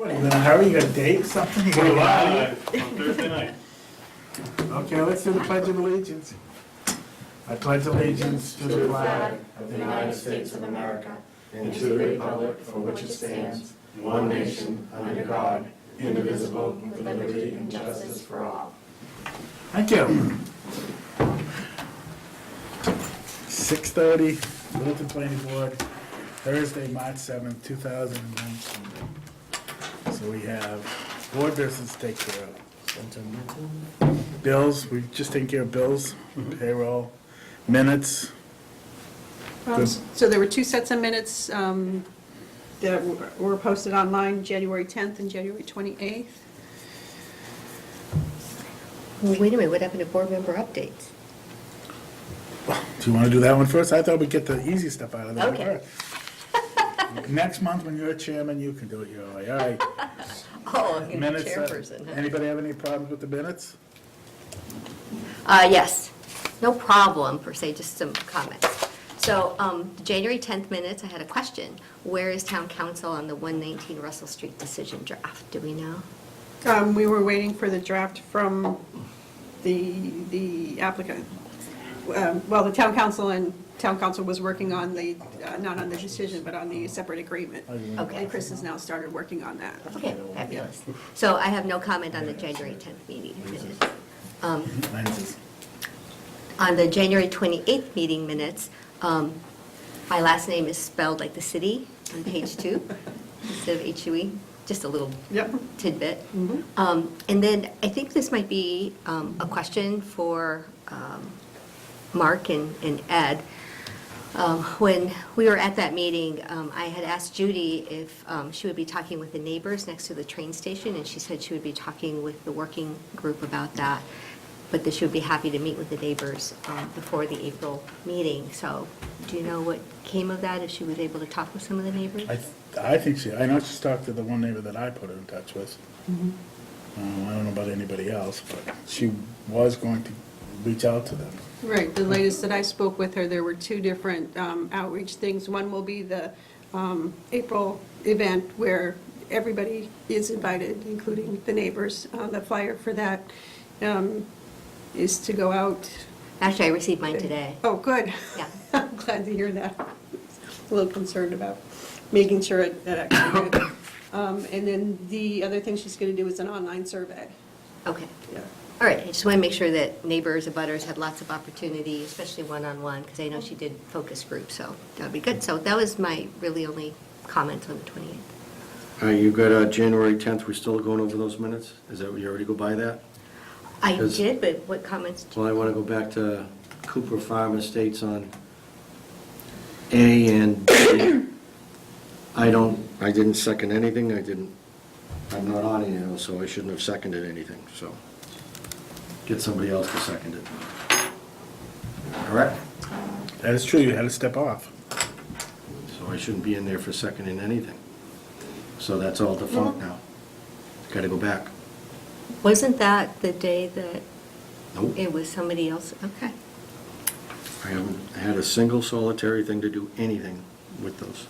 What, are you in a hurry? You got a date, something? You gotta We're get out of here? live on Thursday night. Okay, let's do the Pledge of Allegiance. I pledge allegiance to the flag of the United States of America and to the republic for which it stands, one nation, under God, indivisible, with liberty and justice for all. Thank you. 6:30, Littleton Planning Board, Thursday, March 7th, 2019. So we have board business to take care of. Bills, we've just taken care of bills, payroll, minutes. So there were two sets of minutes that were posted online, January 10th and January 28th. Well, wait a minute, what happened to board member updates? Do you want to do that one first? I thought we'd get the easy stuff out of there Okay. first. Next month, when you're chairman, you can do it your way. All right. Oh, I'm going to be Minutes, chairperson. huh? Anybody have any problems with the minutes? Yes, no problem per se, just some comments. So the January 10th minutes, I had a question. Where is town council on the 119 Russell Street decision draft? Do we know? We were waiting for the draft from the applicant. Well, the town council was working on the, not on the decision, but on the separate agreement. Okay. And Chris has now started working on that. Okay, fabulous. So I have no comment on the January 10th meeting minutes. Minutes. On the January 28th meeting minutes, my last name is spelled like the city on page 2 instead of H-U-E, just a little Yep. tidbit. And then I think this might be a question for Mark and Ed. When we were at that meeting, I had asked Judy if she would be talking with the neighbors next to the train station, and she said she would be talking with the working group about that, but that she would be happy to meet with the neighbors before the April meeting. So do you know what came of that, if she was able to talk with some of the neighbors? I think I know she's talked to the one neighbor that I put her in touch with. I don't know about anybody else, but she was going to reach out to them. Right, the latest that I spoke with her, there were two different outreach things. One will be the April event where everybody is invited, including the neighbors. The flyer for that is to go out. Actually, I received mine today. Oh, good. Yeah. I'm glad to hear that. A little concerned about making sure it actually good. And then the other thing she's going to do is an online survey. Okay. Yeah. All right, I just want to make sure that neighbors and butters had lots of opportunity, especially one-on-one, because I know she did focus groups, so that would be good. So that was my really only comment on the 28th. You got January 10th, we're still going over those minutes? Is that, you already go by that? I Because- did, but what comments? Well, I want to go back to Cooper Farm Estates on A and B. I didn't second anything, I'm not on it, so I shouldn't have seconded anything, so get somebody else to second it. Correct? That is true, you had to step off. So I shouldn't be in there for seconding anything. So that's all defunct now. Got to go back. Wasn't that the day that Nope. it was somebody else? Okay. I haven't had a single solitary thing to do anything with those.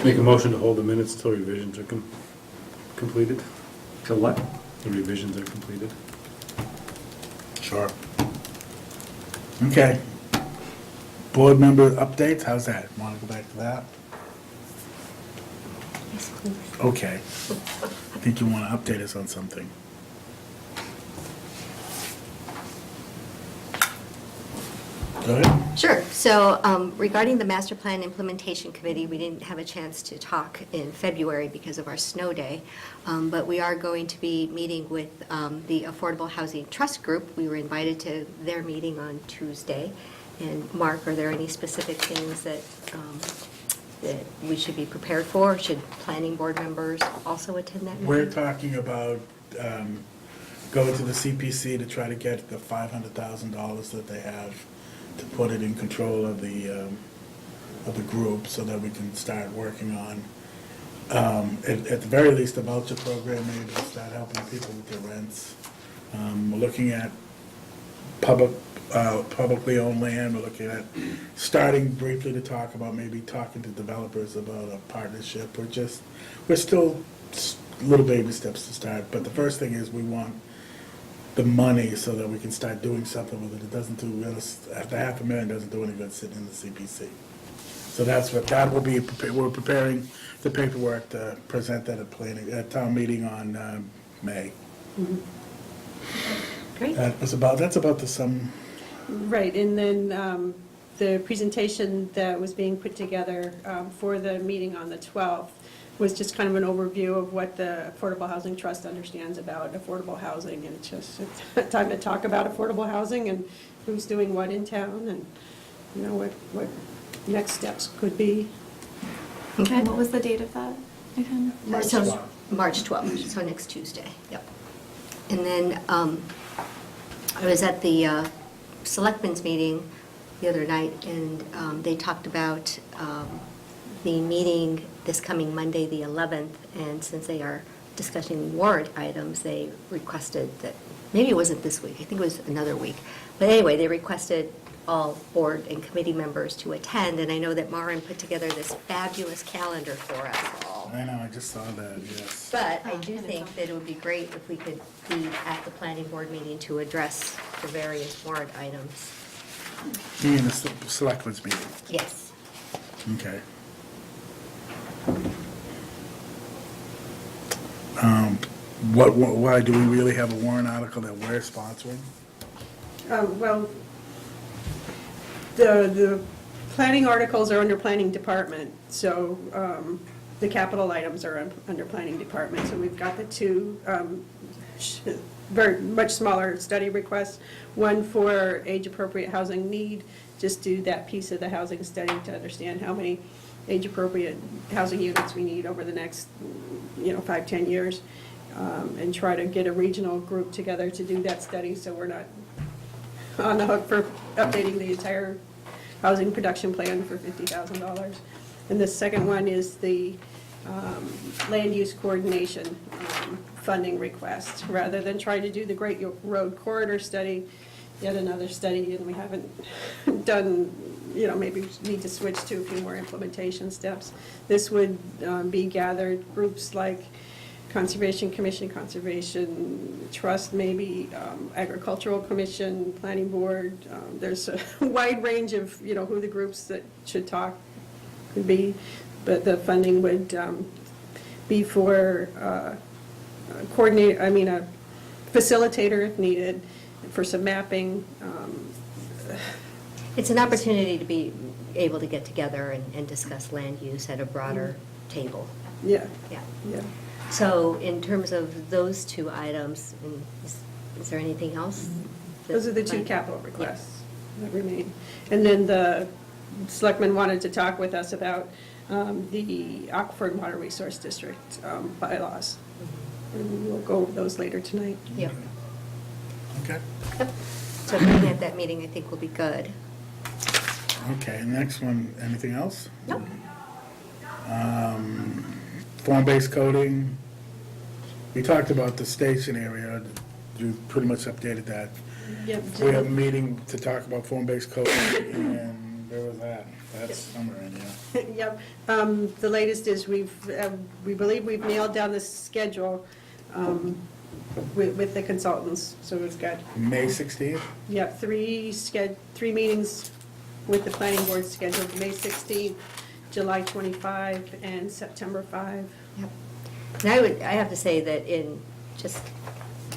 Make a motion to hold the minutes till revisions are completed. To what? The revisions are completed. Sure. Okay. Board member updates, how's that? Want to go back to that? Yes, please. Okay. I think you want to update us on something. Go ahead. Sure. So regarding the Master Plan Implementation Committee, we didn't have a chance to talk in February because of our snow day, but we are going to be meeting with the Affordable Housing Trust Group. We were invited to their meeting on Tuesday. And Mark, are there any specific things that we should be prepared for? Should planning board members also attend that meeting? We're talking about going to the CPC to try to get the $500,000 that they have to put it in control of the group so that we can start working on, at the very least, a voucher program maybe to start helping people with their rents. We're looking at publicly owned land. We're looking at starting briefly to talk about maybe talking to developers about a partnership. We're still little baby steps to start, but the first thing is we want the money so that we can start doing something with it. It doesn't do, after $500,000 doesn't do any good sitting in the CPC. So that will be, we're preparing the paperwork to present that at town meeting on May. Great. That's about the sum. Right, and then the presentation that was being put together for the meeting on the 12th was just kind of an overview of what the Affordable Housing Trust understands about affordable housing, and it's just it's time to talk about affordable housing and who's doing what in town, and, you know, what next steps could be. Okay. And what was the date of that again? So, March 12th, so next Tuesday, yep. And then I was at the selectmen's meeting the other night, and they talked about the meeting this coming Monday, the 11th, and since they are discussing warrant items, they requested that, maybe it wasn't this week, I think it was another week, but anyway, they requested all board and committee members to attend, and I know that Maureen put together this fabulous calendar for us all. I know, I just saw that, yes. But I do think that it would be great if we could be at the planning board meeting to address the various warrant items. You mean the selectmen's meeting? Yes. Okay. Why do we really have a warrant article that we're sponsoring? Well, the planning articles are under planning department, so the capital items are under planning department. So we've got the two very much smaller study requests, one for age-appropriate housing need, just do that piece of the housing study to understand how many age-appropriate housing units we need over the next, 5-10 years, and try to get a regional group together to do that study, so we're not on the hook for updating the entire housing production plan for $50,000. And the second one is the land use coordination funding request. Rather than try to do the Great Road Corridor study, yet another study, and we haven't done, maybe we need to switch to a few more implementation steps. This would be gathered groups like Conservation Commission, Conservation Trust, maybe Agricultural Commission, Planning Board. There's a wide range of, who the groups that should talk could be, but the funding would be for a facilitator if needed, for some mapping. It's an opportunity to be able to get together and discuss land use at a broader table. Yeah, Yeah. yeah. So in terms of those two items, is there anything else? Those are the two capital requests that remain. And then the selectmen wanted to talk with us about the Aquifer and Water Resource District bylaws. And we'll go over those later tonight. Yep. Okay. Yep. So being at that meeting, I think will be good. Okay, next one, anything else? Nope. Form-based coding, we talked about the station area, you pretty much updated that. Yep. We have a meeting to talk about form-based coding, and where was that? That's somewhere in here. Yep. The latest is we believe we've nailed down the schedule with the consultants. So we've got, May 16th? three meetings with the planning board scheduled, May 16th, July 25, and September 5. Yep. And I have to say that in just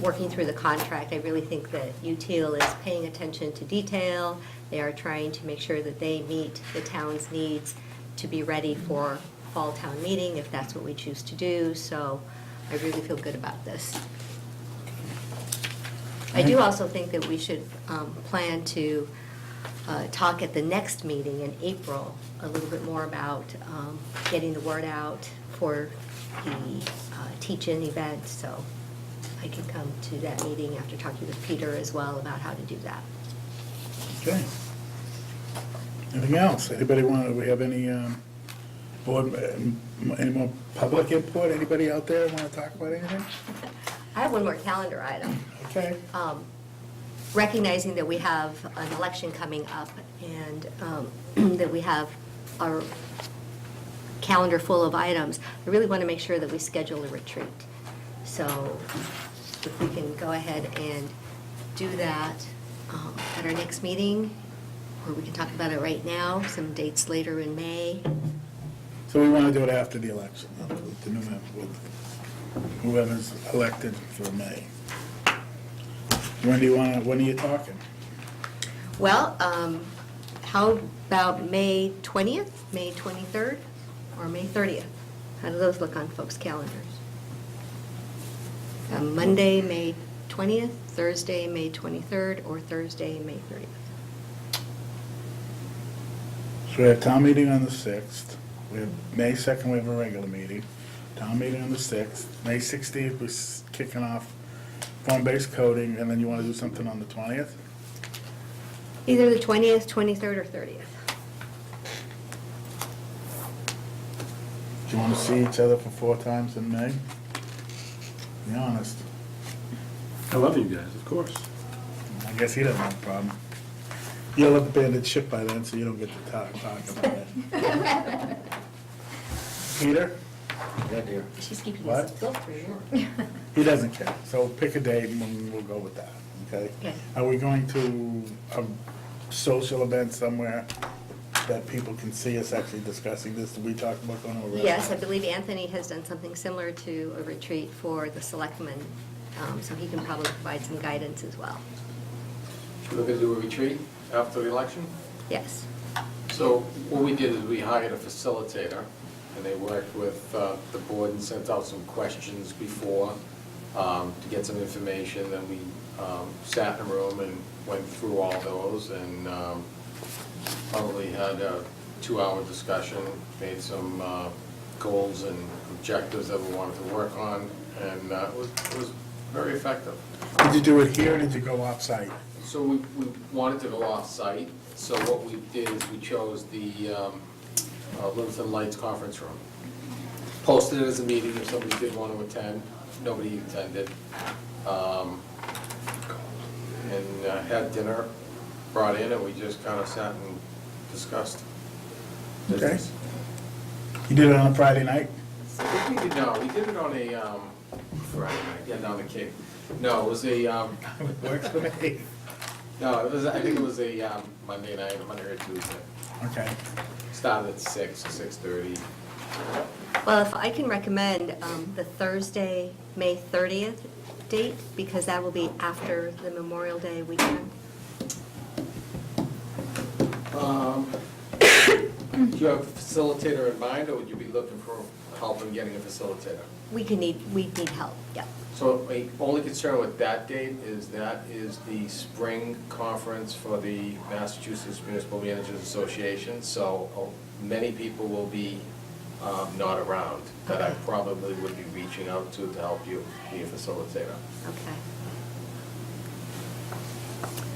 working through the contract, I really think that UTIL is paying attention to detail. They are trying to make sure that they meet the town's needs to be ready for fall town meeting, if that's what we choose to do. So I really feel good about this. I do also think that we should plan to talk at the next meeting in April a little bit more about getting the word out for the teach-in event. So I can come to that meeting after talking with Peter as well about how to do that. Okay. Anything else? Anybody do we have any board, any more public input? Anybody out there want to talk about anything? I have one more calendar item. Okay. recognizing that we have an election coming up and that we have our calendar full of items, I really want to make sure that we schedule a retreat. So if we can go ahead and do that at our next meeting, or we can talk about it right now, some dates later in May. So we want to do it after the election, with the new member, with whoever's elected for May. When are you talking? Well, how about May 20th, May 23rd, or May 30th? How do those look on folks' calendars? Monday, May 20th, Thursday, May 23rd, or Thursday, May 30th? So we have town meeting on the 6th, we have May 2nd, we have a regular meeting, town meeting on the 6th, May 16th, we're kicking off form-based coding, and then you want to do something on the 20th? Either the 20th, 23rd, or 30th. Do you want to see each other for 4 times in May? Be honest, I love you guys, of course. I guess he doesn't have a problem. You'll have abandoned ship by then, so you don't get to talk about it. Peter? Yeah, dear. She's keeping What? us both through. He doesn't care, so pick a date and we'll go with that, okay? Okay. Are we going to a social event somewhere that people can see us actually discussing this? Did we talk about going over? Yes, I believe Anthony has done something similar to a retreat for the selectmen, so he can probably provide some guidance as well. We're going to do a retreat after the election. Yes. So what we did is we hired a facilitator, and they worked with the board and sent out some questions before to get some information. Then we sat in a room and went through all those, and probably had a 2-hour discussion, made some goals and objectives that we wanted to work on, and it was very effective. Did you do it here or did you go off-site? So we wanted to go off-site, so what we did is we chose the Littleton Lights Conference Room. Posted it as a meeting if somebody did want to attend, nobody attended. And had dinner brought in, and we just kind of sat and discussed business. You did it on a Friday night? I think we did it on a Friday night, yeah, down the Cape. No, it was a, Works for me. no, it was, I think it was a Monday night, Monday or Tuesday. Okay. Started at 6:30. Well, if I can recommend the Thursday, May 30th date, because that will be after the Memorial Day weekend. Do you have a facilitator in mind, or would you be looking for help in getting a facilitator? We need help, yeah. So my only concern with that date is that is the spring conference for the Massachusetts Municipal Managers Association, so many people will be not around that I probably would be reaching out to help you be a facilitator. Okay.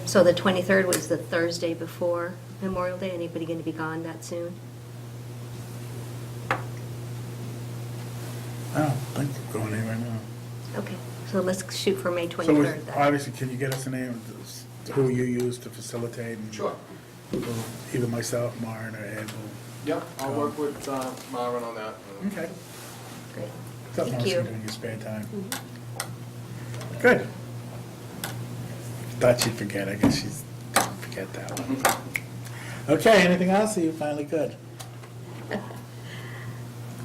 So the 23rd was the Thursday before Memorial Day. Anybody going to be gone that soon? I don't think we're going anywhere now. Okay, so let's shoot for May So 23rd then. obviously, can you get us a name of who you use to facilitate? And Sure. Either myself, Maren, or Ed will. Yep, I'll work with Marvin on that. Okay. Great. Something Thank else you you. do in your spare time. Good. Thought she'd forget, I guess she's, didn't forget that one. Okay, anything else, or you finally good?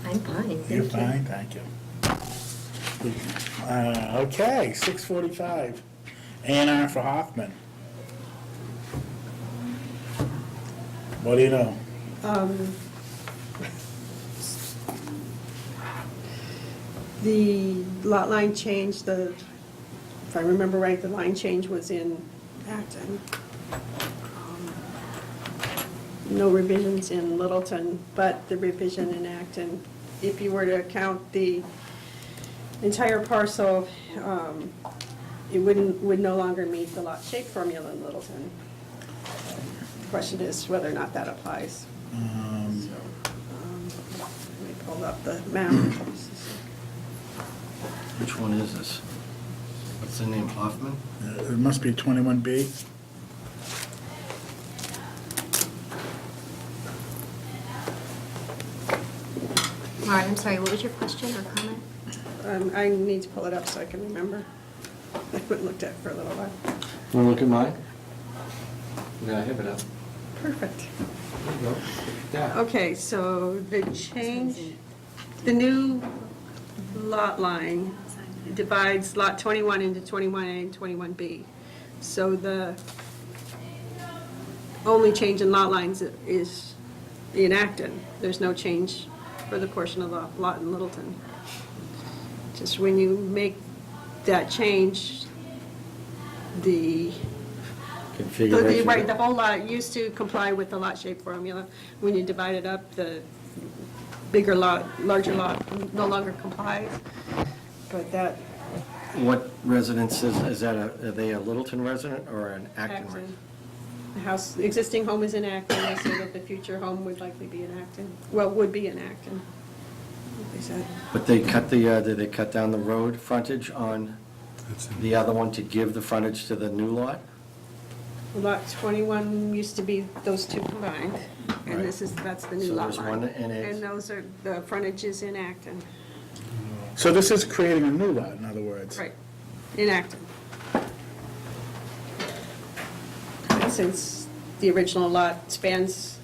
I'm fine, thank you. You're fine, thank you. Okay, 6:45, A&R for Hoffman. What do you know? The lot line change, if I remember right, the line change was in Acton. No revisions in Littleton, but the revision in Acton, if you were to count the entire parcel, it would no longer meet the lot shape formula in Littleton. The question is whether or not that applies. Let me pull up the map. Which one is this? What's the name, Hoffman? It must be 21B. Maren, I'm sorry, what was your question or comment? I need to pull it up so I can remember. I haven't looked at it for a little while. Want to look at mine? Yeah, I have it up. Perfect. There you go. Yeah. Okay, so the change, the new lot line divides Lot 21 into 21A and 21B. So the only change in lot lines is in Acton. There's no change for the portion of the lot in Littleton. Just when you make that change, the Configuration. right, the whole lot used to comply with the lot shape formula. When you divide it up, the bigger lot, larger lot no longer complies. But that, What residence is that, are they a Littleton resident or an Acton resident? Acton, the house, the existing home is in Acton, they say that the future home would likely be in Acton, well, would be in Acton, they said. But they cut did they cut down the road frontage on That's it. the other one to give the frontage to the new lot? Lot 21 used to be those two combined, and Right. that's the new So lot there's line. one in it. And those are, the frontage is in Acton, So this is creating a new lot, in other words. right, in Acton. And since the original lot spans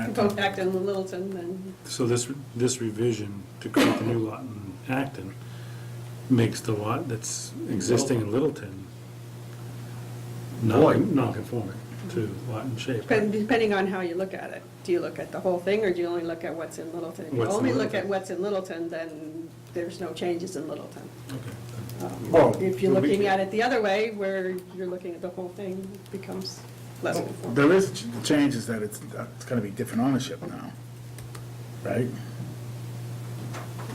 both Acton and Littleton, then, So this revision to create the new lot in Acton makes the lot that's existing in Littleton Void. non-conforming to lot and shape. right? depending on how you look at it. Do you look at the whole thing, or do you only look at what's in Littleton? If you What's in only look Littleton. at what's in Littleton, then there's no changes in Littleton. Okay. Oh, If you're Would be- looking at it the other way, where you're looking at the whole thing, it becomes less conforming. There is, the change is that it's going to be different ownership now, right?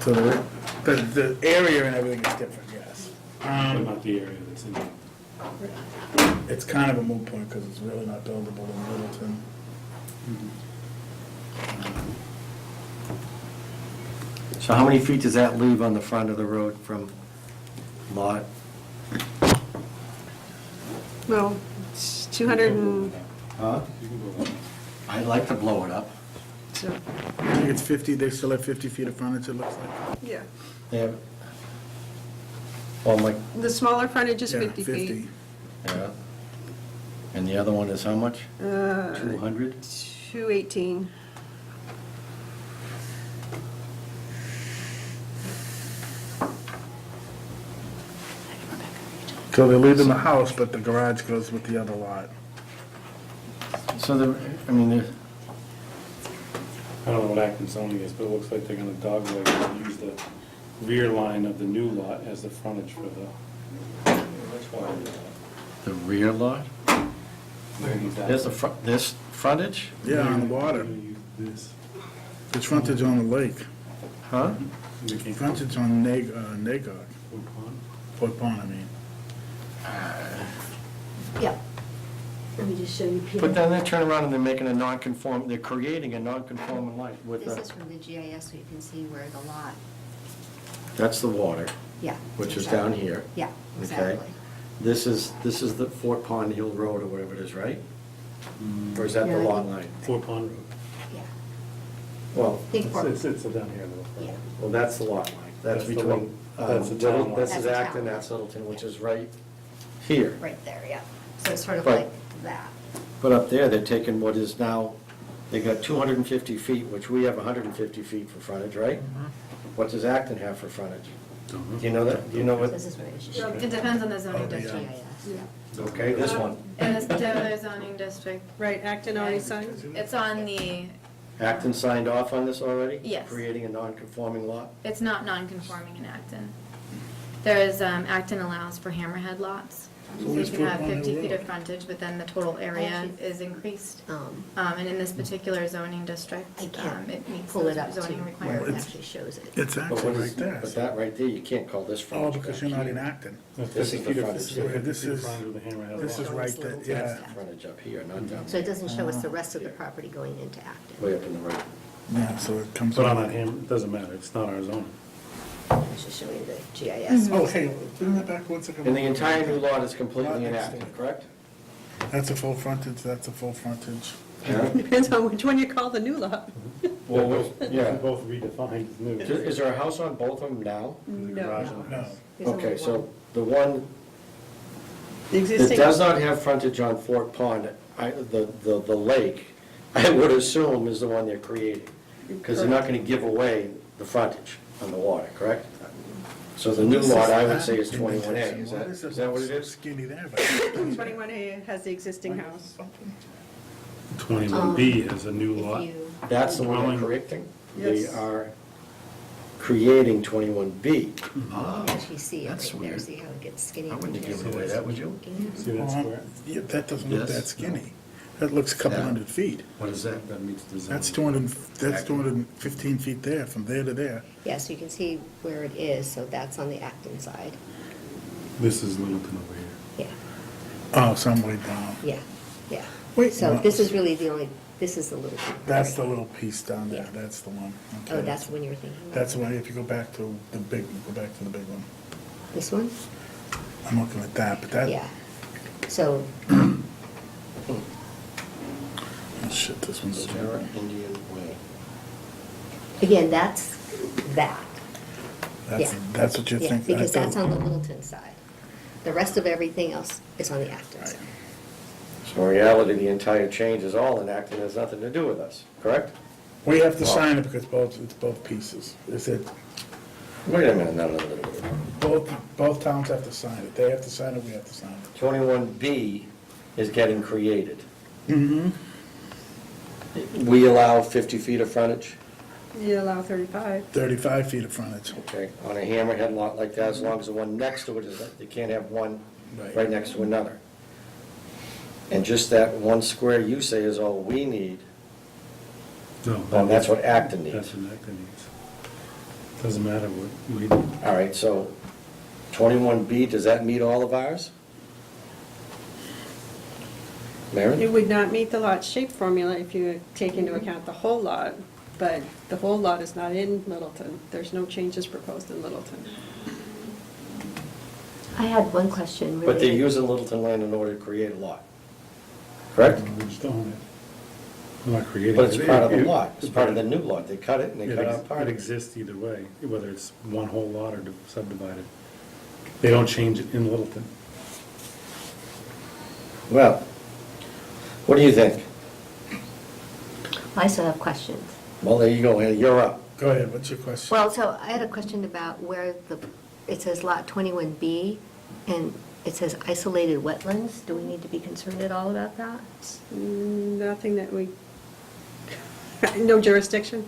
So the area and everything is different, yes. But not the area that's in. It's kind of a moot point because it's really not buildable in Littleton. So how many feet does that leave on the front of the road from lot? Well, it's 200 and, Huh? I'd like to blow it up. so, I think it's 50, they still have 50 feet of frontage, it looks like. yeah. They have, well, like, The smaller frontage is Yeah, 50 feet. yeah. And the other one is how much? 200? 218. So they're leaving the house, but the garage goes with the other lot. So the, I mean, the, I don't know what Acton zoning is, but it looks like they're gonna dogleg and use the rear line of the new lot as the frontage for the. the rear lot? There's the front, this frontage? Yeah, on the water. This. There's frontage on the lake. Huh? We can't- Frontage on Nagog, Wood Pond. Fort Pond, I mean. Yeah. Let me just show you, Peter. But then they turn around and they're making a non-conform, they're creating a non-conforming lot with This a, is from the GIS, so you can see where the lot, that's the water, yeah. which is down exactly. here. Yeah, Okay. exactly. This is the Fort Pond Hill Road or whatever it is, right? Or is that the Yeah, I lot think- line? Fort Pond Road. Yeah. Well, Think It's, for, it's down here a little yeah, further. well, that's the lot line. That's That's the between, one- that's the town line. this That's is the town Acton, line. that's Littleton, which is right here. right there, yeah. So it's sort of But- like that. But up there, they're taking what is now, they got 250 feet, which we have 150 feet for frontage, right? What does Acton have for frontage? Do you know that? Do you know what? This is what I was just showing. It depends on the zoning yeah. district. GIS, yeah. Okay, this one. In this particular zoning district, Right, Acton already signed? it's on the, Acton signed off on this already? Yes. Creating a non-conforming lot? it's not non-conforming in Acton. There is, Acton allows for hammerhead lots. So you where's can have Fort Pond 50 Hill feet Road? of frontage, but then the total area Actually- is increased. Um, And in this particular zoning district, I can't it meets pull it those up to, zoning it requirements. actually shows it. It's But actually what is- right there. But that right there, you can't call this Oh, frontage. because back you're not in here. Acton. That's This 50 is the feet of- frontage. this is 50 This feet of is- frontage with a hammerhead This lot. is right there, That's yeah. the frontage up here, not down So it doesn't show us the rest of the property going into way Acton. up in the right. Yeah, so it comes But on on. that ham, it doesn't matter, it's not our zoning. was just showing the GIS. Oh, hey, bring that back 1 second. And the entire new lot is completely inactive, correct? That's a full frontage, that's a full frontage. Yeah. Depends on which one you call the new lot. Well, They're yeah. both redefined as new. Is there a house on both of them now? The garage and the No. house. There's only Okay, so one. the one The that existing, does not have frontage on Fort Pond, the lake, I would assume is the one they're creating. Because they're not gonna give away the frontage on the water, correct? So the new lot, I would say, is 21A. Is that what it is? Skinny there, but. 21A has the existing house. 21B has a new If lot. you- That's the one they're Dwelling. correcting? They Yes. are creating 21B. You Ah, can actually see it that's right there, weird. see how it gets skinny. I wouldn't from give there. away that, would you? See that square? Yeah, that doesn't look Yes. that skinny. That looks a couple Yeah. 100 feet. What is that? That meets the zone. That's 215 feet there, from there to there. Yeah, so you can see where it is, so that's on the Acton side. This is Littleton over here. Yeah, Oh, some way down. yeah, yeah. Wait, So no. this is really the only, this is the little. That's the little piece down there, Yeah. that's the one. Oh, Okay. that's the one you were thinking of? That's the one, if you go back to the big one. This one? I'm looking at that, but that, Yeah. So, oh, shit, this one's. Sarah Indian Way. again, that's that. Yeah. That's what you Yeah, think? because I that's thought- on the Littleton side. The rest of everything else is on the Acton side. So in reality, the entire change is all in Acton, has nothing to do with us, correct? We have to sign it because it's both pieces. Is it, Wait a minute, no. both towns have to sign it. They have to sign it, we have to sign it. 21B is getting created. Mm-hmm. We allow 50 feet of frontage, You allow 35. 35 feet of frontage. okay, on a hammerhead lot like that, as long as the one next to it is, you can't have one right next to another. And just that one square you say is all we need, No. well, that's what Acton needs. That's what Acton needs. Doesn't matter what we, All right, so 21B, does that meet all of ours? Mary? It would not meet the lot shape formula if you take into account the whole lot, but the whole lot is not in Littleton. There's no changes proposed in Littleton. I had one question related. But they're using Littleton land in order to create a lot, correct? we just own it. We're not creating. But it's it. part of the It- lot, it's it- part of the new lot, they cut it and they cut out part It of it. exists either way, whether it's one whole lot or subdivided. They don't change it in Littleton. Well, what do you think? I still have questions. Well, there you go, you're up. Go ahead, what's your question? Well, so I had a question about where it says lot 21B, and it says isolated wetlands. Do we need to be concerned at all about that? Nothing that we, no jurisdiction,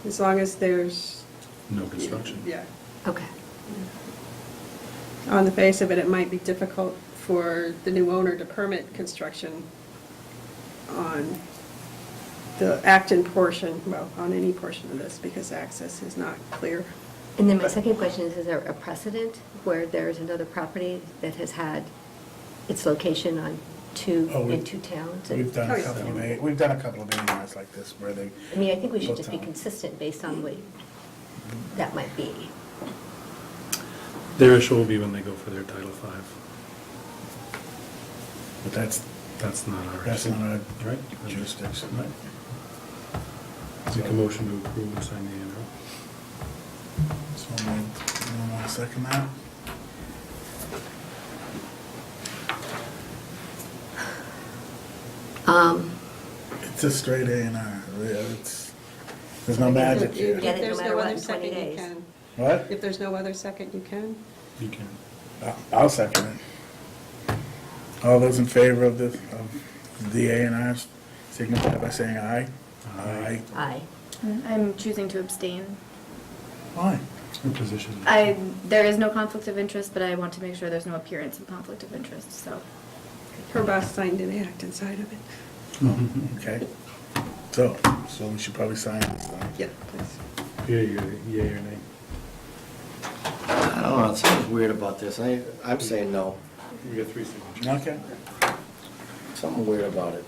as long as there's, No construction. yeah. Okay. On the face of it, it might be difficult for the new owner to permit construction on the Acton portion, well, on any portion of this, because access is not clear. And then my second question is there a precedent where there's another property that has had its location on in two towns? We've done Oh, a yeah. couple of, we've done a couple of A&Rs like this where they. I mean, I think we should both just be towns. consistent based on what that might be. Their issue will be when they go for their Title V. But That's not our that's issue. not our Right? jurisdiction. Right. Make a motion to approve and sign the A&R. So, anyone want to second that? It's a straight A&R, there's no magic here. Get If it no there's matter no what other in 20 second, you days. can. What? If there's no other second, you can. You can. I'll second it. All those in favor of the A&Rs, signify by saying aye. Aye. Aye. I'm choosing to abstain. Why? Your position. There is no conflict of interest, but I want to make sure there's no appearance of conflict of interest, so. Her boss signed in the Acton side of it. Okay. So we should probably sign this thing. Yeah, please. Yeah, you're yea or nay. I don't know, something's weird about this, I'm saying no, You get 3 signatures. Okay. something weird about it.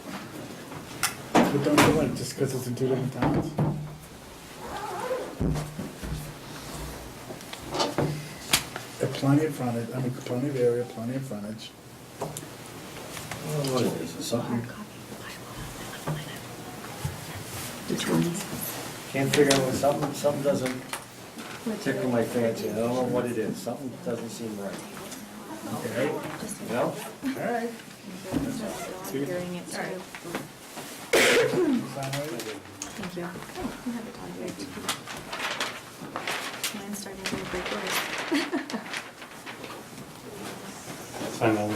But don't do it just because it's in two different towns. plenty of frontage, I mean, plenty of area, plenty of frontage. What is this, something? Which one? Can't figure out what, something doesn't tickle my fancy, I don't know what it is, something doesn't seem right. Okay, You know? all right. Hearing it, sorry. Sound right? Thank you. Mine's starting to break worse. Sign that one.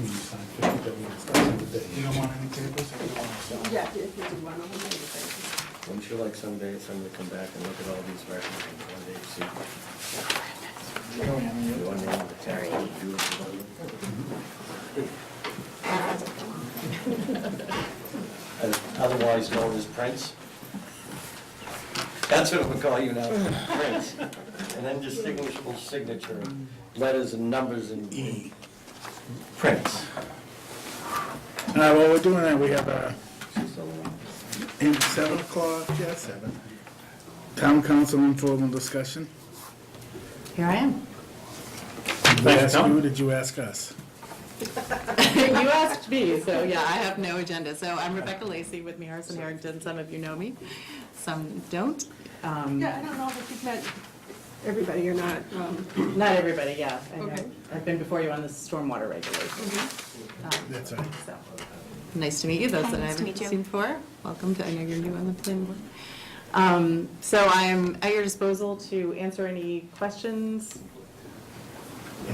You sign 50, that means that's in the day. You don't want any papers, or you want to sell? Yeah, if you do one of them, maybe thank Wouldn't you like someday somebody to come back and look at all these records and one day see? You don't want any. The one name, the tax, otherwise known as Prince. That's what we'll call you now, Prince. An indistinguishable signature, letters and numbers and E. Prince. All right, well, we're doing that, we have in 7 o'clock, yeah, 7. Town council informal discussion. Here I am. Did we Thanks for ask coming. you, did you ask us? You asked me, so yeah, I have no agenda. So I'm Rebecca Lacey with Mears and Harrington. Some of you know me, some don't. you. Yeah, I don't know if you've met everybody or not. Not everybody, yeah. I know. Okay. I've been before you on the stormwater regulations. That's right. So, nice to meet you, those Hi, that I nice to haven't meet you. seen before. Welcome to, I know you're new on the planning board. So I am at your disposal to answer any questions.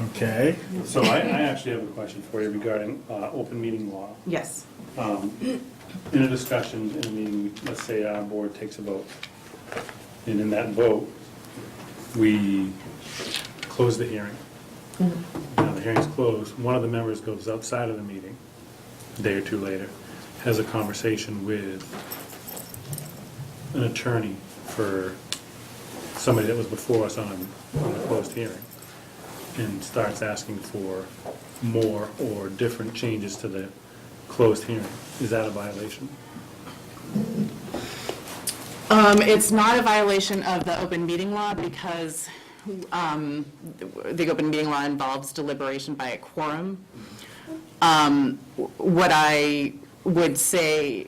Okay, So I actually have a question for you regarding open meeting law. Yes. In a discussion, in a meeting, let's say our board takes a vote, and in that vote, we close the hearing. Now, the hearing's closed, one of the members goes outside of the meeting, a day or two later, has a conversation with an attorney for somebody that was before us on the closed hearing, and starts asking for more or different changes to the closed hearing. Is that a violation? It's not a violation of the open meeting law because the open meeting law involves deliberation by a quorum. What I would say,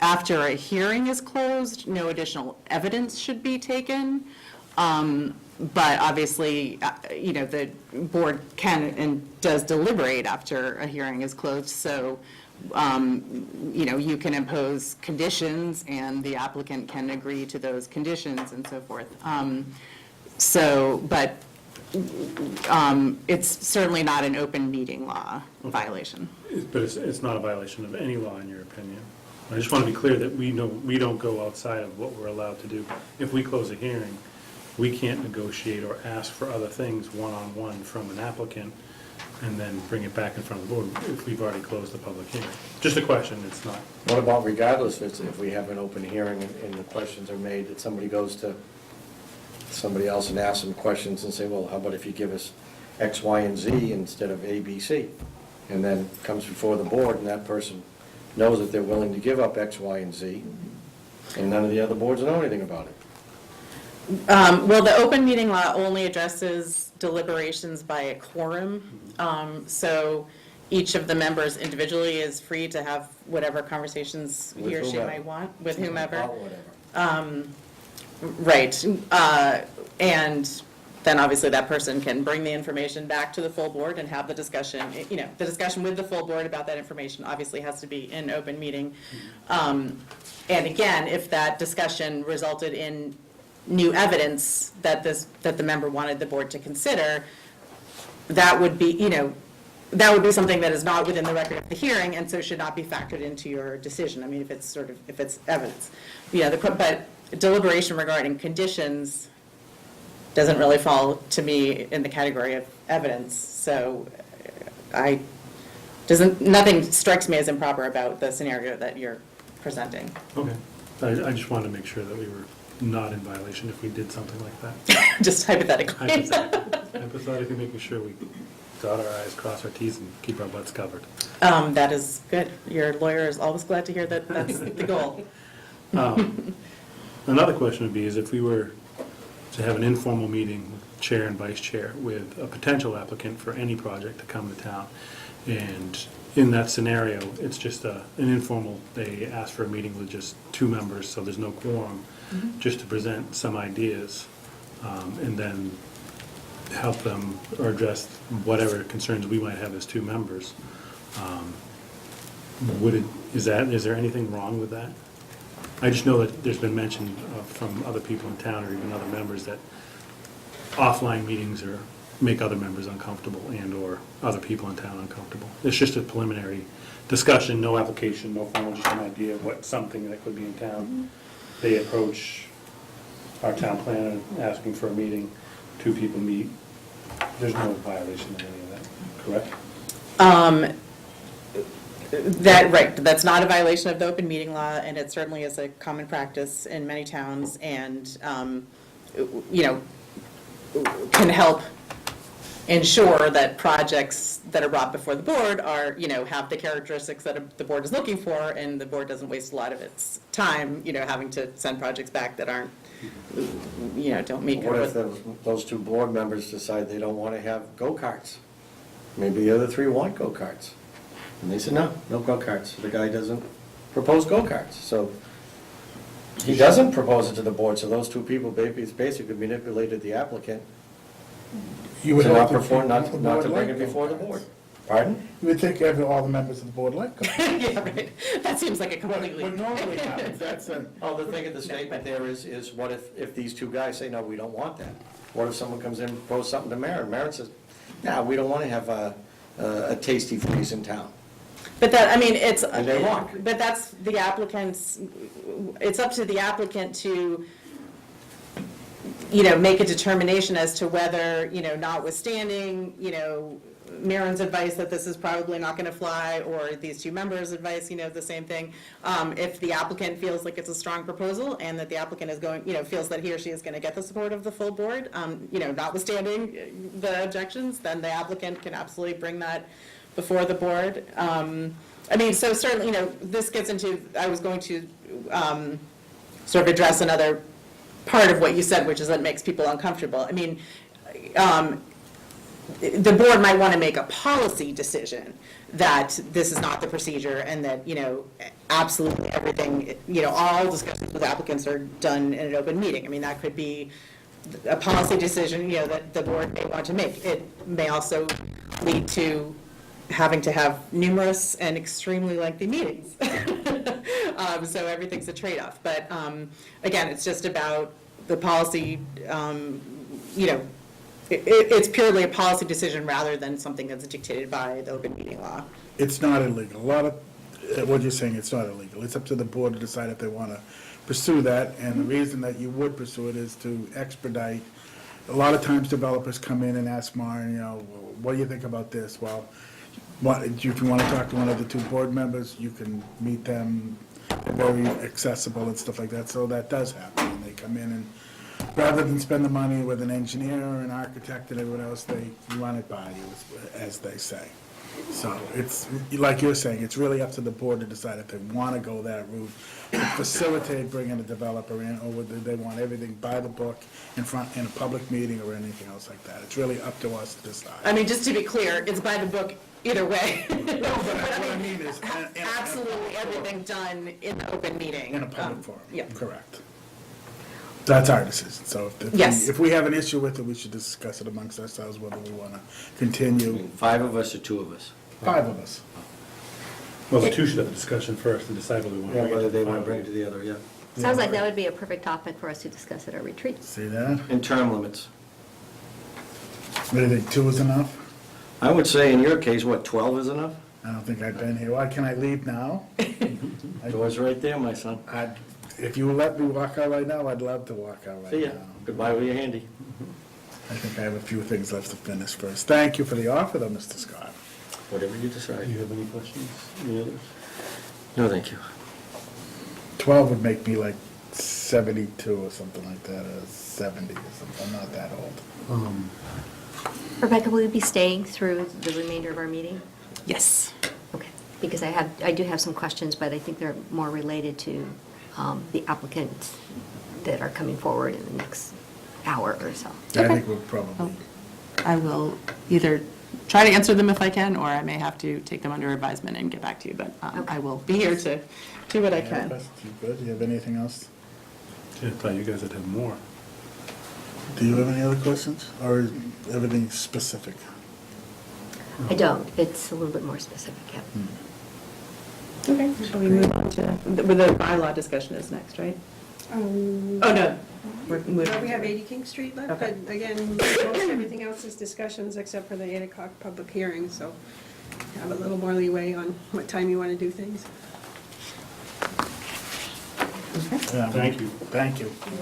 after a hearing is closed, no additional evidence should be taken. But obviously, the board can and does deliberate after a hearing is closed. So, you can impose conditions and the applicant can agree to those conditions and so forth. But it's certainly not an open meeting law violation. But it's not a violation of any law, in your opinion? I just want to be clear that we don't go outside of what we're allowed to do. If we close a hearing, we can't negotiate or ask for other things one-on-one from an applicant and then bring it back in front of the board if we've already closed the public hearing. Just a question, it's not. What about regardless if we have an open hearing and the questions are made, that somebody goes to somebody else and asks them questions and say, well, how about if you give us X, Y, and Z instead of A, B, C? And then comes before the board and that person knows that they're willing to give up X, Y, and Z, and none of the other boards know anything about it. Well, the open meeting law only addresses deliberations by a quorum. So each of the members individually is free to have whatever conversations he or she whomever. might want with whomever. About whatever. Right. And then obviously that person can bring the information back to the full board and have the discussion. The discussion with the full board about that information obviously has to be in open meeting. And again, if that discussion resulted in new evidence that the member wanted the board to consider, that would be something that is not within the record of the hearing and so should not be factored into your decision. I mean, if it's evidence. But deliberation regarding conditions doesn't really fall to me in the category of evidence. So nothing strikes me as improper about the scenario that you're presenting. Okay. I just wanted to make sure that we were not in violation if we did something like that. Just hypothetically. Hypothetically making sure we dot our i's, cross our t's, and keep our butts covered. That is good. Your lawyer is always glad to hear that that's the goal. Another question would be is if we were to have an informal meeting with chair and vice chair with a potential applicant for any project to come to town. And in that scenario, it's just an informal, they ask for a meeting with just 2 members, so there's no quorum, just to present some ideas, and then help them or address whatever concerns we might have as 2 members. Is there anything wrong with that? I just know that there's been mention from other people in town or even other members that offline meetings make other members uncomfortable and/or other people in town uncomfortable. It's just a preliminary discussion, no application, no formal, just an idea of what something that could be in town. They approach our town planner asking for a meeting, 2 people meet. There's no violation of any of that, correct? Right, that's not a violation of the open meeting law, and it certainly is a common practice in many towns, and, can help ensure that projects that are brought before the board are, have the characteristics that the board is looking for, and the board doesn't waste a lot of its time, having to send projects back that aren't, don't meet. What if those 2 board members decide they don't want to have go-karts? Maybe the other 3 want go-karts. And they said, no go-karts. The guy doesn't propose go-karts. So he doesn't propose it to the board, so those 2 people basically manipulated the applicant You would to not think perform, the not board to bring it like before the go-karts. board. Pardon? You would think all the members of the board like go-karts. Yeah, right. That seems like a completely. What normally happens, that's a, Oh, the thing of the statement there is what if these 2 guys say, no, we don't want that? What if someone comes in and proposes something to Maren? Maren says, nah, we don't want to have a tasty freeze in town. But that, it's. And they walk. But that's the applicant's, it's up to the applicant to, make a determination as to whether, notwithstanding, Maren's advice that this is probably not going to fly, or these 2 members' advice, the same thing. If the applicant feels like it's a strong proposal and that the applicant is going, feels that he or she is going to get the support of the full board, notwithstanding the objections, then the applicant can absolutely bring that before the board. So certainly, this gets into, I was going to sort of address another part of what you said, which is that it makes people uncomfortable. The board might want to make a policy decision that this is not the procedure and that, absolutely everything, all discussions with applicants are done in an open meeting. That could be a policy decision, that the board may want to make. It may also lead to having to have numerous and extremely lengthy meetings. So everything's a trade-off. But again, it's just about the policy, it's purely a policy decision rather than something that's dictated by the open meeting law. it's not illegal. A lot of, what you're saying, it's not illegal. It's up to the board to decide if they want to pursue that, and the reason that you would pursue it is to expedite. A lot of times developers come in and ask Maren, what do you think about this? Well, if you want to talk to one of the 2 board members, you can meet them. They're very accessible and stuff like that, so that does happen. And they come in and, rather than spend the money with an engineer or an architect and everyone else, they run it by you, as they say. So it's, like you're saying, it's really up to the board to decide if they want to go that route, to facilitate bringing a developer in, or whether they want everything by the book in a public meeting or anything else like that. It's really up to us to decide. Just to be clear, it's by the book either way. No, but what I mean is, Absolutely everything done in the open meeting. in a public forum. Yeah. Correct. That's our decision. So Yes. if we have an issue with it, we should discuss it amongst ourselves, whether we want to continue. 5 of us or 2 of us? 5 of us. Well, the 2 should have a discussion first and decide whether we want to Yeah, bring it. whether they want to bring it to the other, yeah. Sounds like that would be a perfect topic for us to discuss at our retreat. See that? And term limits. What do you think, 2 is enough? I would say in your case, 12 is enough? I don't think I've been here. Why, can I leave now? Door's right there, my son. If you let me walk out right now, I'd love to walk out right See ya. now. Goodbye with your handy. I think I have a few things left to finish first. Thank you for the offer, though, Mr. Scott. Whatever you Do decide. you have any questions? Any others? No, thank you. 12 would make me like 72 or something like that, or 70 or something. I'm not that old. Rebecca, will you be staying through the remainder of our meeting? Yes. Okay, because I do have some questions, but I think they're more related to the applicants that are coming forward in the next hour or so. I think we'll probably, I will either try to answer them if I can, or I may have to take them under advisement and get back to you, but I will be here to do what I yeah, can. questions, you good? Do you have anything else? I thought you guys would have more. Do you have any other questions, or is everything specific? I don't, it's a little bit more specific, yeah. Okay, shall we move on to, with the bylaw discussion is next, right? Oh, no. We're moving. Well, we have 80 King Street left, Okay. but again, most everything else is discussions except for the 8 o'clock public hearing, so you have a little more leeway on what time you want to do things. Yeah, Thank you. Thank you. Okay.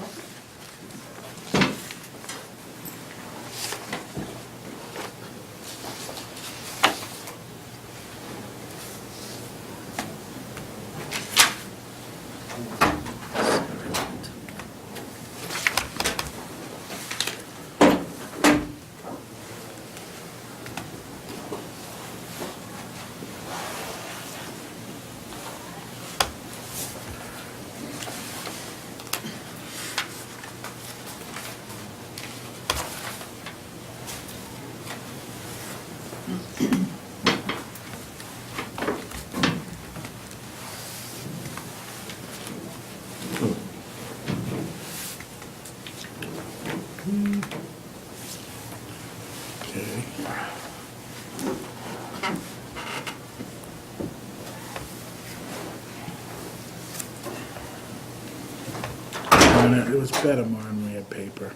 And it was better more when we had paper.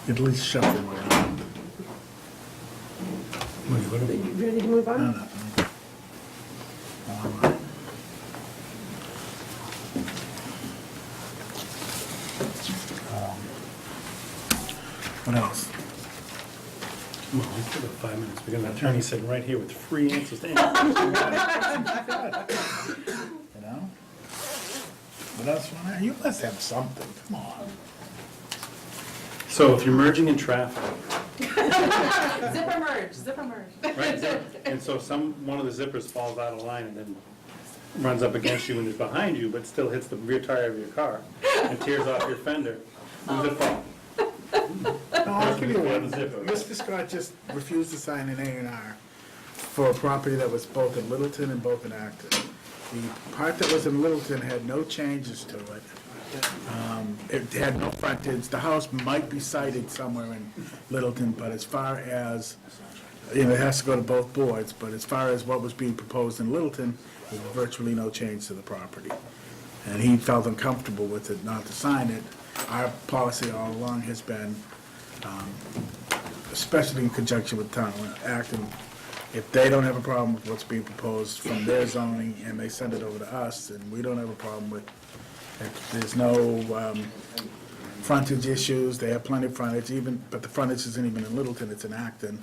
At least shuffle around. What are you looking You ready to move No, on? no. Online. What else? for? Well, we still have 5 minutes. We got an attorney sitting right here with free answers to any You know? What else? You must have something, come on. So if you're merging in traffic, Zipper merge. right, and so one of the zippers falls out of line and then runs up against you and is behind you, but still hits the rear tire of your car and tears off your fender, who's at fault? No, I'll give you one. Zipper. Mr. Scott just refused to sign an A&R for a property that was both in Littleton and both in Acton. The part that was in Littleton had no changes to it. It had no frontage. The house might be sited somewhere in Littleton, but as far as, it has to go to both boards, but as far as what was being proposed in Littleton, there was virtually no change to the property. And he felt uncomfortable with it, not to sign it. Our policy all along has been, especially in conjunction with town Acton, if they don't have a problem with what's being proposed from their zoning and they send it over to us, and we don't have a problem with, if there's no frontage issues, they have plenty of frontage, but the frontage isn't even in Littleton, it's in Acton.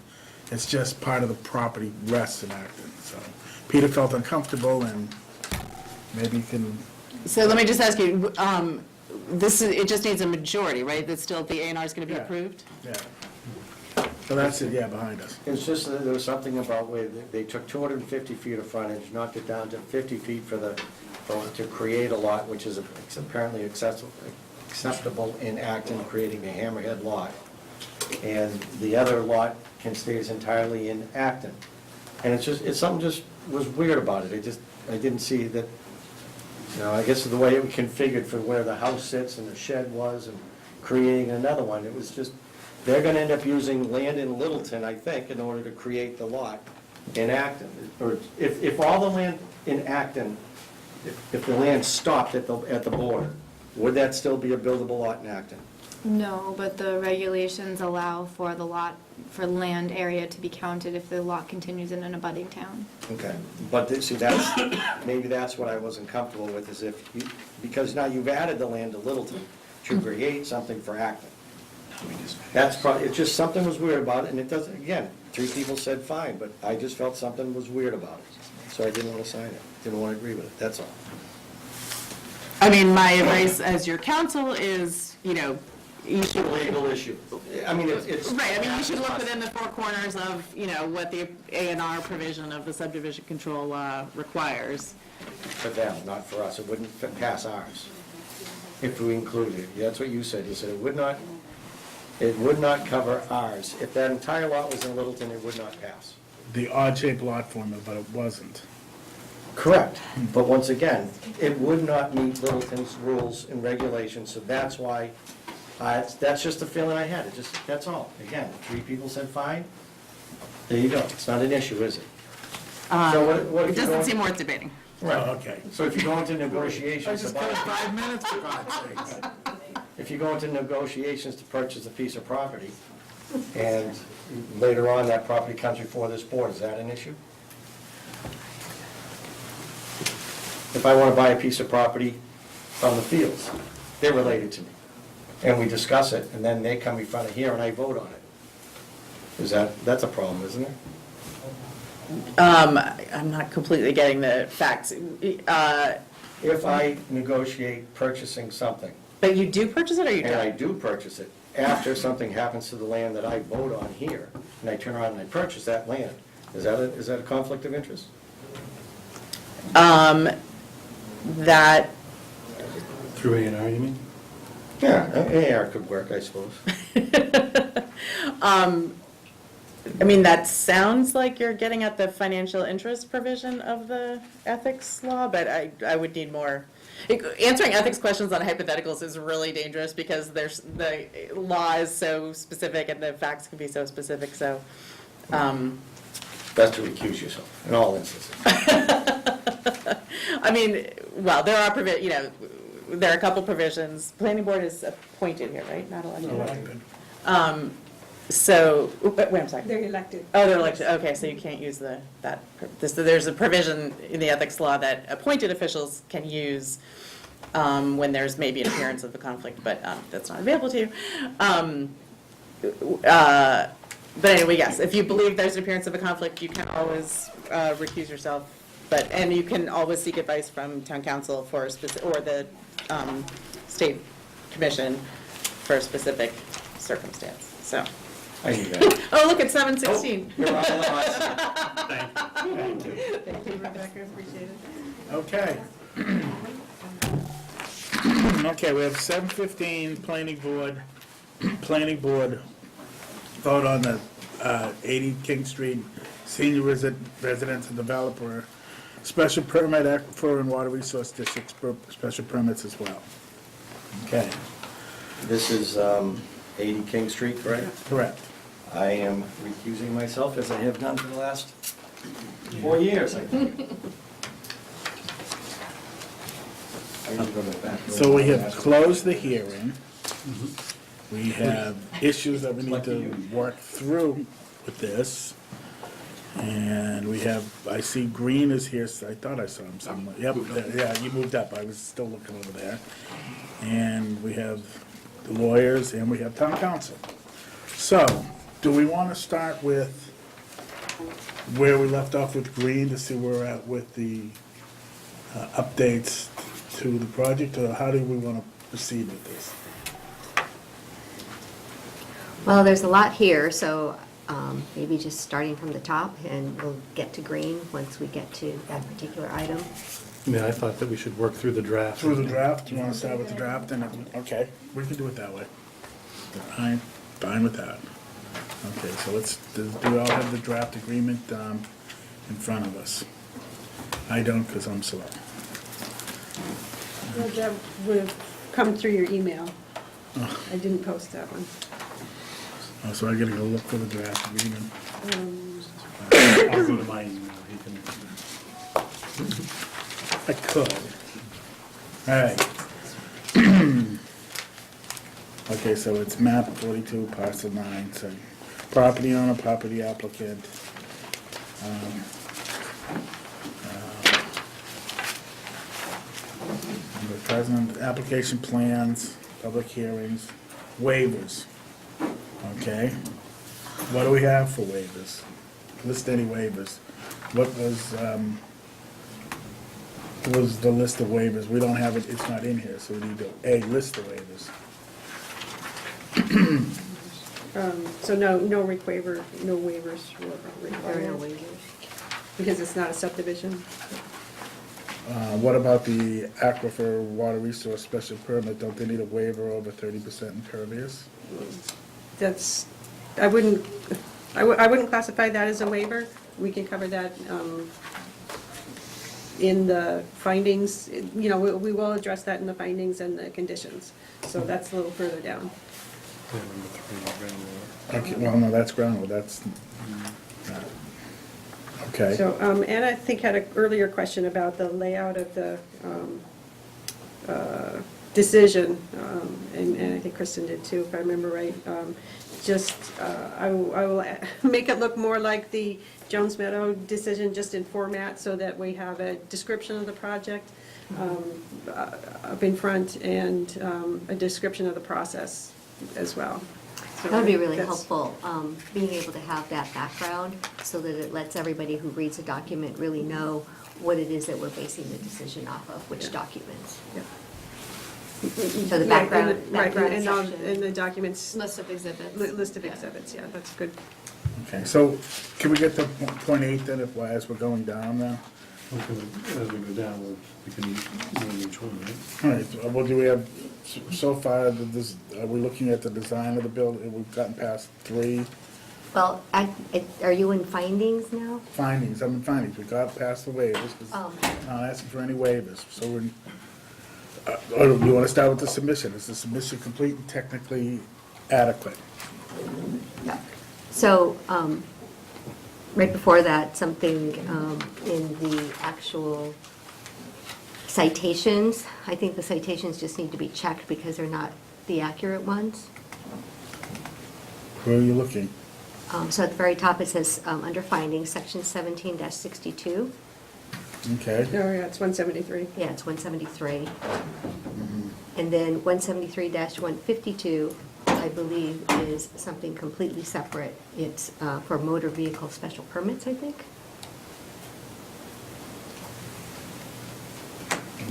It's just part of the property rests in Acton, so Peter felt uncomfortable, and maybe you can, So let me just ask you, it just needs a majority, right? That still, the A&R is going to be Yeah. approved? yeah. So that's it, yeah, behind us. It's just that there was something about where they took 250 feet of frontage, knocked it down to 50 feet to create a lot, which is apparently acceptable in Acton, creating a hammerhead lot. And the other lot stays entirely in Acton. And something just was weird about it. I didn't see that, I guess the way it was configured for where the house sits and the shed was and creating another one, it was just, they're gonna end up using land in Littleton, I think, in order to create the lot in Acton. Or if all the land in Acton, if the land stopped at the border, would that still be a buildable lot in Acton? No, but the regulations allow for the lot, for land area to be counted if the lot continues in an abutting town. Okay, but see, maybe that's what I wasn't comfortable with, is because now you've added the land to Littleton to create something for Acton. That's probably, it's just something was weird about it, and it doesn't, again, 3 people said fine, but I just felt something was weird about it. So I didn't want to sign it, didn't want to agree with it, that's all. I mean, my advice as your counsel is, you should. Legal issue. I mean, it's. Right, I mean, you should look within the four corners of, what the A&R provision of the subdivision control law requires. For them, not for us. It wouldn't pass ours if we included it. That's what you said. You said it would not cover ours. If that entire lot was in Littleton, it would not pass. The odd-shaped lot formula, but it wasn't. Correct. But once again, it would not meet Littleton's rules and regulations, so that's why, that's just the feeling I had. That's all. Again, 3 people said fine. There you go. It's not an issue, is it? So what It if you doesn't go? seem worth debating. Right. Oh, okay. So if you go into negotiations to buy, 5 minutes, for God's sakes. if you go into negotiations to purchase a piece of property, and later on that property comes before this board, is that an issue? If I want to buy a piece of property from the fields, they're related to me, and we discuss it, and then they come in front of here and I vote on it. That's a problem, isn't it? I'm not completely getting the facts. If I negotiate purchasing something, But you do purchase it or you and I don't? do purchase it, after something happens to the land that I vote on here, and I turn around and I purchase that land, is that a conflict of interest? That, Through A&R, you mean? Yeah, AR could work, I suppose. I mean, that sounds like you're getting at the financial interest provision of the ethics law, but I would need more. Answering ethics questions on hypotheticals is really dangerous because the law is so specific and the facts can be so specific, so. Best to recuse yourself in all instances. I mean, well, there are there are a couple provisions. Planning board is appointed here, right? Not elected. So, wait, I'm sorry. They're elected. Oh, they're elected, okay, so you can't use there's a provision in the ethics law that appointed officials can use when there's maybe an appearance of a conflict, but that's not available to you. But anyway, yes, if you believe there's an appearance of a conflict, you can always recuse yourself, and you can always seek advice from town council or the state commission for a specific circumstance, so. I knew that. Oh, look, it's 7:16. You're on the line. Thank you. Thank you, Rebecca, appreciate it. Okay. Okay, we have 7:15, planning board vote on the 80 King Street senior residential developer, special permit aquifer and water resource districts, special permits as well. Okay, This is 80 King Street, correct? correct. I am recusing myself, as I have done for the last 4 years, I think. So we have closed the hearing. We have issues that we need to work through with this. And we have, I see Green is here, so I thought I saw him somewhere. Yep, yeah, you moved up, I was still looking over there. And we have the lawyers and we have town council. So, do we want to start with where we left off with Green to see where we're at with the updates to the project, or how do we want to proceed with this? Well, there's a lot here, so maybe just starting from the top, and we'll get to green once we get to that particular item. Yeah, I thought that we should work through the draft. Through the draft, you want to start with the draft, and okay, we can do it that way. I'm fine with that. Okay, so do we all have the draft agreement in front of us? I don't, because I'm slow. Well, that would have come through your email. I didn't post that one. Oh, so I gotta go look for the draft agreement. I'll go to my email, he can. I could. All right. Okay, so it's map 42, parcel 9, so property owner, property applicant. The president, application plans, public hearings, waivers. Okay. What do we have for waivers? List any waivers. What was the list of waivers? We don't have it, it's not in here, so we need to, A, list the waivers. So no waivers were There are no required, waivers. because it's not a subdivision. What about the aquifer water resource special permit? Don't they need a waiver over 30% impervious? That's, I wouldn't classify that as a waiver. We can cover that in the findings. You know, we will address that in the findings and the conditions. So that's a little further down. Yeah, number 3, groundwater. Okay, well, no, that's groundwater, that's, okay. So, Anna, I think, had an earlier question about the layout of the decision, and I think Kristen did too, if I remember right. I will make it look more like the Jones Meadow decision, just in format, so that we have a description of the project up in front, and a description of the process as well. So That would be really that's- helpful, being able to have that background so that it lets everybody who reads the document really know what it is that we're basing the decision off of, which Yeah. documents. Yeah. So the Yeah, background, and the- right, background and all- section. And the documents, List of exhibits. list of Yeah. exhibits, yeah, that's good. Okay, so can we get to point 8 then, as we're going down now? Okay, as we go down, we can name each one, right? All right, well, do we have, so far, are we looking at the design of the building? We've gotten past 3 Well, are you in findings now? findings, I'm in findings, we got past the waivers, 'cause I'm not asking for any waivers, so we're, or do you want to start with the submission? Is the submission complete and technically adequate? Yeah. So, right before that, something in the actual citations, I think the citations just need to be checked because they're not the accurate ones. Where are you looking? So at the very top, it says, under findings, section 17-62. Okay, Oh, yeah, it's 173. Yeah, it's 173. And then 173-152, I believe, is something completely separate. It's for motor vehicle special permits, I think.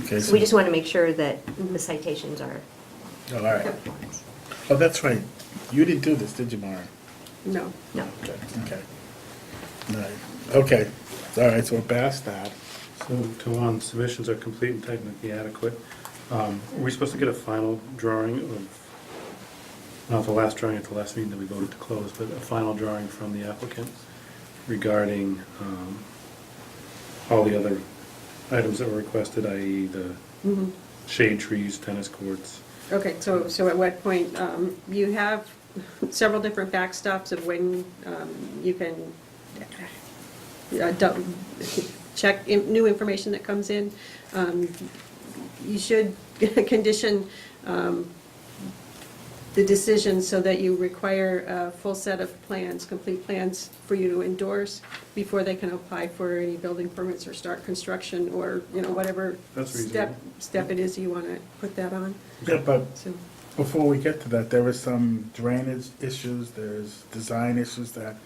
okay. So we just want to make sure that the citations are Oh, all right. correct ones. Oh, that's right. You didn't do this, did you, Mara? No. No. Okay. All right, okay. All right, so we're past that. So to on, submissions are complete and technically adequate. Are we supposed to get a final drawing of, not the last drawing at the last meeting that we voted to close, but a final drawing from the applicant regarding all the other items that were requested, i.e. the Mhm. shade trees, tennis courts? Okay, so at what point, you have several different backstops of when you can check new information that comes in. You should condition the decision so that you require a full set of plans, complete plans for you to endorse before they can apply for any building permits or start construction, or, you know, whatever That's step it is you want to put that on. Yeah, but So, before we get to that, there is some drainage issues, there's design issues that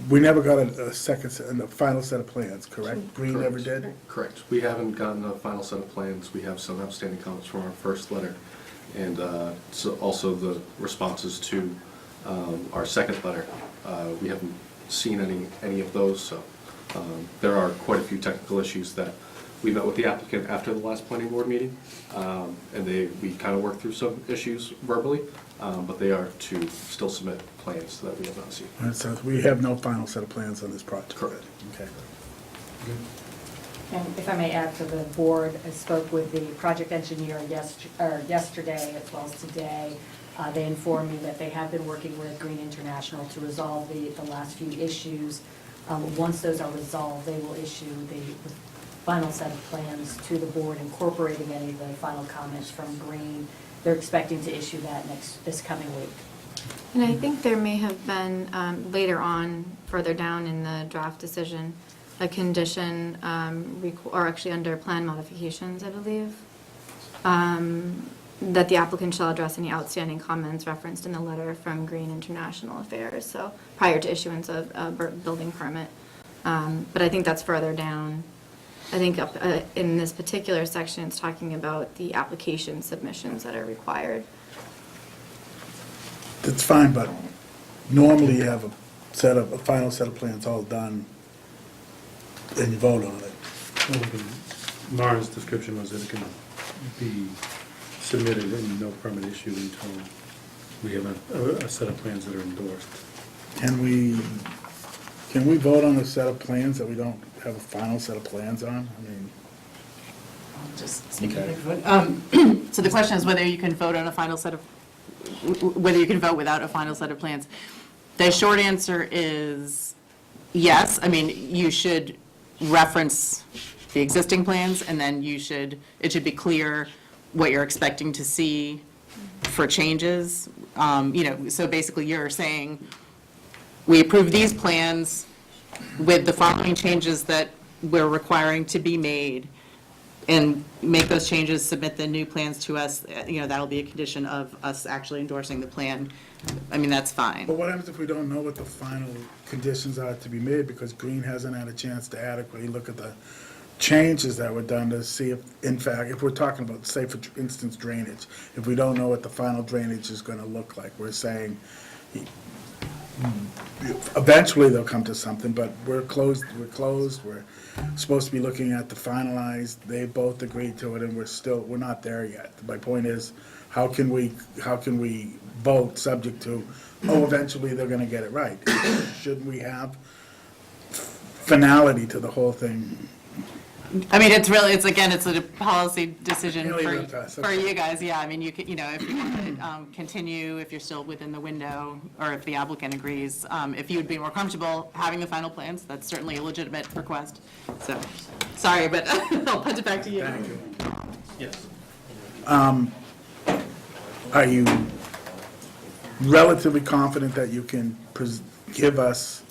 we never got a final set of plans, correct? Green never Correct. did? Correct. We haven't gotten a final set of plans. We have some outstanding comments from our first letter, and so also the responses to our second letter. We haven't seen any of those, so there are quite a few technical issues that we met with the applicant after the last planning board meeting, and we kind of worked through some issues verbally, but they are to still submit plans that we have not seen. And so we have no final set of plans on this project? Correct. Okay. And if I may add to the board, I spoke with the project engineer yesterday as well as today. They informed me that they have been working with Green International to resolve the last few issues. Once those are resolved, they will issue the final set of plans to the board, incorporating any of the final comments from Green. They're expecting to issue that this coming week. And I think there may have been, later on, further down in the draft decision, a condition, or actually under plan modifications, I believe, that the applicant shall address any outstanding comments referenced in the letter from Green International Affairs, so prior to issuance of a building permit. But I think that's further down. I think in this particular section, it's talking about the application submissions that are required. That's fine, but normally you have a final set of plans all done, and you vote on it. Mara's description was that it can be submitted and no permit issued until we have a set of plans that are endorsed. Can we vote on a set of plans that we don't have a final set of plans on? I mean, Just speak Okay. So the question is whether you can vote on a final set of, whether you can vote without a final set of plans. The short answer is yes. I mean, you should reference the existing plans, and then it should be clear what you're expecting to see for changes. So basically you're saying, we approve these plans with the following changes that we're requiring to be made, and make those changes, submit the new plans to us. That'll be a condition of us actually endorsing the plan. I mean, that's fine. but what happens if we don't know what the final conditions are to be made, because Green hasn't had a chance to adequately look at the changes that were done to see if, in fact, if we're talking about, say, for instance, drainage, if we don't know what the final drainage is gonna look like, we're saying, eventually they'll come to something, but we're closed, we're supposed to be looking at the finalized, they both agreed to it, and we're not there yet. My point is, how can we vote subject to, eventually they're gonna get it right? Shouldn't we have finality to the whole thing? I mean, it's a policy decision Really up to us, for okay. you guys, yeah. I mean, if you want to continue, if you're still within the window, or if the applicant agrees, if you would be more comfortable having the final plans, that's certainly a legitimate request. So, sorry, but I'll punt it back to you. Thank you. Yes. Are you relatively confident that you can give us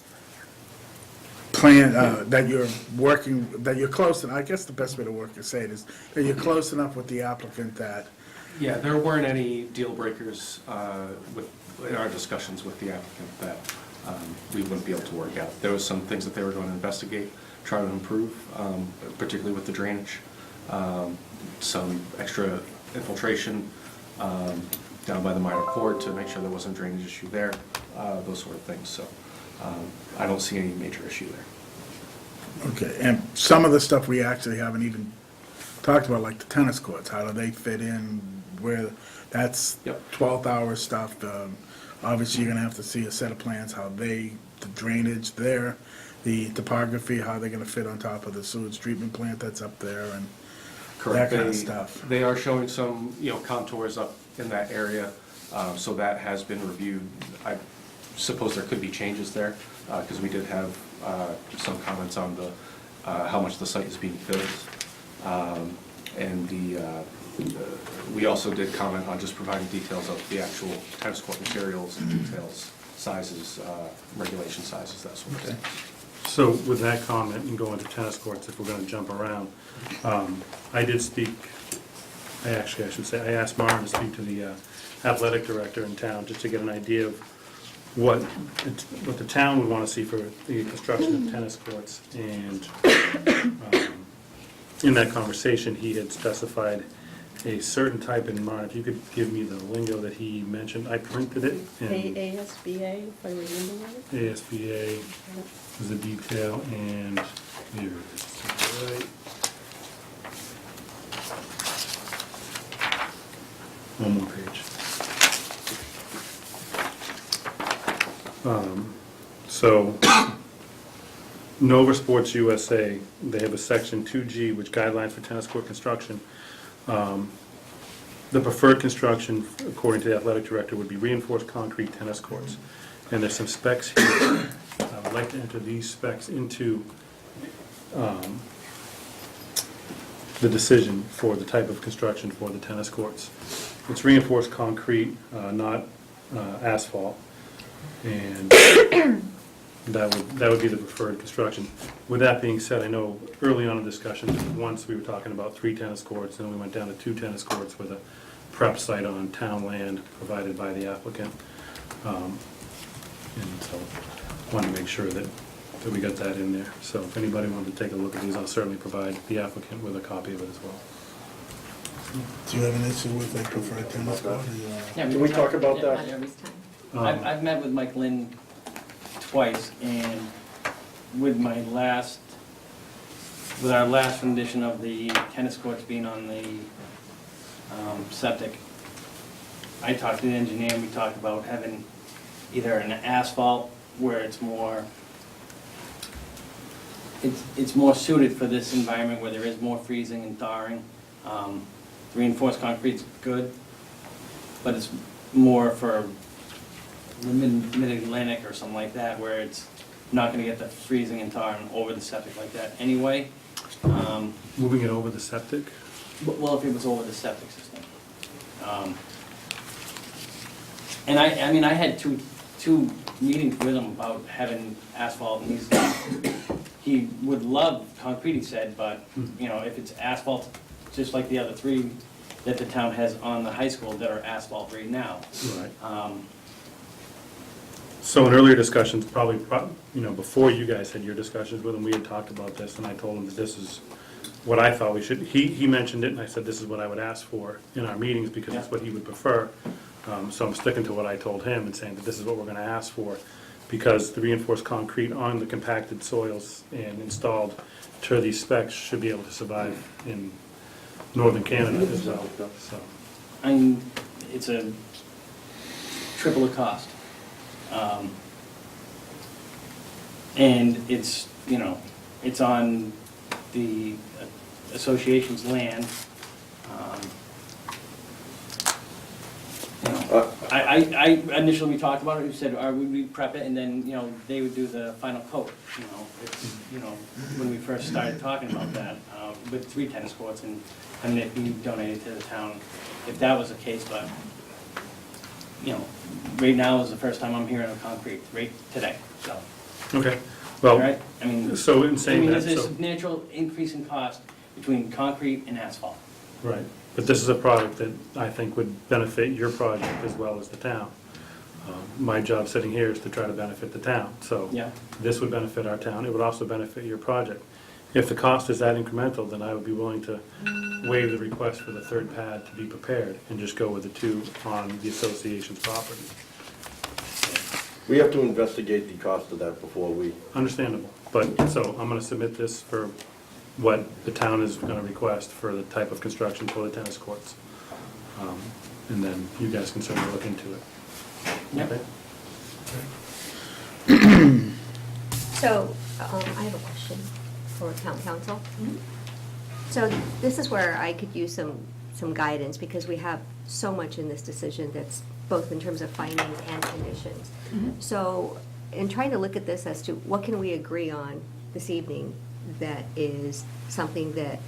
plan, that you're close, and I guess the best way to say it is, that you're close enough with the applicant that, Yeah, there weren't any deal breakers in our discussions with the applicant that we wouldn't be able to work out. There was some things that they were going to investigate, try to improve, particularly with the drainage, some extra infiltration down by the minor court to make sure there wasn't a drainage issue there, those sort of things. So I don't see any major issue there. okay, and some of the stuff we actually haven't even talked about, like the tennis courts, how do they fit in, where, that's Yep. 12th hour stuff. Obviously, you're gonna have to see a set of plans, the drainage there, the topography, how they're gonna fit on top of the sewage treatment plant that's up there, and that kind of stuff. They are showing some, contours up in that area, so that has been reviewed. I suppose there could be changes there, because we did have some comments on how much the site is being filled. And we also did comment on just providing details of the actual tennis court materials and details, sizes, regulation sizes, that sort of thing. So with that comment and going to tennis courts, if we're gonna jump around, I asked Mara to speak to the athletic director in town, just to get an idea of what the town would wanna see for the construction of tennis courts. And in that conversation, he had specified a certain type in mind. If you could give me the lingo that he mentioned, I printed it. And ASBA, if I remember right. ASBA was the detail, and here it is. Right. One more page. So, Nova Sports USA, they have a section 2G, which guidelines for tennis court construction. The preferred construction, according to the athletic director, would be reinforced concrete tennis courts. And there's some specs here. I would like to enter these specs into the decision for the type of construction for the tennis courts. It's reinforced concrete, not asphalt. And that would be the preferred construction. With that being said, I know early on in discussions, once we were talking about 3 tennis courts, and then we went down to 2 tennis courts with a prep site on town land provided by the applicant. And so, wanted to make sure that we got that in there. So if anybody wanted to take a look at these, I'll certainly provide the applicant with a copy of it as well. Do you have an issue with a preferred tennis court? Yeah, Can we talk about that? This time. I've met with Mike Lynn twice, and with our last rendition of the tennis courts being on the septic, I talked to the engineer, and we talked about having either an asphalt where it's more suited for this environment where there is more freezing and thawing. Reinforced concrete's good, but it's more for the mid-Atlantic or something like that, where it's not gonna get the freezing and thawing over the septic like that anyway. Moving it over the septic? Well, if it was over the septic system. And I mean, I had two meetings with him about having asphalt, and he would love concrete, he said, but, you know, if it's asphalt, just like the other three that the town has on the high school that are asphalt right now. Right. So in earlier discussions, probably, you know, before you guys had your discussions with him, we had talked about this, and I told him that this is what I thought we should, he mentioned it, and I said this is what I would ask for in our meetings, because it's what he would prefer. So I'm sticking to what I told him and saying that this is what we're gonna ask for, because the reinforced concrete on the compacted soils and installed to these specs should be able to survive in northern Canada as well, so. I mean, it's a triple the cost. And it's, you know, it's on the association's land. You know, I initially, we talked about it, we said, would we prep it, and then, you know, they would do the final coat, you know. It's, you know, when we first started talking about that, with 3 tennis courts, and if you donated to the town, if that was the case, but, you know, right now is the first time I'm hearing of concrete, right today, so. Okay, All well, right, I mean. so in saying that, there's a so, substantial increase in cost between concrete and asphalt. right, but this is a product that I think would benefit your project as well as the town. My job sitting here is to try to benefit the town, so Yeah. this would benefit our town, it would also benefit your project. If the cost is that incremental, then I would be willing to waive the request for the third pad to be prepared and just go with the 2 on the association's property. We have to investigate the cost of that before we, Understandable, but, so I'm gonna submit this for what the town is gonna request for the type of construction for the tennis courts. And then you guys can certainly look into it. Yep. Okay? So, I have a question for town council. So this is where I could use some guidance, because we have so much in this decision that's both in terms of findings and conditions. So, in trying to look at this as to what can we agree on this evening that is something that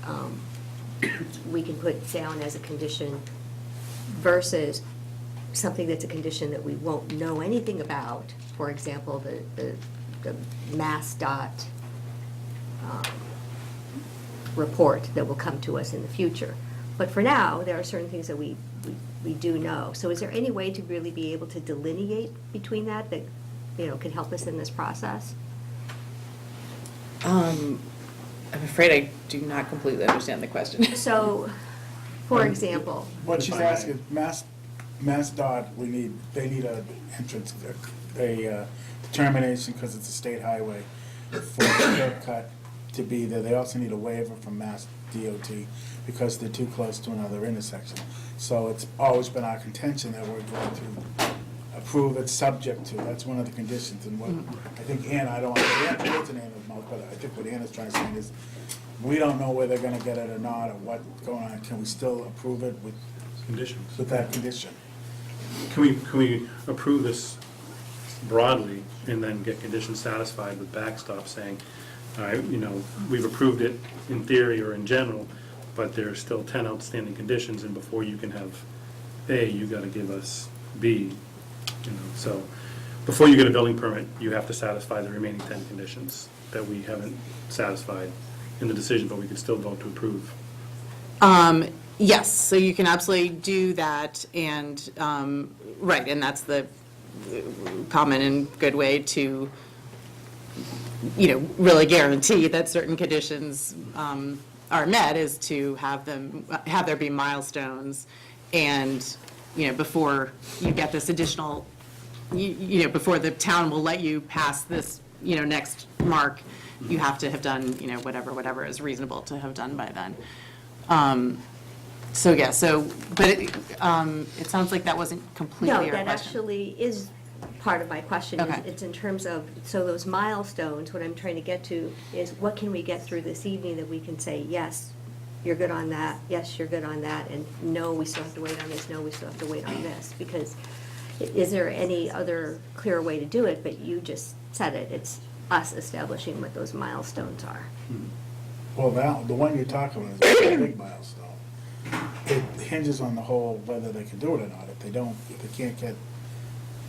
we can put down as a condition versus something that's a condition that we won't know anything about, for example, the Mass dot report that will come to us in the future. But for now, there are certain things that we do know. So is there any way to really be able to delineate between that, you know, can help us in this process? I'm afraid I do not completely understand the question. So, for example, What she's asking, Mass Dot, they need a entrance, a determination, because it's a state highway, for the curb cut to be there. They also need a waiver from Mass DOT because they're too close to another intersection. So it's always been our contention that we're going to approve it subject to, that's one of the conditions. And what, I think Ann, I don't want to put words in Anna's mouth, but I think what Anna's trying to say is, we don't know whether they're gonna get it or not, or what's going on. Can we still approve it with Conditions. that condition? Can we approve this broadly and then get conditions satisfied with backstop saying, all right, you know, we've approved it in theory or in general, but there are still 10 outstanding conditions, and before you can have A, you gotta give us B, you know, so before you get a building permit, you have to satisfy the remaining 10 conditions that we haven't satisfied in the decision, but we could still vote to approve. Yes, so you can absolutely do that, and, right, and that's the common and good way to, you know, really guarantee that certain conditions are met, is to have there be milestones, and, you know, before you get this additional you know, before the town will let you pass this, you know, next mark, you have to have done, you know, whatever is reasonable to have done by then. So, yeah, but it sounds like that wasn't completely No, your that question. actually is part of my question. Okay. It's in terms of, so those milestones, what I'm trying to get to is what can we get through this evening that we can say, yes, you're good on that, yes, you're good on that, and no, we still have to wait on this, no, we still have to wait on this, because is there any other clear way to do it? But you just said it, it's us establishing what those milestones are. Well, now, the one you're talking about is a big milestone. It hinges on the whole whether they can do it or not. If they can't get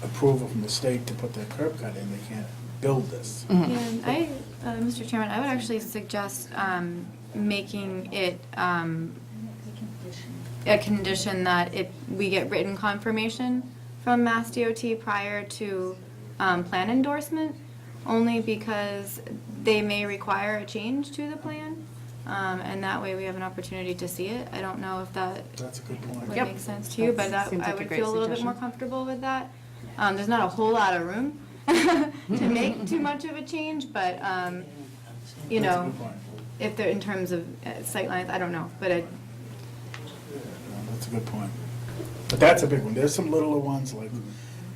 approval from the state to put that curb cut in, they can't build this. And Mr. Chairman, I would actually suggest making it a condition that we get written confirmation from Mass DOT prior to plan endorsement, only because they may require a change to the plan, and that way we have an opportunity to see it. I don't know if that That's a good point. would Yep. make sense to you, but Seems I like a would great feel a little bit more suggestion. comfortable with that. There's not a whole lot of room to make too much of a change, but, you That's a know, good point. if they're in terms of sightlines, I don't know, but No, that's a good point. But that's a big one. There's some littler ones, like,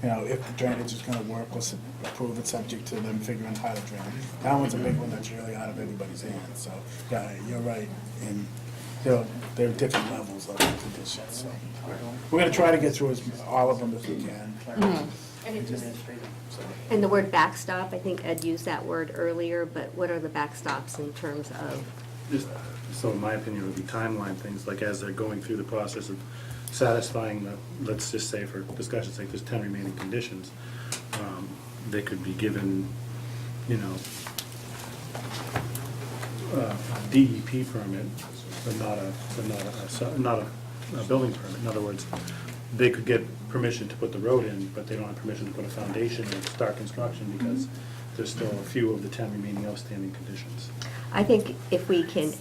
you know, if the drainage is gonna work, let's approve it subject to them figuring out how to drain. That one's a big one that's really out of everybody's hands, so, yeah, you're right. And, you know, there are different levels of conditions, so. We're gonna try to get through all of them if we can. And the word backstop, I think Ed used that word earlier, but what are the backstops in terms of? Just, so in my opinion, it would be timeline things, like as they're going through the process of satisfying the, let's just say for discussion's sake, there's 10 remaining conditions, they could be given, you know, a DEP permit, but not a building permit. In other words, they could get permission to put the road in, but they don't have permission to put a foundation and start construction because there's still a few of the 10 remaining outstanding conditions. I think if we can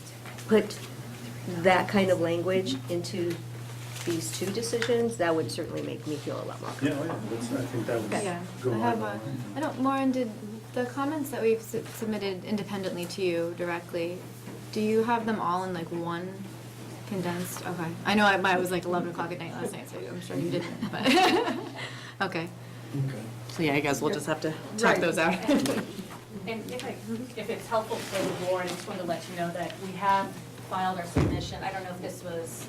put that kind of language into these two decisions, that would certainly make me feel a lot more Yeah, comfortable. I think that would yeah. go I have along. I don't, Lauren, did the comments that we've submitted independently to you directly, do you have them all in like one condensed? Okay. I know it was like 11 o'clock at night last night, so I'm sure you didn't, but, okay. Okay. So, yeah, I guess we'll just have to Right. check those out. And if it's helpful for the board, I just wanted to let you know that we have filed our submission. I don't know if this was,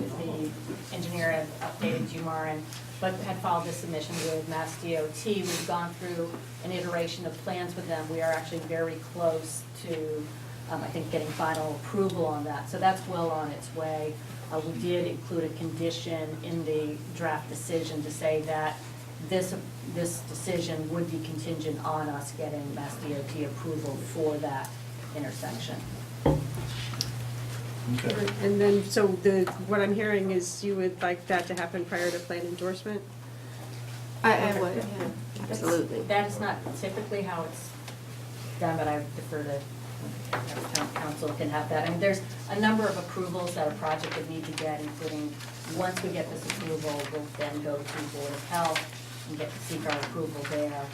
if the engineer had updated you, Maureen, but had filed this submission with Mass DOT. We've gone through an iteration of plans with them. We are actually very close to, I think, getting final approval on that. So that's well on its way. We did include a condition in the draft decision to say that this decision would be contingent on us getting Mass DOT approval for that intersection. Okay. And then, so what I'm hearing is you would like that to happen prior to plan endorsement? I would, yeah. Absolutely. That is not typically how it's done, but I defer to town council can have that. And there's a number of approvals that a project would need to get, including, once we get this approval, we'll then go to Board of Health and get to seek our approval there.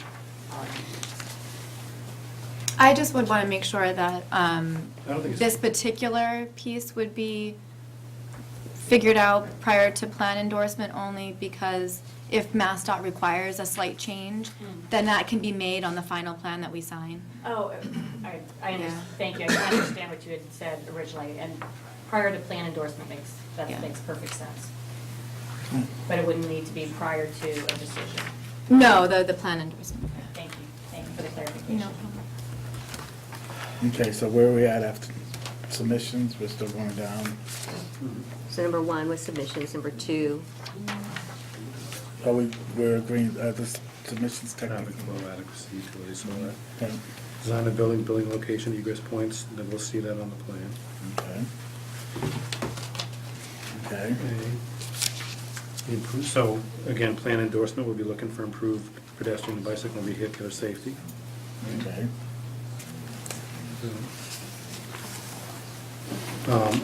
I just would want to make sure that don't think it's- this particular piece would be figured out prior to plan endorsement only because if MassDOT requires a slight change, then that can be made on the final plan that we sign. Oh, I understand, thank you. I understand what you had said originally, and prior to plan endorsement Yeah. makes perfect sense. But it wouldn't need to be prior to a decision. No, the plan endorsement. Thank you for the No clarification. problem. Okay, so where are we at after submissions? We're still going down. So number one was submissions, number two, We're agreeing, the submissions Traffic technically. flow adequacy, utilities, so that. Okay. Design of building, building location, egress points, then we'll see that on the plan. Okay. So, again, plan endorsement, we'll be looking for improved pedestrian and bicycle and vehicular safety. Okay.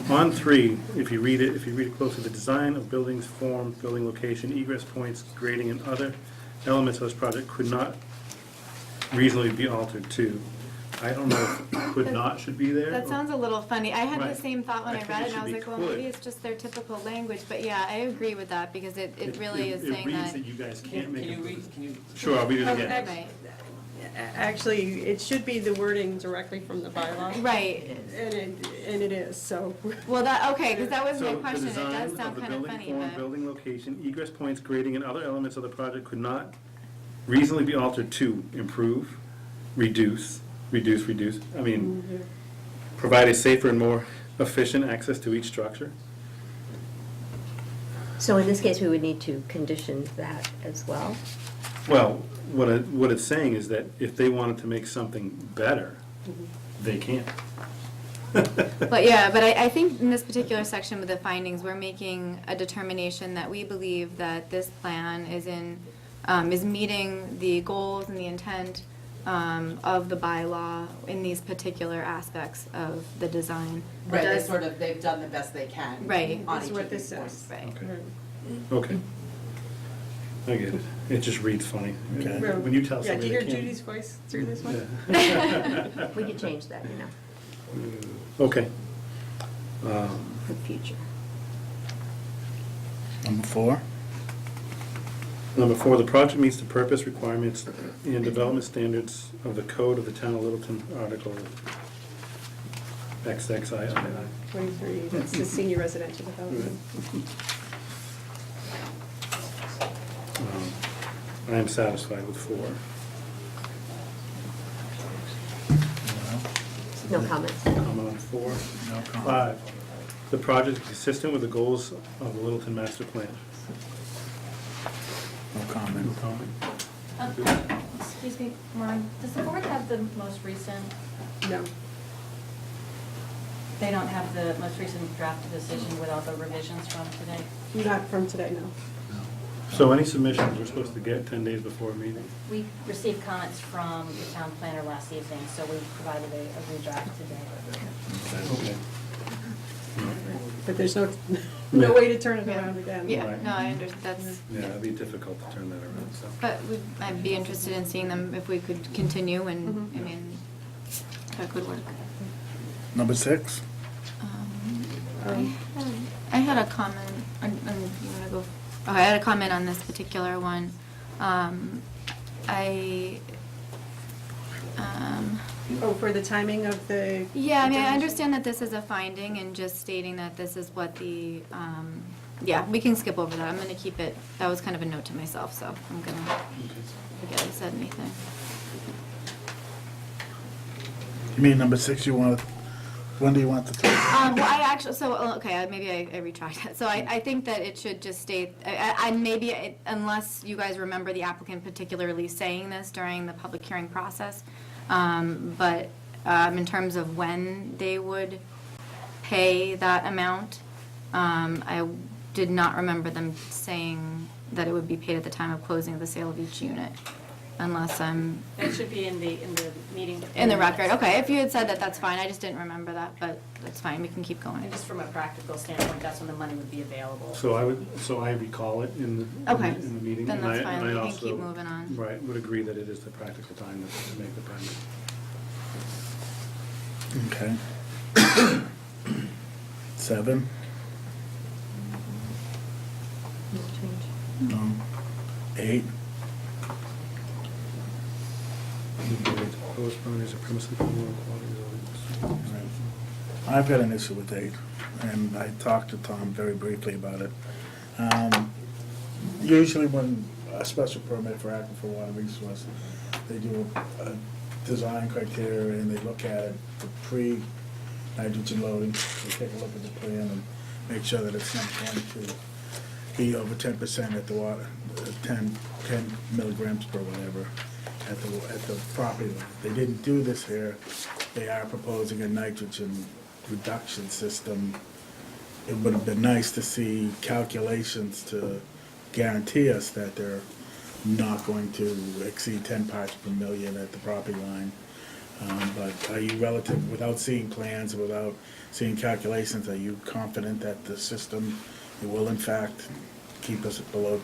On 3, if you read it closely, the design of buildings, form, building location, egress points, grading, and other elements of this project could not reasonably be altered to. I don't know if could not should be there. That sounds a little funny. I had Right. the same thought when I I think read it it, and I should was be like, well, could. maybe it's just their typical language, but yeah, I agree with that, because it really is saying It reads that. that you guys can't make Can you it. read, can you? Sure, I'll read it Oh, again. Right, Actually, it should be the wording directly from the bylaw. right. And it is, so. Well, that, okay, because that was my So the question. It design does of sound the kind of building funny, form, but. building location, egress points, grading, and other elements of the project could not reasonably be altered to improve, reduce, I mean, provide a safer and more efficient access to each structure. So in this case, we would need to condition that as well. Well, what it's saying is that if they wanted to make something better, they can. But yeah, but I think in this particular section with the findings, we're making a determination that we believe that this plan is meeting the goals and the intent of the bylaw in these particular aspects of the design. It Right, does- they've done the best they can. Right. On That's each what of this these points. says. Right. Okay. I get it. It just reads funny. Okay. When you tell Yeah, do somebody you they hear can't. Judy's voice through this one? Yeah. We could change that, you know, Okay. for the future. Number 4? Number 4, the project meets the purpose, requirements, and development standards of the code of the town of Littleton, Article XXII. 23, that's the senior residential development. I am satisfied with 4. No comments. Comment on 4. No comment. 5, the project is consistent with the goals of the Littleton Master Plan. No comment. Excuse me, Maureen, does the board have the most recent, No. they don't have the most recent draft decision with all the revisions from today? Not from today, no. So any submissions we're supposed to get 10 days before a meeting? We received comments from the town planner last evening, so we provided a redraft today. Okay. But there's no way to turn it around again. Yeah, Right. no, I understand, that's, Yeah, it'd be difficult to turn that around, so. but I'd be interested in seeing them if we could continue, and, I mean, that could work. Number 6? I had a comment, you wanna go? Oh, I had a comment on this particular one. Oh, for the timing of the. Yeah, I mean, I understand that this is a finding and just stating that this is what the, yeah, we can skip over that. I'm gonna keep it, that was kind of a note to myself, so I'm gonna forget I said anything. You mean number 6, when do you want the? Well, I actually, so, okay, maybe I retract that. So I think that it should just state, unless you guys remember the applicant particularly saying this during the public hearing process, but in terms of when they would pay that amount, I did not remember them saying that it would be paid at the time of closing of the sale of each unit, unless I'm That should be in the meeting. in the record. Okay, if you had said that, that's fine. I just didn't remember that, but that's fine. We can keep going. And just from a practical standpoint, that's when the money would be available. So I recall it in the, Okay, in the meeting. then and that's I- fine. and I We can also, keep moving on. Right, would agree that it is the practical time to make the payment. Okay. 7? No change. No. 8? Proposed boundaries are permissible for more quality Right. I've got an issue with 8, and I talked to Tom very briefly about it. Usually when a special permit for aquifer water resource, they do a design criteria and they look at it for pre-nitrogen loading. They take a look at the plan and make sure that it's not going to be over 10% at the water, 10 milligrams per whatever at the property line. They didn't do this here. They are proposing a nitrogen reduction system. It would have been nice to see calculations to guarantee us that they're not going to exceed 10 parts per million at the property line. But are you without seeing plans, without seeing calculations, are you confident that the system will in fact keep us below,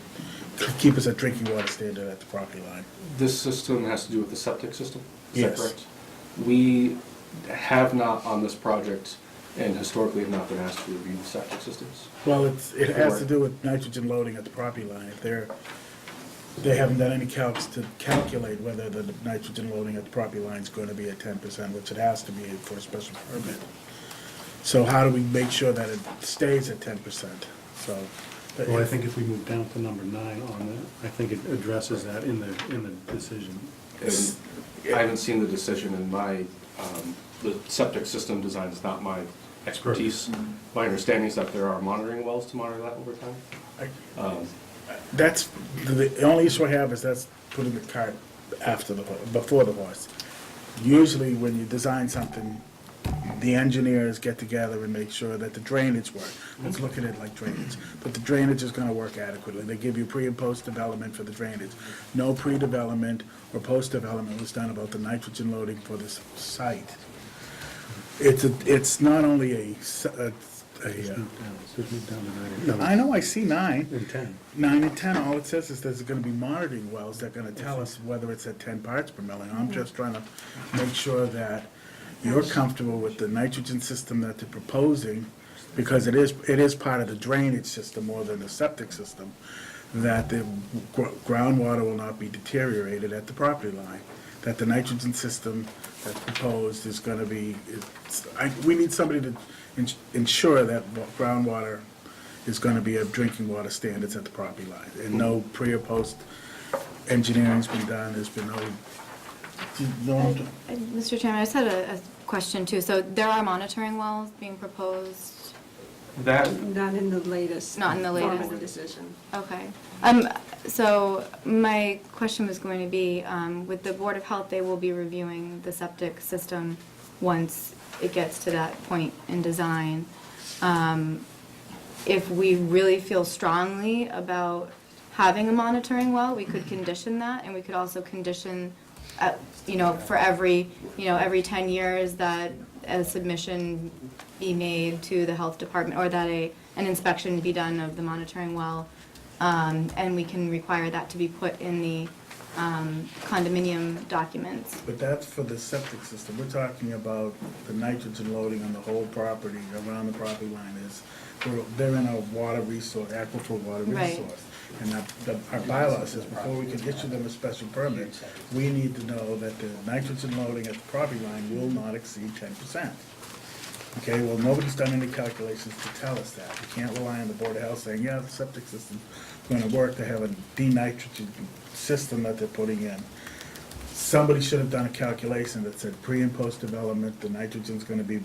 keep us at drinking water standard at the property line. This system has to do with the septic system? Is that Yes. correct? We have not on this project, and historically have not been asked to review septic systems. Well, it has to do with nitrogen loading at the property line. If they haven't done any calcs to calculate whether the nitrogen loading at the property line is going to be at 10%, which it has to be for a special permit. So how do we make sure that it stays at 10%? So. Well, I think if we move down to number 9 on that, I think it addresses that in the decision. And I haven't seen the decision in my, the septic system design is not my expertise. My understanding is that there are monitoring wells to monitor that over time. That's, the only issue I have is that's putting the cart before the horse. Usually when you design something, the engineers get together and make sure that the drainage works. Let's look at it like drainage. But the drainage is gonna work adequately. They give you pre and post development for the drainage. No pre-development or post-development was done about the nitrogen loading for this site. It's not only Move down to 9. I know, I see 9. And 10. 9 and 10, all it says is there's gonna be monitoring wells that are gonna tell us whether it's at 10 parts per million. I'm just trying to make sure that you're comfortable with the nitrogen system that they're proposing, because it is part of the drainage system more than the septic system, that the groundwater will not be deteriorated at the property line, that the nitrogen system that's proposed is gonna be, we need somebody to ensure that groundwater is gonna be of drinking water standards at the property line, and no pre or post engineering's been done, there's been no. Mr. Chairman, I just had a question too. So there are monitoring wells being proposed? That, Not in the latest. Not in the latest. formal decision. Okay. So my question was going to be, with the Board of Health, they will be reviewing the septic system once it gets to that point in design. If we really feel strongly about having a monitoring well, we could condition that, and we could also condition, for every 10 years that a submission be made to the health department, or that an inspection be done of the monitoring well, and we can require that to be put in the condominium documents. But that's for the septic system. We're talking about the nitrogen loading on the whole property, around the property line is, they're in a water resource, aquifer water Right. resource. And our bylaw says before we can issue them a special permit, we need to know that the nitrogen loading at the property line will not exceed 10%. Okay, well, nobody's done any calculations to tell us that. We can't rely on the Board of Health saying, yeah, the septic system's gonna work to have a denitrogen system that they're putting in. Somebody should have done a calculation that said pre and post development, the nitrogen's gonna be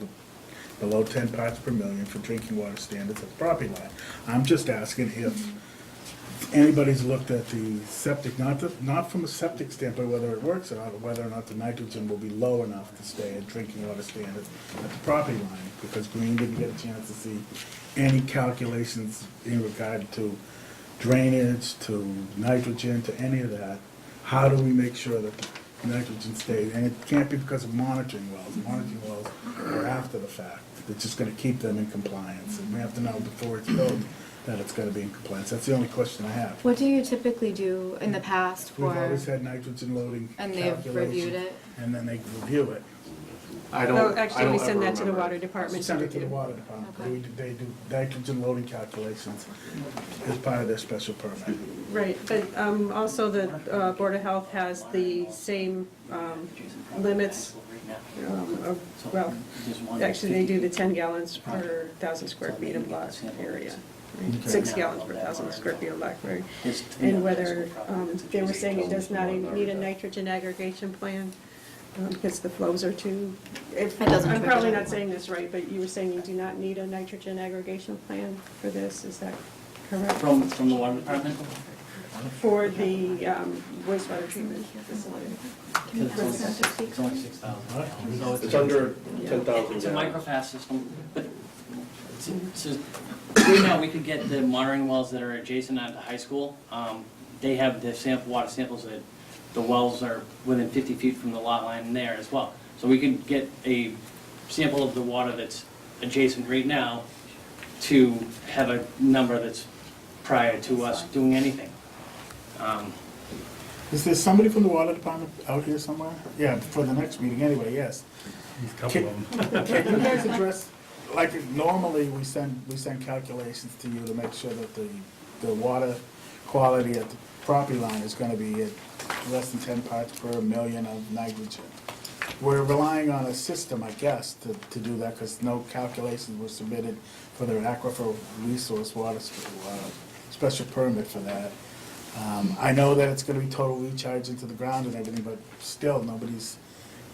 below 10 parts per million for drinking water standards at the property line. I'm just asking if anybody's looked at the septic, not from a septic standpoint, whether it works or not, or whether or not the nitrogen will be low enough to stay at drinking water standards at the property line, because Green didn't get a chance to see any calculations in regard to drainage, to nitrogen, to any of that. How do we make sure that the nitrogen stays? And it can't be because of monitoring wells. Monitoring wells are after the fact. It's just gonna keep them in compliance, and we have to know before it's built that it's gonna be in compliance. That's the only question I have. What do you typically do in the past We've for, always had nitrogen loading and they've calculations, reviewed it? and then they review it. I Well, don't actually, we ever send that to the remember. water We department. send it to the water department. Okay. They do nitrogen loading calculations as part of their special permit. Right, but also the Board of Health has the same limits well, actually, they do the 10 gallons per 1,000 square feet of lot area, right? 6 gallons per 1,000 square feet of lot area. And whether, they were saying it does not need a nitrogen aggregation plan, because the flows are too, It doesn't I'm trigger probably that. not saying this right, but you were saying you do not need a nitrogen aggregation plan for this, is that correct? From the water department? For the wastewater treatment facility. It's only 6,000. It's under 10,000 It's a gallons. microfast system, but right now, we could get the monitoring wells that are adjacent at the high school. They have the water samples that the wells are within 50 feet from the lot line there as well. So we could get a sample of the water that's adjacent right now to have a number that's prior to us doing anything. Is there somebody from the water department out here somewhere? Yeah, for the next meeting anyway, yes. A couple of them. Can you guys address, like, normally we send calculations to you to make sure that the water quality at the property line is gonna be at less than 10 parts per million of nitrogen. We're relying on a system, I guess, to do that, because no calculations were submitted for their aquifer resource water special permit for that. I know that it's gonna be total recharge into the ground and everything, but still, nobody's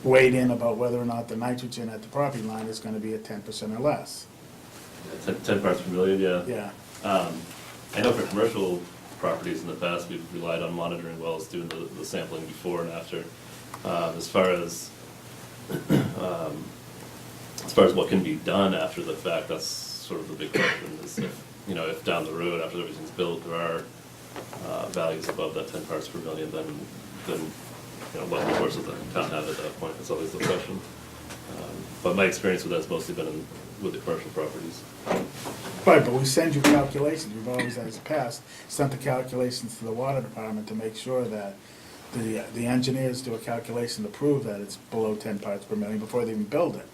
weighed in about whether or not the nitrogen at the property line is gonna be at 10% or less. 10 parts per million, yeah. Yeah. I know for commercial properties in the past, we've relied on monitoring wells, doing the sampling before and after. As far as what can be done after the fact, that's sort of the big question, is if down the road, after everything's built, there are values above that 10 parts per million, then what recourse does the town have at that point? That's always the question. But my experience with that's mostly been with the commercial properties. Right, but we send you calculations, we've always, as past, sent the calculations to the water department to make sure that the engineers do a calculation to prove that it's below 10 parts per million before they even build it.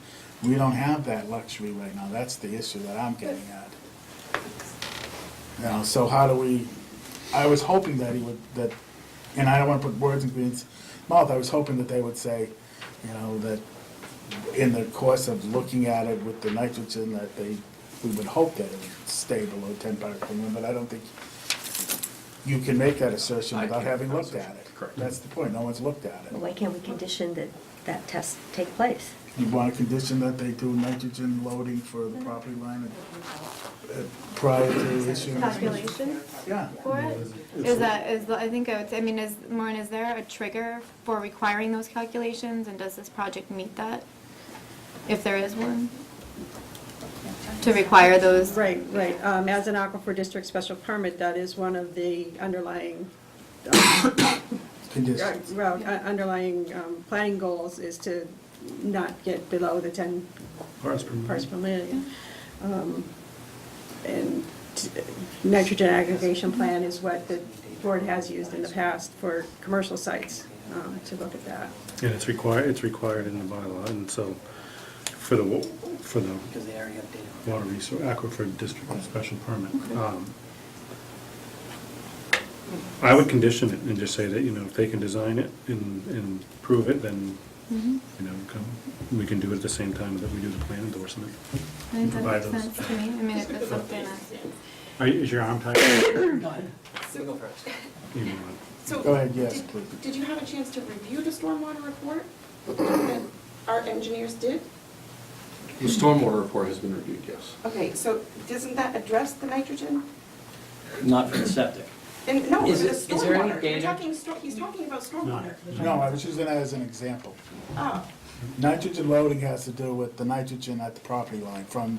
We don't have that luxury right now, that's the issue that I'm getting at. So how do we, I was hoping that he would, and I don't want to put words in Green's mouth, I was hoping that they would say, that in the course of looking at it with the nitrogen, that we would hope that it would stay below 10 parts per million, but I don't think you can make that assertion without having looked at it. Correct. That's the point, no one's looked at it. Why can't we condition that test take place? You want a condition that they do nitrogen loading for the property line prior to issuing? Calculations Yeah. for it? I think I would say, Maureen, is there a trigger for requiring those calculations, and does this project meet that? If there is one? To require those? Right. As an aquifer district special permit, that is one of the underlying, Conditions. underlying planning goals is to not get below the 10 Parts per million. parts per million. And nitrogen aggregation plan is what the board has used in the past for commercial sites, to look at that. And it's required in the bylaw, and so for the Because they already have data. water resource, aquifer district special permit. I would condition it and just say that, if they can design it and prove it, then, we can do it at the same time that we do the plan endorsement. I think that Provide makes those. sense to me. If it's something that. Is your arm tight? Go ahead. You go first. You know what? So, Go ahead, yes, please. did you have a chance to review the stormwater report that our engineers did? The stormwater report has been reviewed, yes. Okay, so doesn't that address the nitrogen? Not for the septic. And no, Is the it- is there any stormwater. data? He's talking about stormwater. No, I was using that as an example. Oh, Nitrogen loading has to do with the nitrogen at the property line, from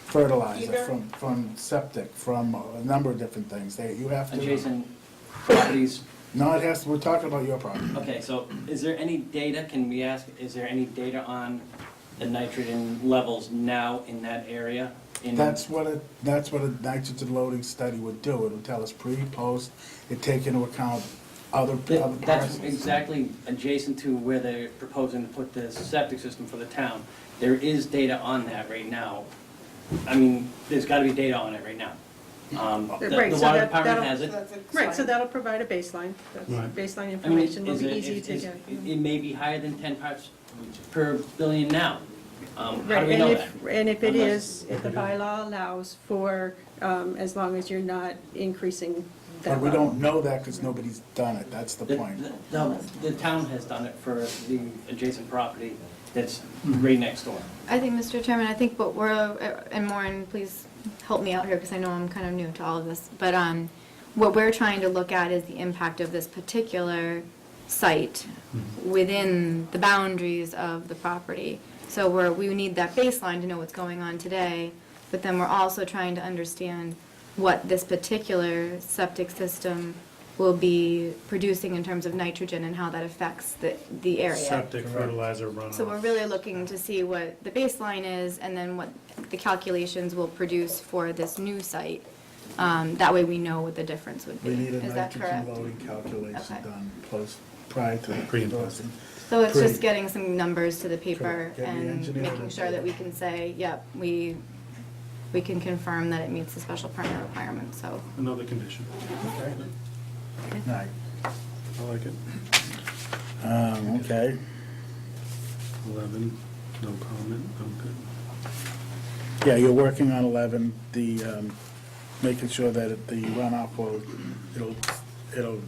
fertilizer, Either- from septic, from a number of different things. You have to. Adjacent properties. No, it has to, we're talking about your property. Okay, so is there any data, can we ask, is there any data on the nitrogen levels now in that area? That's what a nitrogen loading study would do. It would tell us pre, post, it take into account other That's parts. exactly adjacent to where they're proposing to put the septic system for the town. There is data on that right now. There's gotta be data on it right now. The Right, so water that- department that'll- has so it. that's a. Right, so that'll provide a baseline. That's Right. baseline information will is be it- easy to is- get. It may be higher than 10 parts per billion now. How do Right, we know and that? if it Unless- is, if the bylaw allows for, as long as you're not increasing that But we level. don't know that because nobody's done it. That's the point. The town has done it for the adjacent property that's right next door. I think, Mr. Chairman, I think what we're, and Maureen, please help me out here because I know I'm kind of new to all of this, but what we're trying to look at is the impact of this particular site within the boundaries of the property. So we need that baseline to know what's going on today, but then we're also trying to understand what this particular septic system will be producing in terms of nitrogen and how that affects the area. Septic, fertilizer, runoff. So we're really looking to see what the baseline is and then what the calculations will produce for this new site. That way we know what the difference would be. We need a Is that nitrogen correct? loading calculation Okay. done prior to the Pre and post. posting. So it's Pre- just getting some numbers to the paper Correct. Get the and engineer making to sure do that it. we can say, yep, we can confirm that it meets the special permit requirements, so. Another condition. Okay. Right. I like it. Okay. 11, no comment, I'm good. Yeah, you're working on 11, making sure that the runoff it'll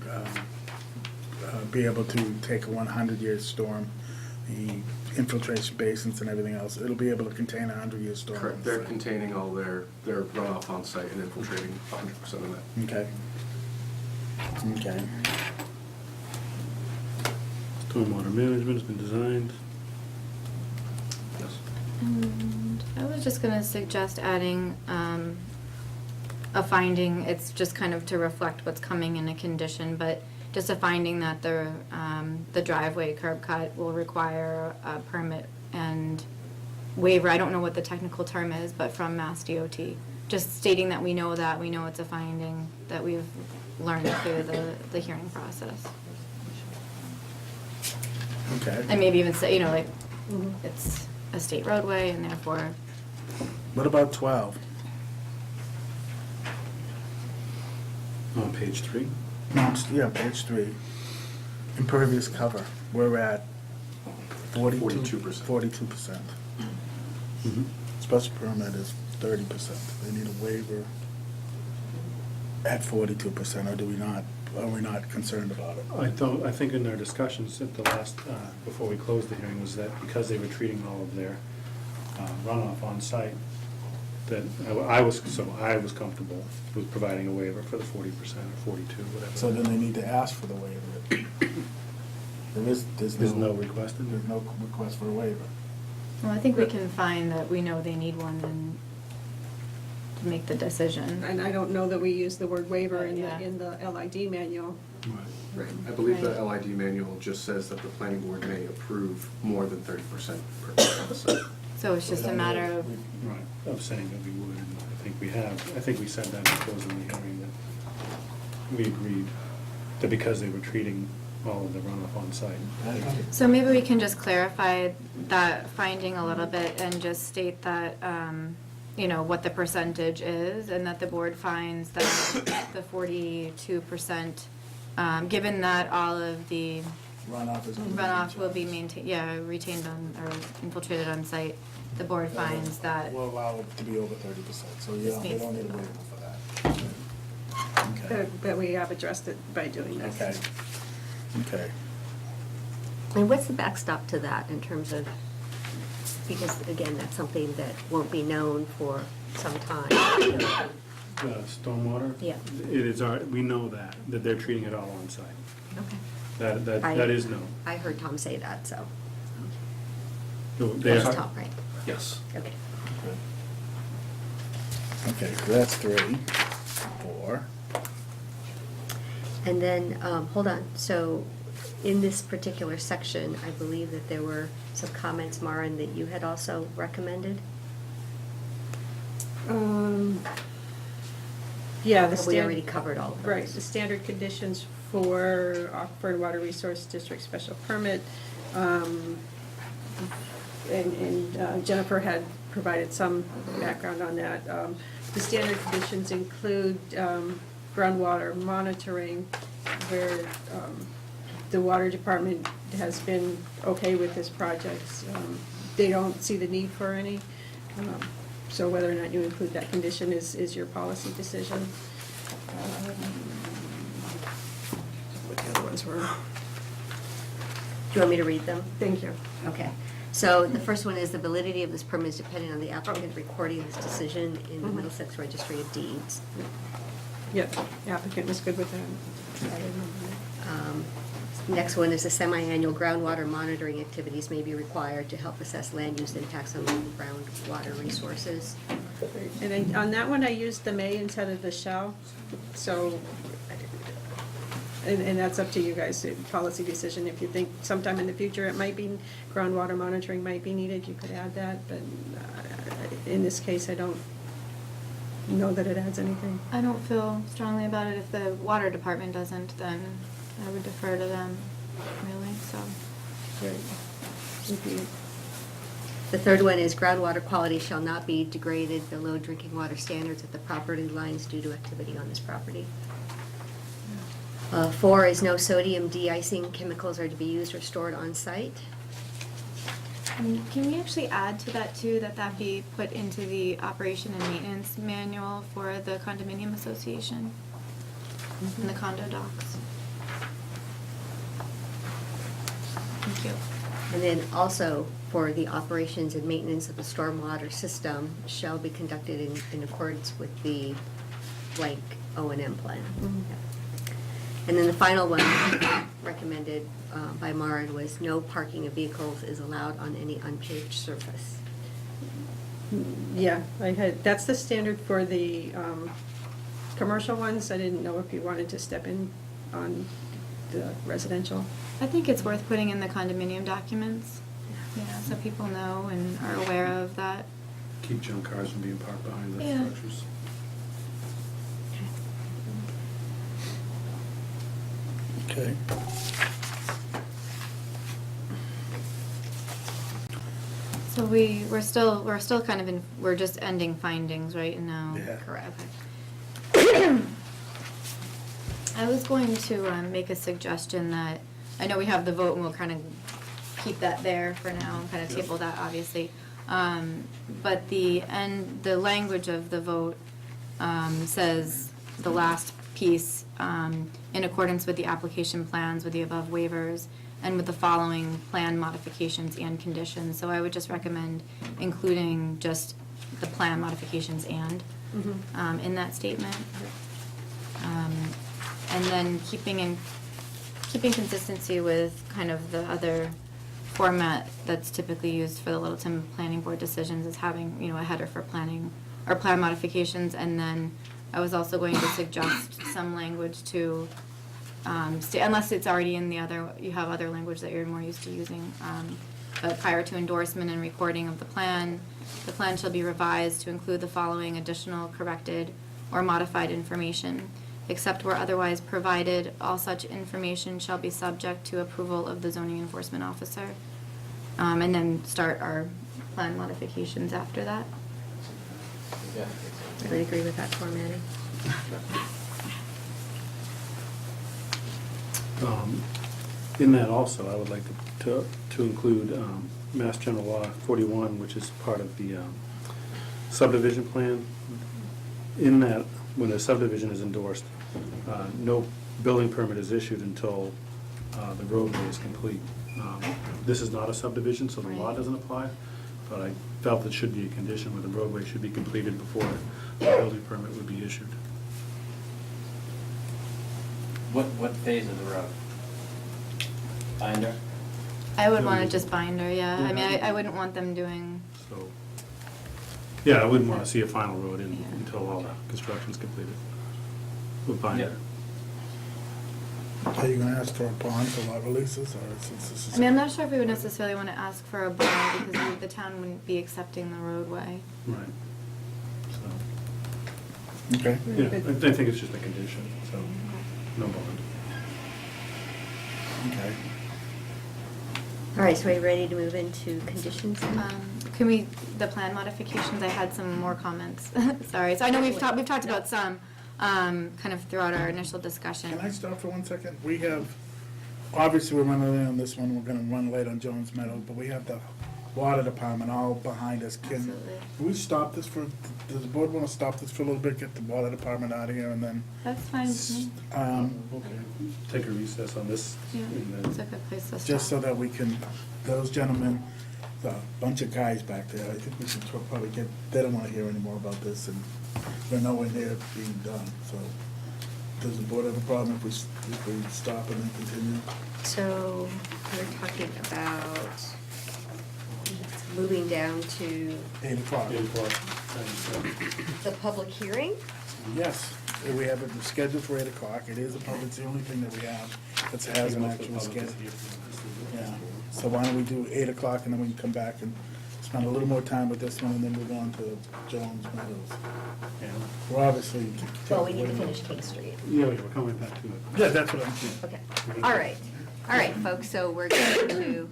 be able to take a 100-year storm, the infiltration basins and everything else. It'll be able to contain a 100-year storm. Correct, they're containing all their runoff on site and infiltrating 100% of that. Okay. Okay. Stormwater management has been designed. Yes. And I was just gonna suggest adding a finding, it's just kind of to reflect what's coming in a condition, but just a finding that the driveway curb cut will require a permit and waiver, I don't know what the technical term is, but from Mass DOT. Just stating that we know it's a finding, that we've learned through the hearing process. Okay. And maybe even say, like, it's a state roadway and therefore, What about 12? On page 3. No, yeah, page 3. Impervious cover. We're at 42%. 42%. Mhm. Special permit is 30%. They need a waiver at 42%, or do we not, are we not concerned about it? I think in our discussions at the last, before we closed the hearing, was that because they were treating all of their runoff on site, that I was comfortable with providing a waiver for the 40% or 42, whatever. So then they need to ask for the waiver. There's no request in there? There's no request for a waiver. well, I think we can find that we know they need one and to make the decision. And I don't know that we use the word waiver Yeah. in the LID manual. Right. I believe the Right. LID manual just says that the planning board may approve more than 30% per on the site. So it's just a matter of, Right, of saying that we would, and I think we have. I think we said that in closing the hearing, that we agreed that because they were treating all of the runoff on site. so maybe we can just clarify that finding a little bit and just state that, what the percentage is and that the board finds that the 42%, given that all of the runoff will be maintained, retained on, or infiltrated on site, the board finds that, We'll allow it to be over 30%, so This they needs don't to need a be waiver for that. Okay. But we have addressed it by doing this. Okay. Okay. And what's the backstop to that in terms of, because again, that's something that won't be known for some time. The stormwater? Yeah. It is we know that they're treating it all on site. Okay. That is known. I heard Tom say that, so. They That's are- Tom, right? Yes. Okay. Okay, so that's 3, 4. And then, hold on, so in this particular section, I believe that there were some comments, Maren, that you had also recommended? Yeah, the Or we already standard, covered all of those? right, the standard conditions for Aquifer Water Resource District special permit. And Jennifer had provided some background on that. The standard conditions include groundwater monitoring, where the water department has been okay with this project. They don't see the need for any. So whether or not you include that condition is your policy decision. What the other ones were? Do you want me to read them? Thank you. Okay. So the first one is the validity of this permit is dependent on the applicant recording this decision in the Middlesex Registry of Deeds. Yep, the applicant was good with that. I remember that. Next one is the semi-annual groundwater monitoring activities may be required to help assess land use impacts on groundwater resources. And then on that one, I used the may instead of the shall, so, and that's up to you guys, policy decision. If you think sometime in the future it might be, groundwater monitoring might be needed, you could add that, but in this case, I don't know that it adds anything. I don't feel strongly about it. If the water department doesn't, then I would defer to them, really, so. The third one is groundwater quality shall not be degraded below drinking water standards at the property lines due to activity on this property. 4 is no sodium de-icing chemicals are to be used or stored on site. Can we actually add to that too, that be put into the operation and maintenance manual for the condominium association? In the condo docs? Thank you. And then also for the operations and maintenance of the stormwater system shall be conducted in accordance with the blank O&M plan. Yeah. And then the final one recommended by Mard was no parking of vehicles is allowed on any unpaved surface. Yeah, that's the standard for the commercial ones. I didn't know if you wanted to step in on the residential. I think it's worth putting in the condominium documents, so people know and are aware of that. Keep junk cars from being parked behind the Yeah. structures. Okay. So we're still kind of in, we're just ending findings right now? Yeah. Correct, okay. I was going to make a suggestion that, I know we have the vote and we'll kind of keep that there for now and kind of table that, obviously. But the language of the vote says, the last piece, in accordance with the application plans with the above waivers and with the following plan modifications and conditions. So I would just recommend including just the plan modifications and in that statement. And then keeping consistency with kind of the other format that's typically used for the Littleton Planning Board decisions is having, a header for planning or plan modifications. And then I was also going to suggest some language to, unless it's already in the other, you have other language that you're more used to using. But prior to endorsement and recording of the plan shall be revised to include the following additional corrected or modified information. Except where otherwise provided, all such information shall be subject to approval of the zoning enforcement officer. And then start our plan modifications after that. Yeah. I would agree with that formatting. In that also, I would like to include Mass General Law 41, which is part of the subdivision plan. In that, when a subdivision is endorsed, no building permit is issued until the roadway is complete. This is not a subdivision, so the law doesn't apply, but I felt it should be a condition where the roadway should be completed before a building permit would be issued. What phase of the road? Binder? I would want to just binder, yeah. I mean, I wouldn't want them doing, So, yeah, I wouldn't want to see a final road in until all the construction's completed. With binder. Are you gonna ask for a bond for lot releases, or since this is? I mean, I'm not sure if we would necessarily want to ask for a bond because the town wouldn't be accepting the roadway. Right. So, Okay. yeah, I think it's just a condition, so no bond. Okay. All right, so are you ready to move into conditions then? Can we, the plan modifications, I had some more comments. Sorry. So I know we've talked about some kind of throughout our initial discussion. Can I stop for 1 second? We have, obviously, we're running late on this one, we're gonna run late on Jones Meadow, but we have the water department all behind us. Can we stop this for, does the board wanna stop this for a little bit, get the water department out of here, and then? That's fine with me. Okay. Take a recess on this. Yeah, and it's a then good place to stop. Just so that we can, those gentlemen, the bunch of guys back there, I think we should probably get, they don't wanna hear any more about this, and we're nowhere near being done, so. Does the board have a problem if we stop and then continue? So we're talking about moving down to 8 o'clock. 8 o'clock. the public hearing? Yes, we have it scheduled for 8 o'clock. It is it's the only thing that we have that has an actual schedule. Yeah, so why don't we do 8 o'clock and then we can come back and spend a little more time with this one and then move on to Jones Meadows. Yeah. We're obviously. Well, we need to finish King Street. Yeah, we're coming back to it. Yeah, that's what I'm saying. Okay, all right, folks, so we're going to,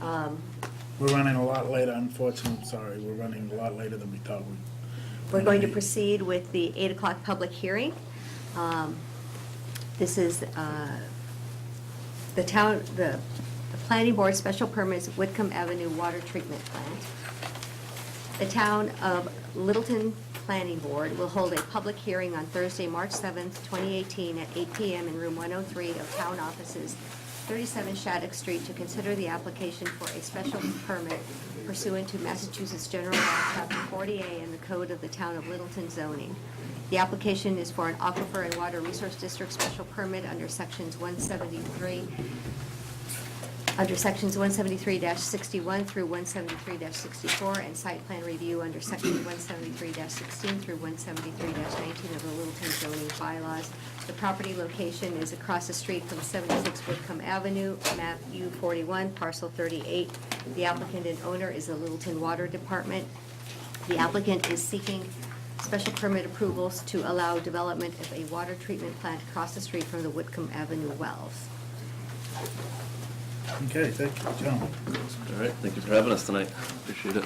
We're running a lot later, unfortunately, sorry, we're running a lot later than we thought we. we're going to proceed with the 8 o'clock public hearing. This is the Planning Board Special Permits Whitcomb Avenue Water Treatment Plant. The Town of Littleton Planning Board will hold a public hearing on Thursday, March 7th, 2018, at 8 p.m. in room 103 of Town Offices, 37 Shattuck Street, to consider the application for a special permit pursuant to Massachusetts General Law, Chapter 40A, and the Code of the Town of Littleton zoning. The application is for an Aquifer and Water Resource District special permit under Sections 173-61 through 173-64, and site plan review under Section 173-16 through 173-19 of the Littleton zoning bylaws. The property location is across the street from 76 Whitcomb Avenue, map U41, parcel 38. The applicant and owner is the Littleton Water Department. The applicant is seeking special permit approvals to allow development of a water treatment plant across the street from the Whitcomb Avenue wells. Okay, thank you, John. All right, thank you for having us tonight. Appreciate it.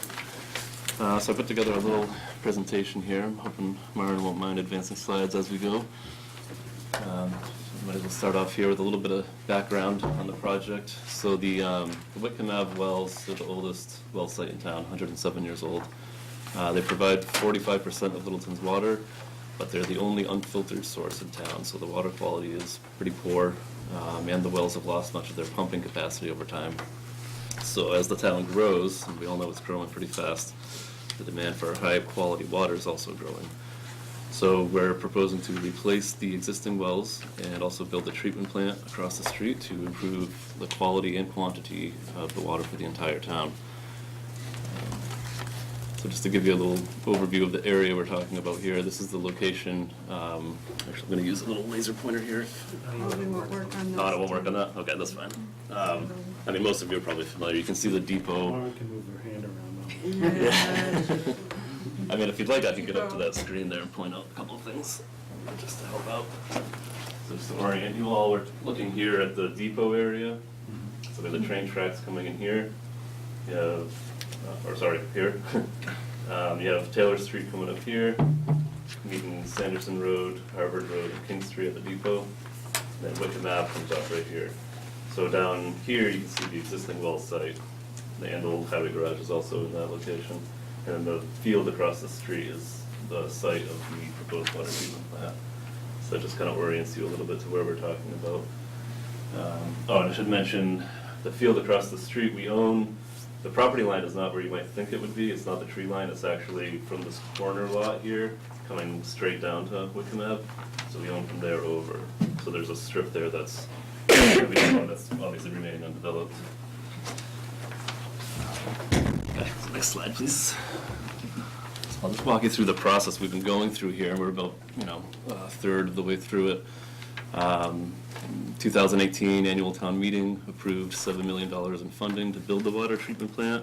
So I put together a little presentation here. I'm hoping Myron won't mind advancing slides as we go. Might as well start off here with a little bit of background on the project. So the Whitcomb Ave wells are the oldest well site in town, 107 years old. They provide 45% of Littleton's water, but they're the only unfiltered source in town, so the water quality is pretty poor, and the wells have lost much of their pumping capacity over time. So as the town grows, and we all know it's growing pretty fast, the demand for high-quality water is also growing. So we're proposing to replace the existing wells and also build a treatment plant across the street to improve the quality and quantity of the water for the entire town. So just to give you a little overview of the area we're talking about here, this is the location. Actually, I'm going to use a little laser pointer here. Oh, it won't work on Oh, it those. won't work on that? Okay, that's fine. I mean, most of you are probably familiar. You can see the depot. Lauren can move her hand around though. I mean, if you'd like, I can get up to that screen there and point out a couple of things, just to help out. So just to orient you all, we're looking here at the depot area. So we have the train tracks coming in here. You have, here. You have Taylor Street coming up here, meeting Sanderson Road, Harvard Road, and King Street at the depot. Then Whitcomb Ave comes up right here. So down here, you can see the existing well site. And the old highway garage is also in that location. And the field across the street is the site of the proposed water treatment plant. So that just kind of orients you a little bit to where we're talking about. Oh, and I should mention, the field across the street we own. The property line is not where you might think it would be. It's not the tree line. It's actually from this corner lot here, coming straight down to Whitcomb Ave. So we own from there over. So there's a strip there that's obviously remaining undeveloped. Okay, so next slide, please. So I'll just walk you through the process we've been going through here. We're about, a third of the way through it. 2018 annual town meeting approved $7 million in funding to build the water treatment plant.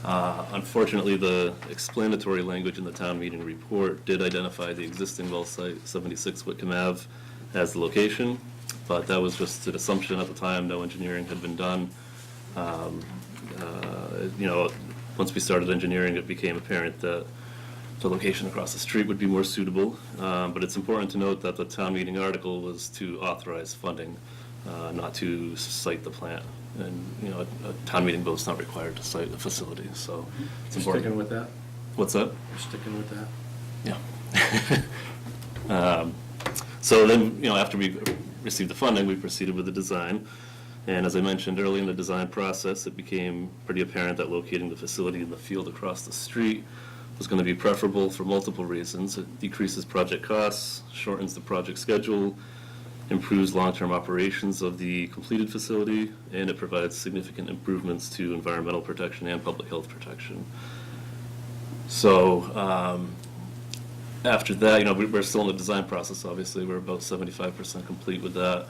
Unfortunately, the explanatory language in the town meeting report did identify the existing well site, 76 Whitcomb Ave, as the location, but that was just an assumption at the time. No engineering had been done. Once we started engineering, it became apparent that the location across the street would be more suitable. But it's important to note that the town meeting article was to authorize funding, not to site the plant. And, a town meeting vote's not required to site a facility, so it's You're important. sticking with that? What's that? You're sticking with that? Yeah. So then, after we received the funding, we proceeded with the design. And as I mentioned early in the design process, it became pretty apparent that locating the facility in the field across the street was going to be preferable for multiple reasons. It decreases project costs, shortens the project schedule, improves long-term operations of the completed facility, and it provides significant improvements to environmental protection and public health protection. So after that, we're still in the design process, obviously. We're about 75% complete with that.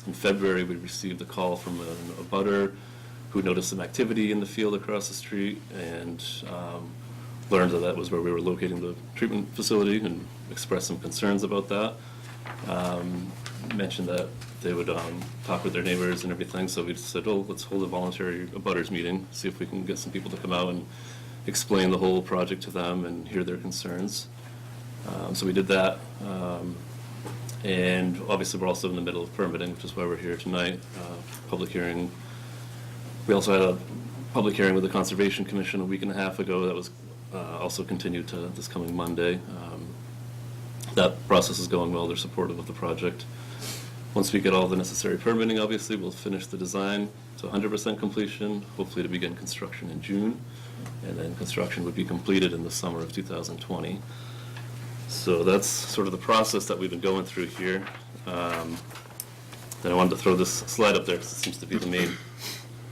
In February, we received a call from a butter who noticed some activity in the field across the street and learned that that was where we were locating the treatment facility and expressed some concerns about that. Mentioned that they would talk with their neighbors and everything, so we said, oh, let's hold a voluntary abutters meeting, see if we can get some people to come out and explain the whole project to them and hear their concerns. So we did that. And obviously, we're also in the middle of permitting, which is why we're here tonight. Public hearing. We also had a public hearing with the Conservation Commission a week and a half ago that was also continued to this coming Monday. That process is going well. They're supportive of the project. Once we get all the necessary permitting, obviously, we'll finish the design to 100% completion, hopefully to begin construction in June. And then construction would be completed in the summer of 2020. So that's sort of the process that we've been going through here. Then I wanted to throw this slide up there because it seems to be the main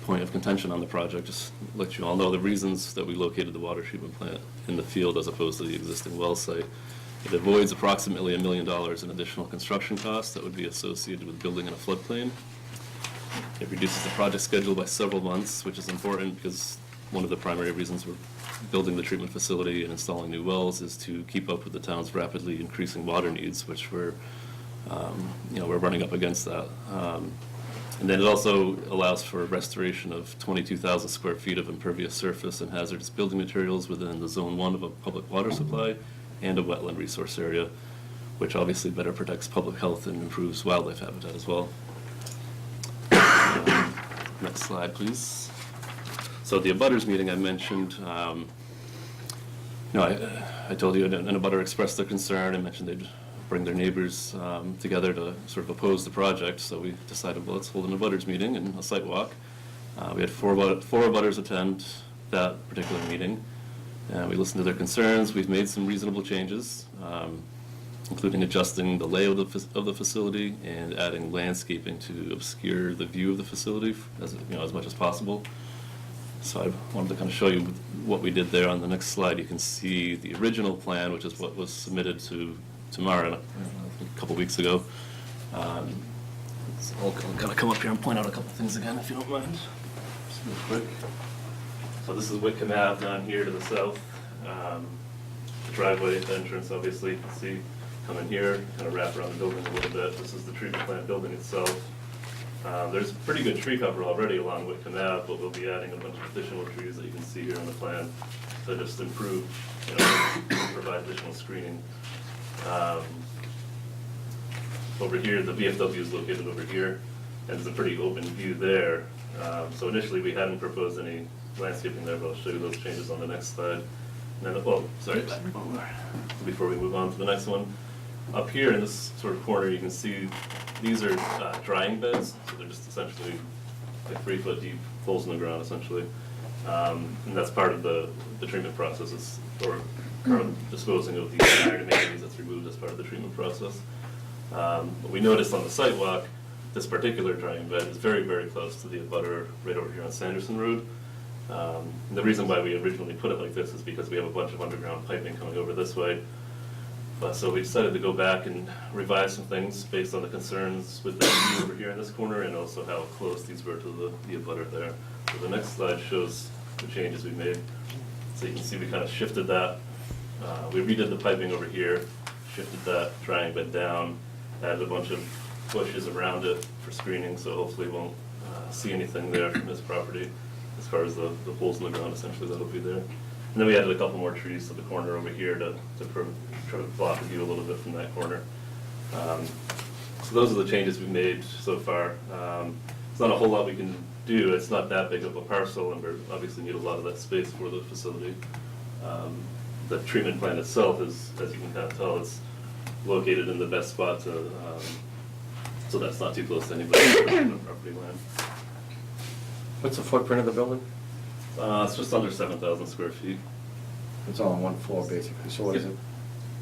point of contention on the project. Just let you all know the reasons that we located the water treatment plant in the field as opposed to the existing well site. It avoids approximately $1 million in additional construction costs that would be associated with building in a floodplain. It reduces the project schedule by several months, which is important because one of the primary reasons we're building the treatment facility and installing new wells is to keep up with the town's rapidly increasing water needs, which we're running up against that. And then it also allows for restoration of 22,000 square feet of impervious surface and hazardous building materials within the Zone 1 of a public water supply and a wetland resource area, which obviously better protects public health and improves wildlife habitat as well. Next slide, please. So the abutters meeting I mentioned, I told you an abutter expressed their concern and mentioned they'd bring their neighbors together to sort of oppose the project. So we decided, well, let's hold an abutters meeting and a site walk. We had four abutters attend that particular meeting. And we listened to their concerns. We've made some reasonable changes, including adjusting the layout of the facility and adding landscaping to obscure the view of the facility as much as possible. So I wanted to kind of show you what we did there. On the next slide, you can see the original plan, which is what was submitted to Mara a couple weeks ago. So I'll kind of come up here and point out a couple things again, if you don't mind. Just real quick. So this is Whitcomb Ave down here to the south. The driveway, the entrance, obviously, you can see coming here, kind of wrap around the building a little bit. This is the treatment plant building itself. There's pretty good tree cover already along Whitcomb Ave, but we'll be adding a bunch of additional trees that you can see here on the plan to just improve, provide additional screening. Over here, the VFW is located over here, and there's a pretty open view there. So initially, we hadn't proposed any landscaping there, but I'll show you those changes on the next slide. And then, before we move on to the next one, up here in this sort of corner, you can see these are drying beds, so they're just essentially like 3 foot deep holes in the ground, essentially. And that's part of the treatment process, or disposing of the iron and manganese that's removed as part of the treatment process. What we noticed on the site walk, this particular drying bed is very, very close to the abutter right over here on Sanderson Road. The reason why we originally put it like this is because we have a bunch of underground piping coming over this way. So we decided to go back and revise some things based on the concerns with the view over here in this corner and also how close these were to the abutter there. So the next slide shows the changes we made. So you can see we kind of shifted that. We redid the piping over here, shifted that drying bed down, added a bunch of bushes around it for screening, so hopefully we won't see anything there from this property as far as the holes in the ground, essentially, that'll be there. And then we added a couple more trees to the corner over here to try to block the view a little bit from that corner. So those are the changes we've made so far. There's not a whole lot we can do. It's not that big of a parcel, and we obviously need a lot of that space for the facility. The treatment plant itself is, as you can kind of tell, it's located in the best spot to, so that's not too close to anybody's property land. What's the footprint of the building? It's just under 7,000 square feet. It's all on one floor, basically, so what is Yeah. it,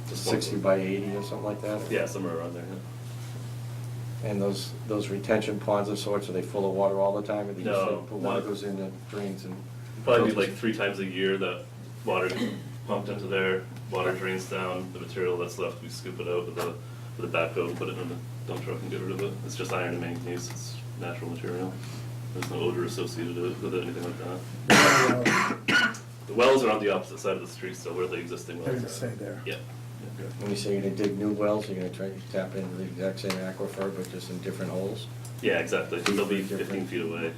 Just 60 by 80 or something like that? Yeah, somewhere around there, yeah. And those retention ponds of sorts, are they full of water all the time, or do you just No, put water no. goes in and drains and? Probably like 3 times a year that water gets pumped into there, water drains down, the material that's left, we scoop it out with a backhoe and put it in the dump truck and get rid of it. It's just iron and manganese, it's natural material. There's no odor associated with it, anything like that. The wells are on the opposite side of the street, so where the existing They're wells gonna are. stay there. Yeah. When you say you're gonna dig new wells, you're gonna try to tap into the exact same aquifer, but just in different holes? Yeah, exactly. They'll be 15 feet away.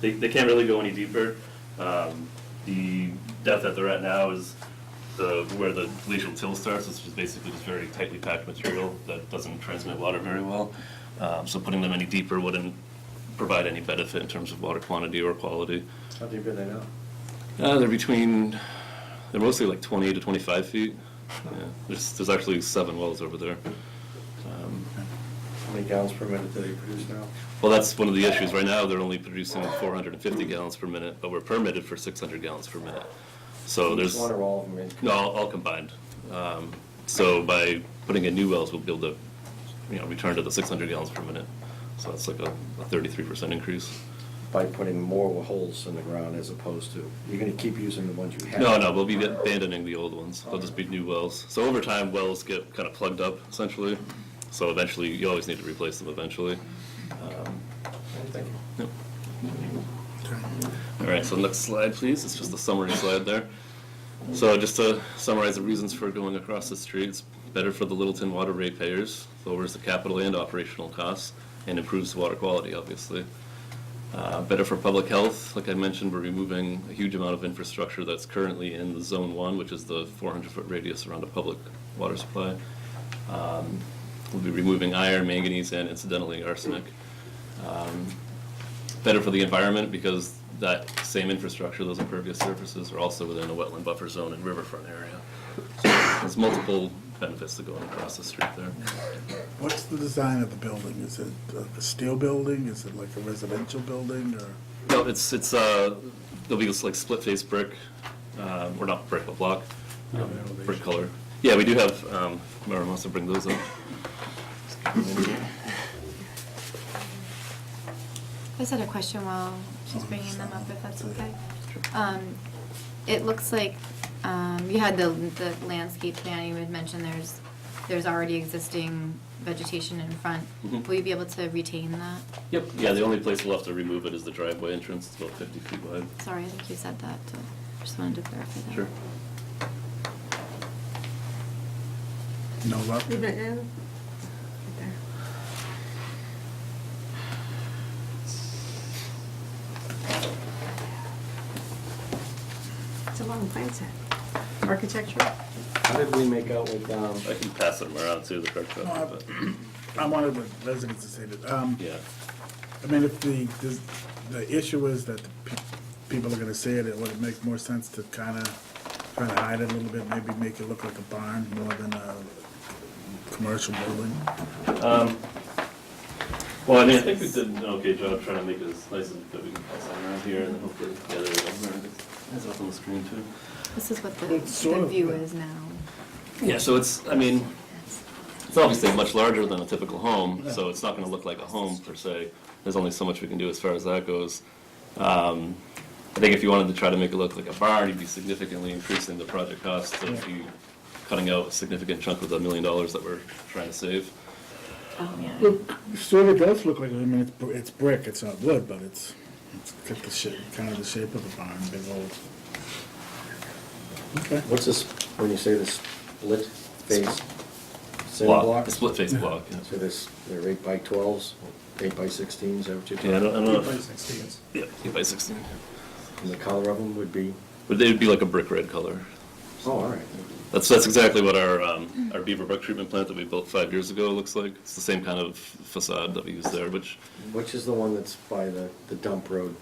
They can't really go any deeper. The depth that they're at now is where the glacial till starts, which is basically just very tightly packed material that doesn't transmit water very well. So putting them any deeper wouldn't provide any benefit in terms of water quantity or quality. How deep are they now? They're mostly like 20 to 25 feet. Yeah, there's actually 7 wells over there. How many gallons per minute do they produce now? Well, that's one of the issues. Right now, they're only producing 450 gallons per minute, but we're permitted for 600 gallons per minute. So there's, Each one or all of them? no, all combined. So by putting in new wells, we'll be able to, return to the 600 gallons per minute. So that's like a 33% increase. By putting more holes in the ground as opposed to, you're gonna keep using the ones you have? No, we'll be abandoning the old ones. They'll just be new wells. So over time, wells get kind of plugged up, essentially. So eventually, you always need to replace them eventually. Thank you. Yep. All right, so next slide, please. It's just a summary slide there. So just to summarize the reasons for going across the street, it's better for the Littleton water ratepayers, lowers the capital and operational costs, and improves the water quality, obviously. Better for public health. Like I mentioned, we're removing a huge amount of infrastructure that's currently in the Zone 1, which is the 400-foot radius around a public water supply. We'll be removing iron, manganese, and incidentally arsenic. Better for the environment because that same infrastructure, those impervious surfaces, are also within a wetland buffer zone and riverfront area. So there's multiple benefits to going across the street there. What's the design of the building? Is it a steel building? Is it like a residential building, or? No, there'll be this like split face brick, or not brick, but block, brick color. Yeah, we do have, Mara wants to bring those up. I just had a question while she's bringing them up, if that's okay. It looks like you had the landscape plan, you had mentioned there's already existing vegetation in front. Mhm. Will you be able to retain that? Yep, yeah, the only place we'll have to remove it is the driveway entrance. It's about 50 feet wide. Sorry, I think you said that, so just wanted to clarify that. Sure. No luck? Leave it in. There. It's a long plan set. Architecture? How did we make out with, I can pass them around to the clerk. But I wanted the residents to say that, yeah. I mean, if the issue is that people are gonna see it, would it make more sense to kinda try to hide it a little bit, maybe make it look like a barn more than a commercial building? Well, I mean, I think we did an okay job trying to make it as nice as that we can pass them around here, and then hopefully, yeah, there we go. It's up on the screen too. This is what It's sort the of- view is now. Yeah, so it's obviously much larger than a typical home, so it's not gonna look like a home per se. There's only so much we can do as far as that goes. I think if you wanted to try to make it look like a barn, you'd be significantly increasing the project cost, so you'd be cutting out a significant chunk of the $1 million that we're trying to save. Oh, yeah. Look, sort of does look like, I mean, it's brick, it's not wood, but it's got the shape, kind of the shape of a barn, big old. Okay. what's this, when you say the split face? Cinder block? A split face block, yeah. So they're 8x12s, 8x16s, is that what you're talking Yeah, I about? don't know. Yeah, 8 by 16. And the color of them would be, But they'd be like a brick red color. oh, all right. That's exactly what our Beaver Brook treatment plant that we built 5 years ago looks like. It's the same kind of facade that we use there, which, Which is the one that's by the dump road?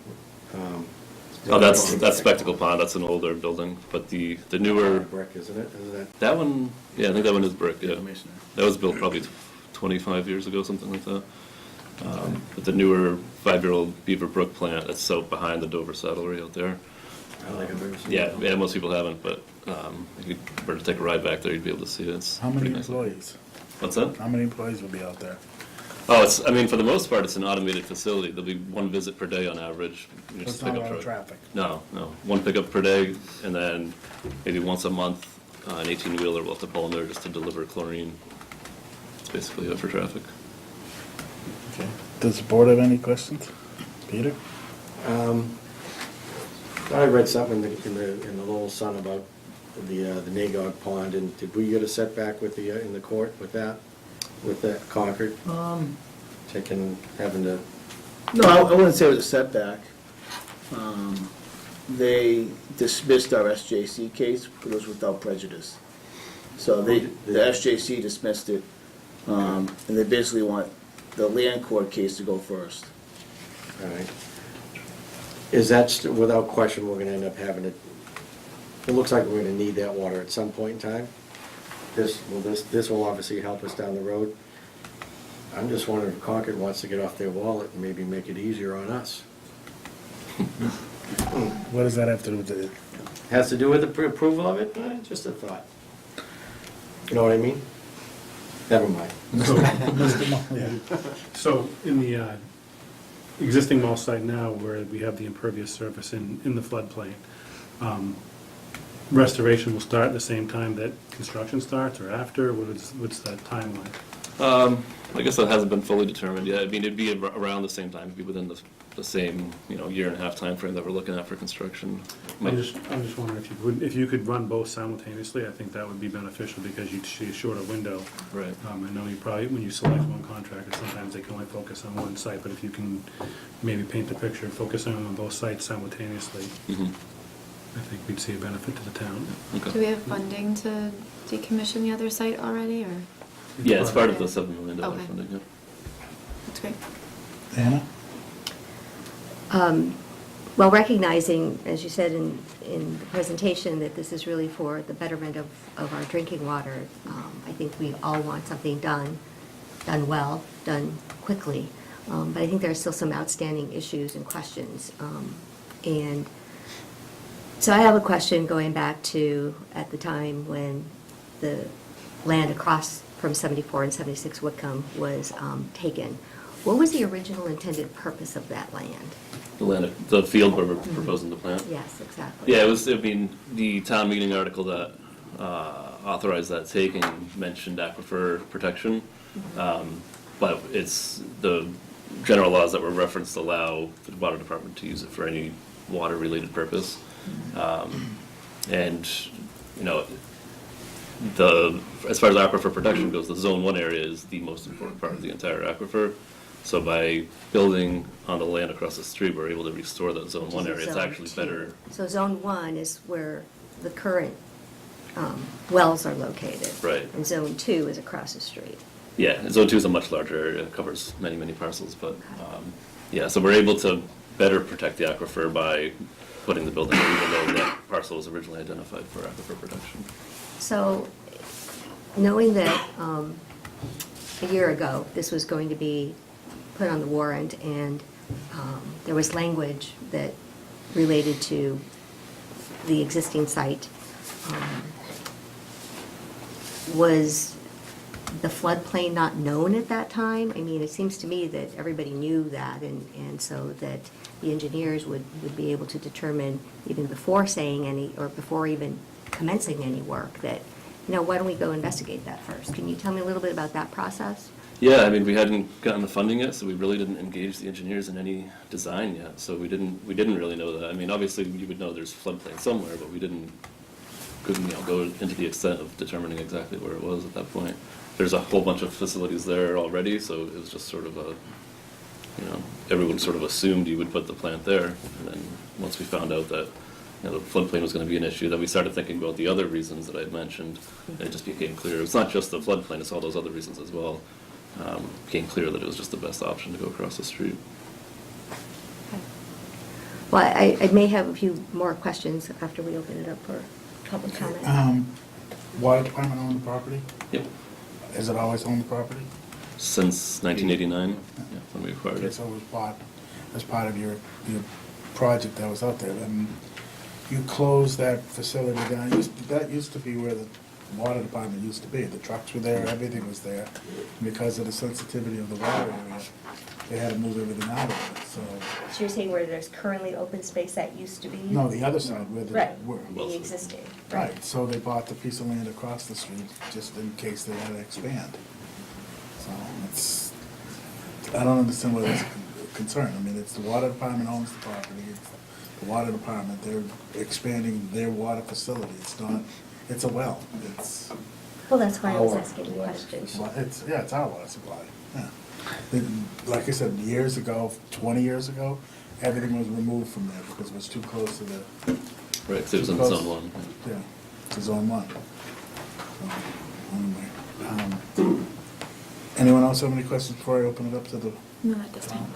that's Spectacle Pond, that's an older building, but the newer, Brick, isn't it? Is that? that one, yeah, I think that one is brick, yeah. That was built probably 25 years ago, something like that. But the newer 5-year-old Beaver Brook plant, that's out behind the Dover Saddlery out there. I don't think I've ever seen Yeah, that. yeah, most people haven't, but if you were to take a ride back there, you'd be able to see it. It's How many pretty nice. employees? What's that? How many employees will be out there? Oh, I mean, for the most part, it's an automated facility. There'll be one visit per day on average. You So just it's not a pick lot up of truck. traffic? No, one pickup per day, and then maybe once a month, an 18-wheeler will have to pull in there just to deliver chlorine. It's basically it for traffic. Okay. Does the board have any questions? Peter? I read something in the Lowell Sun about the Nagog Pond, and did we get a setback with in the court with that Concord? Having to, No, I wouldn't say it was a setback. They dismissed our SJC case, but it was without prejudice. So the SJC dismissed it, and they basically want the land court case to go first. all right. Is that, without question, we're gonna end up having it, it looks like we're gonna need that water at some point in time. This will obviously help us down the road. I'm just wondering if Concord wants to get off their wallet and maybe make it easier on us. What does that have to do with the, Has to do with the approval of it? Just a thought. You know what I mean? Never mind. So in the existing mall site now, where we have the impervious surface in the floodplain, restoration will start at the same time that construction starts or after? What's that timeline? I guess that hasn't been fully determined yet. I mean, it'd be around the same time, it'd be within the same, year and a half timeframe that we're looking at for construction. I'm just wondering if you could run both simultaneously. I think that would be beneficial because you'd see a shorter window. Right. I know you probably, when you select one contractor, sometimes they can only focus on one site, but if you can maybe paint the picture, focusing on both sites simultaneously, Mhm. I think we'd see a benefit to the town. Okay. Do we have funding to decommission the other site already, or? Yeah, it's part of the $7 million Okay. funding, yeah. That's great. Anna? Well, recognizing, as you said in the presentation, that this is really for the betterment of our drinking water, I think we all want something done well, done quickly. But I think there are still some outstanding issues and questions. And so I have a question going back to at the time when the land across from 74 and 76 Whitcomb was taken. What was the original intended purpose of that land? The field where we're proposing to plant? Yes, exactly. Yeah, the town meeting article that authorized that taking mentioned aquifer protection. But it's the general laws that were referenced allow the water department to use it for any water-related purpose. And, as far as aquifer protection goes, the Zone 1 area is the most important part of the entire aquifer. So by building on the land across the street, we're able to restore that Zone 1 area. It's Zone actually 2. better. So Zone 1 is where the current wells are located. Right. And Zone 2 is across the street. Yeah, and Zone 2 is a much larger area. It covers many, many parcels. But, yeah, so we're able to better protect the aquifer by putting the building there, even though that parcel was originally identified for aquifer protection. So knowing that a year ago, this was going to be put on the warrant, and there was language that related to the existing site, was the floodplain not known at that time? I mean, it seems to me that everybody knew that, and so that the engineers would be able to determine, even before saying any, or before even commencing any work, that, why don't we go investigate that first? Can you tell me a little bit about that process? Yeah, I mean, we hadn't gotten the funding yet, so we really didn't engage the engineers in any design yet. So we didn't really know that. I mean, obviously, you would know there's floodplain somewhere, but we couldn't go into the extent of determining exactly where it was at that point. There's a whole bunch of facilities there already, so it was just sort of everyone sort of assumed you would put the plant there. And then once we found out that, the floodplain was going to be an issue, then we started thinking about the other reasons that I had mentioned, and it just became clear. It's not just the floodplain, it's all those other reasons as well. Became clear that it was just the best option to go across the street. Well, I may have a few more questions after we open it up for public comment. Water department own the property? Yep. Has it always owned the property? Since 1989, yeah, when we acquired Okay, it. so it was bought as part of your project that was out there. And you closed that facility down. That used to be where the water department used to be. The trucks were there, everything was there. And because of the sensitivity of the water area, they had to move everything out of it, so. So you're saying where there's currently open space that used to be? No, the other side where Right, were. the existing. Right, so they bought the piece of land across the street just in case they had to expand. So I don't understand whether concern. I mean, it's the water department owns the property, it's the water department, they're expanding their water facility, it's not, it's a well, it's, Well, that's why I was Our asking the water question. it's our water supply, yeah. Like I said, years ago, 20 years ago, everything was removed from there because it was too close to the, Right, 'cause it was in Because- zone one. yeah, to zone one. So, anyway, anyone else have any questions before I open it up to the? No, at this time.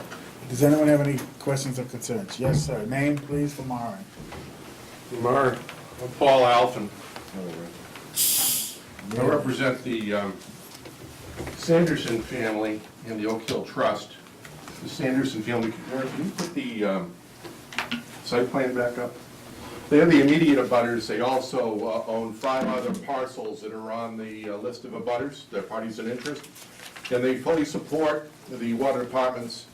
Does anyone have any questions or concerns? Yes, sir. Name, please, for Maren. Mark, I'm Paul Alphen. I represent the Sanderson family and the Oak Hill Trust. The Sanderson family, can you put the site plan back up? They're the immediate abutters. They also own 5 other parcels that are on the list of abutters, their parties in interest. And they fully support the water department's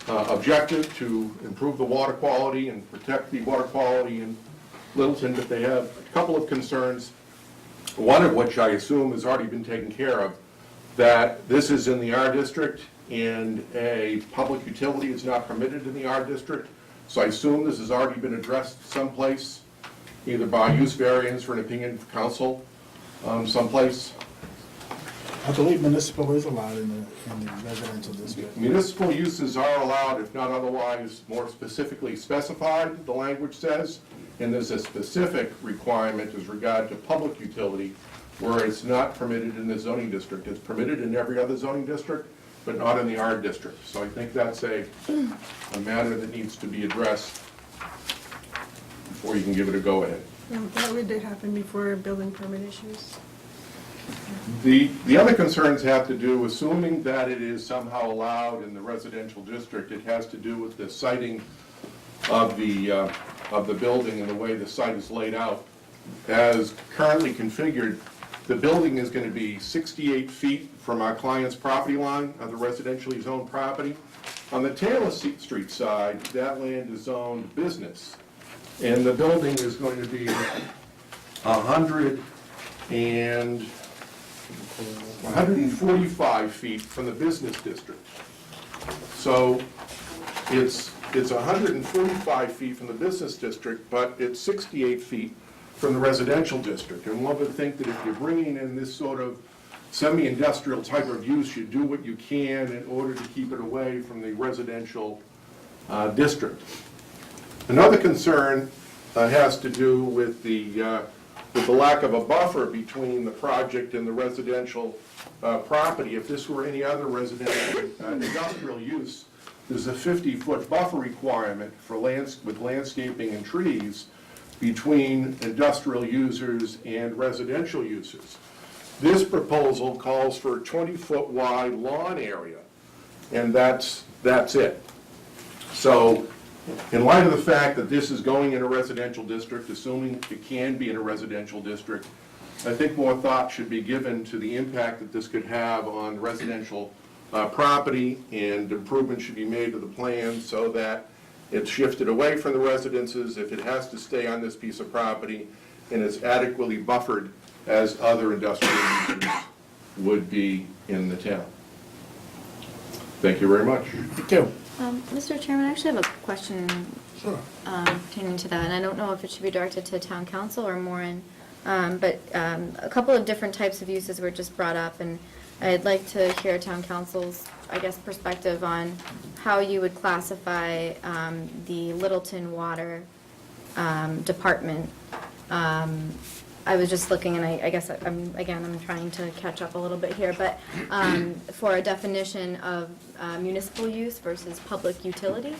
objective to improve the water quality and protect the water quality in Littleton, but they have a couple of concerns, one of which I assume has already been taken care of, that this is in the R district and a public utility is not permitted in the R district. So I assume this has already been addressed someplace, either by use variance or an opinion of council, someplace. I believe municipal is allowed in the residential district. Municipal uses are allowed if not otherwise more specifically specified, the language says, and there's a specific requirement as regard to public utility where it's not permitted in the zoning district. It's permitted in every other zoning district, but not in the R district. So I think that's a matter that needs to be addressed before you can give it a go-ahead. That would happen before building permit issues. The other concerns have to do, assuming that it is somehow allowed in the residential district, it has to do with the siting of the building and the way the site is laid out. As currently configured, the building is going to be 68 feet from our client's property line of the residentially zoned property. On the Taylor Street side, that land is zoned business, and the building is going to be 145 feet from the business district. So it's 145 feet from the business district, but it's 68 feet from the residential district. And one would think that if you're bringing in this sort of semi-industrial type of use, you do what you can in order to keep it away from the residential district. Another concern has to do with the lack of a buffer between the project and the residential property. If this were any other residential industrial use, there's a 50-foot buffer requirement for with landscaping and trees between industrial users and residential users. This proposal calls for a 20-foot wide lawn area, and that's it. So in light of the fact that this is going in a residential district, assuming it can be in a residential district, I think more thought should be given to the impact that this could have on residential property, and improvement should be made to the plan so that it's shifted away from the residences if it has to stay on this piece of property, and it's adequately buffered as other industrial uses would be in the town. Thank you very much. Thank you. Mr. Chairman, I actually have a question Sure. pertaining to that, and I don't know if it should be directed to town council or Maureen, but a couple of different types of uses were just brought up, and I'd like to hear town council's, I guess, perspective on how you would classify the Littleton Water Department. I was just looking, and I guess, I'm trying to catch up a little bit here, but for a definition of municipal use versus public utility,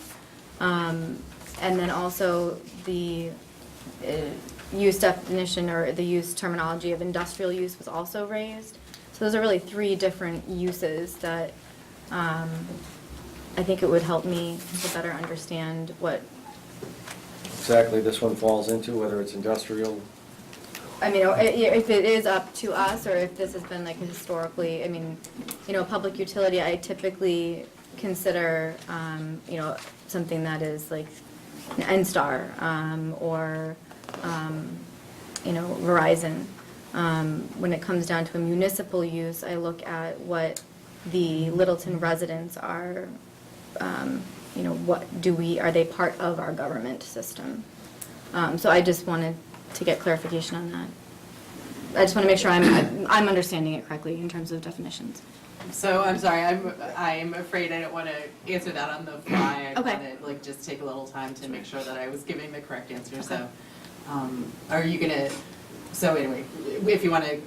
and then also the use definition or the use terminology of industrial use was also raised. So those are really 3 different uses that I think it would help me to better understand what. Exactly this one falls into, whether it's industrial. I mean, if it is up to us, or if this has been like historically, I mean, public utility, I typically consider, something that is like NSTAR, or, Verizon. When it comes down to a municipal use, I look at what the Littleton residents are you know, are they part of our government system? So I just wanted to get clarification on that. I just want to make sure I'm understanding it correctly in terms of definitions. So I'm sorry, I'm afraid I don't want to answer that on the fly. I Okay. want to like just take a little time to make sure that I was giving the correct answer. So, are you gonna? So anyway, if you want to,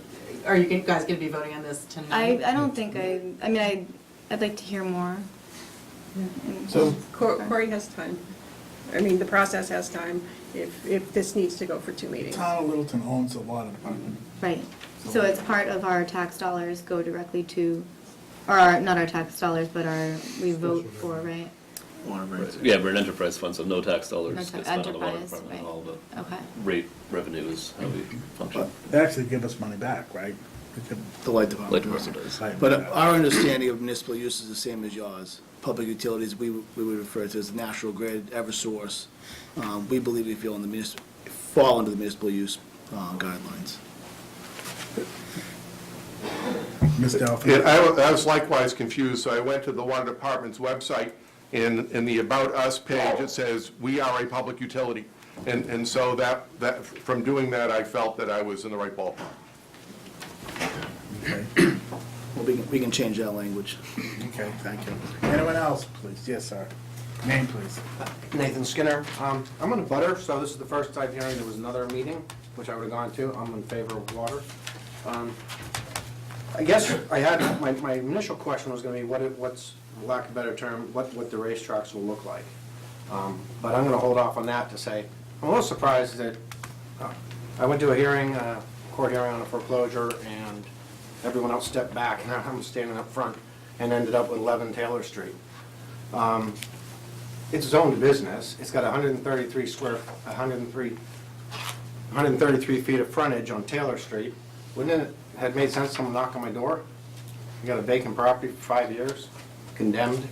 are you guys gonna be voting on this tonight? I don't think I mean, I'd like to hear more. So, Corey has time. I mean, the process has time if this needs to go for 2 meetings. Town of Littleton owns the water department. Right. So it's part of our tax dollars go directly to, or not our tax dollars, but we vote for, right? Yeah, we're an enterprise fund, so no tax dollars No gets tax- spent on the water enterprise, department. right. All the Okay. rate revenue is how we function. But they actually give us money back, right? We could- The light department. Light department does. Right. But our understanding of municipal use is the same as yours. Public utilities, we would refer to as National Grid, Eversource. We believe we fall under the municipal use guidelines. Ms. Delphin? Yeah, I was likewise confused, so I went to the water department's website, in the About Us page, it says, "We are a public utility." And so that, from doing that, I felt that I was in the right ballpark. Okay, Well, we can change that language. okay, thank you. Anyone else, please? Yes, sir. Name, please. Nathan Skinner. I'm on a butter, so this is the first time hearing there was another meeting, which I would have gone to. I'm in favor of water. I guess I had, my initial question was gonna be what's, for lack of a better term, what the racetracks will look like. But I'm gonna hold off on that to say, I'm a little surprised that, I went to a hearing, court hearing on a foreclosure, and everyone else stepped back, and I'm standing up front, and ended up with 11 Taylor Street. It's zoned business, it's got 133 feet of frontage on Taylor Street. Wouldn't it have made sense someone knock on my door? You got a vacant property for 5 years, condemned,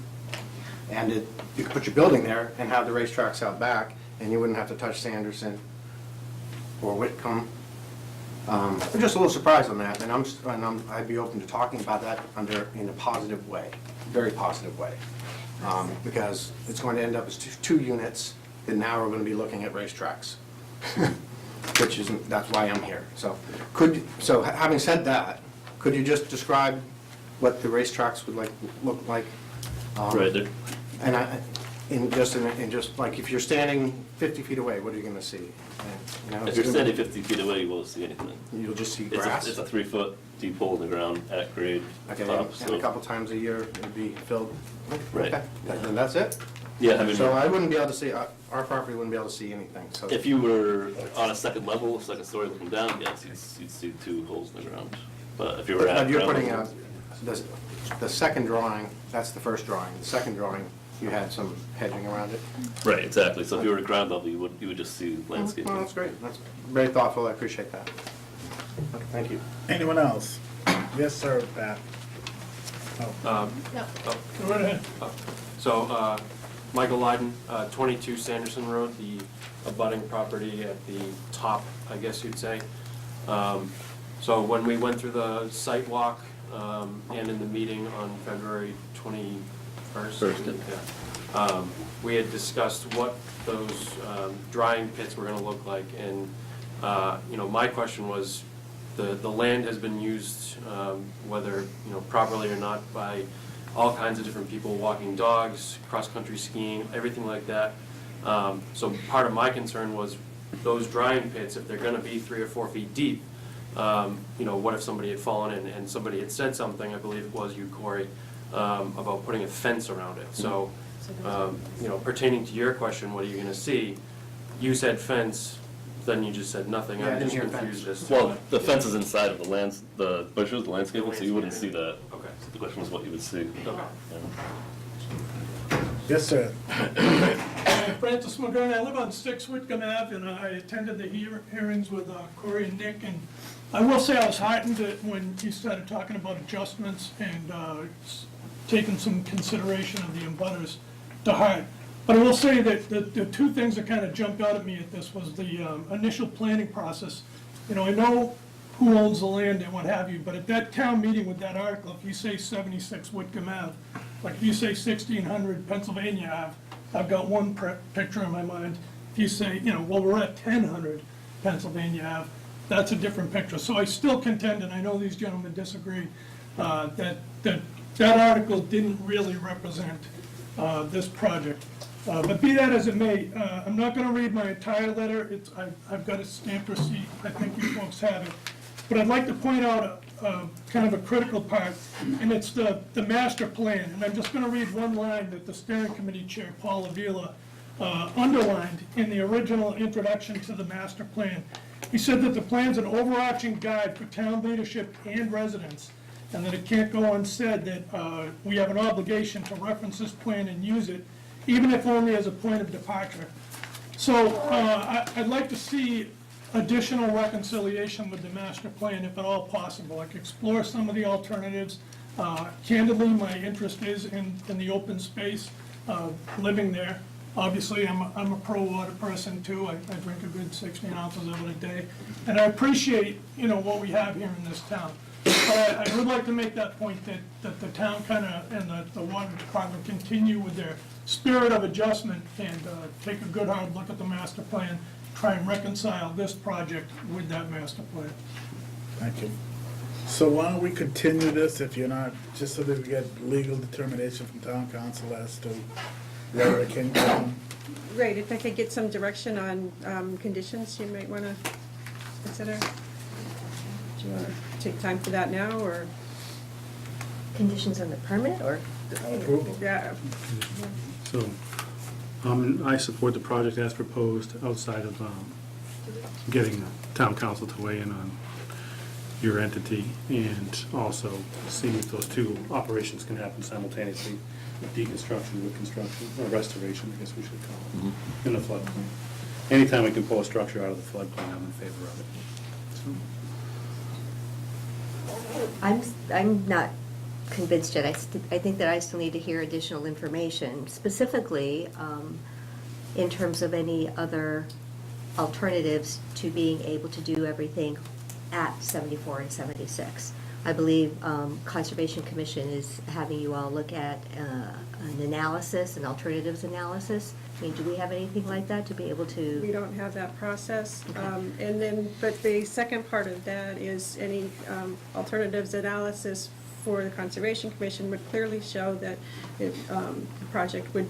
and you could put your building there and have the racetracks out back, and you wouldn't have to touch Sanderson or Whitcomb. I'm just a little surprised on that, and I'd be open to talking about that in a positive way, very positive way. Because it's going to end up as two units, and now we're going to be looking at racetracks. That's why I'm here. So having said that, could you just describe what the racetracks would look like? Right there. And just like, if you're standing 50 feet away, what are you going to see? If you're standing 50 feet away, you won't see anything. You'll just see grass? It's a 3-foot deep hole in the ground at grade. Okay, top, and so- a couple times a year it'd be filled? Right. Okay, and that's it? Yeah, I mean, So I wouldn't be able to see, our property wouldn't be able to see anything, so. if you were on a second level, second story looking down, yes, you'd see 2 holes in the ground. But if you were at But you're ground putting level- out, the second drawing, that's the first drawing. The second drawing, you had some hedging around it. Right, exactly. So if you were at ground level, you would just see landscaping. Well, that's great. That's very thoughtful. I appreciate that. Okay, thank you. Anyone else? Yes, sir, Pat. Oh, Go right ahead. So, Michael Lyden, 22 Sanderson Road, the abutting property at the top, I guess you'd say. So when we went through the site walk and in the meeting on February 21st, we had discussed what those drying pits were gonna look like. And, my question was, the land has been used, whether, properly or not, by all kinds of different people, walking dogs, cross-country skiing, everything like that. So part of my concern was those drying pits, if they're gonna be 3 or 4 feet deep, what if somebody had fallen in and somebody had said something, I believe it was you, Corey, about putting a fence around it. So, pertaining to your question, what are you gonna see? You said fence, then you just said nothing. Yeah, I I'm didn't just hear confused fence. as to. Well, the fence is inside of the bushes, the landscaping, so you wouldn't see that. Okay. So the question was what you would see. Okay. yes, sir. Francis McGurn, I live on 6 Whitcomb Ave, and I attended the hearings with Corey and Nick, and I will say I was heartened that when he started talking about adjustments and taking some consideration of the abutters to heart. But I will say that the 2 things that kind of jumped out at me at this was the initial planning process. I know who owns the land and what have you, but at that town meeting with that article, if you say 76 Whitcomb Ave, like if you say 1600 Pennsylvania Ave, I've got one picture in my mind. If you say, well, we're at 1000 Pennsylvania Ave, that's a different picture. So I still contend, and I know these gentlemen disagree, that article didn't really represent this project. But be that as it may, I'm not going to read my entire letter. I've got a stamped receipt. I think you folks have it. But I'd like to point out kind of a critical part, and it's the master plan. And I'm just going to read one line that the steering committee chair, Paul Avila, underlined in the original introduction to the master plan. He said that the plan's an overarching guide for town leadership and residents, and that it can't go unsaid that we have an obligation to reference this plan and use it, even if only as a point of departure. So I'd like to see additional reconciliation with the master plan, if at all possible. Like explore some of the alternatives. Candidly, my interest is in the open space, living there. Obviously, I'm a pro water person too. I drink a good 16 ounces of it a day. And I appreciate, what we have here in this town. But I would like to make that point that the town kind of, and the water department continue with their spirit of adjustment and take a good hard look at the master plan, try and reconcile this project with that master plan. Thank you. So why don't we continue this, if you're not, just so that we get legal determination from town council as to whether it can go. Right, if I could get some direction on conditions you might want to consider. Do you want to take time for that now, or? Conditions on the permit, or? Approval. Yeah. So, I support the project as proposed outside of getting town council to weigh in on your entity, and also seeing if those two operations can happen simultaneously, deconstruction with construction, or restoration, I guess we should call it, in the floodplain. Anytime we can pull a structure out of the floodplain, I'm in favor of it. So. I'm not convinced yet. I think that I still need to hear additional information, specifically in terms of any other alternatives to being able to do everything at 74 and 76. I believe Conservation Commission is having you all look at an analysis, an alternatives analysis. I mean, do we have anything like that to be able to? We don't have that process. Okay. And then, but the second part of that is any alternatives analysis for the Conservation Commission would clearly show that the project would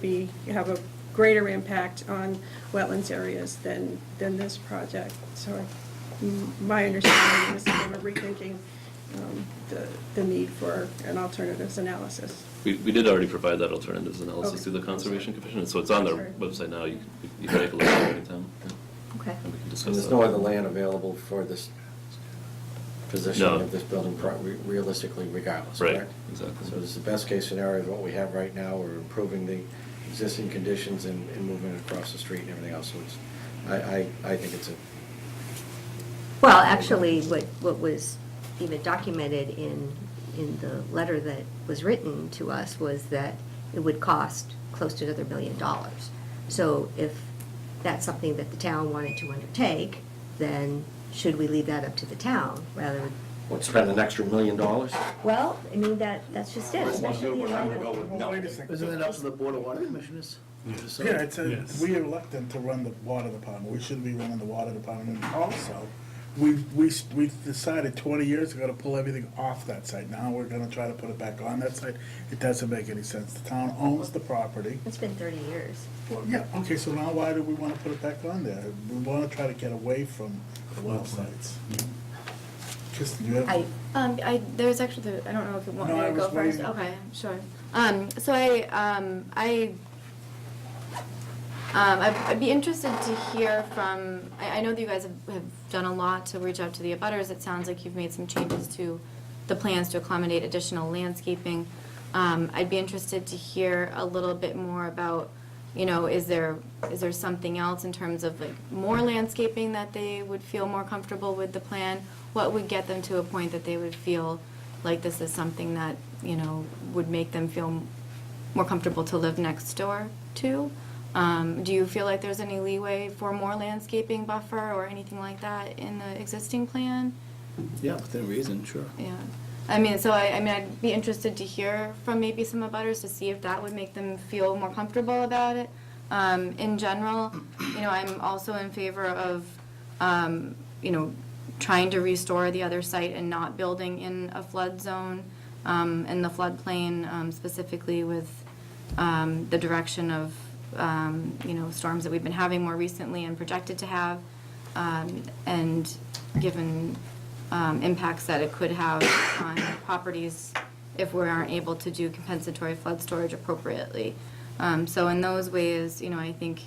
have a greater impact on wetlands areas than this project. So my understanding is that we're rethinking the need for an alternatives analysis. We did already provide that alternatives analysis to the Conservation Commission, so it's on their Sorry. website now. You can take a look at it anytime. Yeah. Okay. And we can discuss And there's that. no other land available for this position No. of this building realistically regardless, Right, correct? exactly. So this is the best case scenario of what we have right now. We're improving the existing conditions and moving it across the street and everything else. So it's, I think it's a. Well, actually, what was even documented in the letter that was written to us was that it would cost close to another $1 million. So if that's something that the town wanted to undertake, then should we leave that up to the town rather than? What, spend an extra $1 million? Well, I mean, that's just it, especially in light of. No, wait a second. Isn't it up to the Board of Water Commissioners? Yeah, it's Yes. we elect them to run the water department. We should be running the water department. And also, we decided 20 years ago to pull everything off that site. Now we're gonna try to put it back on that site. It doesn't make any sense. The town owns the property. It's been 30 years. Well, yeah, okay, so now why do we wanna put it back on there? We wanna try to get away from the well sites. Kristen, you have? There's actually, I don't know if you want No, me I to go was first. waiting. Okay, sure. So I'd be interested to hear from, I know that you guys have done a lot to reach out to the abutters. It sounds like you've made some changes to the plans to accommodate additional landscaping. I'd be interested to hear a little bit more about, is there something else in terms of like more landscaping that they would feel more comfortable with the plan? What would get them to a point that they would feel like this is something that, would make them feel more comfortable to live next door to? Do you feel like there's any leeway for more landscaping buffer or anything like that in the existing plan? Yeah, within reason, sure. Yeah. I mean, so I'd be interested to hear from maybe some abutters to see if that would make them feel more comfortable about it. In general, I'm also in favor of, trying to restore the other site and not building in a flood zone, in the floodplain, specifically with, the direction of, storms that we've been having more recently and projected to have, and given impacts that it could have on properties if we aren't able to do compensatory flood storage appropriately. So in those ways, I think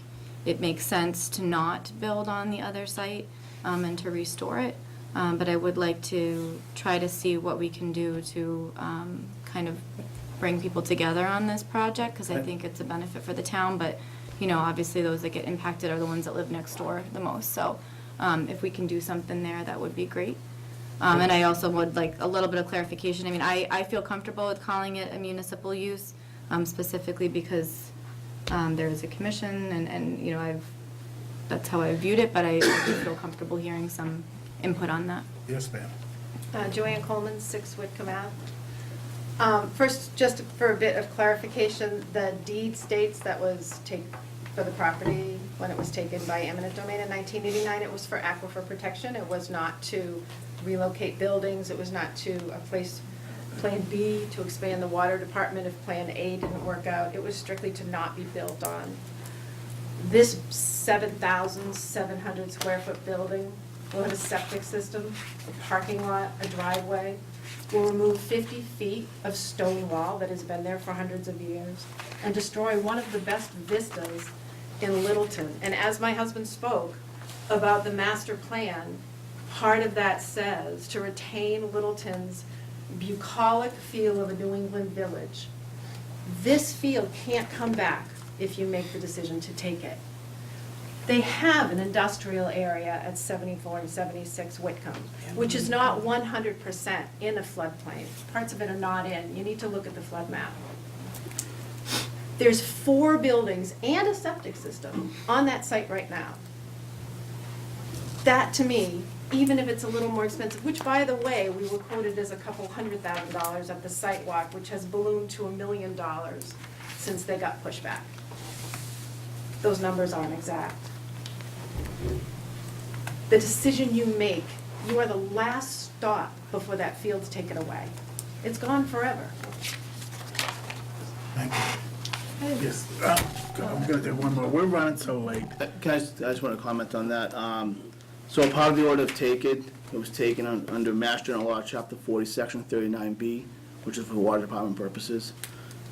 it makes sense to not build on the other site and to restore it. But I would like to try to see what we can do to kind of bring people together on this project, because I think it's a benefit for the town, but, obviously those that get impacted are the ones that live next door the most. So if we can do something there, that would be great. And I also would like a little bit of clarification. I mean, I feel comfortable with calling it a municipal use, specifically because there is a commission and that's how I viewed it, but I do feel comfortable hearing some input on that. Yes, ma'am. Joanne Coleman, 6 Whitcomb Ave. First, just for a bit of clarification, the deed states that was for the property when it was taken by eminent domain in 1989, it was for aquifer protection. It was not to relocate buildings. It was not to place Plan B to expand the water department if Plan A didn't work out. It was strictly to not be built on. This 7,700 square foot building will have a septic system, a parking lot, a driveway. Will remove 50 feet of stone wall that has been there for hundreds of years and destroy one of the best vistas in Littleton. And as my husband spoke about the master plan, part of that says to retain Littleton's bucolic feel of a New England village. This field can't come back if you make the decision to take it. They have an industrial area at 74 and 76 Whitcomb, which is not 100% in a floodplain. Parts of it are not in. You need to look at the flood map. There's 4 buildings and a septic system on that site right now. That, to me, even if it's a little more expensive, which, by the way, we were quoted as a couple $100,000 at the site walk, which has ballooned to $1 million since they got pushed back. Those numbers aren't exact. The decision you make, you are the last stop before that field's taken away. It's gone forever. Thank you. Yes, I'm gonna do one more. We're running so late. I just want to comment on that. So part of the order of take it was taken under Mass General Law, Chapter 40, Section 39B, which is for water department purposes.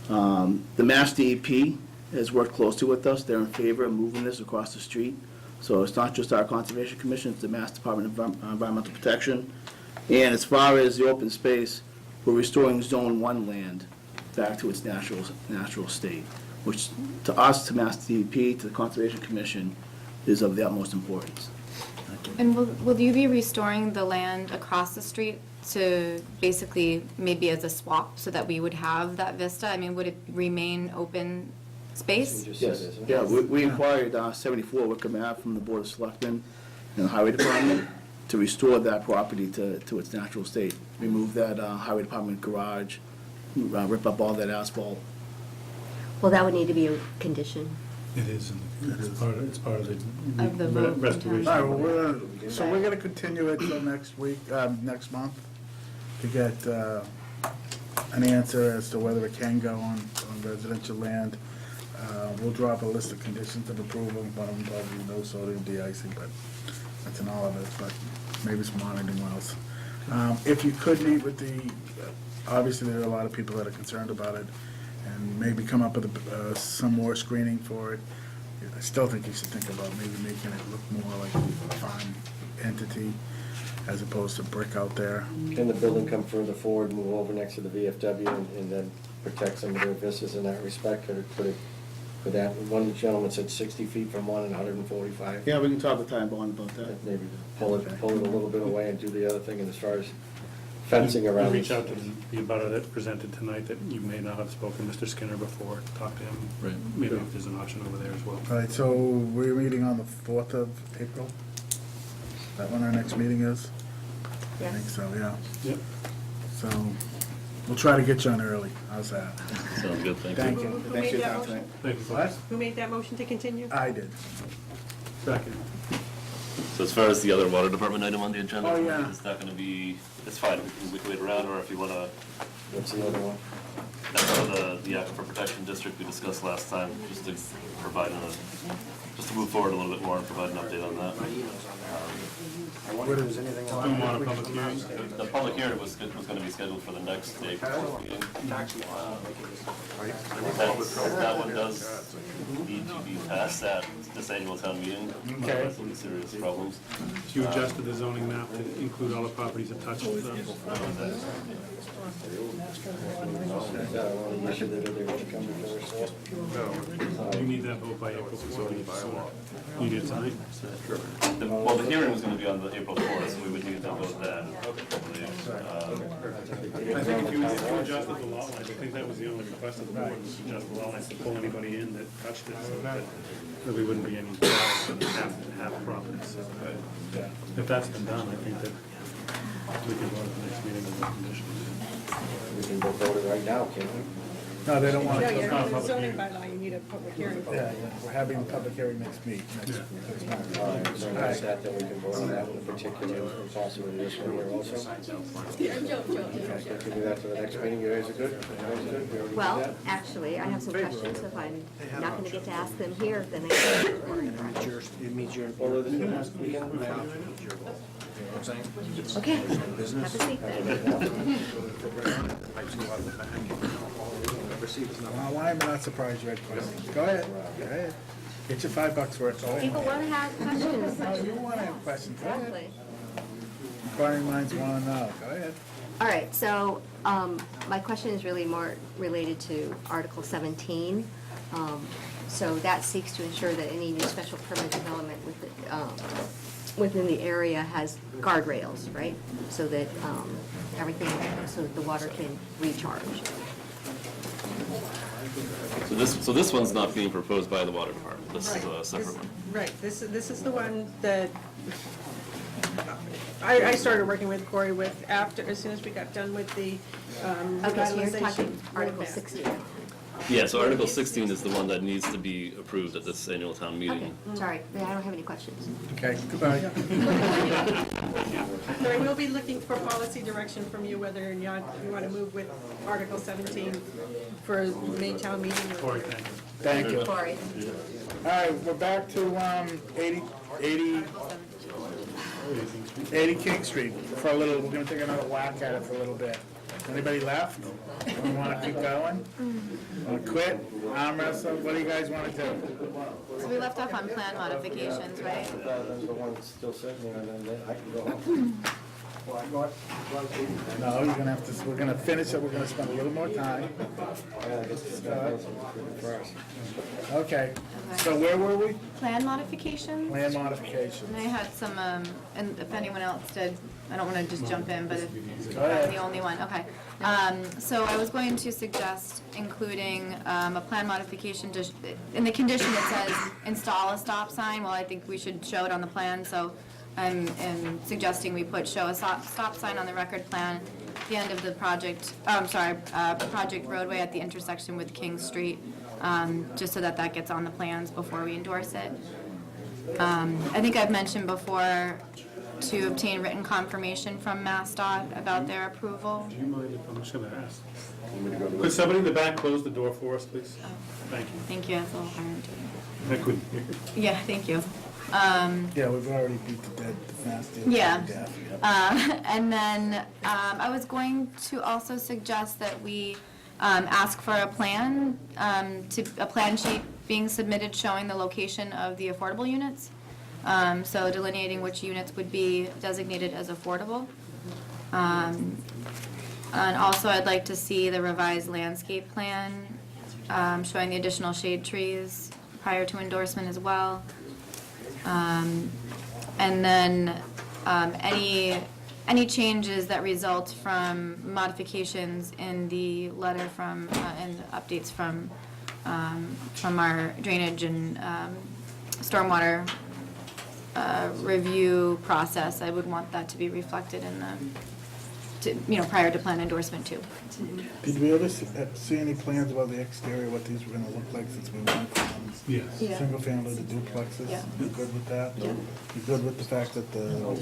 The Mass DEP has worked closely with us. They're in favor of moving this across the street. So it's not just our Conservation Commission, it's the Mass Department of Environmental Protection. And as far as the open space, we're restoring Zone 1 land back to its natural state, which to us, to Mass DEP, to the Conservation Commission, is of the utmost importance. And will you be restoring the land across the street to basically maybe as a swap so that we would have that vista? I mean, would it remain open space? Yes, yeah, we inquired 74 Wickham Ave from the Board of Selectmen and the Highway Department to restore that property to its natural state. Remove that Highway Department garage, rip up all that asphalt. Well, that would need to be a condition. It is, it's part of Of the the vote. restoration. All right, well, we're gonna continue it till next week, next month, to get an answer as to whether it can go on residential land. We'll drop a list of conditions of approval, one of them probably no sodium de-icing, but that's in all of it, but maybe some monitoring wells. If you could meet with obviously there are a lot of people that are concerned about it, and maybe come up with some more screening for it. I still think you should think about maybe making it look more like a farm entity as opposed to brick out there. Can the building come further forward, move over next to the VFW and then protect some of their vistas in that respect? Or could that, one gentleman said 60 feet from one and 145? Yeah, we can talk to Time Bond about that. Maybe pull it a little bit away and do the other thing, and as far as fencing around. Reach out to the abutter that presented tonight that you may not have spoken to Mr. Skinner before, talk to him. Right. Maybe if there's an option over there as well. All right, so we're meeting on the 4th of April? Is that when our next meeting is? I think so, yeah. Yep. So, we'll try to get you on early. How's that? Sounds good, thank you. Thank you. Who Thanks for made your that time motion? tonight. Thank you. What? Who made that motion to continue? I did. Second. So as far as the other water department item on the agenda, Oh, yeah. is that gonna be, it's fine, we can wait around, or if you wanna, What's the other one? that's all the Aquifer Protection District we discussed last time, just to provide just to move forward a little bit more and provide an update on that. I wonder if there's anything else. Stormwater public hearing. The public hearing was gonna be scheduled for the next day meeting. That one does need to be passed at this annual town meeting. Okay. That's some serious problems. You adjusted the zoning map to include all the properties that touch the You need that vote by April 14th. You need it tonight? Well, the hearing was gonna be on the April 4th, so we would need to vote then. I think if you adjusted the lot lines, I think that was the only request of the board, was to adjust the lot lines to pull anybody in that touched it, so that there wouldn't be any half properties. If that's been done, I think that we can vote at the next meeting with the conditions. We can go vote it right now, can't we? No, they don't want No, to. you're in the zoning bylaw, you need a public hearing. for Yeah, that. yeah, we're having a public hearing next week. Yeah. All right, so that's that, then we can vote on that one in particular, and possibly this one here also. Okay, can we do that for the next meeting, you guys are good? You guys good? We already did Well, that? actually, I have some questions. If I'm not going to get to ask them here, then I can. It means you're. Well, we can, Okay, have a seat then. Well, why am I not surprised you had questions? Go ahead, go ahead. Get your $5 worth. Go ahead. People want to have questions. No, you want to have questions. Go ahead. Exactly. Inquiring minds want to know. Go ahead. All right, so my question is really more related to Article 17. So that seeks to ensure that any new special permit development within the area has guardrails, right? So that everything, so that the water can recharge. So this one's not being proposed by the water department, this is a separate one. Right, this is the one that I started working with Corey with after, as soon as we got done with the Okay, so you're revitalization talking Article roadmap. 16. Yeah, so Article 16 is the one that needs to be approved at this annual town meeting. Sorry, I don't have any questions. Okay, goodbye. So I will be looking for policy direction from you, whether or not you want to move with Article 17 for May town meeting. Corey, thank you. Thank you. Corey. All right, we're back to 80 King Street for a little, we're going to take another whack at it for a little bit. Anybody left? You want to keep going? Want to quit? Arm wrestle? What do you guys want to do? So we left off on plan modifications, right? then the one still sitting there, and then I can go. No, you're going to have to, we're going to finish it, we're going to spend a little more time. Okay, so where were we? Plan modifications? Land modifications. And I had some, and if anyone else did, I don't want to just jump in, but if Go I'm ahead. the only one, okay. So I was going to suggest including a plan modification, in the condition it says install a stop sign, well, I think we should show it on the plan, so I'm suggesting we show a stop sign on the record plan at the end of the project, project roadway at the intersection with King Street, just so that gets on the plans before we endorse it. I think I've mentioned before to obtain written confirmation from MassDOT about their approval. Do you mind if I'm just gonna ask? Could somebody in the back close the door for us, please? Thank you. Thank you, that's a little hard to. I couldn't hear. Yeah, thank you. Yeah, we've already beat the mass deal. Yeah. to death, yep. And then I was going to also suggest that we ask for a plan, a plan sheet being submitted showing the location of the affordable units. So delineating which units would be designated as affordable. And also I'd like to see the revised landscape plan showing the additional shade trees prior to endorsement as well. And then any changes that result from modifications in the letter from, and updates from our drainage and stormwater review process, I would want that to be reflected in prior to plan endorsement too. Did we ever see any plans about the exterior, what these were gonna look like since we went from Yes. Yeah. single family to duplexes? Yeah. You good with that? Yeah. You good with the fact that the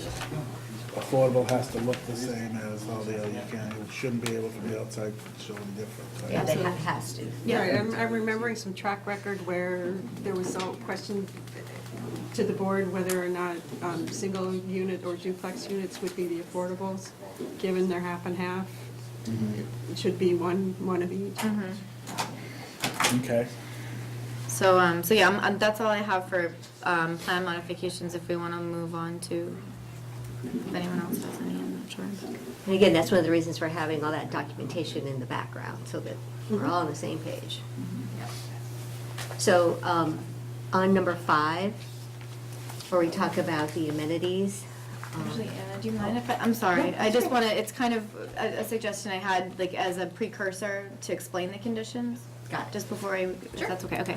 affordable has to look the same as all the other, you can't, it shouldn't be able to be outside showing different, right? Yeah, they has to. Right, I'm remembering some track record where there was some question to the board whether or not single unit or duplex units would be the affordables, given they're half and half. It should be one of each. Okay. So, that's all I have for plan modifications. If we want to move on to, if anyone else has any, I'm not sure. And again, that's one of the reasons for having all that documentation in the background, so that we're all on the same page. So, on number 5, where we talk about the amenities. Actually, Anna, do you mind if I'm sorry, I just want to, it's kind of a suggestion I had, like, as a precursor to explain the conditions. Got it. Just before if that's okay, okay.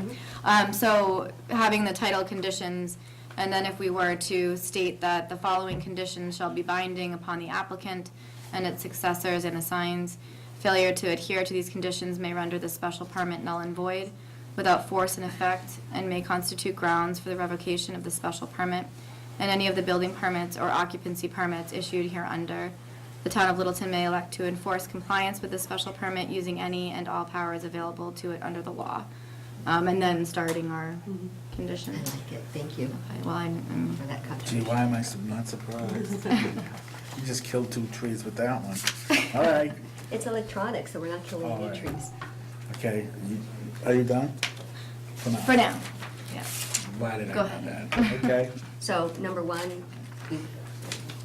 So having the title conditions, and then if we were to state that the following conditions shall be binding upon the applicant and its successors and assigns, failure to adhere to these conditions may render the special permit null and void without force and effect, and may constitute grounds for the revocation of the special permit and any of the building permits or occupancy permits issued hereunder. The town of Littleton may elect to enforce compliance with the special permit using any and all powers available to it under the law. And then starting our conditions. I like it, thank you Okay, well, I'm for that Gee, contribution. why am I not surprised? You just killed 2 trees with that one. All right, It's electronic, so we're not killing All any right. trees. okay, are you done? For now? For now, yeah. Why did I Go do ahead. that? Okay, So, number 1, we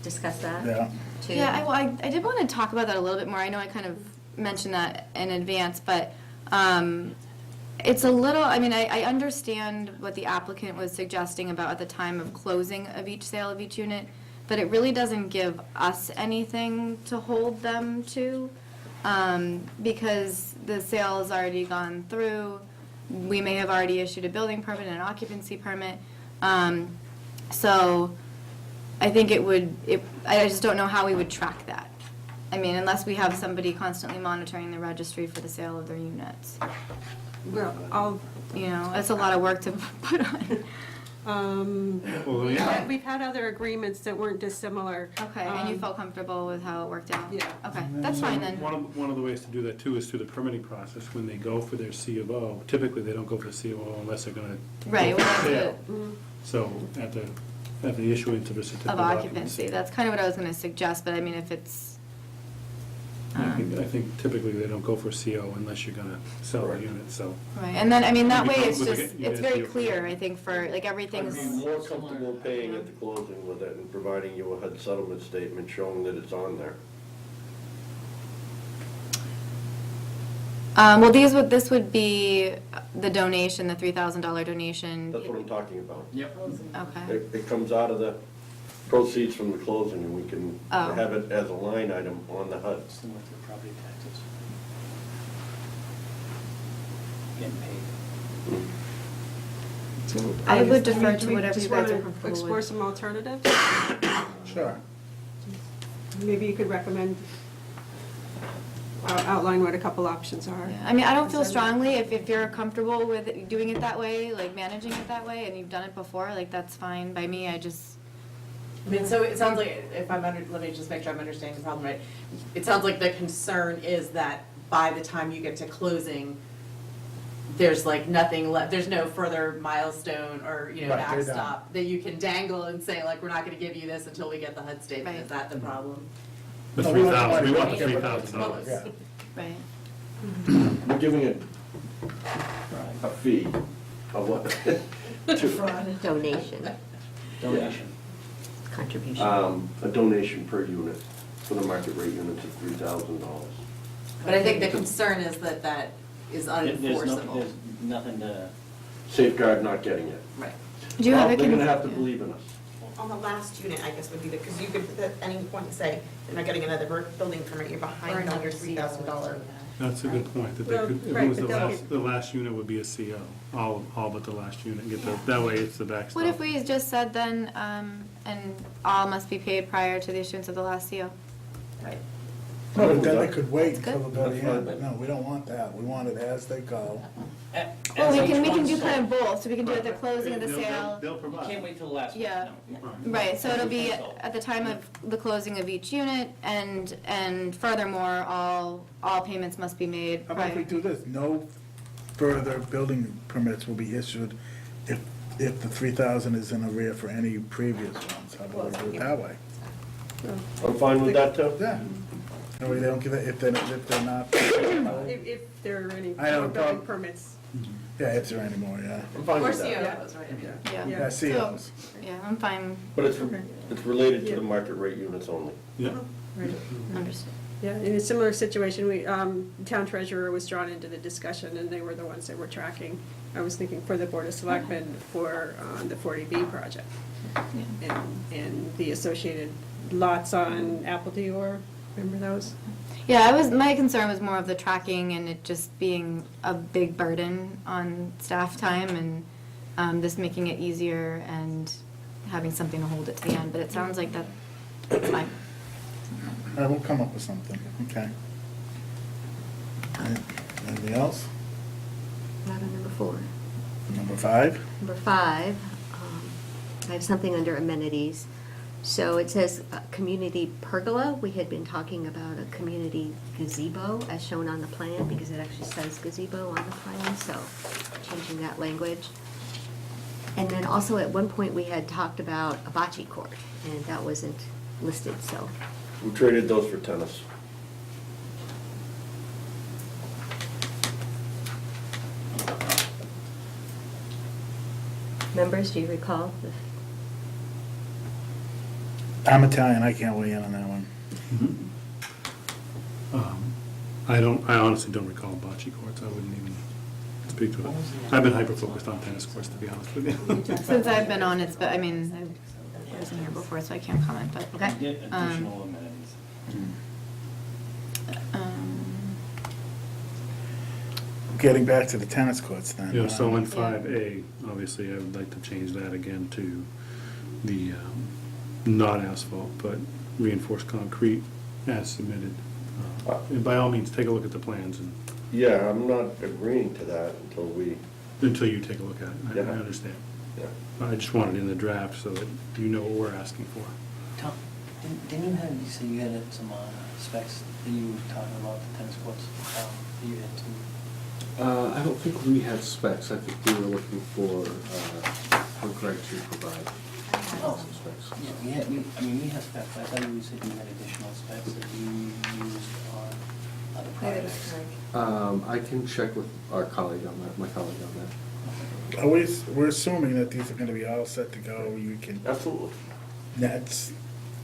discussed that? yeah. 2? Yeah, I did want to talk about that a little bit more. I know I kind of mentioned that in advance, but it's a little, I mean, I understand what the applicant was suggesting about at the time of closing of each sale of each unit, but it really doesn't give us anything to hold them to, because the sale has already gone through. We may have already issued a building permit and an occupancy permit. So I think I just don't know how we would track that. I mean, unless we have somebody constantly monitoring the registry for the sale of their units. Well, It's a lot of work to put on. we've had other agreements that weren't dissimilar. Okay, and you felt comfortable with how it worked out? Yeah. Okay, that's fine then. One of the ways to do that too is through the permitting process. When they go for their C of O, typically they don't go for C of O unless they're gonna. Right, go for well, sale. that's So at the issuance of a certificate of occupancy. That's kind of what I was going to suggest, but I mean, if it's, I think typically they don't go for CO unless you're gonna sell a unit, so. right, and then, I mean, that You way come it's with a- just, you it's guys very do- clear, I think, for, like, everything's. I'd be more comfortable paying at the closing with it and providing you a HUD settlement statement showing that it's on there. Well, this would be the donation, the $3,000 donation. That's what I'm talking about. Yep. Okay. It comes out of the proceeds from the closing, and we can Oh. have it as a line item on the HUD. Similar to the property taxes. Getting paid. I would defer Do to we whatever just you guys are wanna comfortable explore with. some alternatives? Sure. Maybe you could recommend, outline what a couple options are. Yeah, I mean, I don't feel strongly, if you're comfortable with doing it that way, like managing it that way, and you've done it before, like, that's fine by me, I just. I mean, so it sounds like, let me just make sure I'm understanding the problem right. It sounds like the concern is that by the time you get to closing, there's like nothing left, there's no further milestone or, Right, they're done. backstop that you can dangle and say, like, we're not gonna give you this until we get the HUD statement. Right. Is that the problem? The No, we want 3,000, we want the money. $3,000. Yeah. Right. We're giving it a fee of what? Donation, Donation. contribution. A donation per unit for the market rate units of $3,000. But I think the concern is that that is unenforceable. There's nothing to, Safeguard not getting it. Right. Do you have Well, a? they're gonna have to believe in us. On the last unit, I guess would be because you could at any point say, you're not getting another building permit, you're behind on your $3,000. That's a good point, that they Well, could, if right, it was but they'll get- the last unit would be a CO, all but the last unit, get the, that way it's the backstop. What if we just said then, and all must be paid prior to the issuance of the last CO? Right. No, but then they could wait That's until good. the very end. No, we don't want that. We want it as they go. Well, we can do kind of both, so we can do it at the closing of the sale. They'll You provide. can't wait till the last one. Yeah. No. Right, so it'll be at the time of the closing of each unit, and furthermore, all payments must be made How about if we prior. do this? No further building permits will be issued if the 3,000 is in arrear for any previous ones. How about we do it that way? I'm fine with that, too. Yeah. That way they don't give it, if they're not. If there are any I know, more building prob- permits. Yeah, if there are any more, yeah. I'm fine Or with that. COs, right? Yeah, Yeah, so, COs. yeah, I'm fine, But it's related to the market rate units only. Yeah. Right. understood. Yeah, in a similar situation, we, town treasurer was drawn into the discussion, and they were the ones that were tracking. I was thinking for the Board of Selectmen for the 40B project. And the associated lots on Appleby, or, remember those? Yeah, my concern was more of the tracking and it just being a big burden on staff time and this making it easier and having something to hold it to the end, but it sounds like that's fine. All right, we'll come up with something, okay. All right, anything else? Not on number 4. Number 5? Number 5, I have something under amenities. So it says community pergola. We had been talking about a community gazebo as shown on the plan, because it actually says gazebo on the plan, so changing that language. And then also at one point, we had talked about a bocce court, and that wasn't listed, so. We traded those for tennis. Members, do you recall? I'm Italian, I can't weigh in on that one. I honestly don't recall bocce courts, I wouldn't even speak to it. I've been hyper-focused on tennis courts, to be honest with you. Since I've been on it, but I mean, I wasn't here before, so I can't comment, but, okay. Get additional amenities. Getting back to the tennis courts then. Yeah, so in 5A, obviously, I would like to change that again to the not asphalt, but reinforced concrete as submitted. And by all means, take a look at the plans and, Yeah, I'm not agreeing to that until you take a look at it. I Yeah. understand. Yeah. I just want it in the draft so that you know what we're asking for. Tom, didn't you have, you said you had some specs that you were talking about, the tennis courts? You had some. I don't think we had specs. I think we were looking for Greg to provide some specs. Yeah, we have specs, but I thought you said you had additional specs that you used on other projects. I can check with our colleague on that, my colleague on that. We're assuming that these are gonna be all set to go, you can, Absolutely. nets,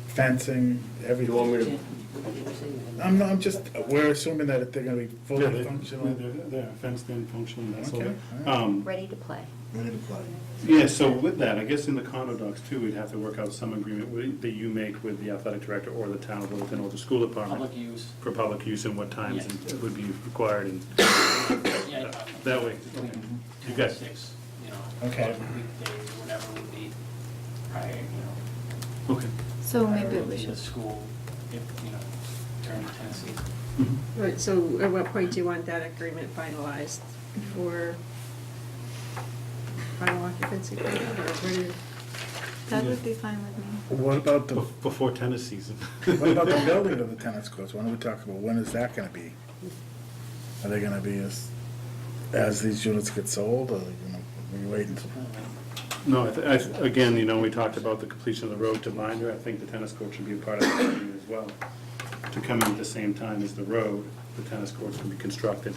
fencing, everything. You want me to, I'm just, we're assuming that they're gonna be Yeah, fully functional. They're fenced in, functional, that's all. Okay, Ready to play. ready to play. Yeah, so with that, I guess in the condo docs too, we'd have to work out some agreement that you make with the athletic director or the town of Littleton or the school department. Public use. For public use and what times it would be required and Yeah, that way. we can You got it. 6, you know. Okay. Weekdays, whatever would be prior, you know. Okay. So prior maybe to we the should, school, if, you know, during tennis season. Right, so at what point do you want that agreement finalized before final occupancy? Or where do- that would be fine with me. What about the, Before tennis season. what about the building of the tennis courts? When are we talking about? When is that gonna be? Are they gonna be as these units get sold, or are they gonna, we wait until? No, again, you know, we talked about the completion of the road to Binder. I think the tennis court should be a part of that agreement as well. To come in at the same time as the road, the tennis courts can be constructed.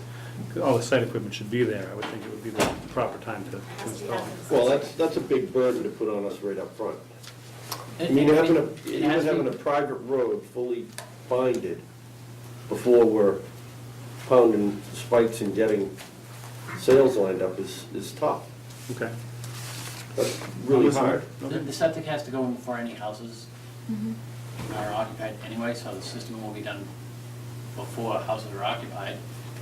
All the site equipment should be there. I would think it would be the proper time to install. well, that's a big burden to put on us right up front. I It- mean, it- even it has to be- having a private road fully binded before we're pounding spikes and getting sales lined up is tough. Okay. That's really hard. The septic has to go in before any houses are occupied anyway, so the system will be done before houses are occupied.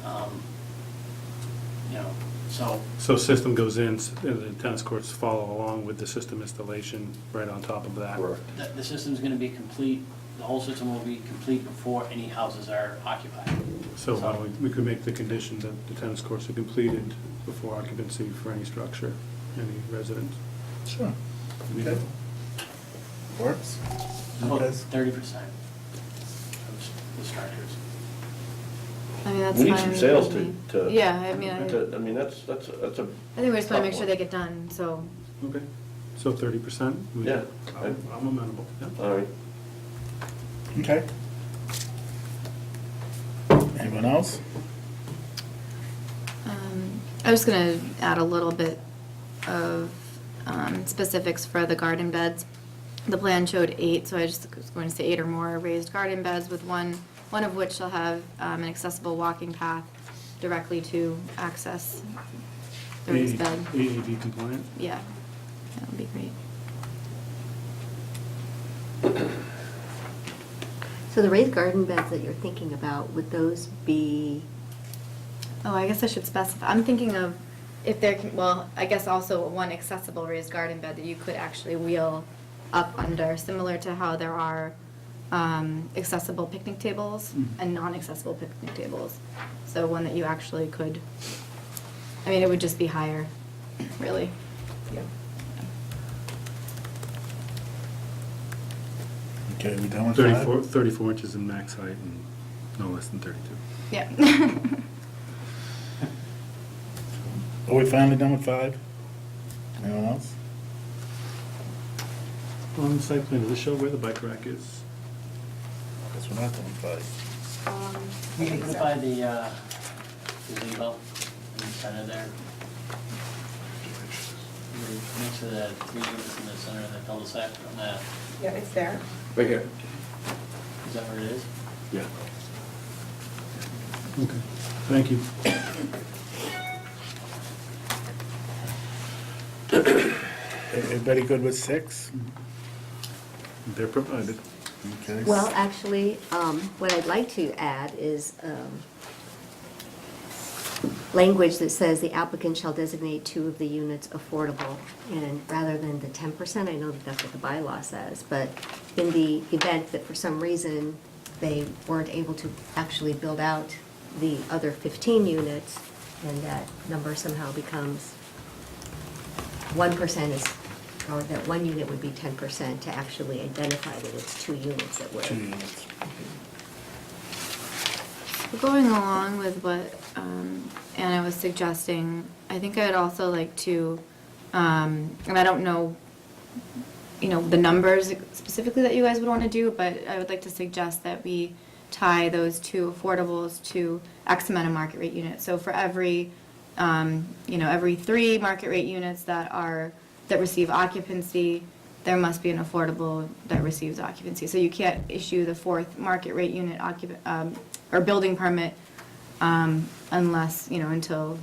You know, so, So system goes in, and the tennis courts follow along with the system installation right on top of that. the system's gonna be complete, the whole system will be complete before any houses are occupied. So we could make the condition that the tennis courts are completed before occupancy for any structure, any residence. Sure. Okay. Works? About Yes. 30% of the structures. I mean, that's We need fine some sales with me. to. Yeah, I mean, I that's a. I think we just want to make sure they get done, so. Okay. So 30%? Yeah. I'm amenable, yeah. All right. Okay. Anyone else? I was going to add a little bit of specifics for the garden beds. The plan showed 8, so I just was going to say 8 or more raised garden beds with one of which shall have an accessible walking path directly to access the raised bed. AAB compliant? Yeah, that would be great. So the raised garden beds that you're thinking about, would those be, Oh, I guess I should specify. I'm thinking of if there can, well, I guess also one accessible raised garden bed that you could actually wheel up under, similar to how there are accessible picnic tables and non-accessible picnic tables. So one that you actually could, I mean, it would just be higher, really. Okay, we done with 34, that? 34 inches in max height and no less than 32. Yeah. Are we finally done with 5? Anyone else? On the site plan, does it show where the bike rack is? Guess we're not done with 5. We can put by the gazebo in the center there. Next to the 3 units in the center of the cul-de-sac on that. Yeah, it's there. Right here. Is that where it is? Yeah. Okay, thank you. Everybody good with 6? They're provided. Okay. well, actually, what I'd like to add is language that says the applicant shall designate 2 of the units affordable, and rather than the 10%, I know that that's what the bylaw says, but in the event that for some reason they weren't able to actually build out the other 15 units, and that number somehow becomes 1% is, or that 1 unit would be 10%, to actually identify that it's 2 units that were. 2 units. Going along with what Anna was suggesting, I think I'd also like to, and I don't know, the numbers specifically that you guys would want to do, but I would like to suggest that we tie those 2 affordables to X amount of market rate units. So for every, every 3 market rate units that receive occupancy, there must be an affordable that receives occupancy. So you can't issue the 4th market rate unit or building permit unless, until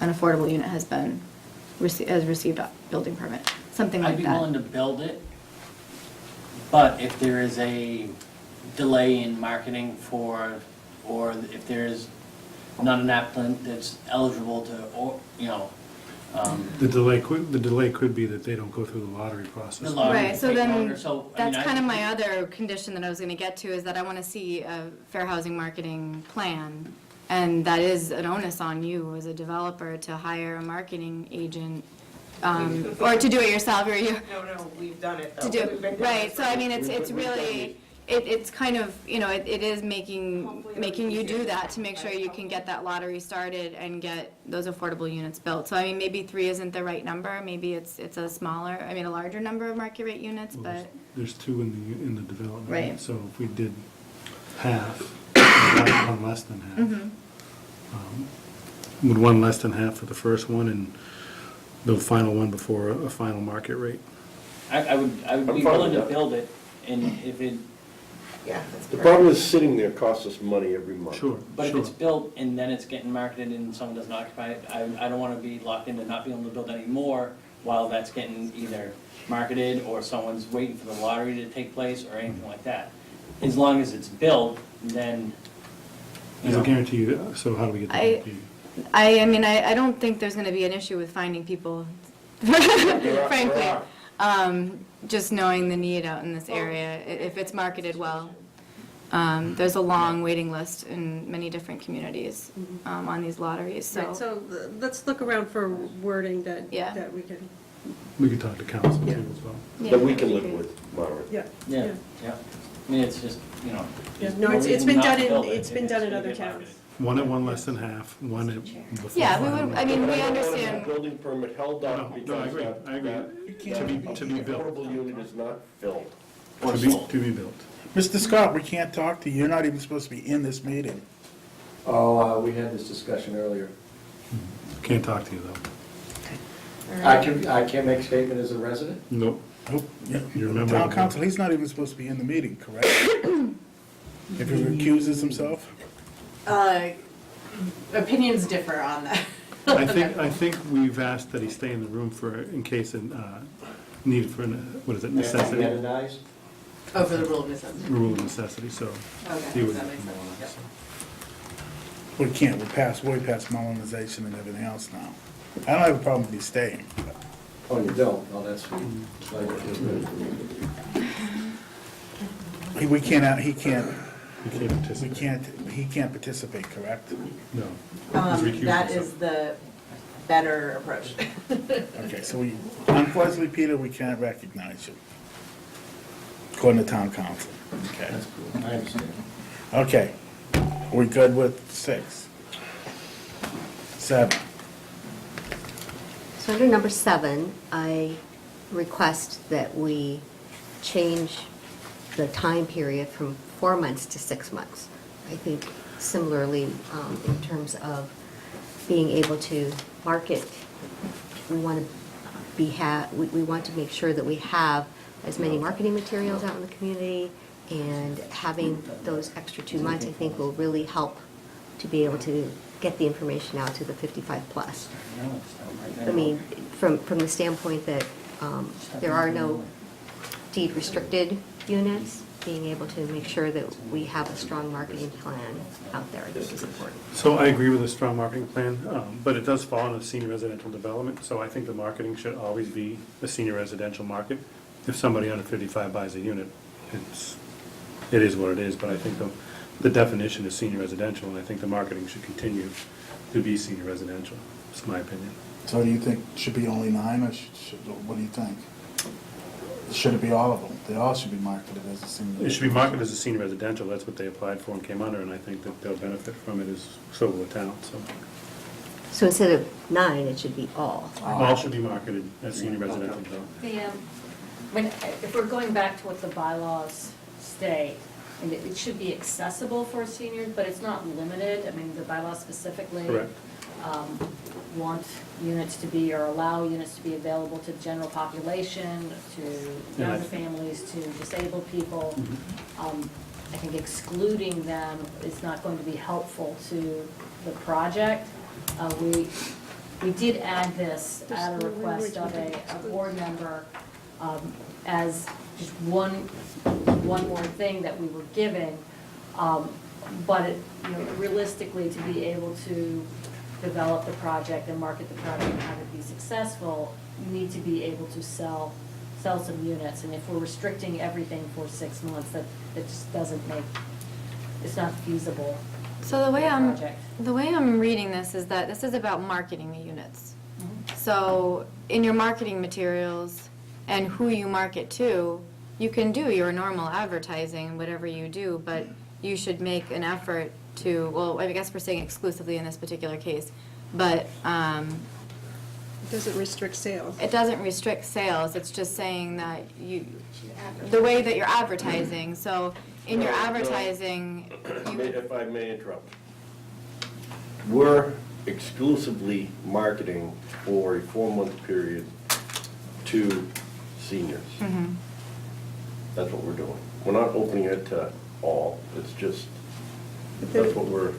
an affordable unit has received a building permit, something like I'd be that. willing to build it, but if there is a delay in marketing or if there is not an applicant that's eligible to, The delay could be that they don't go through the lottery process. The lottery Right, so take then, longer, so, I mean, that's I kind of think my other condition that I was gonna get to, is that I wanna see a fair housing marketing plan. And that is an onus on you as a developer to hire a marketing agent, or to do it yourself, or you, No, we've done it though. to do, We've been doing right, it so for- I mean, it's really, it's kind of, it is making you do that to make sure you can get that lottery started and get those affordable units built. So I mean, maybe 3 isn't the right number, maybe it's a larger number of market rate units, Well, but, There's 2 in the development. Right. So if we did half, one less than half. mhm. Would 1 less than half for the first one and the final one before a final market rate? I would I'm be fine willing with to that. build it, and if it, Yeah, that's The perfect. problem is sitting there costs us money every month. Sure, but if sure. it's built and then it's getting marketed and someone doesn't occupy it, I don't wanna be locked into not being able to build anymore while that's getting either marketed or someone's waiting for the lottery to take place or anything like that. As long as it's built, then There's a guarantee, so how do we get the I- guarantee? I mean, I don't think there's gonna be an issue with finding people, frankly. Just knowing the need out in this area, if it's marketed well. There's a long waiting list in many different communities, on these lotteries, Right, so let's look around for wording that we can, We could talk to council too Yeah. as well. That we can live with, Mara. yeah. Yeah, yeah. I mean, it's just, you know. Yeah, there's no, it's reason been not done to in, build it it's if been done in gonna other get towns. marketed. One at one less than half, one at before. Yeah, we final. would, I mean, But we I don't want a understand. building permit held No, up no, because I agree, I agree. To be built. affordable unit is not filled. To be built. Mr. Scott, we can't talk to you. You're not even supposed to be in this meeting. Oh, we had this discussion earlier. Can't talk to you though. I can't make a statement as a resident? Nope. Nope. Yeah. You remember? Town council, he's not even supposed to be in the meeting, correct? If he recuses himself? Opinions differ on that. I think we've asked that he stay in the room for, in case of need for, what is it, necessity? Standardized? Oh, for the rule of necessity. Rule of necessity, so. Okay, he would that makes come sense. along, We can't, we're way past Mollenization and everything else now. I don't have a problem with you staying. Oh, you don't? Oh, that's sweet. We can't, he can't, He can't participate. he can't participate, correct? No. He's recused That himself. is the better approach. Okay, so we, unfortunately, Peter, we can't recognize you. According to town council. Okay. That's cool. I understand. Okay, we good with 6? 7? So under number 7, I request that we change the time period from 4 months to 6 months. I think similarly, in terms of being able to market, we want we want to make sure that we have as many marketing materials out in the community, and having those extra 2 months, I think, will really help to be able to get the information out to the 55 plus. I mean, from the standpoint that there are no deed restricted units, being able to make sure that we have a strong marketing plan out there, I think is important. So I agree with a strong marketing plan, but it does fall into senior residential development, so I think the marketing should always be a senior residential market. If somebody under 55 buys a unit, it is what it is, but I think the definition is senior residential, and I think the marketing should continue to be senior residential. That's my opinion. So do you think it should be only 9, or what do you think? Should it be all of them? They all should be marketed as a senior. It should be marketed as a senior residential, that's what they applied for and came under, and I think that they'll benefit from it, as so will the town, so. So instead of 9, it should be all. All should be marketed as senior residential development. If we're going back to what the bylaws state, and it should be accessible for seniors, but it's not limited. I mean, the bylaws specifically Correct. want units to be, or allow units to be available to the general population, to younger families, to disabled people. I think excluding them is not going to be helpful to the project. We did add this at a request of a board member as just one more thing that we were given. But realistically, to be able to develop the project and market the project and have it be successful, you need to be able to sell some units. And if we're restricting everything for 6 months, that just doesn't make, it's not feasible. So the way project. the way I'm reading this is that this is about marketing the units. So in your marketing materials and who you market to, you can do your normal advertising, whatever you do, but you should make an effort to, well, I guess we're saying exclusively in this particular case, but It doesn't restrict sales. it doesn't restrict sales, it's just saying that the way that you're advertising, so in your advertising, If I may interrupt. We're exclusively marketing for a 4-month period to seniors. That's what we're doing. We're not opening it to all, it's just, that's what we're,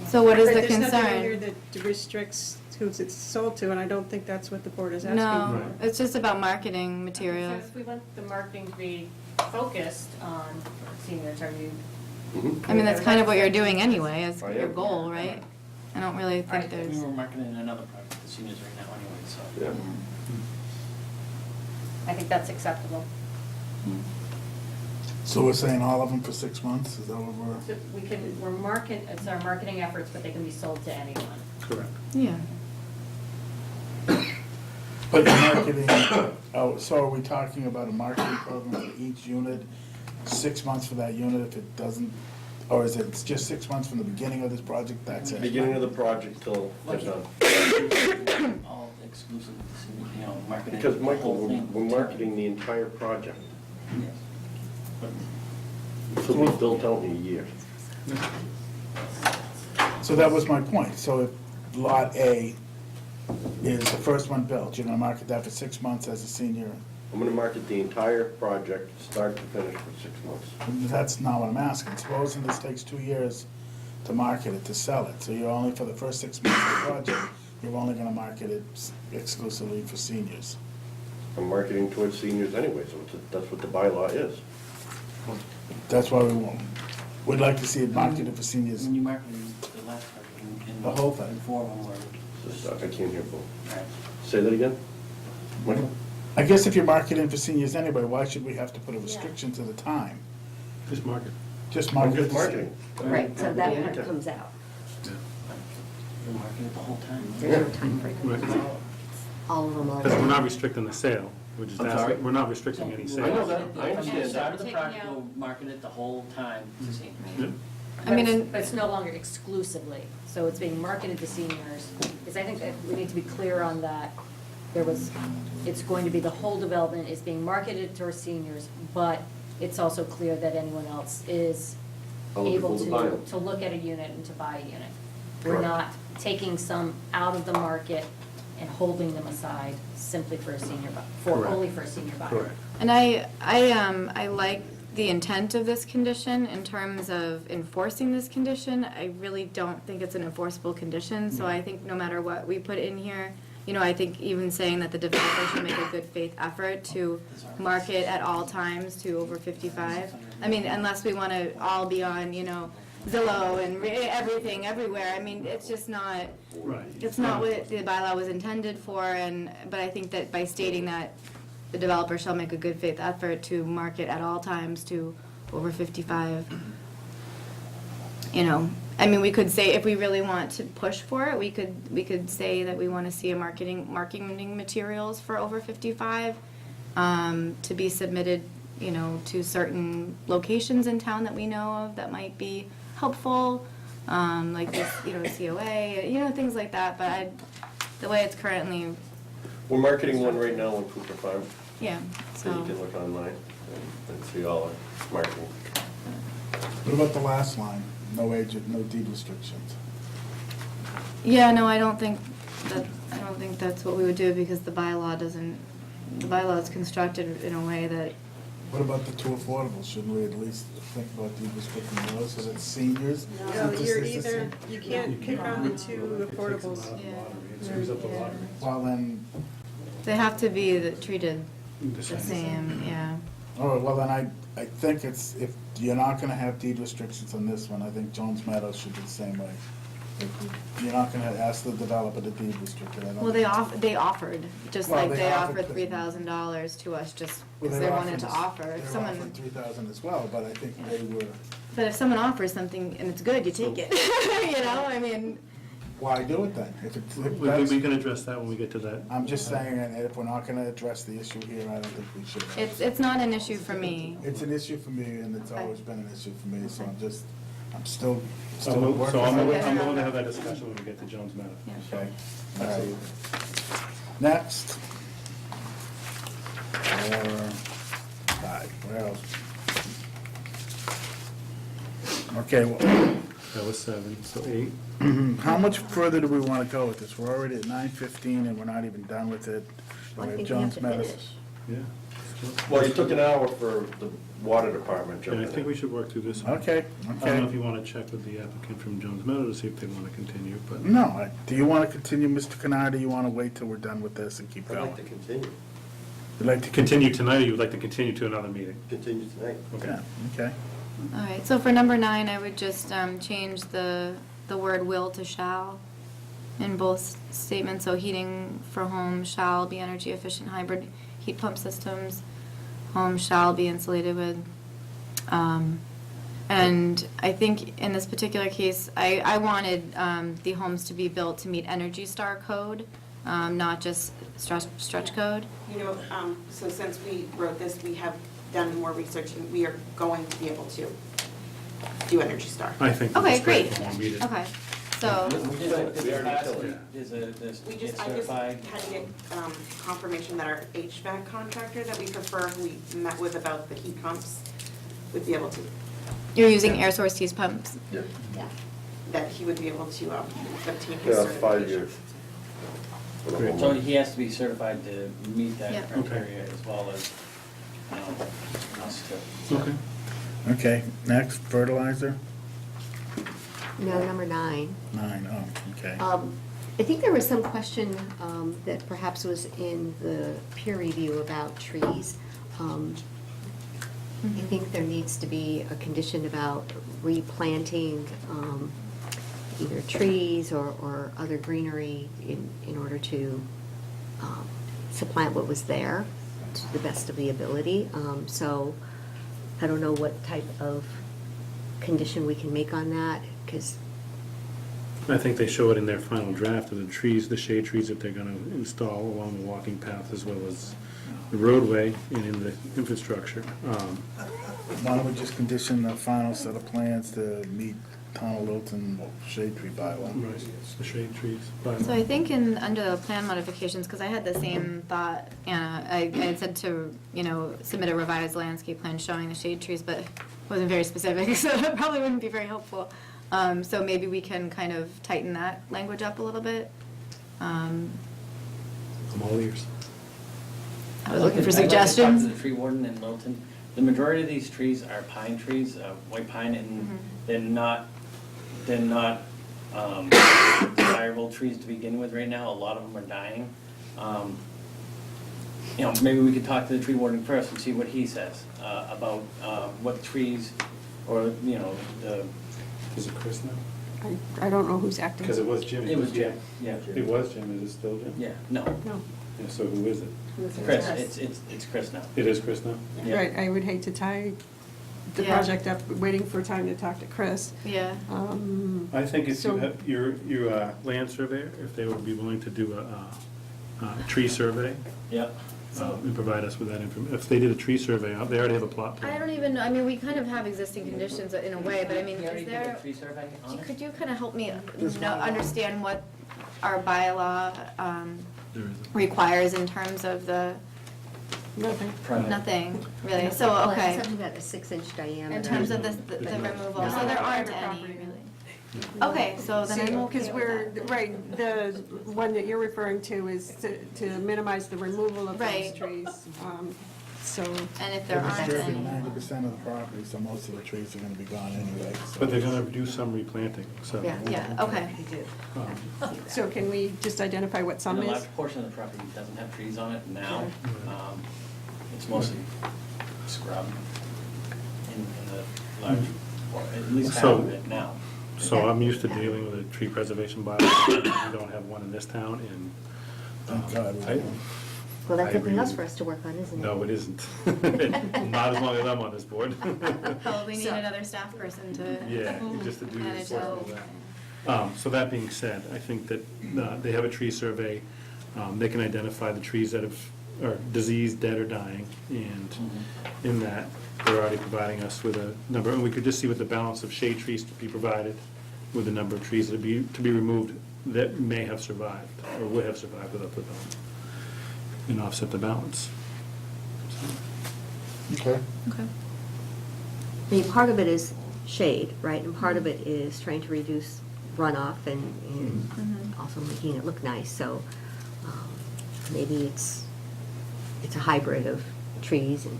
So what is the There's nothing in here concern? that restricts who it's sold to, and I don't think that's what the board is asking No, for. it's just about marketing So materials. if we want the marketing to be focused on seniors, are you I mean, that's kind of what you're doing anyway, as I your am. goal, right? I don't really think We there's, were marketing another project, the seniors right now anyway, so. Yeah. I think that's acceptable. So we're saying all of them for 6 months, is that what we're? So it's our marketing efforts, but they can be sold to anyone. Correct. yeah. But the marketing, oh, so are we talking about a marketing program for each unit, 6 months for that unit if it doesn't, or is it just 6 months from the beginning of this project, that's it? Beginning of the project till they're done. All exclusive, to senior, you know, marketing. Because, the Michael, whole thing. we're marketing the entire project. Yes. But This will be built out in a year. So that was my point, so if Lot A is the first one built, you're gonna market that for 6 months as a senior? I'm gonna market the entire project, start to finish, for 6 months. That's not what I'm asking. Supposing this takes 2 years to market it, to sell it, so you're only, for the first 6 months of the project, you're only gonna market it exclusively for seniors. I'm marketing towards seniors anyway, so that's what the bylaw is. That's why we'd like to see it marketed for seniors. when you marketed the last project, and The whole thing. and 4 of them were, I can't hear both. right. Say that again? Michael? I guess if you're marketing for seniors anyway, why should we have to put a restriction to the time? Just market. Just I'm market it just to marketing. Right, so that Yeah. part comes out. You're marketing it the whole time. There's no time frame. Right. All of them are. Because we're not restricting the sale, we're just I'm sorry? asking, we're not restricting any I know sales. that, I From the understand start that. of the project, we'll market it the whole time to seniors. Yeah. I mean, But it's no longer exclusively, so it's being marketed to seniors. Because I think that we need to be clear on that. It's going to be, the whole development is being marketed to our seniors, but it's also clear that anyone else is Eligible able to buy it. to look at a unit and to buy a unit. We're Correct. not taking some out of the market and holding them aside simply for a senior, Correct. only for a senior buyer. Correct. And I like the intent of this condition in terms of enforcing this condition. I really don't think it's an enforceable condition, so I think no matter what we put in here, you know, I think even saying that the developer should make a good faith effort to market at all times to over 55. I mean, unless we want to all be on, you know, Zillow and everything, everywhere. I mean, it's just not, Right. it's not what the bylaw was intended for, but I think that by stating that the developer shall make a good faith effort to market at all times to over 55, you know, I mean, we could say, if we really want to push for it, we could say that we want to see a marketing materials for over 55, to be submitted, you know, to certain locations in town that we know of that might be helpful, like this, you know, COA, you know, things like that, but the way it's currently, We're marketing one right now on Cooper Farm, yeah, so you so. can look online and see all our marketing. What about the last line? No age, no deed restrictions. Yeah, no, I don't think that's what we would do, because the bylaw is constructed in a way that, What about the two affordables? Shouldn't we at least think about deed restricting those so that seniors? No, since this you're is the either, same- you can't pick on the two affordables. It screws up the lottery. Well, then, they have to be treated The the same. same, yeah. all right, well, then I think it's, if you're not gonna have deed restrictions on this one, I think Jones Meadows should be the same way. If you're not gonna ask the developer to deed restrict it, I don't. Well, think they offered, just Well, like they they offered offered the- $3,000 to us, just Well, because they they wanted to offered us- offer. If They someone, offered 3,000 as well, but I think they were, but if someone offers something and it's good, you take it, you know, I mean, why do it then? If it's, if We that's, can address that when we get to that. I'm just saying, and if we're not gonna address the issue here, I don't think we should. it's not an issue for me. It's an issue for me, and it's always been an issue for me, so I'm still So working. I'm on willing it. to have that discussion when we get to Jones Meadows. Yeah. Okay, all right. Next. Where else? Okay, well, That was 7, so 8. how much further do we want to go with this? We're already at 9:15 and we're not even done with it. Well, I We have think we have Jones to Meadows. finish. Yeah. Well, you took an hour for the water department, And jumping I think in. we should work through this one. Okay, I don't know if okay. you want to check with the applicant from Jones Meadows to see if they want to continue, but. No, do you want to continue, Mr. Kennard, or you want to wait till we're done with this and keep I'd going? like to continue, You'd like to Continue tonight, or you would like to continue to another meeting? continue tonight. Okay. Yeah, okay. All right, so for number 9, I would just change the word will to shall in both statements. So heating for homes shall be energy efficient hybrid heat pump systems. Homes shall be insulated with. And I think in this particular case, I wanted the homes to be built to meet Energy Star code, not just stretch code. You know, so since we wrote this, we have done more research and we are going to be able to do Energy Star. I think. Okay, that's great. We'll meet it. Okay, so, We just, I just had to get confirmation that our HVAC contractor that we prefer, who we met with about the heat pumps, would be able to, you're using air source heat pumps? Yeah. that he would be able to obtain his Yeah, certification. 5 years. So he has to be certified to meet Yeah. that criteria as well as, us too. Okay. Okay, next, fertilizer, No, number 9. 9, oh, okay. I think there was some question that perhaps was in the peer review about trees. I think there needs to be a condition about replanting either trees or other greenery in order to supplant what was there to the best of the ability. So I don't know what type of condition we can make on that, because I think they show it in their final draft of the trees, the shade trees that they're gonna install along the walking path as well as the roadway and in the infrastructure. Why don't we just condition the final set of plans to meet Town of Littleton shade tree bylaw? Right, it's the shade trees. But So I think under the plan modifications, because I had the same thought, I had said to, submit a revised landscape plan showing the shade trees, but wasn't very specific, so that probably wouldn't be very helpful. So maybe we can kind of tighten that language up a little bit. I'm all ears. I was looking for I'd like to suggestions. talk to the tree warden in Littleton. The majority of these trees are pine trees, white pine, and they're not desirable trees to begin with right now. A lot of them are dying. Maybe we could talk to the tree warden first and see what he says about what trees, or, the. Is it Chris now? I don't know who's acting. Because it was Jim. It was Jim, yeah. It was Jim, is it still Jim? Yeah, no, No. Yeah, so who is it? Chris, it's Chris now. It is Chris now? Yeah. Right, I would hate to tie the Yeah. project up, waiting for time to talk to Chris. Yeah. I think if So- you have your land surveyor, if they would be willing to do a tree survey, Yeah. and provide us with that information. If they did a tree survey, they already have a plot I plan. don't even know, we kind of have existing conditions in a way, but He already is did a there, tree survey on it? could you kind of help me understand what our bylaw There isn't. requires in terms of the, Nothing. Permit. nothing, really? So, Well, it's okay. something about a 6-inch diameter. In terms of the removal, so there aren't any, really? Okay, so then I'm okay Because with that. right, the one that you're referring to is to minimize the removal of those Right. trees. So, And if there They're aren't disturbing any. 90% of the property, so most of the trees are gonna be gone anyway, so. But they're gonna do some replanting, so. Yeah, okay. so can we just identify what some And a is? large portion of the property doesn't have trees on it now. It's mostly scrub in the large, or at least half So- of it now. So I'm used to dealing with a tree preservation bylaw. We don't have one in this town, and Thank God. we I- don't. Well, that's I something else agree. for us to work on, isn't it? no, it isn't. Not as long as I'm on this board. Probably need So- another staff person to. Yeah, just to do the manage sort all of of that. So that being said, I think that they have a tree survey. They can identify the trees that are diseased, dead, or dying, and in that, they're already providing us with a number, and we could just see what the balance of shade trees to be provided with the number of trees to be removed that may have survived, or would have survived without the development, and offset the balance. Okay. Okay. I mean, part of it is shade, right, and part of it is trying to reduce runoff and also making it look nice, so maybe it's a hybrid of trees and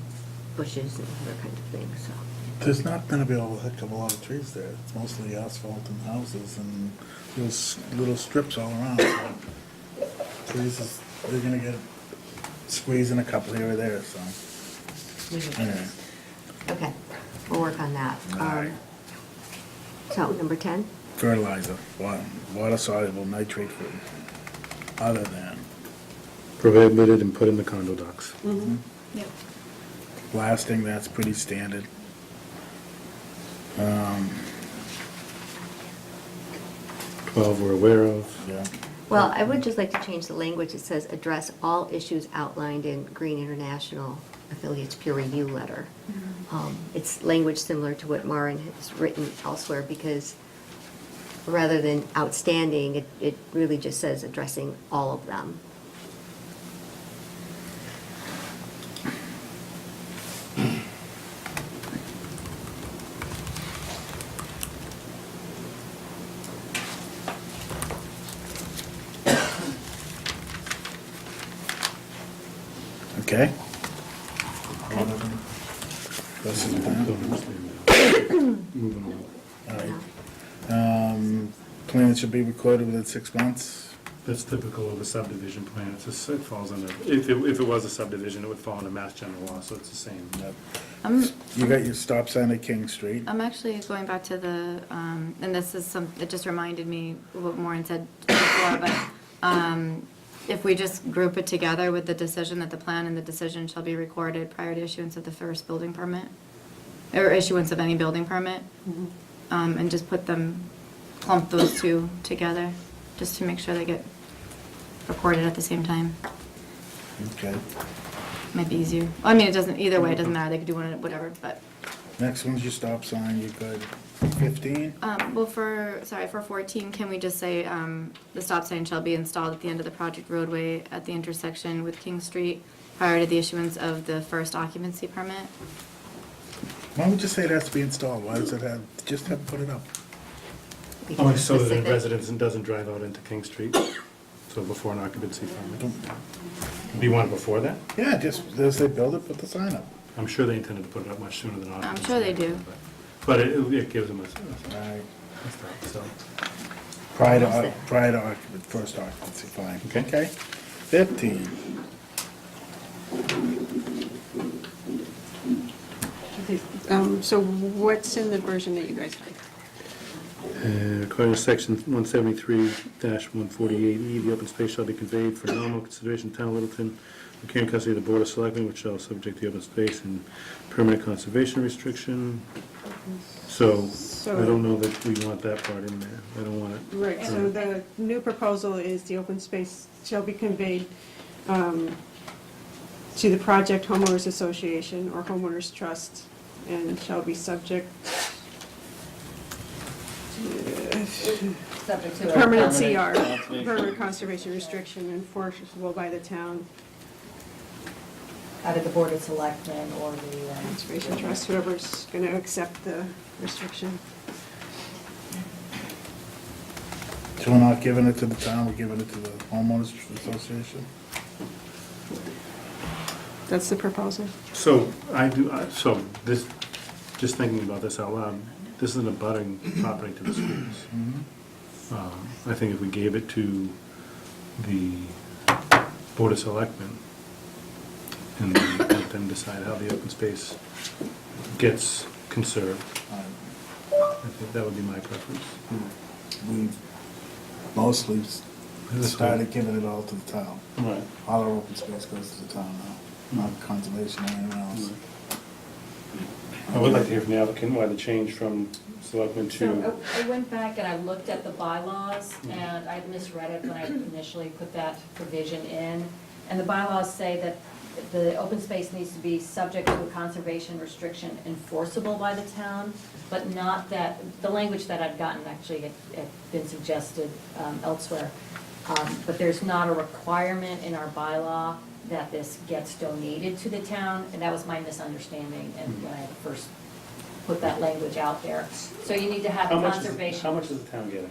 bushes and other kinds of things, so. There's not gonna be a heck of a lot of trees there. It's mostly asphalt and houses and little strips all around. Trees, they're gonna get squeezing a couple here or there, so. Anyway. Okay. we'll work on that. So, number 10? Fertilizer, water soluble nitrate food, other than Prohibited and put in the condo docks. Yep. blasting, that's pretty standard. 12 we're aware of. Yeah. Well, I would just like to change the language. It says, address all issues outlined in Green International Affiliates peer review letter. It's language similar to what Marin has written elsewhere, because rather than outstanding, it really just says addressing all of them. Okay? This is done. Moving on. All right. Plans should be recorded within 6 months. That's typical of a subdivision plan. It falls under, if it was a subdivision, it would fall under Mass General Law, so it's the same. You got your stop sign at King Street. I'm actually going back to the, and this is it just reminded me of what Maureen said before, but if we just group it together with the decision that the plan and the decision shall be recorded prior to issuance of the first building permit, or issuance of any building permit, and just clump those two together, just to make sure they get recorded at the same time. Okay. Might be easier. I mean, it doesn't, either way, it doesn't matter, they could do one, whatever, but. Next one's your stop sign, you got 15. Well, for 14, can we just say, the stop sign shall be installed at the end of the project roadway at the intersection with King Street prior to the issuance of the first occupancy permit? Why don't we just say it has to be installed? Why does it just have to put it up? Only so that the resident doesn't drive out into King Street, so before an occupancy permit. Do you want it before that? Yeah, just, as they build it, put the sign up. I'm sure they intended to put it up much sooner than occupancy. I'm sure they do. But it gives them a Right. start, so. Prior to occupancy, first occupancy, fine. Okay. 15. So what's in the version that you guys have? According to section 173-148E, the open space shall be conveyed for normal consideration to the town of Littleton, the care and custody of the Board of Selectmen, which shall subject the open space and permanent conservation restriction. So, I don't know that we want that part in there. I don't want it. Right, so the new proposal is the open space shall be conveyed to the project homeowners association or homeowners trust, and shall be subject Subject to a permanent permanent CR, conservation. permanent conservation restriction enforceable by the town Either the Board of Selectmen or the, conservation trust, whoever's going to accept the restriction. So we're not giving it to the town, we're giving it to the homeowners association? That's the proposal. So, just thinking about this out loud, this is an abutting property to the schools. I think if we gave it to the Board of Selectmen and let them decide how the open space gets conserved, I think that would be my preference. We mostly started giving it all to the town. Right. All our open space goes to the town now, not conservation or anything else. I would like to hear from the applicant why the change from selectmen to, So I went back and I looked at the bylaws, and I misread it when I initially put that provision in. And the bylaws say that the open space needs to be subject to a conservation restriction enforceable by the town, but not that, the language that I'd gotten actually had been suggested elsewhere. But there's not a requirement in our bylaw that this gets donated to the town, and that was my misunderstanding and when I first put that language out there. So you need to have how much conservation. is the town getting?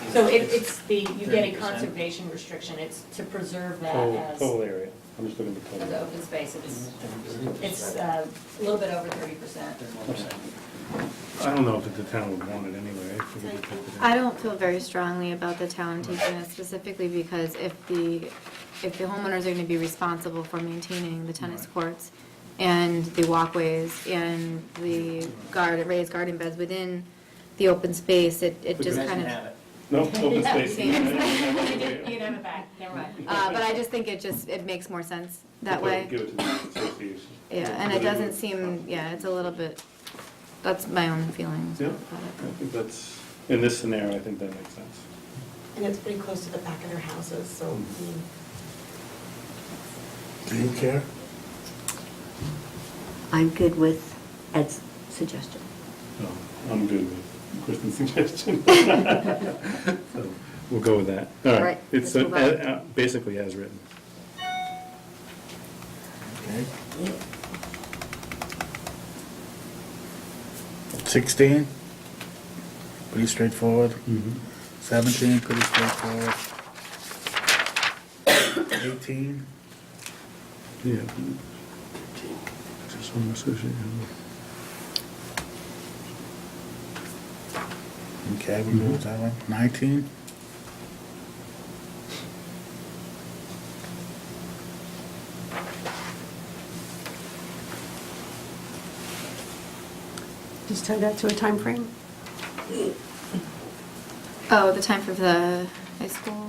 So it's you get a conservation restriction, it's to preserve that as Total area, I'm just looking at the as total. open space. It's a little bit over 30%. I don't know if the town would want it anyway. if we could take it in. I don't feel very strongly about the town taking it, specifically because if the homeowners are gonna be responsible for maintaining the tennis courts, and the walkways and the raised garden beds within the open space, it just kind of. No, open space. You can have it back, never mind. But I just think it makes more sense that way. Give it to the association. Yeah, and it doesn't seem, it's a little bit, that's my own feelings. Yeah, about I it. think that's, in this scenario, I think that makes sense. And it's pretty close to the back of their houses, so, I mean, Do you care? I'm good with Ed's suggestion. No, I'm good with Kristen's suggestion. So, we'll go with that. All All right, right, it's let's move on. basically as written. Okay. 16, pretty straightforward. 17, pretty straightforward. 18, Yeah. Just one association. okay, we go with that one. 19, Just tie that to a time frame. Oh, the time for the high school?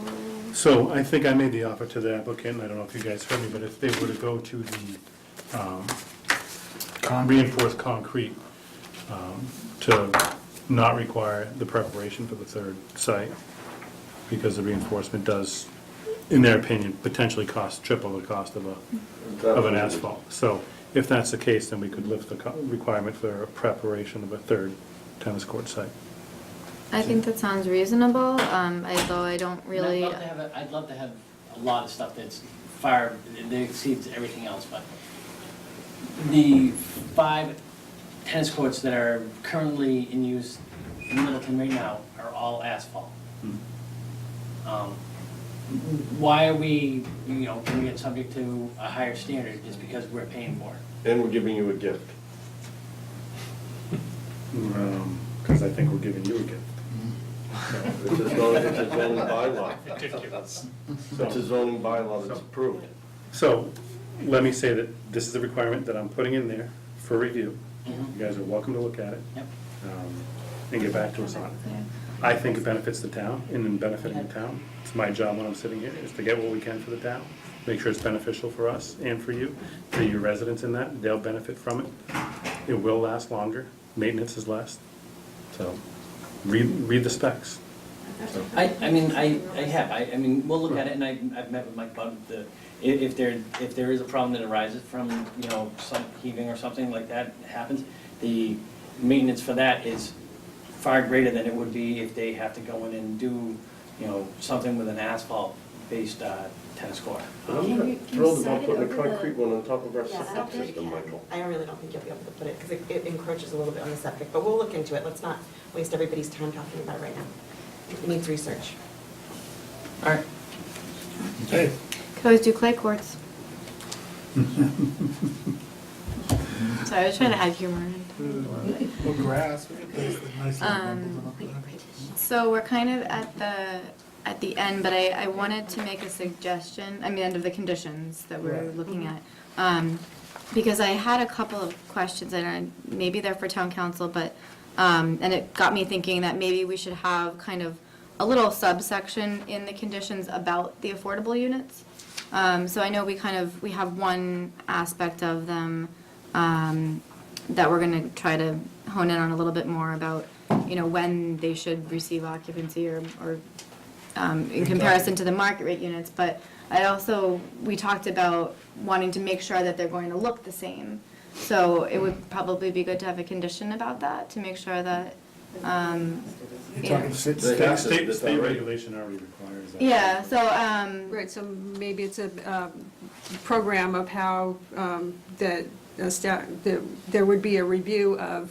So I think I made the offer to the applicant, I don't know if you guys heard me, but if they were to go to the reinforced concrete, to not require the preparation for the third site, because the reinforcement does, in their opinion, potentially cost triple the cost of an asphalt. So if that's the case, then we could lift the requirement for preparation of a third tennis court site. I think that sounds reasonable, although I don't really. I'd love to have a lot of stuff that's far, that exceeds everything else, but the 5 tennis courts that are currently in use in Middleton right now are all asphalt. Why are we, can we get subject to a higher standard just because we're paying for it? And we're giving you a gift. Because I think we're giving you a gift. It's a zoning bylaw. Ridiculous. It's a zoning bylaw that's approved. So, let me say that this is a requirement that I'm putting in there for review. You guys are welcome to look at it. Yep. And get back to us on it. I think it benefits the town, and in benefiting the town, it's my job when I'm sitting here, is to get what we can for the town, make sure it's beneficial for us and for you, for your residents in that, they'll benefit from it. It will last longer, maintenance is less, so, read the specs. I mean, we'll look at it, and I've met with Mike about if there is a problem that arises from, some heaving or something like that happens, the maintenance for that is far greater than it would be if they have to go in and do, something with an asphalt-based tennis court. I'm not thrilled about putting a concrete one on top of our Yeah, I don't septic think- system, Michael. I really don't think you'll be able to put it, because it encroaches a little bit on the septic, but we'll look into it. Let's not waste everybody's time talking about it right now. It needs research. All right. okay. Could always do clay courts. Sorry, I was trying to add humor in. Or grass, we could place the nice little bundles up there. So we're kind of at the end, but I wanted to make a suggestion, the end of the conditions that we're looking at. Because I had a couple of questions, and maybe they're for town council, but, and it got me thinking that maybe we should have kind of a little subsection in the conditions about the affordable units. So I know we have one aspect of them that we're gonna try to hone in on a little bit more about, when they should receive occupancy or in comparison to the market rate units. But we talked about wanting to make sure that they're going to look the same. So it would probably be good to have a condition about that, to make sure that, You're talking State regulation already requires that. yeah, so, Right, so maybe it's a program of how there would be a review of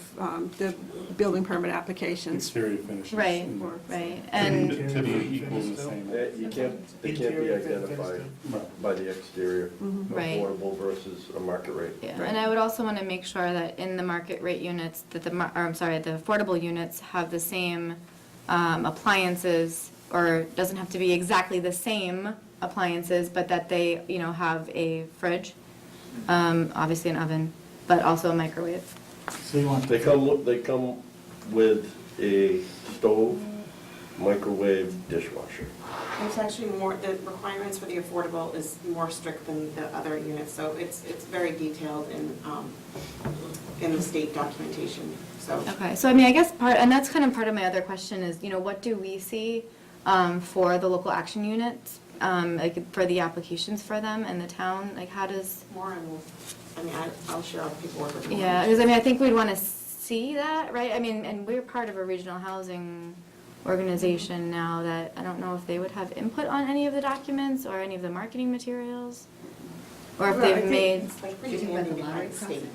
the building permit applications. Exterior finishes. right, right, and, To be equal to the same. They can't be identified by the exterior, Right. affordable versus a market rate. yeah, and I would also want to make sure that in the market rate units, that the affordable units have the same appliances, or it doesn't have to be exactly the same appliances, but that they, have a fridge obviously an oven, but also a microwave. So you want, They come with a stove, microwave, dishwasher. It's actually more, the requirements for the affordable is more strict than the other units, so it's very detailed in the state documentation, so. Okay, so I mean, I guess and that's kind of part of my other question is, what do we see for the local action units? Like for the applications for them and the town, like how does? I'll share all the paperwork with you. Yeah, because I mean, I think we'd want to see that, right? I mean, and we're part of a regional housing organization now that I don't know if they would have input on any of the documents or any of the marketing materials, or if they've made. It's like pretty handy to have the state.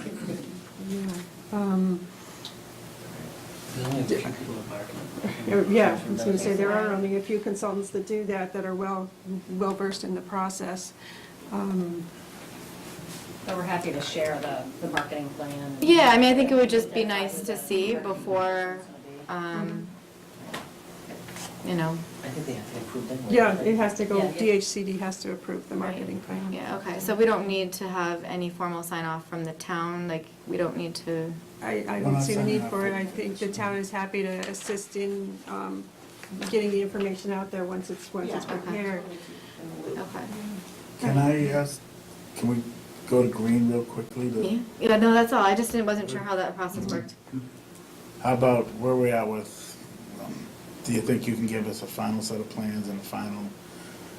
Yeah, I was going to say, there are only a few consultants that do that are well-versed in the process. But we're happy to share the marketing plan. Yeah, I mean, I think it would just be nice to see before, I think they have to approve anyway. Yeah, it has to go, Yeah, yeah. DHCD has to approve the marketing plan. Yeah, okay, so we don't need to have any formal sign-off from the town, like, we don't need to. I don't see the need for it. I think the town is happy to assist in getting the information out there once it's prepared. Okay. can I ask, can we go to Green real quickly? Yeah, no, that's all, I just wasn't sure how that process worked. How about where we at with, do you think you can give us a final set of plans and a final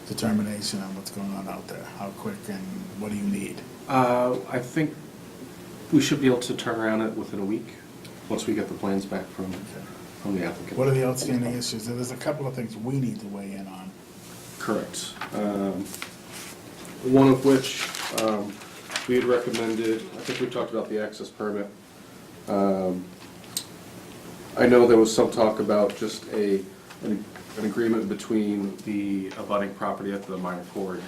determination on what's going on out there? How quick and what do you need? I think we should be able to turn around it within a week, once we get the plans back from the applicant. What are the outstanding issues? There's a couple of things we need to weigh in on. Correct. One of which, we had recommended, I think we talked about the access permit. I know there was some talk about just an agreement between the abutting property at the minor chord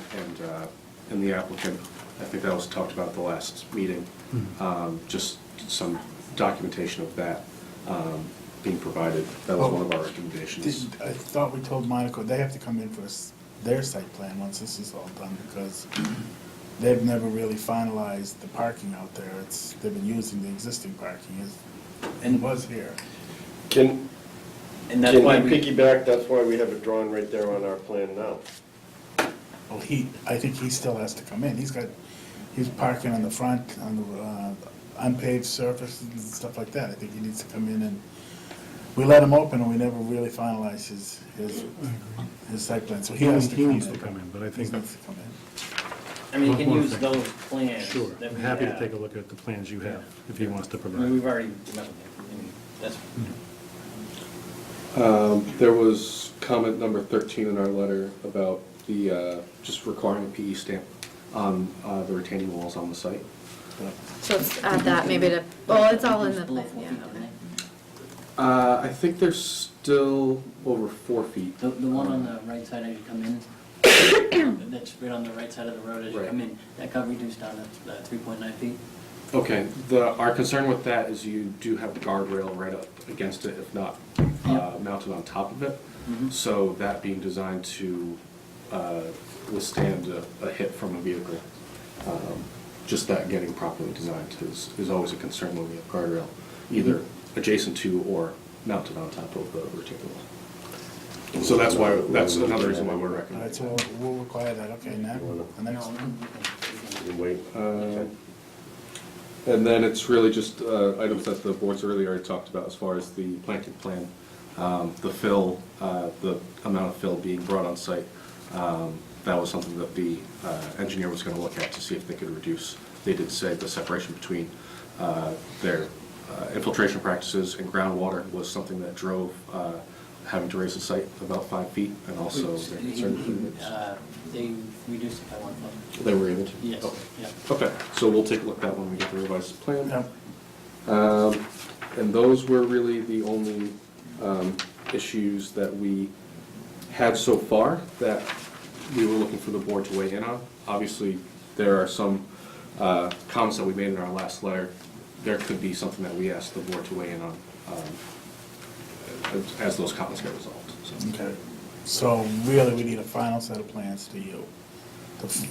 and the applicant. I think that was talked about at the last meeting. Just some documentation of that being provided. That was one of our recommendations. I thought we told Monaco, they have to come in for their site plan once this is all done, because they've never really finalized the parking out there. They've been using the existing parking, and it was here. Can And that's why we we, piggyback, that's why we have it drawn right there on our plan now. Well, I think he still has to come in. He's parking on the front, on the unpaved surface and stuff like that. I think he needs to come in, and we let him open and we never really finalized his site plan, so he has to come in. He needs to come in, but I think. He needs to come in. I mean, you can One more use thing. those plans Sure, that I'm we happy to have. take a look at the plans you have, if he wants to I provide. mean, we've already met with him, I mean, that's, There was comment number 13 in our letter about the, just requiring a PE stamp on the retaining walls on the site. So let's add that maybe to, well, it's all in the plan, yeah, okay. I think they're still over 4 feet. the one on the right side as you come in, that's right on the right side of the road as you Right. come in, that got reduced down to 3.9 feet. Okay, our concern with that is you do have a guardrail right up against it, if not mounted on top of it. So that being designed to withstand a hit from a vehicle. Just that getting properly designed is always a concern when we have guardrail, either adjacent to or mounted on top of the retaining wall. So that's another reason why we're All right, recommending. so we'll require that, okay, now, the next one. Wait. And then it's really just items that the board's really already talked about as far as the planting plan, the fill, the amount of fill being brought on site. That was something that the engineer was going to look at to see if they could reduce. They did say the separation between their infiltration practices and groundwater was something that drove having to raise the site about 5 feet, and also their concern. They reduced it by 1 foot. They were able to? Yes, Okay. yeah. Okay, so we'll take a look at that when we get the revised plan. Yep. And those were really the only issues that we had so far that we were looking for the board to weigh in on. Obviously, there are some comments that we made in our last letter. There could be something that we asked the board to weigh in on as those comments get resolved. So. Okay, so really, we need a final set of plans to you,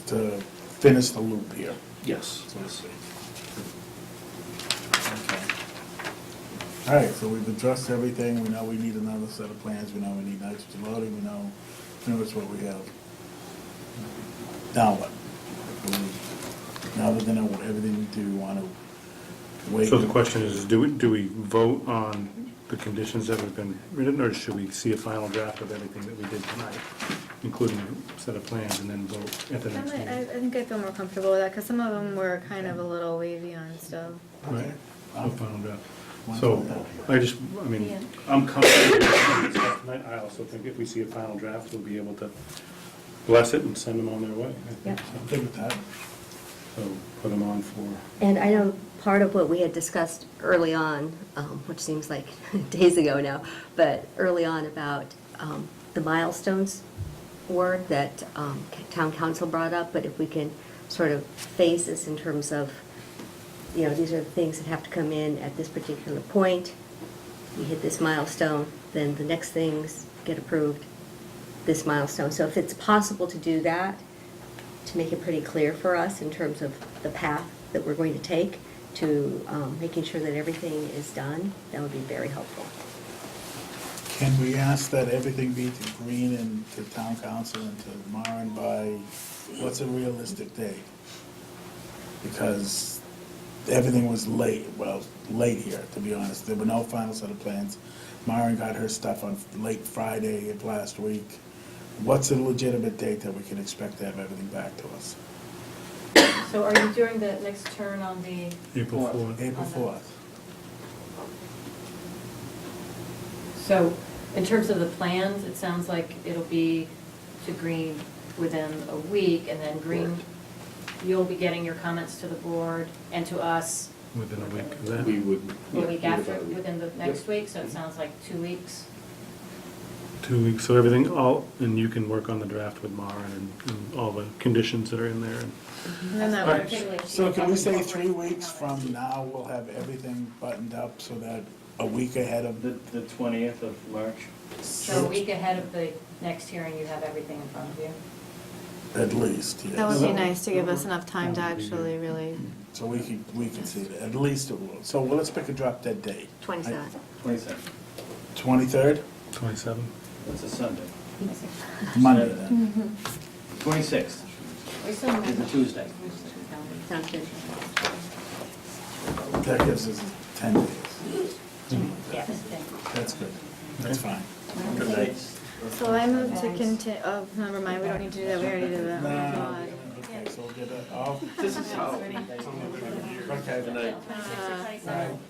to finish the loop here, Yes. so to speak. Okay. All right, so we've addressed everything. We know we need another set of plans. We know we need nitrogen loading. We know pretty much what we have. Now what? Now that we know what everything we do, we want to wait. So the question is, do we vote on the conditions that have been written, or should we see a final draft of everything that we did tonight, including a set of plans, and then vote at the next I meeting? think I feel more comfortable with that, because some of them were kind of a little wavy on stuff. Right, a final draft. So, I mean, I'm comfortable with this tonight. I also think if we see a final draft, we'll be able to bless it and send them on their way. I think so. Good with that. So, put them on for, And I know part of what we had discussed early on, which seems like days ago now, but early on about the milestones were that town council brought up, but if we can sort of phase this in terms of, you know, these are the things that have to come in at this particular point. We hit this milestone, then the next things get approved, this milestone. So if it's possible to do that, to make it pretty clear for us in terms of the path that we're going to take to making sure that everything is done, that would be very helpful. Can we ask that everything be to Green and to town council and to Maren by, what's a realistic date? Because everything was late here, to be honest. There were no final set of plans. Maren got her stuff on late Friday of last week. What's a legitimate date that we can expect to have everything back to us? So are you doing the next turn on the? April 4th. April 4th. So in terms of the plans, it sounds like it'll be to Green within a week, and then Green, you'll be getting your comments to the board and to us Within a week, is that? We would. the yeah, week give it after, about a week. within the next week, so it sounds like 2 weeks. 2 weeks, so everything, and you can work on the draft with Maren and all the conditions that are in there. And then that All works. right, so can we say 3 weeks from now, we'll have everything buttoned up so that a week ahead of The 20th of March. So a week ahead of the next hearing, you have everything in front of you. at least, yes. That would be nice to give us enough time to actually really, So we can see that, at least it will. So well, let's pick a drop dead date. 27. 27th. 23rd? 27? That's a Sunday. Monday then. 26th is a Tuesday. Sounds good. That gives us 10 days. Yes. That's good. That's fine. Good night. so I moved to continue, oh, never mind, we don't need to do that, we already did that. No, Oh, no, God. okay, so we'll get it, oh, This is how. okay. Good night.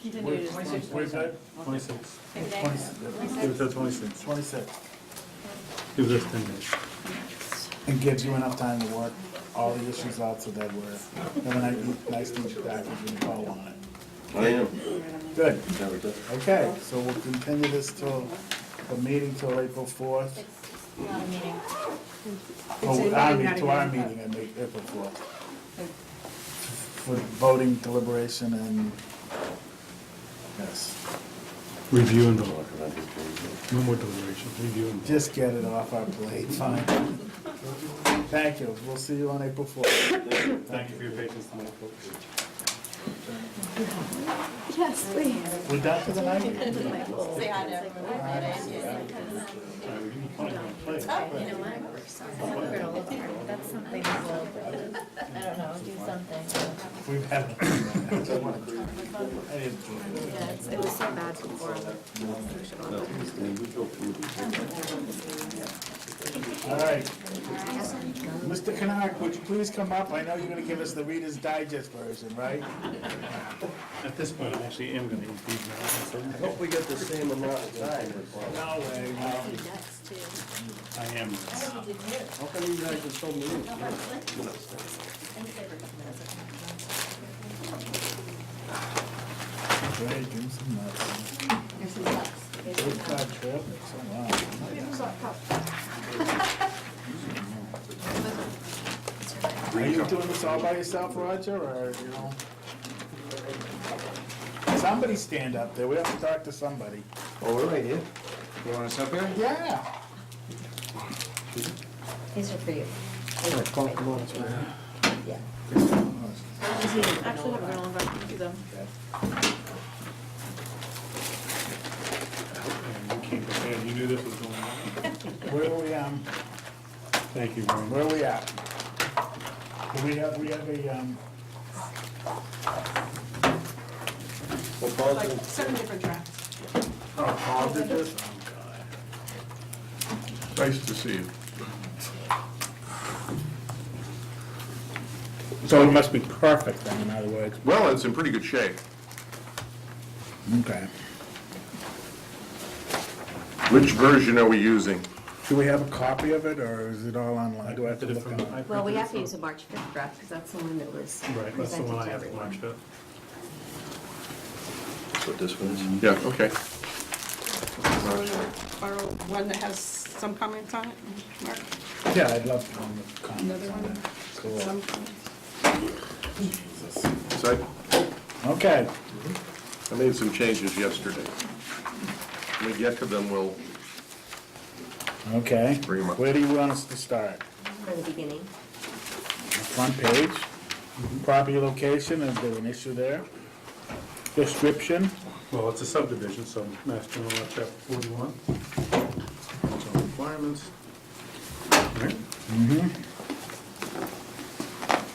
Continue. We're good? 26. 26. Give it till 26. 26. Gives us 10 days. And gives you enough time to work all the issues out so that we're, have a nice neat package when you call on it. I am. Good. Never did. Okay, so we'll continue this till, the meeting till April 4th. Not a meeting. Oh, our meeting on April 4th. For voting, deliberation, and, yes, Review and vote. No more deliberation, review and vote. just get it off our plate, fine. Thank you, we'll see you on April 4th. Thank you for your patience tonight, folks. Yes, please. We're done for the night? Say hi to You know what? That's something that will, I don't know, do something. We've had, I just want to, I didn't enjoy it. Yeah, it was so bad before. All right. Mr. Kennard, would you please come up? I know you're gonna give us the Reader's Digest version, right? At this point, I actually am gonna eat these now. I hope we get the same amount of time. No way, no. I am. How come you guys are so mean? Great, give me some nuts. Good God, trip. Oh, wow. Are you doing this all by yourself, Roger, or, you know? Somebody stand up there, we have to talk to somebody. Oh, we're right here. You want us up here? Yeah. These are for you. Come on, it's right here. Yeah. Actually, have a journal invite to them. You came prepared, you knew this was going on. Where we, Thank you very much. where we at? We have a, Well, Like 7 different drafts. Paul did this? Nice to see you. So it must be perfect then, in other words. Well, it's in pretty good shape. Okay. Which version are we using? Do we have a copy of it, or is it all online? Do I have to look on it? Well, we have to use a March 5th draft, because that's the one that was Right, that's the presented one I to have to everyone. watch it. That's what this one is. Yeah, okay. Borrow one that has some comments on it, Mark? Yeah, I'd love to know the comments Another on one? that. Cool. Some comments. Jesus. So Okay. I made some changes yesterday. When we get to them, we'll Okay. bring them up. Where do you want us to start? From the beginning. The front page? Property location, is there an issue there? Description? Well, it's a subdivision, so Mass General Law, Chapter 41. So requirements. Right?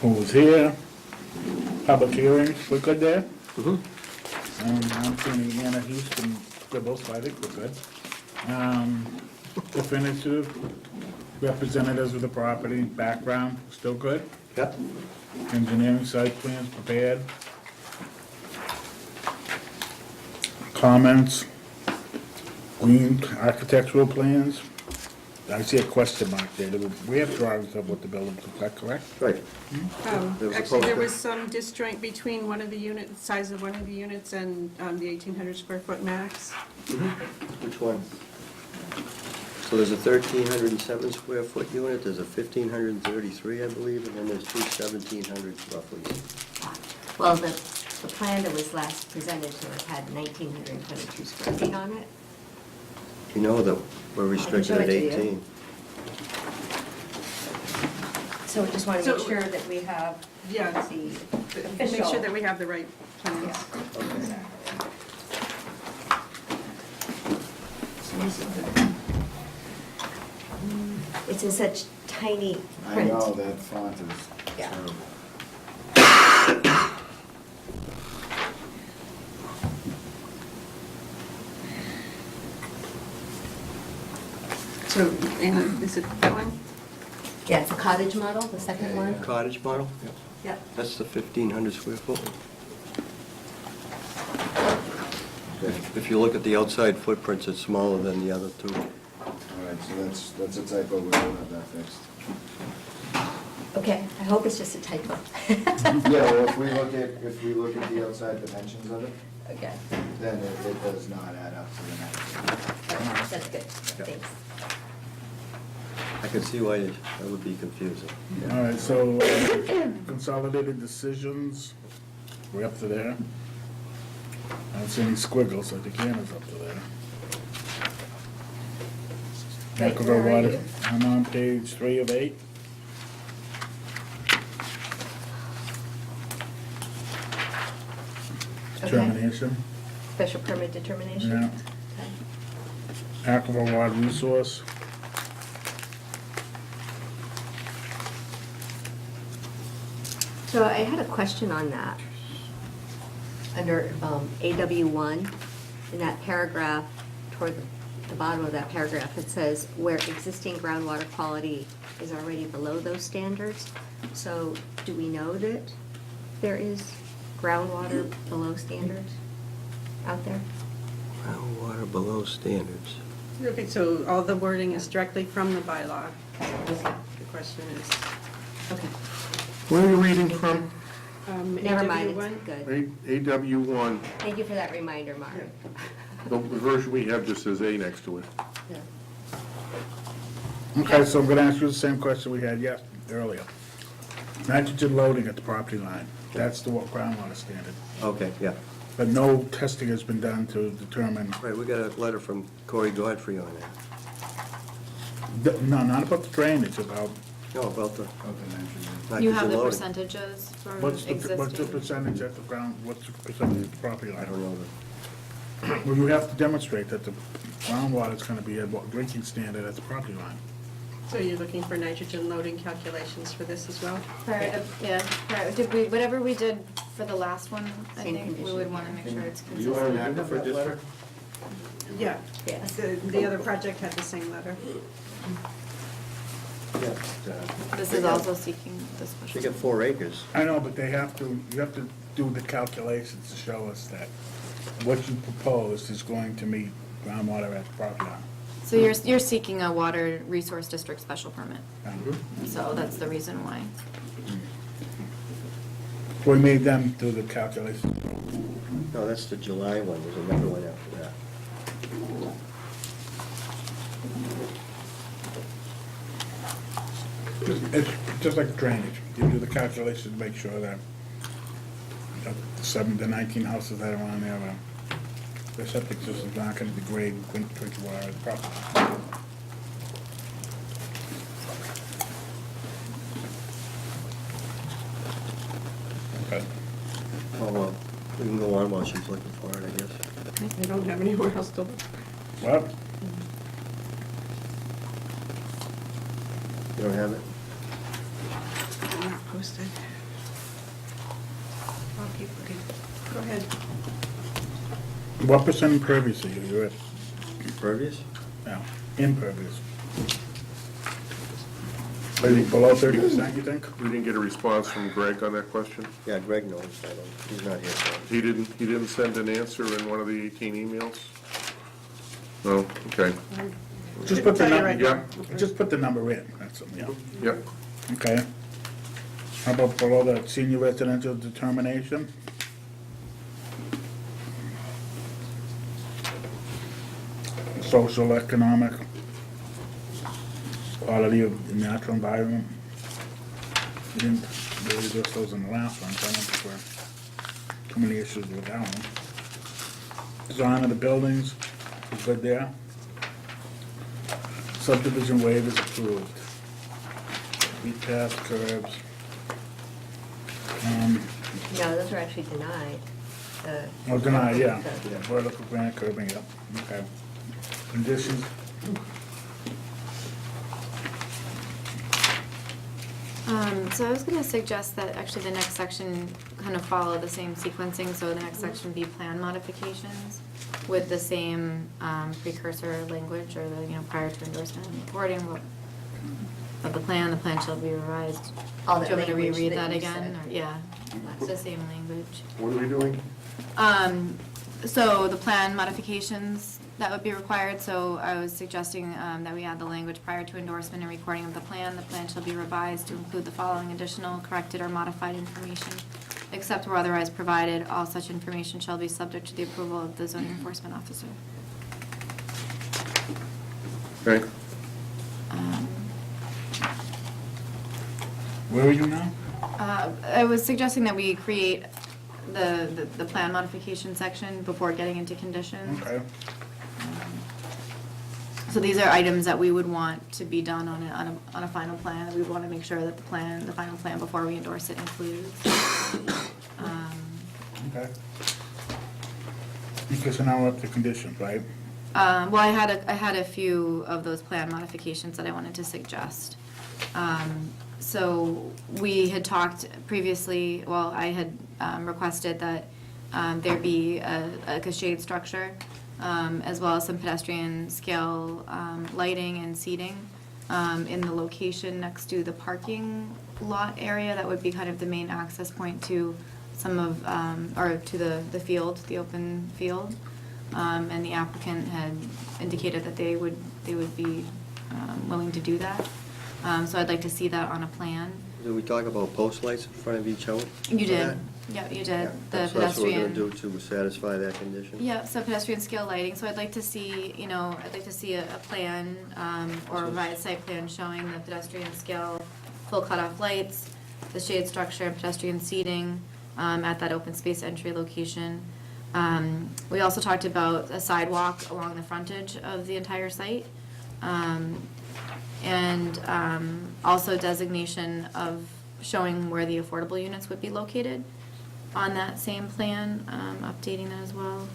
Who was here? Public hearings, we're good there? I'm seeing Anna Houston scribbles, so I think we're good. Definitive, representatives of the property, background, still good? Yep. Engineering site plans prepared. Comments, green architectural plans. I see a question mark there. We have drawings of what the building looks like, correct? Right. There was a Actually, there poster. was some disjoint between one of the units, the size of one of the units and the 1,800 square foot max. Which one? So there's a 1,307 square foot unit, there's a 1,533, I believe, and then there's two 1,700s roughly. Well, the plan that was last presented to us had 1,922 square feet on it. You know that we're restricted show at it to you. 18. So we just want to So- make sure that we have Yeah, the make sure official. that we have the right plans. It's in such tiny I print. know, that font is Yeah. terrible. So, and is it that one? Yeah, it's a cottage model, the second one. Cottage model? Yep. That's the 1,500 square foot. If you look at the outside footprints, it's smaller than the other two. All right, so that's a typo, we don't have that fixed. Okay, I hope it's just a typo. Yeah, well, if we look at the outside dimensions of it, Okay, then it does not add up to the next. that's good, thanks. I can see why that would be confusing. All right, so consolidated decisions, we're up to there. I don't see any squiggles, so I think Anna's up to there. Right, where are Water, you? I'm on page 3 of 8. Okay. Determination, Special permit determination? yeah. Okay. Aquifer water resource. So I had a question on that. Under AW1, in that paragraph, toward the bottom of that paragraph, it says where existing groundwater quality is already below those standards. So do we know that there is groundwater below standards out there? Groundwater below standards. Okay, so all the wording is directly from the bylaw. The question is, Okay. Where are you reading from? Never mind, AW1? it's good. AW1, Thank you for that reminder, Mark. the version we have just says A next to it. Yeah. Okay, so I'm gonna ask you the same question we had earlier. Nitrogen loading at the property line, that's the groundwater standard. Okay, yeah. But no testing has been done to determine, Right, we got a letter from Corey Godfrey on that. no, not about the drainage, about No, about the You have nitrogen the loading. percentages from What's the existing. percentage at the ground, what's the percentage of the property line? I don't know. Well, you have to demonstrate that the groundwater's gonna be a drinking standard at the property line. So you're looking for nitrogen loading calculations for this as well? Did we, whatever we did for the last one, I Same think we condition. would wanna make sure it's You are an consistent. aquifer district? Yeah. Yes. The other project had the same letter. Yeah. This is also seeking the They special. got 4 acres. I know, but you have to do the calculations to show us that what you proposed is going to meet groundwater at the property line. So you're seeking a water resource district special permit, Mm-hmm. so that's the reason why. We made them do the calculations. No, that's the July one, there's another one after that. It's just like drainage. You do the calculations to make sure that the 19 houses that are on there, their septic systems aren't gonna degrade drinking water at the property. Okay. Oh, well, we can go on while she's looking for it, I guess. I don't have anywhere else to look. Well, You don't have it? They're not posted. Okay, go ahead. what percent impervious are you? You're at, Impervious? no, impervious. Are you below 30%, you think? We didn't get a response from Greg on that question? Yeah, Greg knows, I don't, he's not here, so. He didn't send an answer in one of the 18 emails? No, okay. Just put the Tell you number, right Yeah, just put the number in, that's all, yeah. yep. Okay. How about below the senior residential determination? Social, economic, quality of the natural environment. We didn't really address those in the last one, so I don't think we're too many issues with that one. Design of the buildings, is good there. Subdivision waivers approved. Beat paths, curbs. No, those are actually denied. Oh, denied, yeah. Okay. Vertical granite curbing, yeah, okay. Conditions, So I was gonna suggest that actually the next section kind of follow the same sequencing, so the next section be plan modifications with the same precursor language, or the, prior to endorsement and reporting of the plan shall be revised. All Do that you want me to language reread that that you again, said. or, yeah, it's the same language. What are we doing? So the plan modifications that would be required, so I was suggesting that we add the language prior to endorsement and recording of the plan shall be revised to include the following additional, corrected, or modified information, except where otherwise provided. All such information shall be subject to the approval of the zoning enforcement officer. Okay, where are you now? I was suggesting that we create the plan modification section before getting into conditions. Okay. So these are items that we would want to be done on a final plan. We want to make sure that the final plan before we endorse it includes. Okay. Okay, so now we're up to conditions, right? Well, I had a few of those plan modifications that I wanted to suggest. So we had talked previously, well, I had requested that there be a shade structure, as well as some pedestrian scale lighting and seating in the location next to the parking lot area. That would be kind of the main access point to some of, or to the field, the open field. And the applicant had indicated that they would be willing to do that. So I'd like to see that on a plan. Did we talk about post lights in front of each house? You for did, that? yeah, you did, Yeah, the so that's what we're pedestrian. gonna do to satisfy that condition? Yeah, so pedestrian scale lighting, so I'd like to see, a plan, or a revised site plan showing the pedestrian scale, full cutoff lights, the shade structure, and pedestrian seating, at that open space entry location. We also talked about a sidewalk along the frontage of the entire site. and also designation of showing where the affordable units would be located on that same plan, updating that as well.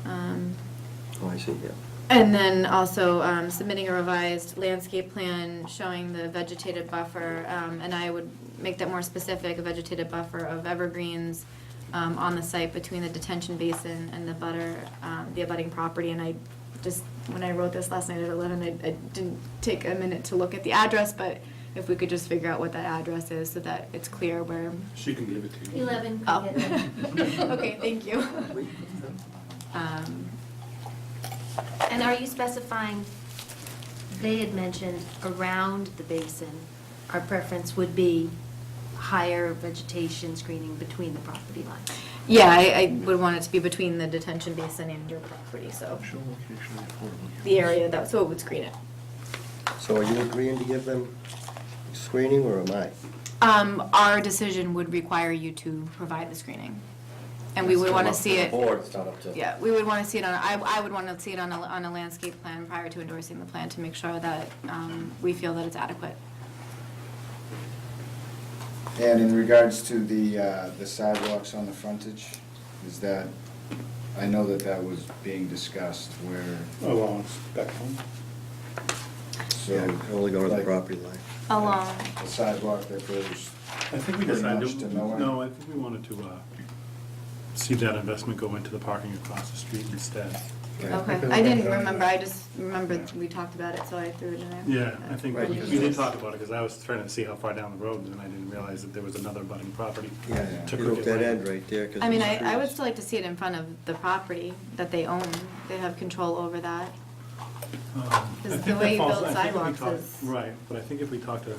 Oh, I see, yeah. And then also submitting a revised landscape plan showing the vegetative buffer, and I would make that more specific, a vegetative buffer of evergreens on the site between the detention basin and the abutting property. And I just, when I wrote this last night at 11, I didn't take a minute to look at the address, but if we could just figure out what that address is so that it's clear where. She can give it to you. 11 Oh. could get them. Okay, thank you. And are you specifying, they had mentioned around the basin, our preference would be higher vegetation screening between the property lines? Yeah, I would want it to be between the detention basin and your property, so the area that, so it would screen it. So are you agreeing to give them screening, or am I? Our decision would require you to provide the screening. And we would want to see it. Board, it's not up to. Yeah, we would want to see it on, I would want to see it on a landscape plan prior to endorsing the plan to make sure that we feel that it's adequate. And in regards to the sidewalks on the frontage, is that, I know that was being discussed where, Along Spec Home. so. Yeah, only go to the like, property line. Along. The sidewalk that goes I think we pretty decided, much to nowhere? no, I think we wanted to see that investment go into the parking across the street instead. Okay, I didn't remember, I just remembered we talked about it, so I threw it in there. Yeah, I think Right. we did talk about it, because I was trying to see how far down the road, and I didn't realize that there was another budding property. Yeah, to you look Cricket that Lane. end right there. 'cause I mean, there's I would trees. still like to see it in front of the property that they own. They have control over that. I Because think the that way you falls- build I think if we sidewalks talk- is. Right, but I think if we talk to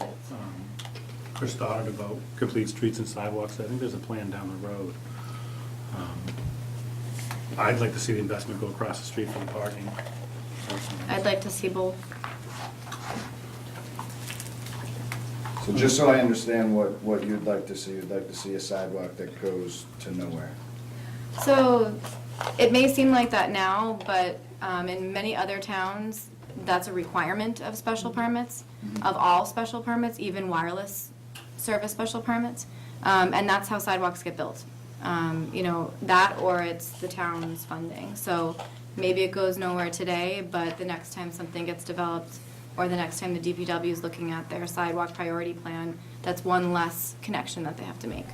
Chris Stoddard about complete streets and sidewalks, I think there's a plan down the road. I'd like to see the investment go across the street for the parking. I'd like to see both. So just so I understand what you'd like to see, you'd like to see a sidewalk that goes to nowhere. So it may seem like that now, but in many other towns, that's a requirement of special permits, of all special permits, even wireless service special permits. And that's how sidewalks get built. You know, that or it's the town's funding. So maybe it goes nowhere today, but the next time something gets developed, or the next time the DPW is looking at their sidewalk priority plan, that's one less connection that they have to make.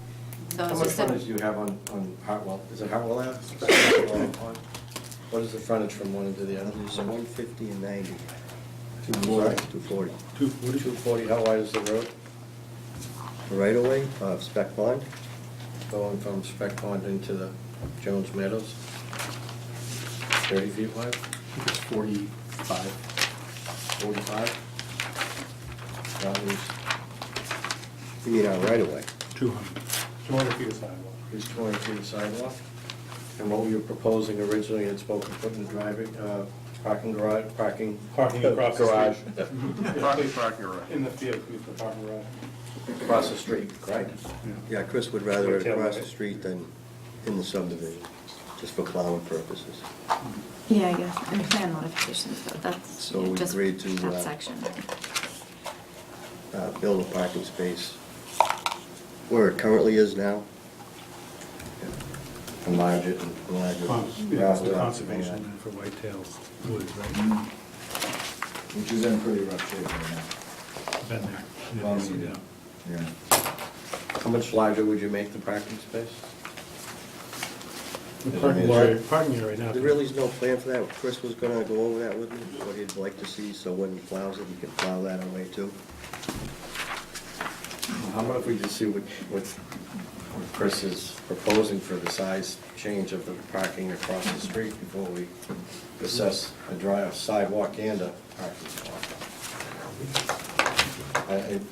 So How it's much just a- frontage do you have on Hartwell? Is it Hartwell Ave? What is the frontage from one to the other? It's 150 and 90. 240. 240. 240? 240, how wide is the road? Right away, Spec Pond, going from Spec Pond into the Jones Meadows. 30 feet wide? It's 45. 45? You mean our right away? 200 feet of sidewalk. Is 200 feet of sidewalk? And what were you proposing originally, had spoken, putting the driving, parking garage, parking? Parking across the garage street. Parking garage. In the field, the parking garage. across the street, right? Yeah, Chris would rather it Tailgate. across the street than in the subdivision, just for plowing purposes. Yeah, I guess, and plan modifications, but that's So we just agreed to, that section. Build a parking space where it currently is now. Enlarge it and enlarge it. Yeah, it's the conservation for whitetails woods, right? Which is in pretty rough shape right Been there. Well, Yeah, yeah. yeah. now. Yeah. How much larger would you make the parking space? The parking area right now. There really is no plan for that. Chris was gonna go over that with me, what he'd like to see, so when he plows it, he can plow that away too. How about if we just see what Chris is proposing for the size change of the parking across the street before we assess a sidewalk and a parking spot?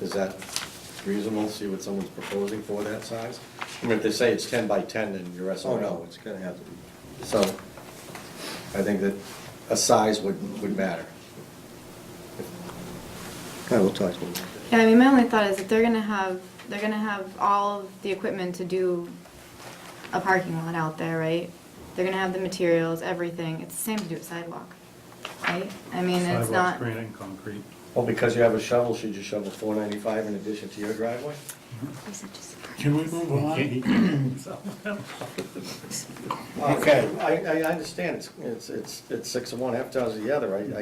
Is that reasonable, see what someone's proposing for that size? I mean, if they say it's 10 by 10, then you're SRO. Oh, no, it's gonna have to be. So, I think that a size would matter. Yeah, we'll talk to them. Yeah, I mean, my only thought is if they're gonna have all of the equipment to do a parking lot out there, right? They're gonna have the materials, everything. It's the same to do a sidewalk, right? I mean, it's Sidewalks, not. granite and concrete. Well, because you have a shovel, should you shovel 495 in addition to your driveway? Can we move on? Okay, I understand, it's 6 of one, half dozen of the other, and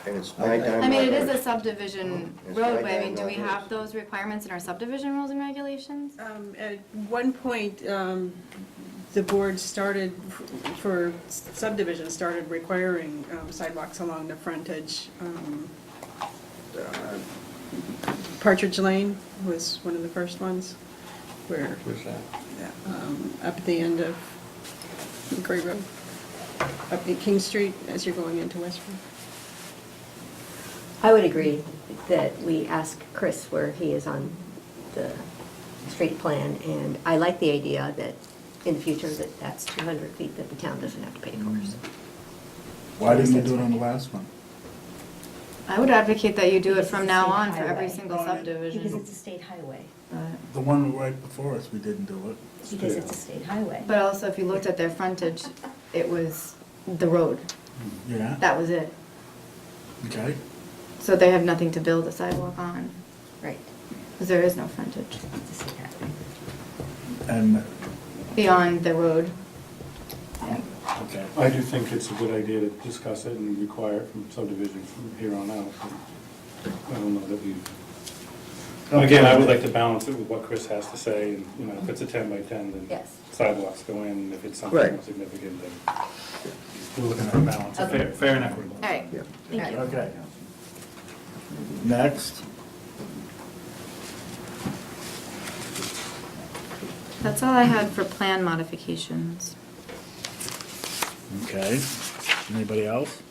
it's right down. I mean, it is my a subdivision It's right roadway. I mean, down do we my have road. those requirements in our subdivision rules and regulations? At one point, the board started, for subdivision, started requiring sidewalks along the frontage. Partridge Lane was one of the first ones, where, Where's that? up at the end of Gray Road, up at King Street as you're going into Westford. I would agree that we ask Chris where he is on the street plan, and I like the idea that in the future that that's 200 feet that the town doesn't have to pay for. So. Why didn't you do it on the last one? I would advocate that you do it Because from it's a now state on for every highway. single Right. subdivision. Because it's a state highway. The one right before us, we didn't do it. Because it's a state highway. But also, if you looked at their frontage, it was the road. Yeah, That was it. okay. So they have nothing to build a sidewalk on, Right. because there is no frontage It's a state highway. And, beyond the road. okay. I do think it's a good idea to discuss it and require it from subdivision from here on out. I don't know that we, again, I would like to balance it with what Chris has to say, and, you know, if it's a 10 by 10, then Yes. sidewalks go in, if it's something Right. more significant, then we're looking at a balance, Okay. fair and equitable. All right, thank you. Okay. Next, That's all I had for plan modifications. okay. Anybody else?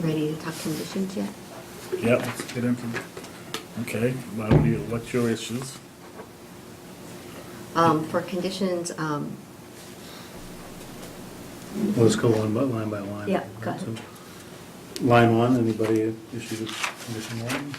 Ready to talk conditions yet? Yep, let's get into, okay, what's your issues? For conditions, Let's go line by line. Yeah, go ahead. So, line one, anybody issued with condition one?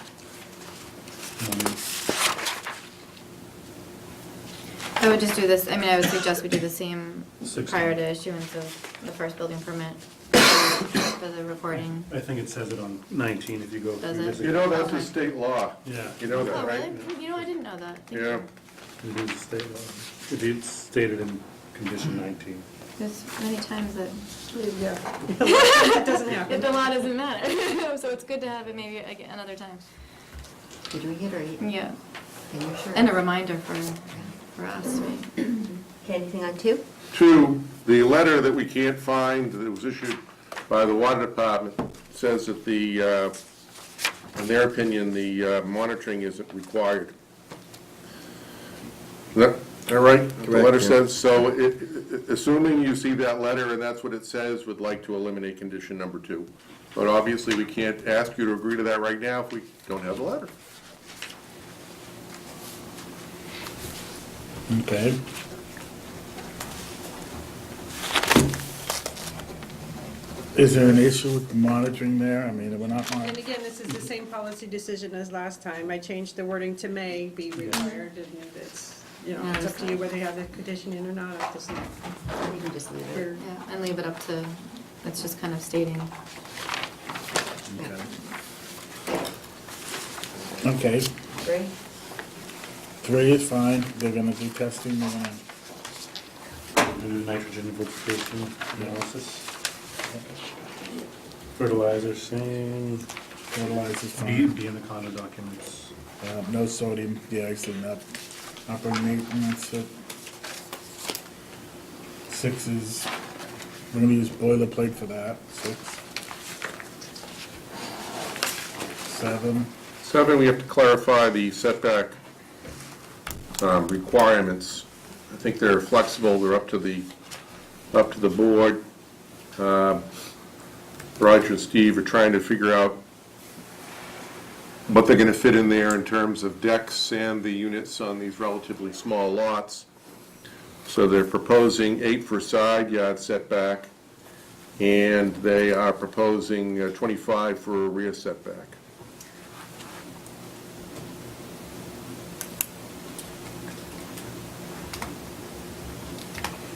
I would just do this, I mean, I would suggest we do the same 16. prior to issuance of the first building permit for the recording. I think it says it on 19 if you go. Does through it? this. You know, that's Okay. a state law. Yeah. You know Oh, that, right? really? You know, I didn't know that. Thank Yeah. you. It is a state law. If it's stated in condition 19. There's many times that Yeah. It doesn't happen. the law doesn't matter, so it's good to have it maybe again another time. did we reiterate? Yeah, And you're sure? and a reminder for us, right? Okay, anything on 2? Two, the letter that we can't find that was issued by the water department says that in their opinion, the monitoring isn't required. Is that right? The Correct, letter yeah. says, so assuming you see that letter and that's what it says, would like to eliminate condition number 2. But obviously, we can't ask you to agree to that right now if we don't have the letter. Okay. Is there an issue with the monitoring there? I mean, we're not And monitoring. again, this is the same policy decision as last time. I changed the wording to may be required, and it's, you know, it's up to you whether you have the condition in or not. It's just not- You can just leave it. we're- Yeah, and leave it up to, it's just kind of stating. Okay, 3? 3 is fine. They're gonna do testing, they're gonna, Do nitrogen infiltration analysis. Fertilizer, same. fertilizer's Be fine. in the condo documents. No sodium de-icing, not operating maintenance. 6 is, we're gonna use boilerplate for that, 6. 7, 7, we have to clarify the setback requirements. I think they're flexible, they're up to the board. Roger and Steve are trying to figure out what they're going to fit in there in terms of decks and the units on these relatively small lots. So they're proposing 8 for side yard setback, and they are proposing 25 for a rear setback.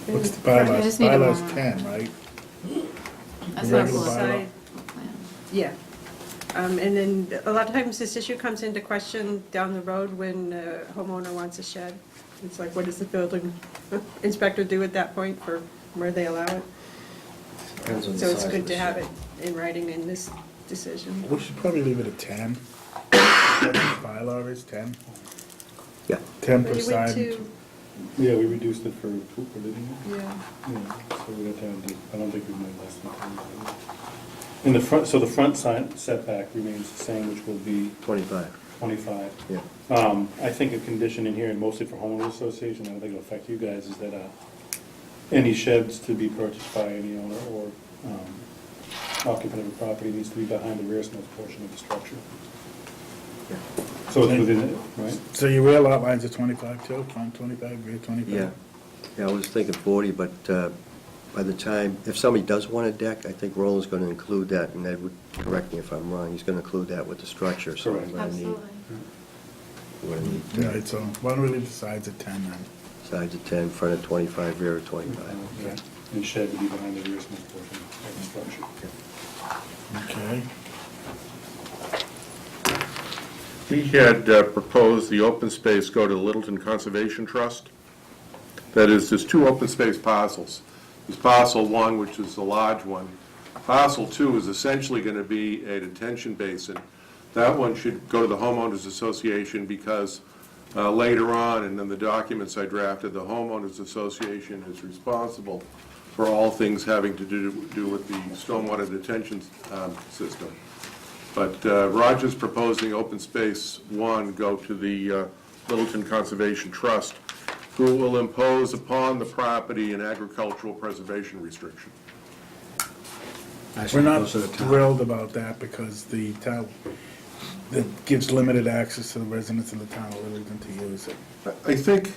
What's the I bylaws? just need a Bylaws moment. 10, right? That's The not regular cool. bylaw. Side Yeah. And then a lot of times this issue comes into question down the road when a homeowner wants a shed. It's like, what does the building inspector do at that point for where they allow it? Depends on the So it's size of good the to have shed. it in writing in this decision. We should probably leave it at 10. What the bylaw is 10? Yeah. 10 But per you went side. to, Yeah, we reduced it for Cooper, didn't we? yeah, Yeah, so we got down to, I don't think we've made less than 10. In the front, so the front side setback remains the same, which will be 25, 25. yeah. I think a condition in here, and mostly for homeowners association, I don't think it'll affect you guys, is that any sheds to be purchased by any owner or occupant of a property needs to be behind the rearmost portion of the structure. So it's within it, right? So your rear lot lines are 25 too? Front 25, rear 25? Yeah, yeah, I was thinking 40, but by the time, if somebody does want a deck, I think Roland's going to include that, and Ed would correct me if I'm wrong, he's going to include that with the structure, so Correct. I'm going to need, Absolutely. we're going to All need right, so why don't we leave the sides at 10 then? sides of 10, front of 25, rear of 25. Yeah. And shed to be behind the rearmost portion of the structure. Okay. He had proposed the open space go to the Littleton Conservation Trust. That is, there's two open space parcels. There's parcel 1, which is the large one. Parcel 2 is essentially going to be a detention basin. That one should go to the homeowners association because later on, and in the documents I drafted, the homeowners association is responsible for all things having to do with the stormwater detention system. But Roger's proposing open space 1 go to the Littleton Conservation Trust, who will impose upon the property an agricultural preservation restriction. We're not thrilled about that because the town, that gives limited access to the residents of the town of Littleton to use it. I think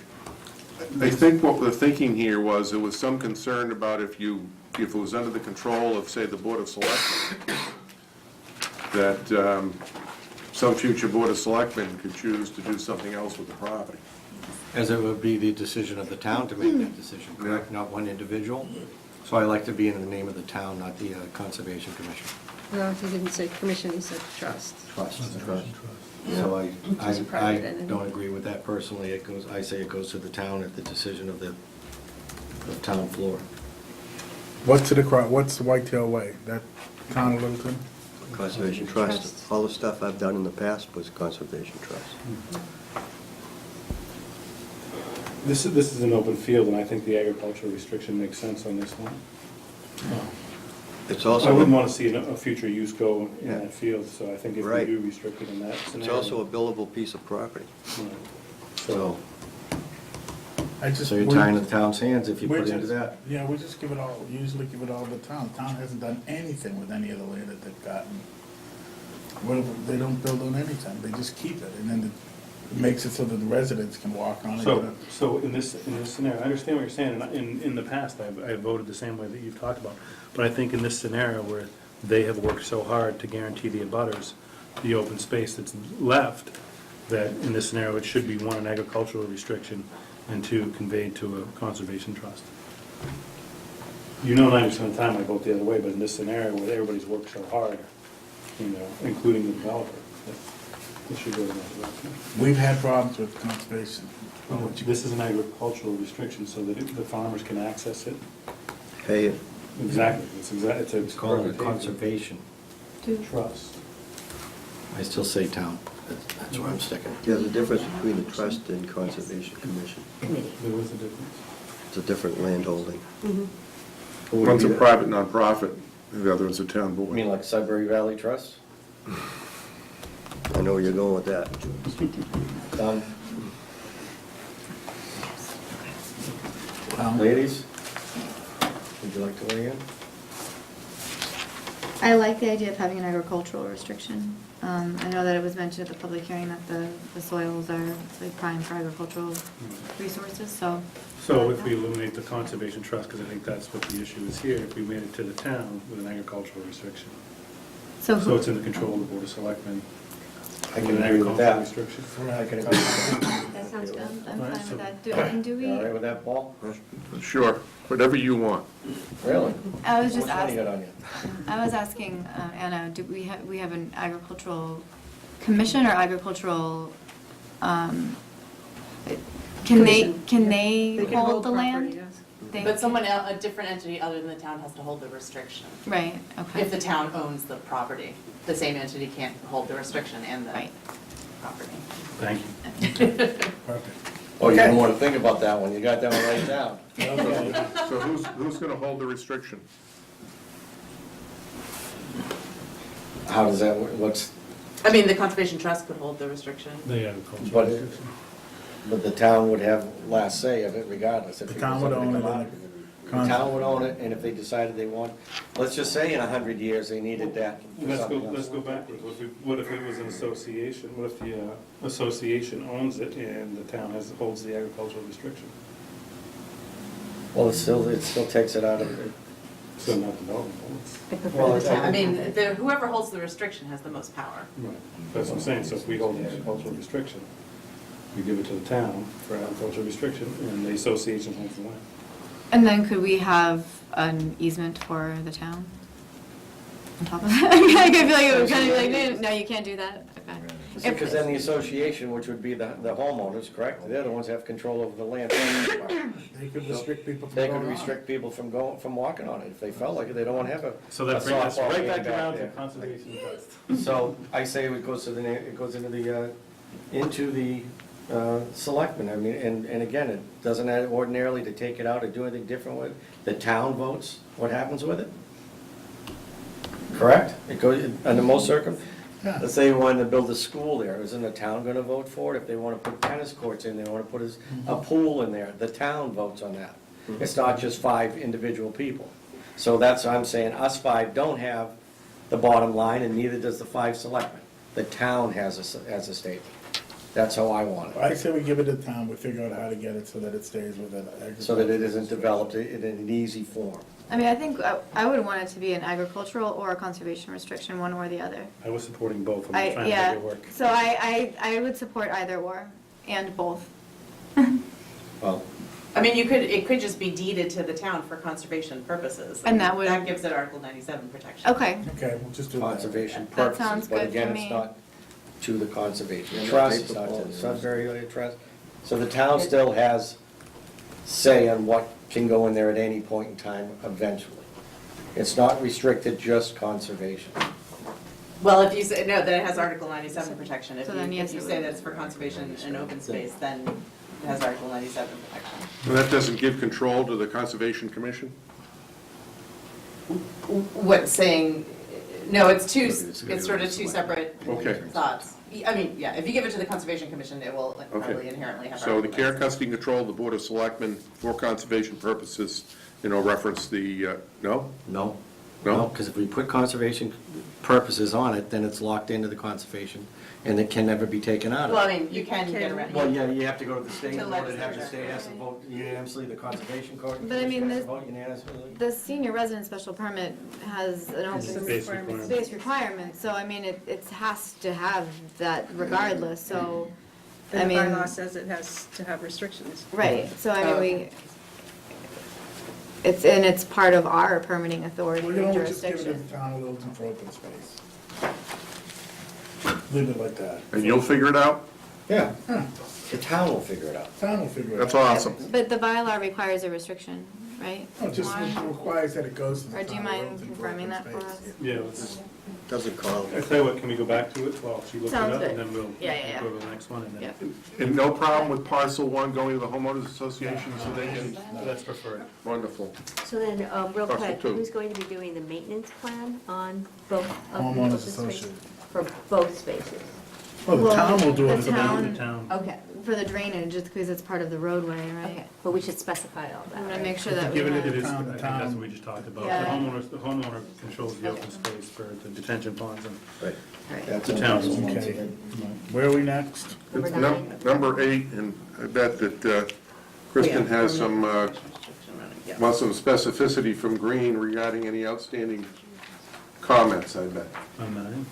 what we're thinking here was there was some concern about if it was under the control of, say, the Board of Selectmen, that some future Board of Selectmen could choose to do something else with the property. As it would be the decision of the town to make that decision, correct, not one individual? So I like to be in the name of the town, not the Conservation Commission. well, he didn't say commission, he said trust. Trust. So Which is a private I entity. don't agree with that personally. I say it goes to the town at the decision of the town floor. What's the Whitetail Way? That town of Littleton? Conservation Trust. All the stuff I've done in the past was Conservation Trust. This is an open field, and I think the agricultural restriction makes sense on this one. It's I also, wouldn't want to see a future use go in Yeah. that field, so I think if we Right. do restrict it in that it's scenario. also a billable piece of property. Right. So, I just. so you're we- tying the town's hands if you we put into just- that. Yeah, we just usually give it all to the town. The town hasn't done anything with any of the land that they've gotten. They don't build on anything, they just keep it, and then it makes it so that the residents can walk on it. So in this scenario, I understand what you're saying, and in the past, I voted the same way that you've talked about. But I think in this scenario where they have worked so hard to guarantee the abutters the open space that's left, that in this scenario, it should be, 1, an agricultural restriction, and 2, conveyed to a conservation trust. 90% of the time I vote the other way, but in this scenario where everybody's worked so hard, including the developer, it should go to that direction. We've had problems with conservation. This is an agricultural restriction so that the farmers can access it. Pay it. Exactly, It's called a conservation. Trust. I still say town. That's where I'm sticking. There's a difference between the trust and Conservation Commission. There was a difference. It's a different landholding. One's a private nonprofit, the other is a town board. You mean like Sudbury Valley Trust? I know where you're going with that. Done? Ladies, would you like to weigh in? I like the idea of having an agricultural restriction. I know that it was mentioned at the public hearing that the soils are like prime for agricultural resources, so. So if we eliminate the conservation trust, because I think that's what the issue is here, if we made it to the town with an agricultural restriction. So So it's in the control of the Board of Selectmen. I can agree with that. Restriction. I can agree with that. That sounds good. I'm fine with that. Do we, You all right with that, Paul? Sure, whatever you want. Really? I was just Which one you got asking, on you? I was asking, Anna, do we have an agricultural commission or agricultural, can they They can hold the property, land? yes. They But can- someone else, a different entity other than the town has to hold the restriction. Right, okay. If the town owns the property, the same entity can't hold the restriction and the Right. property. Thank you. Perfect. Oh, you didn't want to think about that one, you got that one right down. Okay. So who's gonna hold the restriction? How does that, what's, I mean, the Conservation Trust could hold the restriction. The agricultural But- restriction. but the town would have last say of it regardless. If The it town was would something to own come it out and of it. The Con- town would own it, and if they decided they want, let's just say in 100 years they needed that for Let's something else. go backwards. What if it was an association? What if the association owns it and the town holds the agricultural restriction? Well, it still takes it out of it. So not developable. I prefer Well, the it's- town. I mean, whoever holds the restriction has the most power. Right. That's what I'm saying. So if we hold the agricultural restriction, we give it to the town for agricultural restriction and the association holds the land. And then could we have an easement for the town? On top of that? I feel like it would kind of be like, no, you can't do that? Okay. Because then the association, which would be the homeowners, correct? They're the ones that have control over the land. They could restrict people from They going could on. restrict people from walking on it if they felt like it. They don't want to have a. So that a brings us softball right game back around to there. conservation trust. So I say it goes to it goes into the selectmen. I mean, and again, it doesn't ordinarily to take it out or do anything different with it. The town votes what happens with it. Correct? It goes, under most let's say we wanted to build a school there, isn't the town gonna vote for it? If they wanna put tennis courts in, they wanna put a pool in there, the town votes on that. It's not just 5 individual people. So that's what I'm saying, us 5 don't have the bottom line, and neither does the 5 selectmen. The town has a statement. That's how I want it, I say we give it to the town, we figure out how to get it so that it stays within. so that it isn't developed in an easy form. I mean, I think I would want it to be an agricultural or a conservation restriction, one or the other. I was supporting both. I'm trying to make Yeah, it work. so I would support either or, and both. Well, I mean, it could just be deeded to the town for conservation purposes. And that would- That gives it Article 97 protection. Okay, Okay, we'll just do that. conservation That purposes. sounds But good again, for it's me. not to the conservation And trust, the it's not to paper the ball. Sudbury Trust. So the town still has say on what can go in there at any point in time eventually. It's not restricted just conservation. Well, if you say, no, then it has Article 97 protection. So then, yes, If you it say would. that it's for conservation and open space, then it has Article 97 protection. And that doesn't give control to the Conservation Commission? What, saying, no, it's sort of two separate Okay. thoughts. I mean, yeah, if you give it to the Conservation Commission, it will probably Okay. inherently have. So the Article care, 97. custody, and control of the Board of Selectmen for conservation purposes, reference the, no? No? No? Because if we put conservation purposes on it, then it's locked into the conservation, and it can never be taken out Well, of I it. mean, you can get around. Well, yeah, you have to go to the state, To in order to have the legislature. state has to vote unanimously, the conservation court. But I mean, has to this- vote unanimously. the senior resident special permit has an open Space requirement. space requirement, so I mean, it has to have that regardless, so, I And the mean. bylaw says it has to have restrictions. Right, so I mean, it's part of our permitting authority We can and only just give it to jurisdiction. the town a little for open space. Leave it like that. And you'll figure it out? Yeah, the town will figure it out. Town will figure it out. That's awesome. But the bylaw requires a restriction, right? No, it just Warren? requires that it goes to the Or town. do you of mind Littleton for confirming open that for space. us? Yeah, let's, Doesn't call. I tell you what, can we go back to it while she looks it Sounds up? good. And then we'll Yeah. go to the next one and then. Yeah. And no problem with parcel 1 going to the homeowners association, so they can, That's preferred. wonderful. So then, real Parcel quick, 2. who's going to be doing the maintenance plan on both of the Homeowners open space? association. For both spaces? Well, the Well, town will do it. the as a town- The town. Okay, For the drainage, just because it's part of the roadway, right? okay, but we should specify all I'm that, gonna right? make sure that we Given have. It is, town- I think that's what we just talked about. Yeah. The homeowner controls the open space for the detention ponds and Right. Right. That's the town's. Okay. Where are we next? Number Num- 9. Number 8, and I bet that Kristen has some, wants some specificity from Green regarding any outstanding comments, I bet. On 9.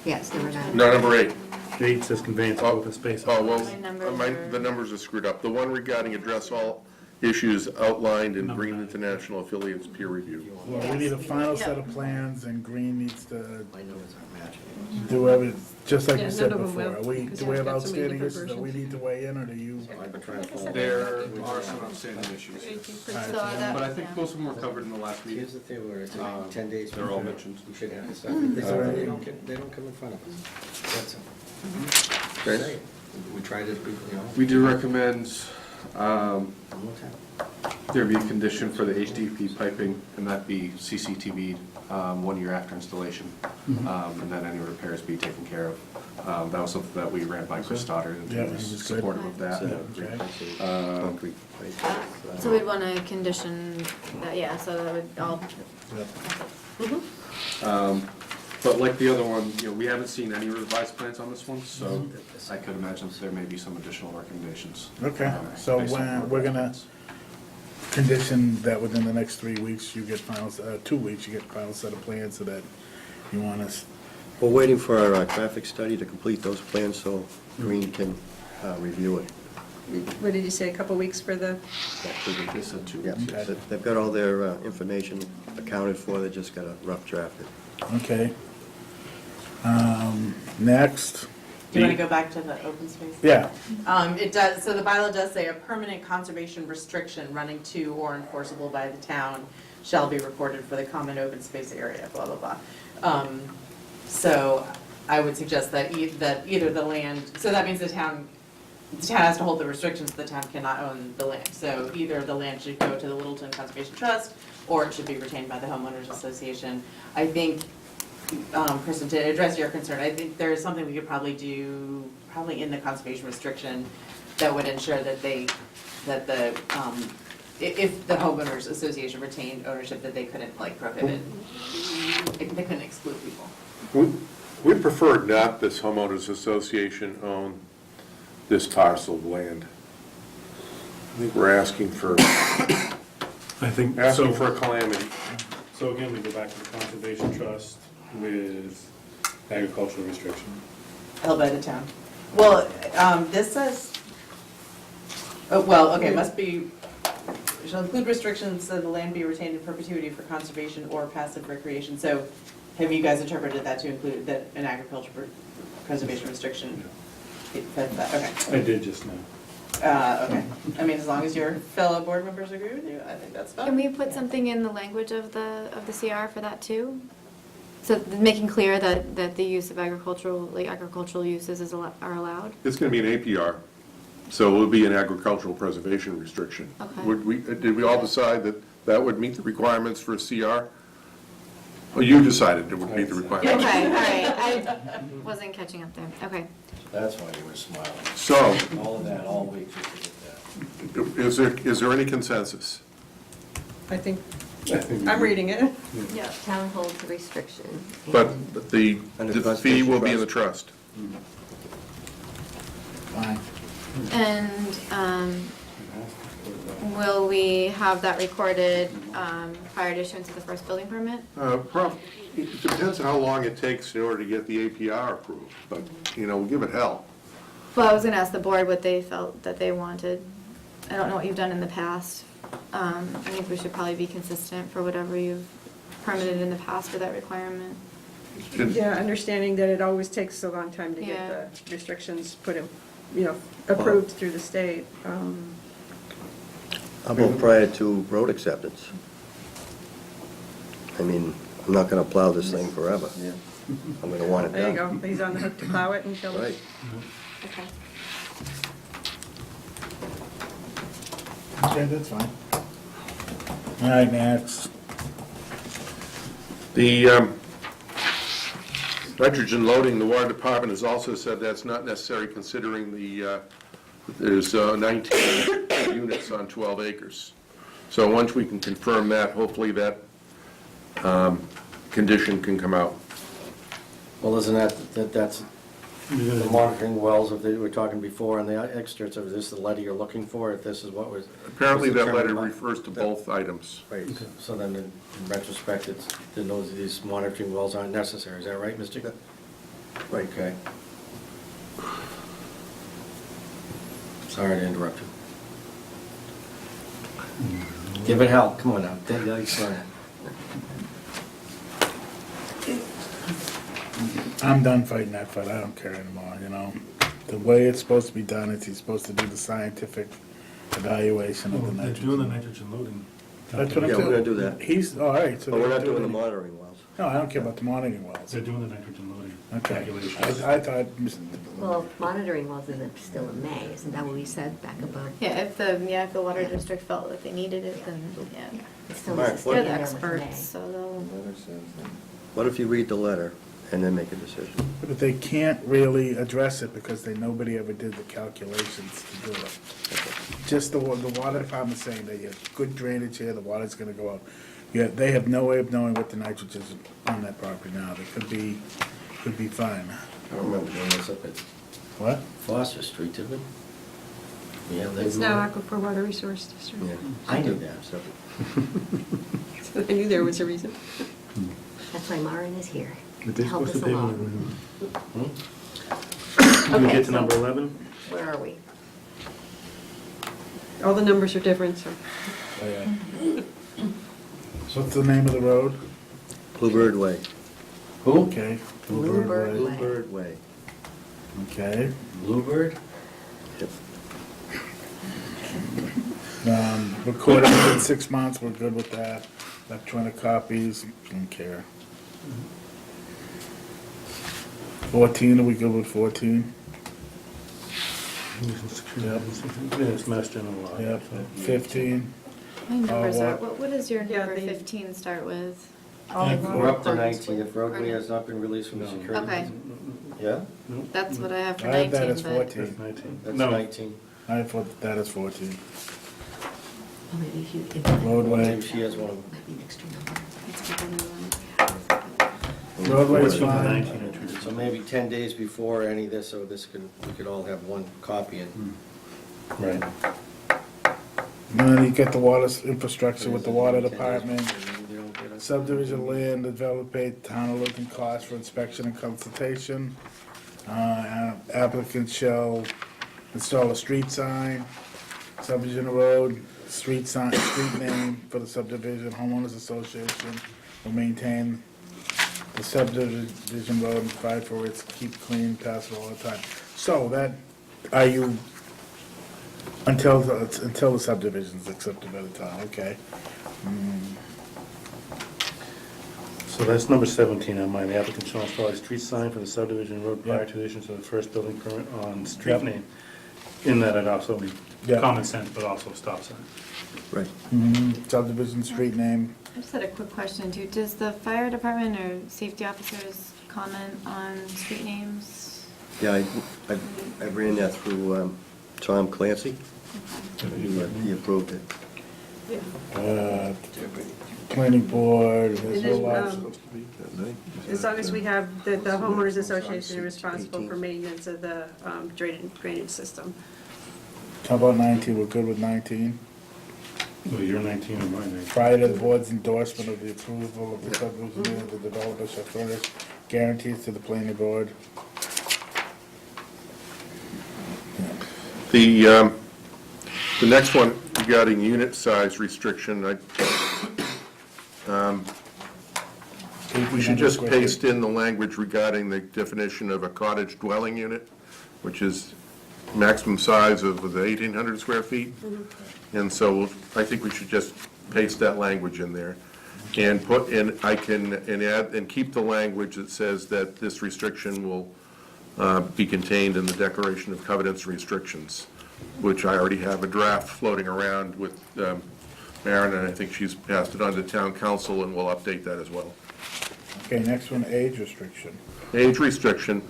Yes, number 9. No, number 8. 8 says conveyance of open space. Oh, well, My numbers are- the numbers are screwed up. The one regarding address all issues outlined in Green International Affiliates peer review. Well, we need a final set of plans, and Green needs to My numbers aren't matching. do everything, just like Yeah, you said none of them before. will, We, because do we you've have got so many outstanding different issues that we versions. need to weigh in, or do you? I've been trying to follow. There are some outstanding issues, So that- but I think yeah. most of them were covered in the last meeting. Here's the thing where it's Um, 10 days. They're all before mentioned. We should have this stuff. They don't come in front of us. That's all. Okay. We tried it, you know. We do recommend One more time. there be a condition for the HDP piping, and that be CCTV'd 1 year after installation, and then any repairs be taken care of. That was something that we ran by Chris Stoddard, and he Yeah, was he was good. supportive of that. Concrete pipe. So we'd want to condition that, yeah, so that would all, But like the other one, you know, we haven't seen any revised plans on this one, so I could imagine there may be some additional recommendations. Okay, so based on when, our we're gonna plans. condition that within the next 3 weeks, you get 2 weeks, you get final set of plans so that you want us, We're waiting for our traffic study to complete those plans so Green can review it. What did you say, a couple weeks for the, They said 2 Yeah, weeks. they've got all their information accounted for, they just got a rough draft. okay. Next, Do you want to go back to the open space? yeah, It does, so the bylaw does say a permanent conservation restriction running to or enforceable by the town shall be recorded for the common open space area, blah, blah, blah. So I would suggest that either the land, so that means the town has to hold the restrictions, the town cannot own the land. So either the land should go to the Littleton Conservation Trust, or it should be retained by the homeowners association. I think, Kristen, to address your concern, I think there is something we could probably do, probably in the conservation restriction, that would ensure that if the homeowners association retained ownership, that they couldn't like prohibit, they couldn't exclude people. We prefer not this homeowners association own this parcel of land. I think we're asking for I think, Asking so, for a calamity. so again, we go back to the conservation trust with agricultural restriction. Held by the town. Well, this says, oh, well, okay, must be, shall include restrictions so the land be retained in perpetuity for conservation or passive recreation. So have you guys interpreted that to include that an agricultural preservation restriction? Okay. I did just now. Okay. I mean, as long as your fellow board members agree with you, I think that's fine. can we put something in the language of the CR for that too? So making clear that the use of agricultural uses are allowed? It's going to be an APR, so it will be an agricultural preservation restriction. Okay. Did we all decide that that would meet the requirements for a CR? Well, you decided it would meet the requirements. Okay, all right, I wasn't catching up there, okay. That's why you were smiling. So, All of that, all week, just to get that. is there any consensus? I think, I'm reading it. Yeah. Town holds the restriction. But the And the fee will be in the trust. trust. fine. And will we have that recorded prior to issuance of the first building permit? It depends on how long it takes in order to get the APR approved, but, we'll give it hell. Well, I was gonna ask the board what they felt that they wanted. I don't know what you've done in the past. I think we should probably be consistent for whatever you've permitted in the past for that requirement. Yeah, understanding that it always takes a long time to Yeah. get the restrictions put in, approved through the state. How about prior to road acceptance? I mean, I'm not gonna plow this thing forever. Yeah. I'm gonna want it done. There you go, he's on the hook to plow it until. Right. Okay. Okay, that's fine. All right, next. The nitrogen loading, the water department has also said that's not necessary considering there's 19 units on 12 acres. So once we can confirm that, hopefully that condition can come out. Well, isn't that's the monitoring wells that they were talking before, and the extras of this, the letter you're looking for, if this is what was... Apparently was that letter determined by- refers to both items. Right, so then in retrospect, these monitoring wells aren't necessary, is that right, Mr.? Right. Okay. Sorry to interrupt you. Give it hell, come on now, take the ice on it. I'm done fighting that fight, I don't care anymore, you know? The way it's supposed to be done is he's supposed to do the scientific evaluation of the They're nitrogen. doing the nitrogen loading. That's what I'm Yeah, saying. we're gonna do that. He's, all right, so. But we're they're not doing the it. monitoring wells. No, I don't care about the monitoring wells. They're doing the nitrogen loading Okay. calculations. I thought, Well, monitoring wells isn't still in May, isn't that what we said back above? Yeah, if the water district felt that they needed it, then, yeah. It still All right, needs to what- stay They're in the there with May. experts, so they'll. What if you read the letter and then make a decision? but they can't really address it because nobody ever did the calculations to do it. Just the water department saying that you have good drainage here, the water's gonna go up. Yet they have no way of knowing what the nitrogen is on that property now. They could be fine. I don't remember doing this up at What? Foster Street, did we? Yeah, they. It's now Aquifer Water Resource District. Yeah, I knew that, so. So I knew there was a reason. That's why Marin is here, But to they're help supposed us to pay along. Can we Okay, get to so- number 11? Where are we? All the numbers are different, so. Oh, yeah. So what's the name of the road? Bluebird Way. Okay. Plnbrd Way. Bluebird Way. Okay. Bluebird? Yep. Recorded within 6 months, we're good with that. Electronic copies, don't care. 14, are we good with 14? Yeah, it's Mass General Law. Yep. 15? My numbers are, what? what does your Yeah, number the- 15 start with? We're up to 19, if roadway has not been released from the security. Okay, Yeah? that's what I have for I have that 19, as but. 14. That's 19. That's No. 19. I have that as 14. Oh, maybe if you, it Roadway. Maybe she has one of them. might be an extra number. It's for the new one. Roadway's 14 to fine. 19 are treated. So maybe 10 days before any of this, so we could all have one copy and. Right. And then you get the water infrastructure with the water department. They don't get us. Subdivision land, develop town of Littleton cost for inspection and consultation. Applicant shall install a street sign, subdivision road, street sign, street name for the subdivision, homeowners association will maintain the subdivision road and provide for its keep clean, passable all the time. So that, are you, until the subdivision's accepted by the town, okay? So that's number 17 on mine. The applicant shall install a street sign for the subdivision road prior Yep. to the issuance of the first building permit on street Yep. name. In that, I'd also be Yep. common sense, but also stop sign. Right. Subdivision street name, I just had a quick question too. Does the fire department or safety officers comment on street names? Yeah, I ran that through Tom Clancy. He approved it. planning board, there's And a then, lot. As long as we have the homeowners association responsible for maintenance of the drainage system. How about 19, we're good with 19? Well, you're 19 and mine 19. Prior to the board's endorsement of the approval of the subdivision, the developer shall furnish guarantees to the planning board. The next one regarding unit size restriction, we should just paste in the language regarding the definition of a cottage dwelling unit, which is maximum size of the 1,800 square feet. And so I think we should just paste that language in there and put in, add, and keep the language that says that this restriction will be contained in the Declaration of Covenants and Restrictions, which I already have a draft floating around with Maren, and I think she's passed it on to town council, and we'll update that as well. Okay, next one, age restriction. Age restriction,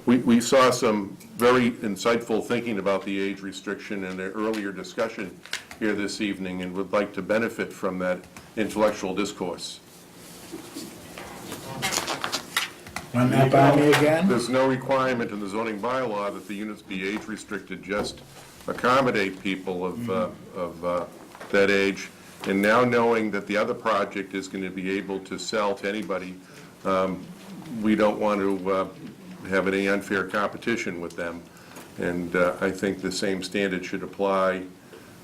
we saw some very insightful thinking about the age restriction in an earlier discussion here this evening, and would like to benefit from that intellectual discourse. Run that by me again? There's no requirement in the zoning bylaw that the units be age restricted, just accommodate people of that age. And now knowing that the other project is going to be able to sell to anybody, we don't want to have any unfair competition with them. And I think the same standard should apply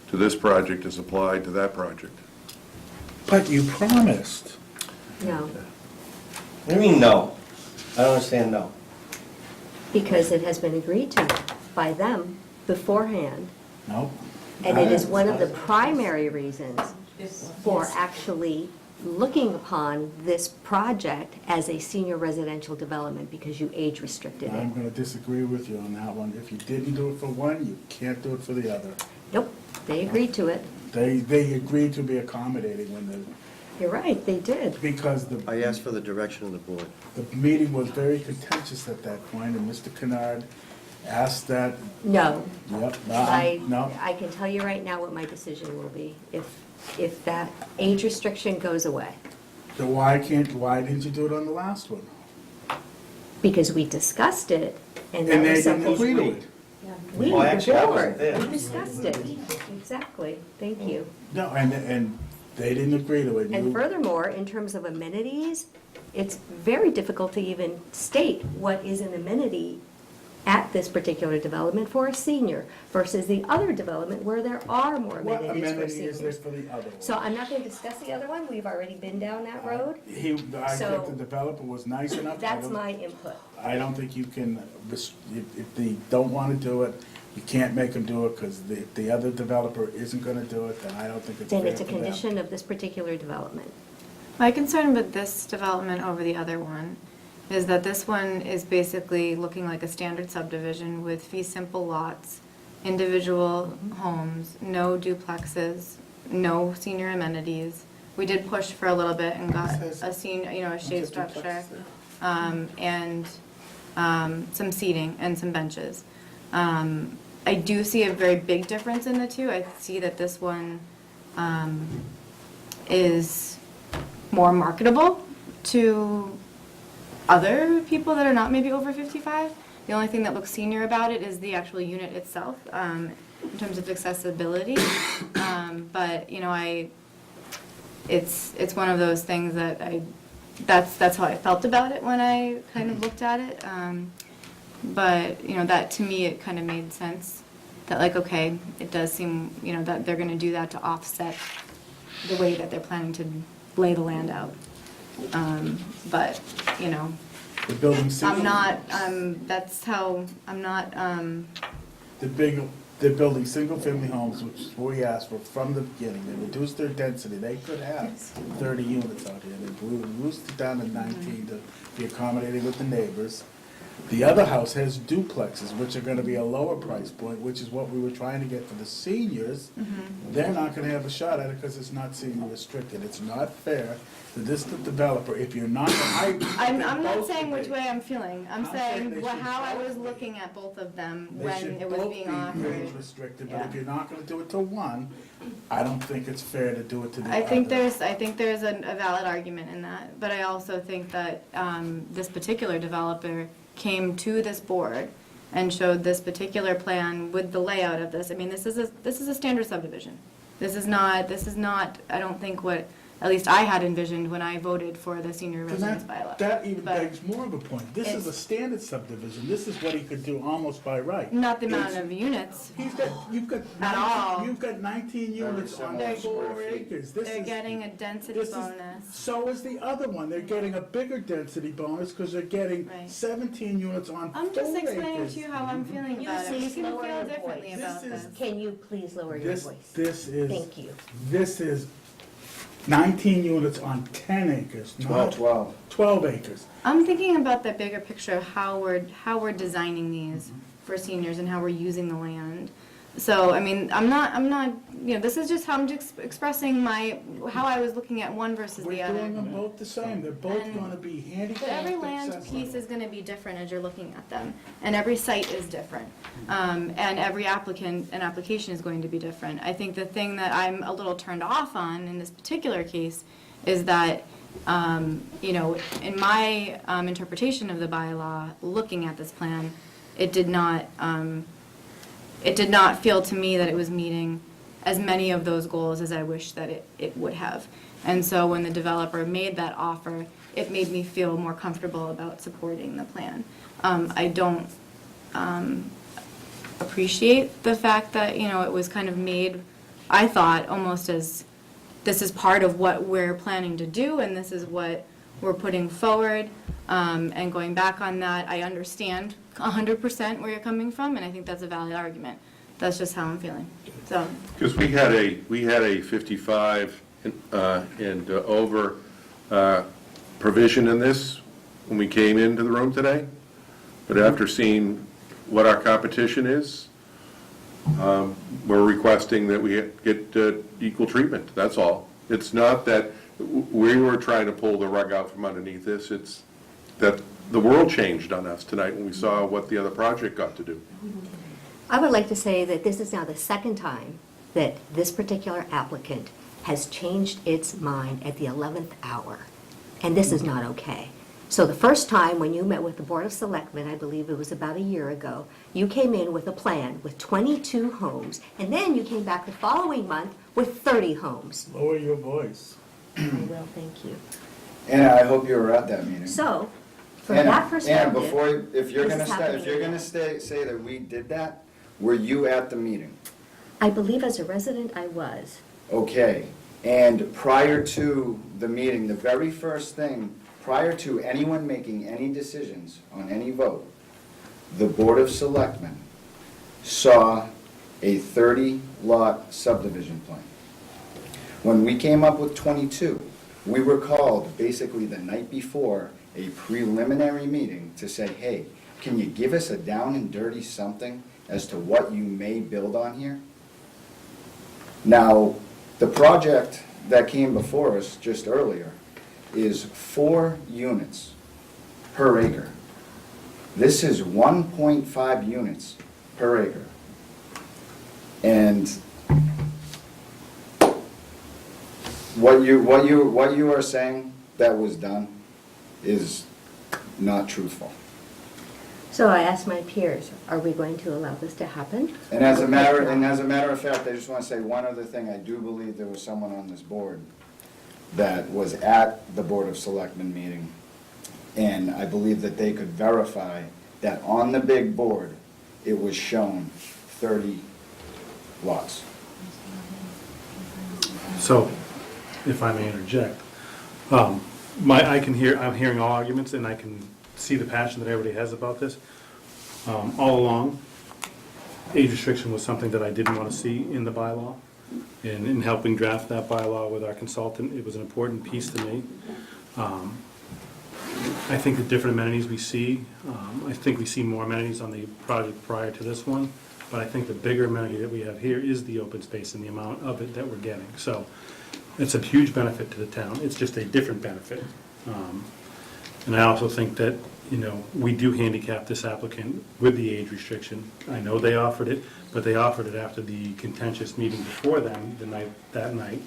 to this project as applied to that project. But you promised. No, What do you mean, no? I don't understand, no. because it has been agreed to by them beforehand. No. And it is one of the primary reasons for actually looking upon this project as a senior residential development, because you age restricted I'm it. gonna disagree with you on that one. If you didn't do it for one, you can't do it for the other. Nope, they agreed to it. They agreed to be accommodating when You're right, they did. because I asked for the direction of the board. the meeting was very contentious at that point, and Mr. Kennard asked that, No, yep, no. I can tell you right now what my decision will be, if that age restriction goes away. So why didn't you do it on the last one? Because we discussed it, and that And they was didn't something. agree to it. We, Well, the actually, I board, wasn't there. we discussed it. Exactly, thank you. No, and they didn't agree to it. And You- furthermore, in terms of amenities, it's very difficult to even state what is an amenity at this particular development for a senior versus the other development where there are more What amenities for amenity is there seniors. for the other one? So I'm not going to discuss the other one, we've already been down that road. I So- think the developer was nice enough. That's my input. I don't think you can, if they don't want to do it, you can't make them do it, because the other developer isn't going to do it, then I don't think it's fair Then it's a for them. condition of this particular development. My concern with this development over the other one is that this one is basically looking like a standard subdivision with fee simple lots, individual homes, no duplexes, no senior amenities. We did push for a little bit and got a senior, a shade structure, and some seating and some benches. I do see a very big difference in the two. I see that this one is more marketable to other people that are not maybe over 55. The only thing that looks senior about it is the actual unit itself, in terms of accessibility. But, it's one of those things that that's how I felt about it when I kind of looked at it. But, that to me, it kind of made sense that like, okay, it does seem, that they're gonna do that to offset the way that they're planning to lay the land out. But, The building single. I'm not, that's how, I'm not, They're building single-family homes, which is what we asked for from the beginning. They reduced their density. They could have 30 units out here. They reduced it down to 19 to be accommodating with the neighbors. The other house has duplexes, which are gonna be a lower price point, which is what we were trying to get for the seniors. They're not gonna have a shot at it because it's not senior restricted. It's not fair to this developer, if you're not. I'm not saying which way I'm feeling. I'm saying saying they should how I both was be. looking at both of them They when should it was both being be offered. age restricted, but if Yeah. you're not gonna do it to one, I don't think it's fair to do it to the other. I think there's a valid argument in that, but I also think that this particular developer came to this board and showed this particular plan with the layout of this. I mean, this is a standard subdivision. This is not, I don't think what, at least I had envisioned when I voted for the senior Because residence bylaw. that even But begs more of a point. This is a standard subdivision. This is what he could do almost by right. Not the amount It's- of units. You've got At all. You've got 19 units on They're- 4 acres. They're getting a density bonus. So is the other one. They're getting a bigger density bonus because they're getting Right. 17 units on 4 I'm acres. just explaining to you how I'm feeling You about it. You please can lower feel your differently voice. about this. Can you please lower your voice? This is. Thank you. This is 19 units on 10 acres, not 12 acres. I'm thinking about the bigger picture of how we're designing these for seniors and how we're using the land. So, I mean, I'm not, this is just how I'm just expressing how I was looking at one versus the We're other. doing them both the same. They're both And- going to be handicapped But every land accessible. piece is gonna be different as you're looking at them, and every site is different. And every application is going to be different. I think the thing that I'm a little turned off on in this particular case is that, in my interpretation of the bylaw, looking at this plan, it did not feel to me that it was meeting as many of those goals as I wish that it would have. And so when the developer made that offer, it made me feel more comfortable about supporting the plan. I don't appreciate the fact that, you know, it was kind of made, I thought, almost as, this is part of what we're planning to do, and this is what we're putting forward, and going back on that, I understand 100% where you're coming from, and I think that's a valid argument. That's just how I'm feeling, so. Because we had a 55 and over provision in this when we came into the room today, but after seeing what our competition is, we're requesting that we get equal treatment, that's all. It's not that we were trying to pull the rug out from underneath this, it's that the world changed on us tonight when we saw what the other project got to do. I would like to say that this is now the second time that this particular applicant has changed its mind at the 11th hour, and this is not okay. So the first time when you met with the Board of Selectmen, I believe it was about a year ago, you came in with a plan with 22 homes, and then you came back the following month with 30 homes. Lower your voice. I will, thank you. Anna, I hope you were at that meeting. So, from Anna, that perspective, Anna, before, if you're this gonna is stay, happening if you're gonna again. say that we did that, were you at the meeting? I believe as a resident I was. Okay, and prior to the meeting, the very first thing, prior to anyone making any decisions on any vote, the Board of Selectmen saw a 30-lot subdivision plan. When we came up with 22, we were called basically the night before a preliminary meeting to say, hey, can you give us a down and dirty something as to what you may build on here? Now, the project that came before us just earlier is 4 units per acre. This is 1.5 units per acre. And what you are saying that was done is not truthful. So I asked my peers, are we going to allow this to happen? And as a matter of fact, I just want to say one other thing. I do believe there was someone on this board that was at the Board of Selectmen meeting, and I believe that they could verify that on the big board, it was shown 30 lots. So, if I may interject, I'm hearing all arguments, and I can see the passion that everybody has about this. All along, age restriction was something that I didn't want to see in the bylaw. And in helping draft that bylaw with our consultant, it was an important piece to me. I think the different amenities we see, I think we see more amenities on the project prior to this one, but I think the bigger amenity that we have here is the open space and the amount of it that we're getting. So it's a huge benefit to the town. It's just a different benefit. And I also think that, you know, we do handicap this applicant with the age restriction. I know they offered it, but they offered it after the contentious meeting before them, that night,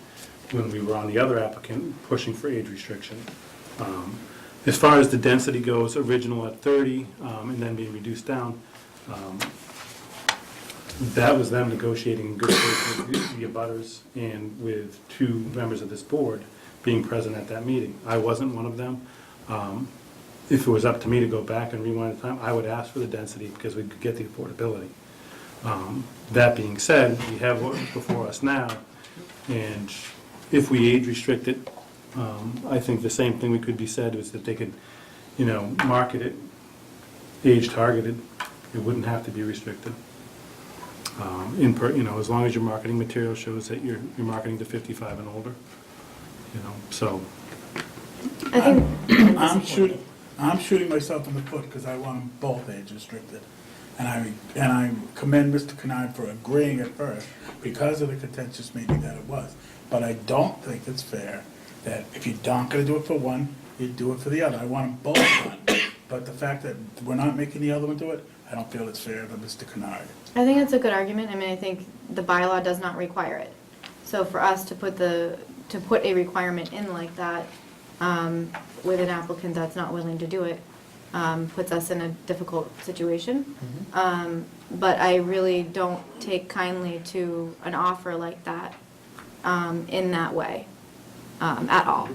when we were on the other applicant pushing for age restriction. As far as the density goes, original at 30, and then being reduced down, that was them negotiating in good faith with the abutters and with 2 members of this board being present at that meeting. I wasn't one of them. If it was up to me to go back and rewind the time, I would ask for the density because we could get the affordability. That being said, we have what's before us now, and if we age restrict it, I think the same thing we could be said is that they could, you know, market it age targeted. It wouldn't have to be restricted. You know, as long as your marketing material shows that you're marketing to 55 and older, you know, so. I think I'm shooting myself in the foot because I want them both age restricted. And I commend Mr. Kennard for agreeing at first because of the contentious meeting that it was. But I don't think it's fair that if you're not gonna do it for one, you do it for the other. I want them both done. But the fact that we're not making the other one do it, I don't feel it's fair to Mr. Kennard. I think it's a good argument. I mean, I think the bylaw does not require it. So for us to put a requirement in like that, with an applicant that's not willing to do it, puts us in a difficult situation. But I really don't take kindly to an offer like that, in that way, at all.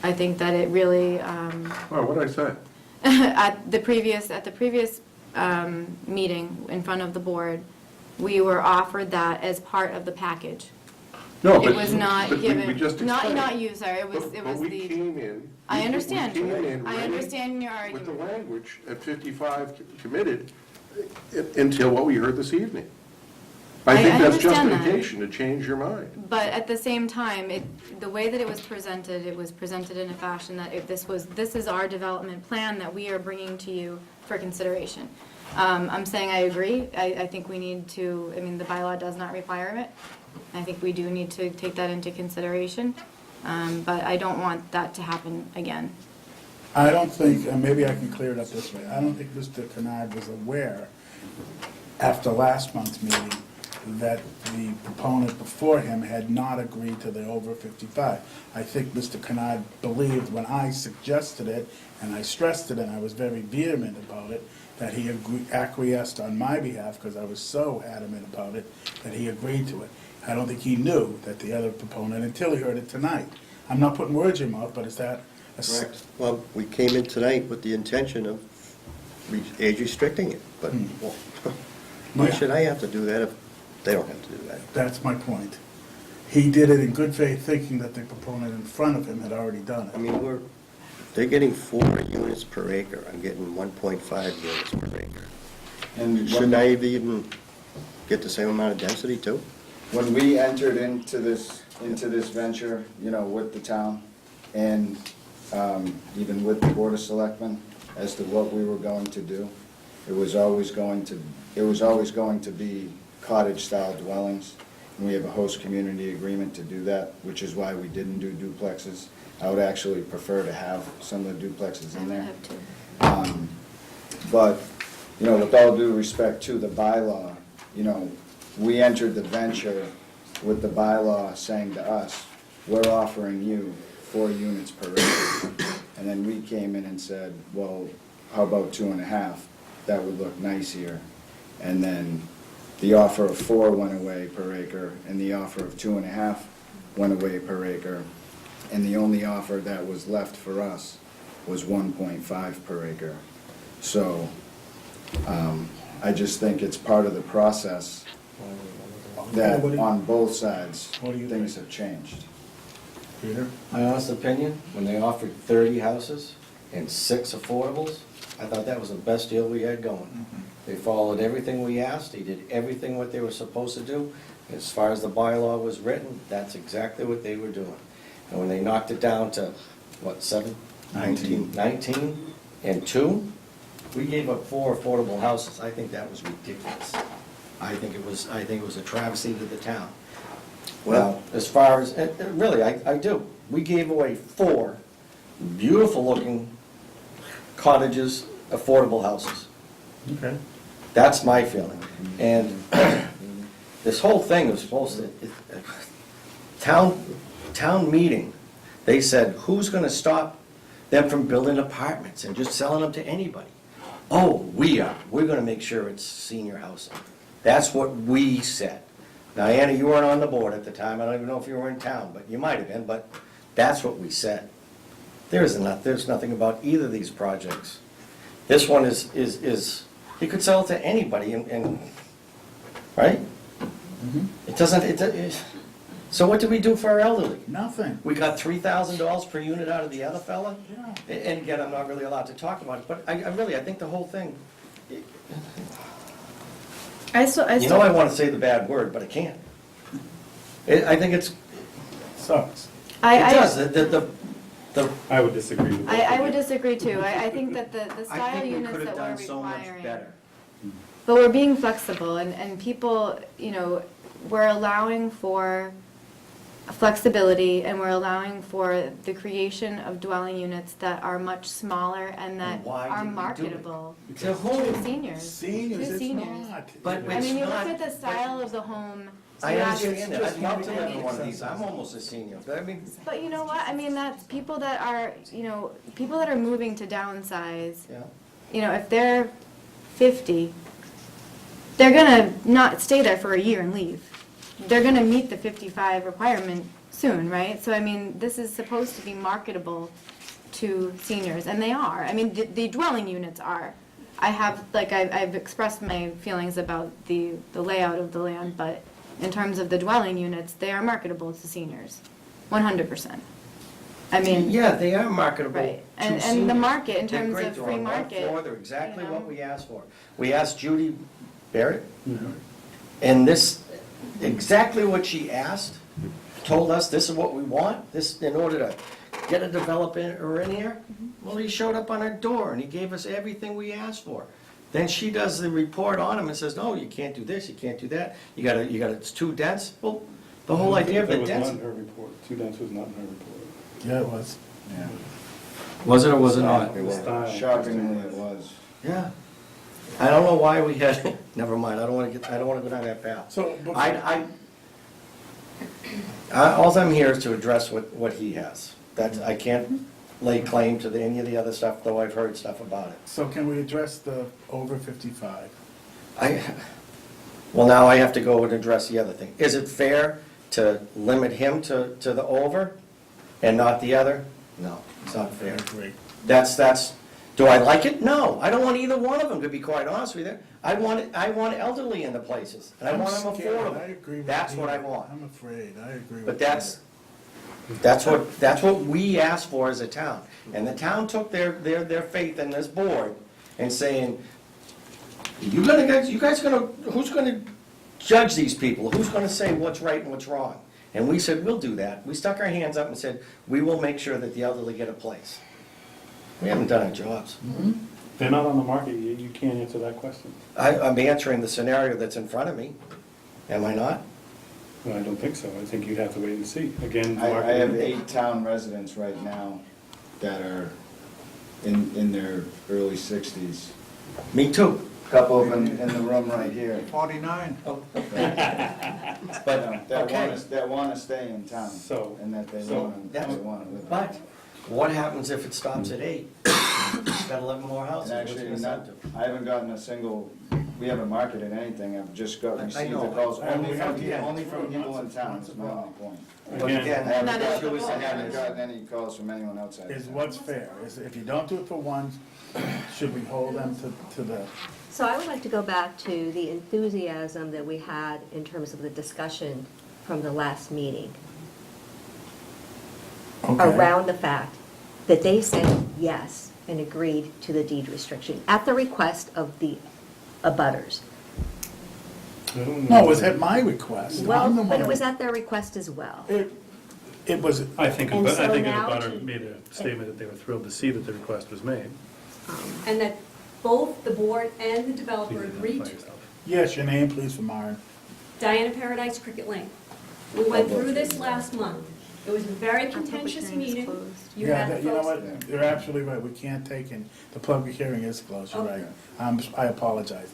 I think that it really, Oh, what did I say? at the previous meeting in front of the board, we were offered that as part of the package. No, It but- was not but we given, just not explained. you, sir, it was But we the, came in. I understand. We came in I ready understand your with the argument. language at 55 committed until what we heard this evening. I think that's understand that. justification to change your mind. But at the same time, the way that it was presented in a fashion that if this is our development plan that we are bringing to you for consideration. I'm saying I agree. I think we need to, I mean, the bylaw does not require it. I think we do need to take that into consideration. But I don't want that to happen again. I don't think, and maybe I can clear it up this way, I don't think Mr. Kennard was aware, after last month's meeting, that the proponent before him had not agreed to the over 55. I think Mr. Kennard believed when I suggested it, and I stressed it, and I was very vehement about it, that he acquiesced on my behalf, because I was so adamant about it, that he agreed to it. I don't think he knew that the other proponent, until he heard it tonight. I'm not putting words in your mouth, but is that a... Correct. Well, we came in tonight with the intention of age restricting it, but why Yeah. should I have to do that if they don't have to do that? That's my point. He did it in good faith, thinking that the proponent in front of him had already done I it. mean, they're getting 4 units per acre. I'm getting 1.5 units per acre. And Shouldn't I even get the same amount of density too? when we entered into this venture, you know, with the town, and even with the Board of Selectmen, as to what we were going to do, it was always going to be cottage-style dwellings, and we have a host community agreement to do that, which is why we didn't do duplexes. I would actually prefer to have some of the duplexes in there. But, you know, with all due respect to the bylaw, you know, we entered the venture with the bylaw saying to us, we're offering you 4 units per acre. And then we came in and said, well, how about 2.5? That would look nice here. And then the offer of 4 went away per acre, and the offer of 2.5 went away per acre. And the only offer that was left for us was 1.5 per acre. So, I just think it's part of the process that on both sides, things have changed. Peter? My honest opinion, when they offered 30 houses and 6 affordables, I thought that was the best deal we had going. They followed everything we asked, they did everything what they were supposed to do. As far as the bylaw was written, that's exactly what they were doing. And when they knocked it down to, what, 7? 19 and 2, we gave up 4 affordable houses. I think that was ridiculous. I think it was a travesty to the town. Well, as far as, really, I do. We gave away 4 beautiful-looking cottages, affordable houses. Okay. That's my feeling. And this whole thing was supposed to, town meeting, they said, who's gonna stop them from building apartments and just selling them to anybody? Oh, we are. We're gonna make sure it's senior housing. That's what we said. Now, Anna, you weren't on the board at the time. I don't even know if you were in town, but you might have been, but that's what we said. There's nothing about either of these projects. This one is you could sell it to anybody and right? It doesn't, so what do we do for our elderly? Nothing. We got $3,000 per unit out of the other fella? Yeah. And again, I'm not really allowed to talk about it, but I think the whole thing, you know I want to say the bad word, but I can't. I think it's... Sucks. It does. I would disagree with that. I would disagree too. I think that the I style think we units could that have we're done so much requiring. better. But we're being flexible and people, you know, we're allowing for flexibility and we're allowing for the creation of dwelling units that are much smaller and that why are did we do it? marketable To whom? to seniors. Seniors, To it's seniors. not. But I mean, you it's look not- at the style of the home. I you understand that. ask- I'd love to live in one of these. I'm almost a senior. But I mean, But you know what, I mean, that's people that are, you know, people that are moving to downsize, yeah. you know, if they're 50, they're gonna not stay there for a year and leave. They're gonna meet the 55 requirement soon, right? So I mean, this is supposed to be marketable to seniors, and they are. I mean, the dwelling units are. I have, like, I've expressed my feelings about the layout of the land, but in terms of the dwelling units, they are marketable to seniors, 100%. I mean. Yeah, they are marketable Right, to and the seniors. market, in They're terms great. of They're free on one market, floor. They're exactly you know. what we asked for. We asked Judy Barrett, Mhm. and this, exactly what she asked, told us this is what we want, this, in order to get a developer in here. Well, he showed up on our door and he gave us everything we asked for. Then she does the report on him and says, no, you can't do this, you can't do that, it's too dense. Well, the whole idea of the That was not density. in her report. 2 dense was not in her report. Yeah, it was. Yeah. Was it or was it not? It was, Style. shockingly it was. Yeah. I don't know why we had, never mind, I don't wanna go down that path. So, All I'm here is to address what he has. I can't lay claim to any of the other stuff, though I've heard stuff about it. so can we address the over 55? Well, now I have to go and address the other thing. Is it fair to limit him to the over and not the other? No, it's not fair. Agree. Do I like it? No, I don't want either one of them, to be quite honest with you. I want elderly in the places, and I want them scared. I affordable. agree with That's you. what I want. I'm afraid, I agree with But you. that's what we asked for as a town. And the town took their faith in this board and saying, you guys gonna, who's gonna judge these people? Who's gonna say what's right and what's wrong? And we said, we'll do that. We stuck our hands up and said, we will make sure that the elderly get a place. We haven't done our jobs. They're not on the market, you can't answer that question. I'm answering the scenario that's in front of me. Am I not? No, I don't think so. I think you'd have to wait and see. Again, the I market. have 8 town residents right now that are in their early 60s. Me too. Couple of them in the room right here. 49. But, okay. That want to stay in town, So- and that they so- want to live. But what happens if it stops at 8? Got 11 more houses. And What's the actually, incentive? I haven't gotten a single, we haven't marketed anything, I've just received the know. calls, And we only have from, to- only from people in town, is my only point. But Again- again, I haven't Not gotten- eligible. I haven't gotten any calls from anyone outside. Is what's fair, is if you don't do it for one, should we hold them to the, So I would like to go back to the enthusiasm that we had in terms of the discussion from the last meeting okay. around the fact that they said yes and agreed to the deed restriction at the request of the abutters. I don't No, know. it was at my request. Well, I'm the but one it who- was at their request as well. It was, I think, And I so think now butter to- made a statement that they were thrilled to see that the request was made. And that both the board and the developer Please agreed identify to it. yourself. yes, your name, please, for Myron. Diana Paradise, Cricket Lane. We went through this last month. It was a very contentious hearing is meeting. closed. You Yeah, had the you know folks. what, you're absolutely right, we can't take in, the public hearing is closed, you're Okay. right. I apologize.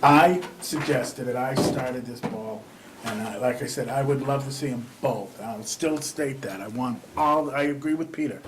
I suggested that I started this ball, and like I said, I would love to see them both. I'll still state that, I agree with Peter.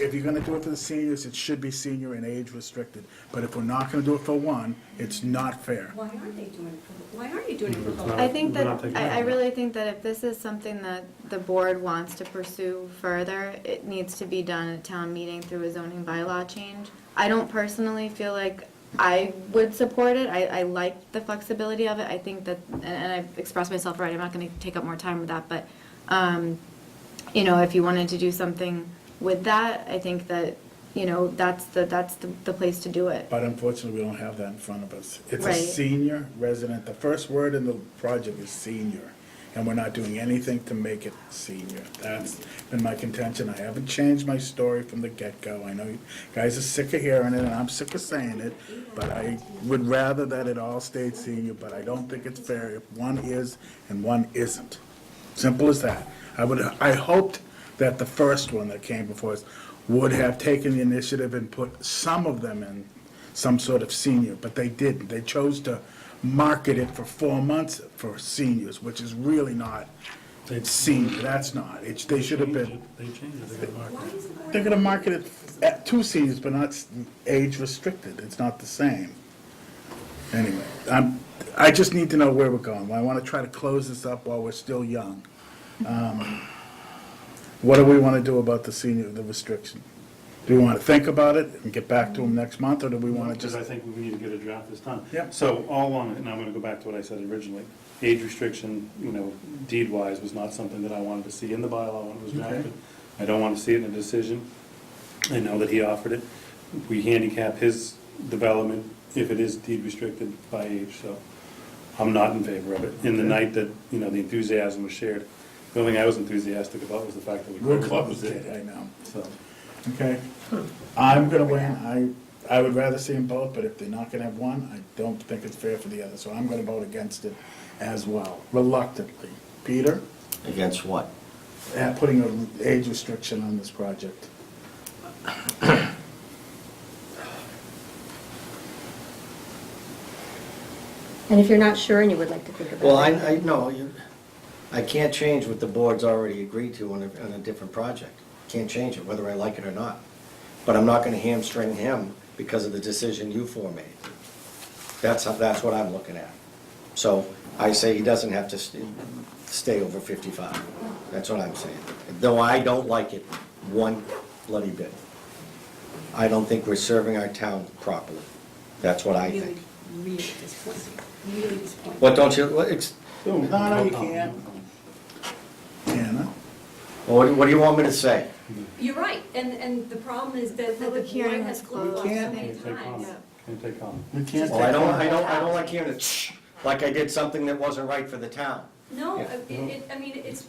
If you're gonna do it for the seniors, it should be senior and age restricted. But if we're not gonna do it for one, it's not fair. Why aren't they doing it for, why aren't you doing it for both? I think We're not that, taking I that. really think that if this is something that the board wants to pursue further, it needs to be done at town meeting through a zoning bylaw change. I don't personally feel like I would support it. I like the flexibility of it. I think that, and I've expressed myself right, I'm not gonna take up more time with that, but, you know, if you wanted to do something with that, I think that, you know, that's the place to do it. But unfortunately, we don't have that in front of us. It's a Right. senior resident, the first word in the project is senior, and we're not doing anything to make it senior. That's been my contention. I haven't changed my story from the get-go. I know you guys are sick of hearing it, and I'm sick of saying it, but I would rather that it all stayed senior, but I don't think it's fair if one is and one isn't. Simple as that. I hoped that the first one that came before us would have taken the initiative and put some of them in some sort of senior, but they didn't. They chose to market it for 4 months for seniors, which is really not senior, that's not. They should have been, They changed it, they got marked. they're gonna market it at 2 seniors, but not age restricted. It's not the same. Anyway, I just need to know where we're going. I wanna try to close this up while we're still young. What do we wanna do about the restriction? Do we want to think about it and get back to them next month, or do we want to Because just? I think we need to get a draft this time. Yep. So all along, and I'm gonna go back to what I said originally, age restriction, deed-wise was not something that I wanted to see in the bylaw when it was drafted. I don't want to see it in a decision. I know that he offered it. We handicap his development if it is deed restricted by age, so I'm not in favor of it. In the night that, the enthusiasm was shared, the only thing I was enthusiastic about was the fact that we We're closed closed it. it, I know. So, Okay. I'm gonna win. I would rather see them both, but if they're not gonna have one, I don't think it's fair for the other, so I'm gonna vote against it as well, reluctantly. Peter? Against what? Putting an age restriction on this project. And if you're not sure and you would like to think about it. Well, I know, I can't change what the board's already agreed to on a different project. Can't change it, whether I like it or not. But I'm not gonna hamstring him because of the decision you four made. That's what I'm looking at. So I say he doesn't have to stay over 55. That's what I'm saying. Though I don't like it one bloody bit. I don't think we're serving our town properly. That's what I think. Really disappointing, really disappointing. What don't you, No, you can't. Anna? what do you want me to say? You're right, and the problem is that the Public hearing board has has closed. closed so can't. many Can't take times. comment. Can't take comment. We can't. Well, I don't like hearing it, like I did something that wasn't right for the town. No, Yeah. I mean, this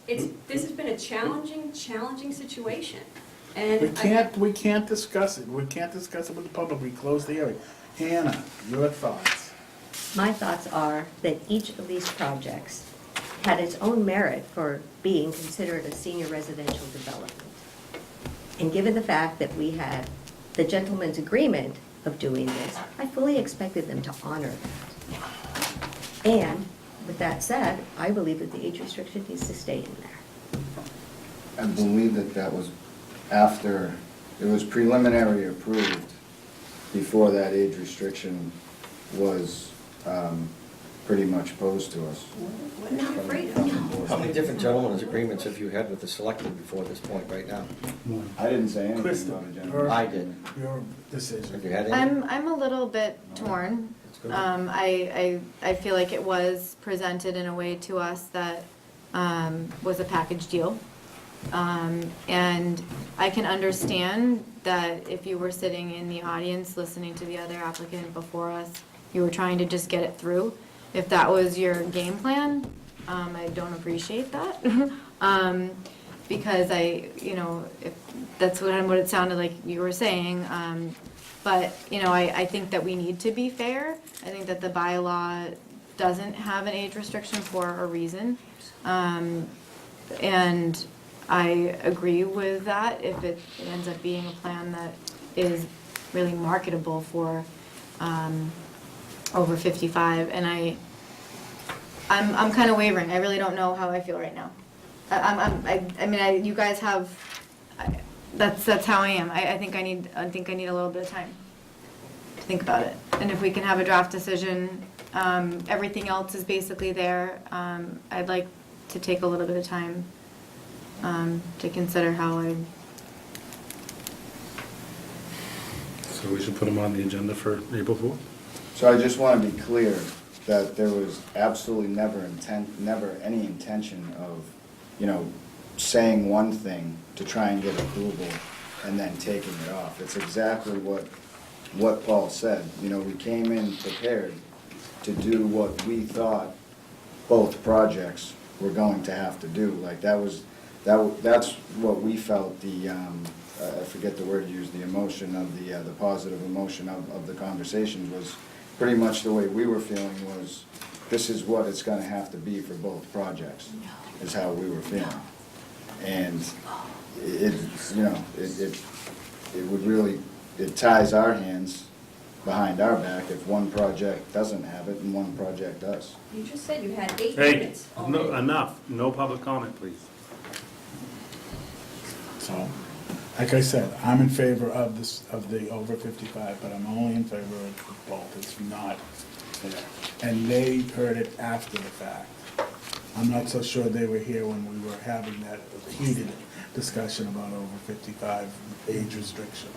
has been a challenging situation. And We can't discuss it. We can't discuss it with the public. We close the hearing. Hannah, your thoughts? My thoughts are that each of these projects had its own merit for being considered a senior residential development. And given the fact that we had the gentleman's agreement of doing this, I fully expected them to honor that. And with that said, I believe that the age restriction needs to stay in there. I believe that was after, it was preliminary approved before that age restriction was pretty much posed to us. what are you afraid of? How many different gentlemen's agreements have you had with the selectmen before this point right now? I didn't say anything about a Kristen, gentleman. I did. Your decision. Have you had any? I'm a little bit torn. I feel like it was presented in a way to us that was a package deal. And I can understand that if you were sitting in the audience listening to the other applicant before us, you were trying to just get it through. If that was your game plan, I don't appreciate that. Because if that's what it sounded like you were saying. But, I think that we need to be fair. I think that the bylaw doesn't have an age restriction for a reason. And I agree with that if it ends up being a plan that is really marketable for over 55. And I'm kind of wavering. I really don't know how I feel right now. You guys have, that's how I am. I think I need a little bit of time to think about it. And if we can have a draft decision, everything else is basically there. I'd like to take a little bit of time to consider how I. So we should put him on the agenda for April 4th? So I just want to be clear that there was absolutely never any intention of, saying one thing to try and get approval and then taking it off. It's exactly what Paul said. We came in prepared to do what we thought both projects were going to have to do. Like that's what we felt I forget the word used, the emotion of the positive emotion of the conversations was pretty much the way we were feeling was, this is what it's gonna have to be for both projects, is how we were feeling. And it would really, it ties our hands behind our back if one project doesn't have it and one project does. You just said you had 8 Hey, units no, already. enough. No public comment, please. So, like I said, I'm in favor of the over 55, but I'm only in favor of both. It's not fair. And they heard it after the fact. I'm not so sure they were here when we were having that heated discussion about over 55 age restriction.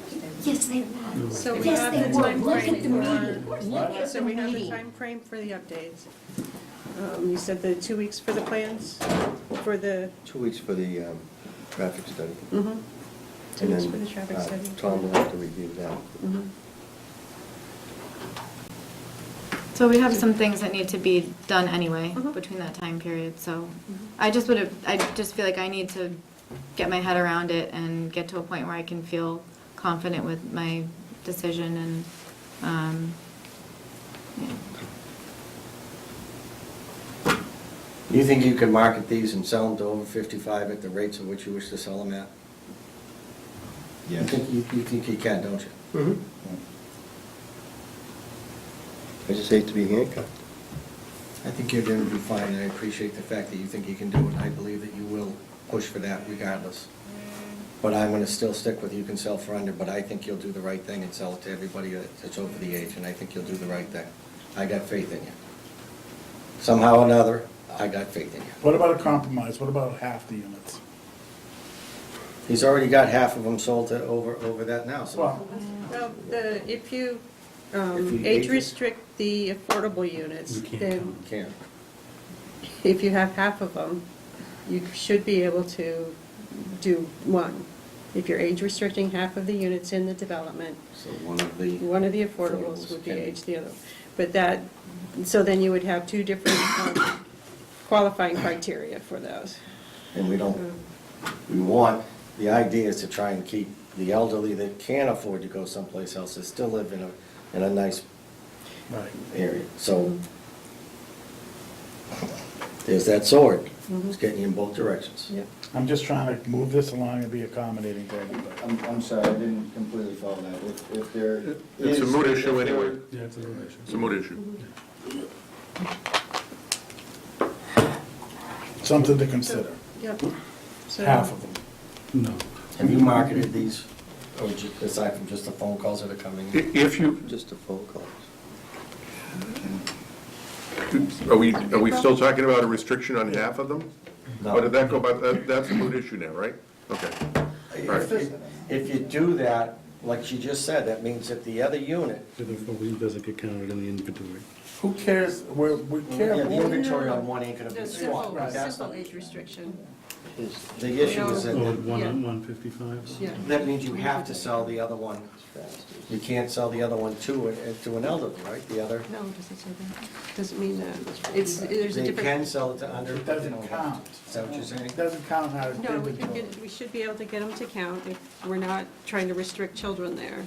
Yes, they were. So we Yes, have they the were. time Look at frame the meeting. for, Look at so the we have the meeting. time frame for the updates. You said the 2 weeks for the plans, for the, 2 weeks for the traffic study. 2 weeks for the traffic study. Tom will have to review that. Mhm. So we have some things that need to be done anyway between that time period, so I just feel like I need to get my head around it and get to a point where I can feel confident with my decision and, yeah. You think you can market these and sell them to over 55 at the rates at which you wish to sell them at? Yes. You think you can, don't you? Mm-hmm. I just hate to be handcuffed. I think you're going to be fine, and I appreciate the fact that you think you can do it, and I believe that you will push for that regardless. But I'm going to still stick with you can sell for under, but I think you'll do the right thing and sell it to everybody that's over the age, and I think you'll do the right thing. I got faith in you. Somehow or another, I got faith in you. What about a compromise? What about half the units? He's already got half of them sold to over that now, so. Well, Well, if you If you age age- restrict the affordable units, You can't then count. Can't. if you have half of them, you should be able to do one. If you're age restricting half of the units in the development, So one of the. one of the affordables Affordables would be can- age the other. But that, so then you would have two different qualifying criteria for those. And we don't, we want, the idea is to try and keep the elderly that can't afford to go someplace else, that still live in a nice right. area. So there's that sword. It's getting you in both directions. Yep. I'm just trying to move this along and be accommodating to everybody. I'm sorry, I didn't completely follow that. If there It's a is- moot if issue there- anyway. Yeah, it's a little issue. It's a moot issue. Something to consider. Yep. So- Half of them. No. Have you marketed these, or aside from just the phone calls that are coming in? If you, Just the phone calls. are we still talking about a restriction on half of them? No. Or did that go by, that's a moot issue now, right? Okay. If you do that, like she just said, that means that the other unit, Therefore, it doesn't get counted in the inventory. Who cares? We care. yeah, the inventory on one ain't gonna be The swapped. simple, That's simple not- age restriction. The issue is Oh, that, one Yeah. on 155s? Yeah. that means you have to sell the other one. You can't sell the other one to an elderly, right? The other, No, it doesn't say that. Doesn't mean that. There's a they different. can sell it to under. It doesn't count. Is that what you're saying? It doesn't count out of No, inventory. we should be able to get them to count if we're not trying to restrict children there.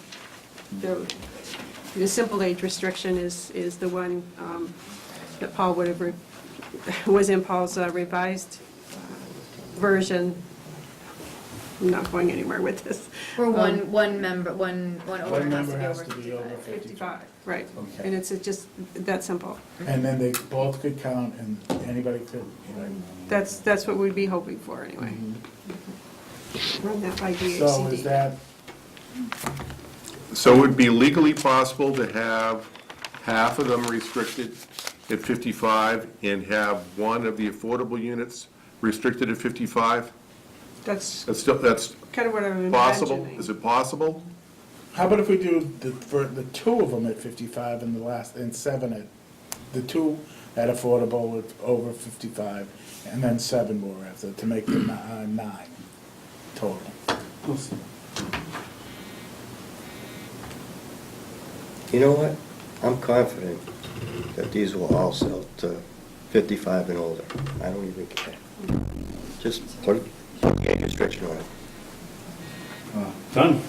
The simple age restriction is the one that Paul would have, was in Paul's revised version. I'm not going anywhere with this. Or one member, one owner One has member to be has over to be over 55. 55, right. Okay. And it's just that simple. And then they both could count and anybody could, right? That's what we'd be hoping for anyway. Run that by DHCD. So is that, So it would be legally possible to have half of them restricted at 55 and have one of the affordable units restricted at 55? That's That's kind of what I'm possible? imagining. Is it possible? how about if we do for the two of them at 55 and and seven at, the two at affordable with over 55, and then seven more after, to make it nine total. We'll see. You know what? I'm confident that these will all sell to 55 and older. I don't even care. Just put the age restriction on it. Done.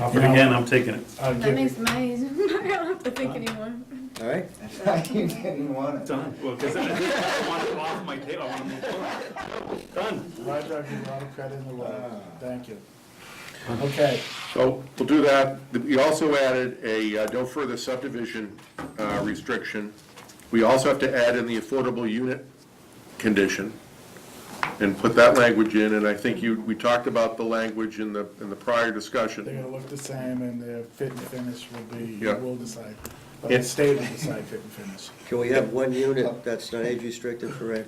Offer it again, I'm taking it. That makes my, I don't have to think anymore. All right? I didn't want it. Done. Well, because I want it off my table, I want to move forward. Done. Roger, I give you a lot of credit in the world. Thank you. Okay, So we'll do that. We also added a no further subdivision restriction. We also have to add in the affordable unit condition and put that language in, and I think we talked about the language in the prior they're discussion. gonna look the same and their fit and finish will be, Yeah. we'll decide. But the state will decide fit and finish. Can we have one unit that's not age restricted for Ed?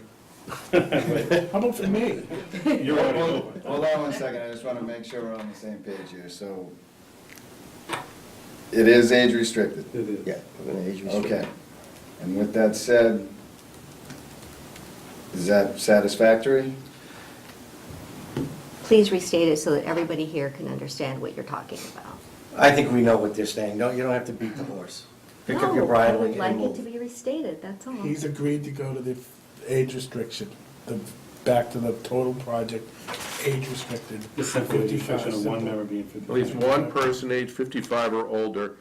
How about for me? You're already over. Hold on one second, I just want to make sure we're on the same page here, so. It is age restricted? It is. Yeah, we're gonna age restrict. Okay. And with that said, is that satisfactory? Please restate it so that everybody here can understand what you're talking about. I think we know what they're saying. No, you don't have to beat the horse. Pick up your No, I bridle would and like it move. to be restated, that's all. He's agreed to go to the age restriction, back to the total project, age restricted. The simple 55, restriction of one simple. member being 55. At least one person age 55 or older.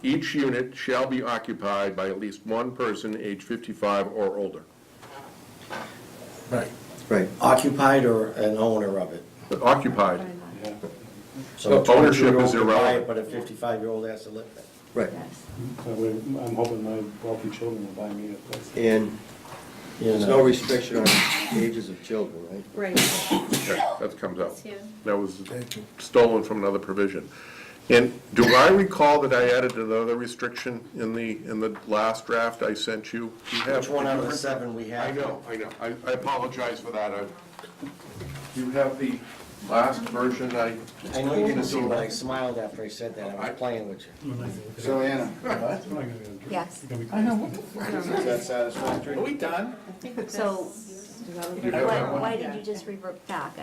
Each unit shall be occupied by at least one person age 55 or older. Right. Right, occupied or an owner of it. But occupied. Yeah. So a Ownership 22-year-old is can buy irrelevant. it, but a 55-year-old has to live there. Right. So I'm hoping my wealthy children will buy me a place. And there's no restriction on ages of children, right? Right. Okay, that comes out. Thank you. That was stolen from another provision. And do I recall that I added another restriction in the last draft I sent you? Do you have- Which one out of the 7 we have? I know. I apologize for that. Do you have the last version I? I know you didn't see, but I smiled after I said that. I was playing with you. So Anna, Yes. I know, what the fuck is is that satisfactory? Are we done? So, You have that one? why did you just revert back?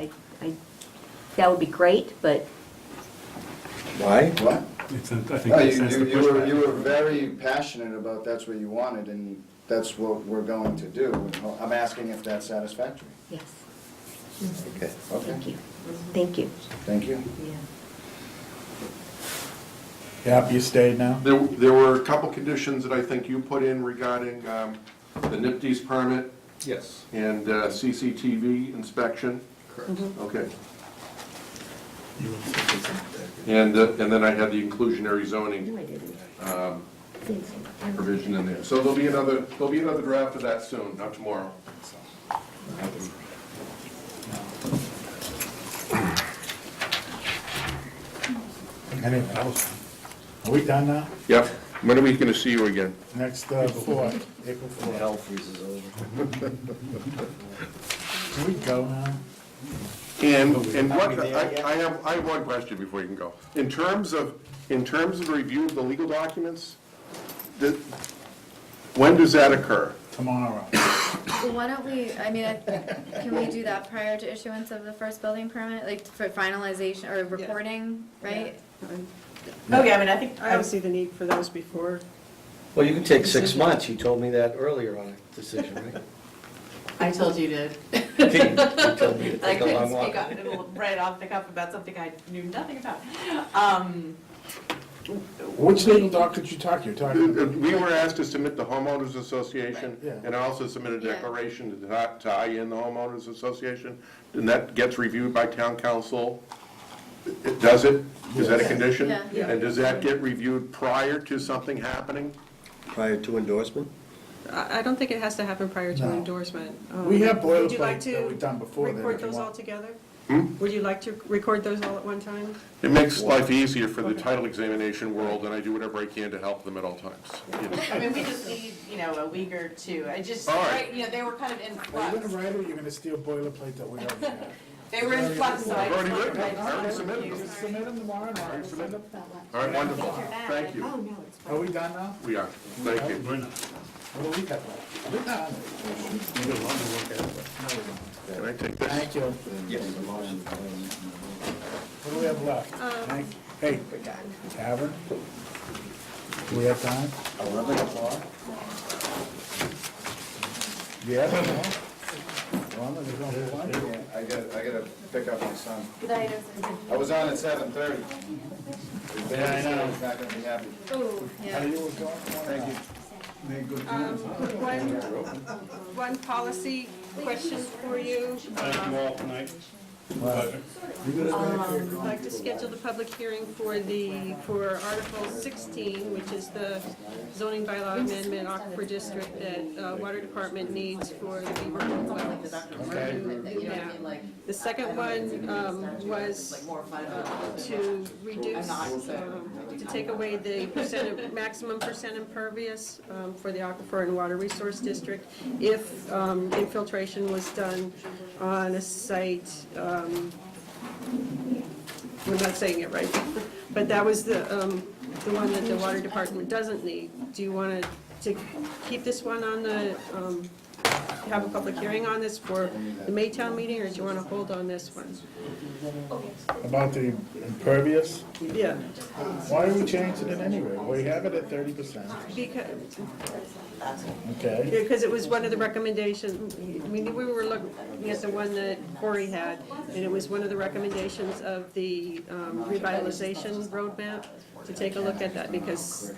That would be great, but Why? What? It's, I think No, it sense the pushback. you were very passionate about that's what you wanted, and that's what we're going to do. I'm asking if that's satisfactory. yes, Okay. Okay, thank you. Thank you. thank you. You happy you stayed now? There were a couple conditions that I think you put in regarding the NIPD's permit Yes. and CCTV inspection. Correct. Okay. And then I had the inclusionary zoning No, I didn't. provision in there. So there'll be another draft of that soon, not tomorrow. Anything else? Are we done now? Yep. When are we gonna see you again? Next, 4th, April The 4th. hell freezes over. Can we go now? And what, Are we there yet? I have one question before you can go. In terms of the review of the legal documents, when does that occur? Tomorrow. Well, why don't we, I mean, can we do that prior to issuance of the first building permit, like for finalization or recording, right? Okay, I mean, I think, I don't see the need for those before. Well, you can take 6 months. You told me that earlier on a decision, right? I told you to. You told me to I take a couldn't long walk. speak up, right off the cuff about something I knew nothing about. Which legal document you talking? You're talking? We were asked to submit the homeowners association, Yeah. and also submit a Yeah. declaration to tie in the homeowners association, and that gets reviewed by town council. Does it? Is that a condition? Yeah. And does that get reviewed prior to something happening? Prior to endorsement? I don't think it has to happen prior to No. endorsement. We have Would you like boilerplate to that we've done before. then, record if you those all want. together? Hmm? Would you like to record those all at one time? It makes life easier for the title examination world, and I do whatever I can to help them at all times. Yes. I mean, we just need, a week or two. I just, All right. they were kind of in Are you flux. gonna write it, or you're gonna steal boilerplate that we already have? They were in flux, so I I've already just written wanted it. I already to submitted review. it. Submit them tomorrow, and I'll send them. All right, wonderful. Thank you. Are we done now? We are. Thank you. What do we got left? We're done. Can I take this? Thank you. Yes. What do we have left? Hey, Tavern? Do we have time? 11 o'clock? Yeah? Well, there's only one. I gotta pick up my son. Good night. I was on at 7:30. Yeah, I know. He's not gonna be happy. Oh, How yeah. you was going? Thank you. Made good times. One policy question for you. Thank you all tonight. I'd like to schedule the public hearing for Article 16, which is the zoning bylaw amendment aquifer district that Water Department needs for the Beaver Brook wells. Yeah. The second one was to reduce, to take away the maximum percent impervious for the aquifer and water resource district if infiltration was done on a site, I'm not saying it right, but that was the one that the water department doesn't need. Do you want to keep this one on the, have a public hearing on this for the Maytown meeting, or do you want to hold on this one? About the impervious? Yeah. Why are we changing it anyway? We have it at 30%. Okay. Because it was one of the recommendations, I mean, we were looking at the one that Corey had, and it was one of the recommendations of the revitalization roadmap, to take a look at that, because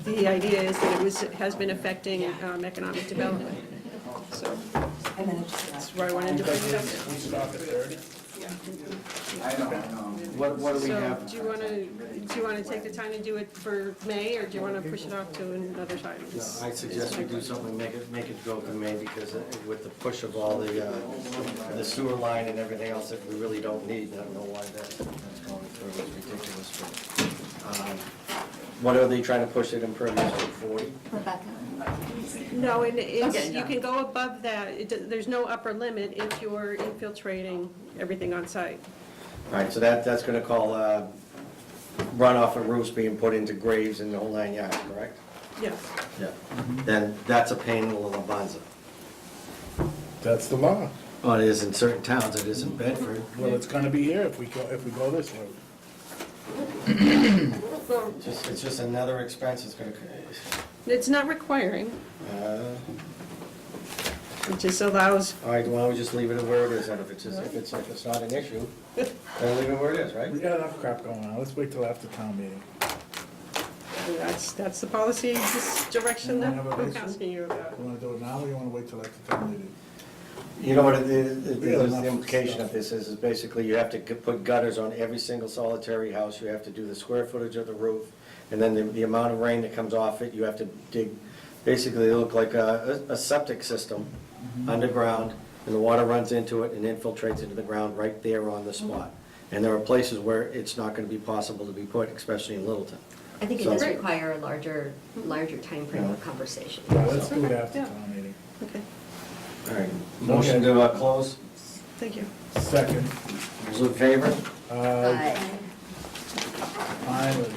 the idea is that it has been affecting economic development. So that's why I wanted to bring it up. We stop at 30? What do we So have? do you want to take the time to do it for May, or do you want to push it off to another time? No, I suggest we do something, make it go to May, because with the push of all the sewer line and everything else that we really don't need, I don't know why that's going through, it's ridiculous. But, what are they trying to push it impervious to, 40? Rebecca? No, and it's, you can go above that. There's no upper limit if you're infiltrating everything on site. All right, so that's gonna call runoff of roofs being put into graves in the whole 9 yards, correct? Yes. Yeah. Then that's a pain in the Labanza. That's the law. Well, it is in certain towns, it is in Bedford. Well, it's gonna be here if we go this route. It's just another expense, it's gonna, It's not requiring, it just allows, all right, why don't we just leave it where it is, and if it's not an issue, then leave it where it is, right? We got enough crap going on. Let's wait till after town meeting. that's the policy, this direction that You wanna have a I'm issue? asking you about. You wanna do it now, or you wanna wait till after town meeting? You know what it is, the implication of this is basically you have to put gutters on every single solitary house, you have to do the square footage of the roof, and then the amount of rain that comes off it, you have to dig, basically it look like a septic system underground, and the water runs into it and infiltrates into the ground right there on the spot. And there are places where it's not gonna be possible to be put, especially in Littleton. I think it So- does require a larger timeframe of conversation. Yeah, let's do it after town meeting. Okay, All right, motion to close, thank you. Second. those in favor? Aye. Finally.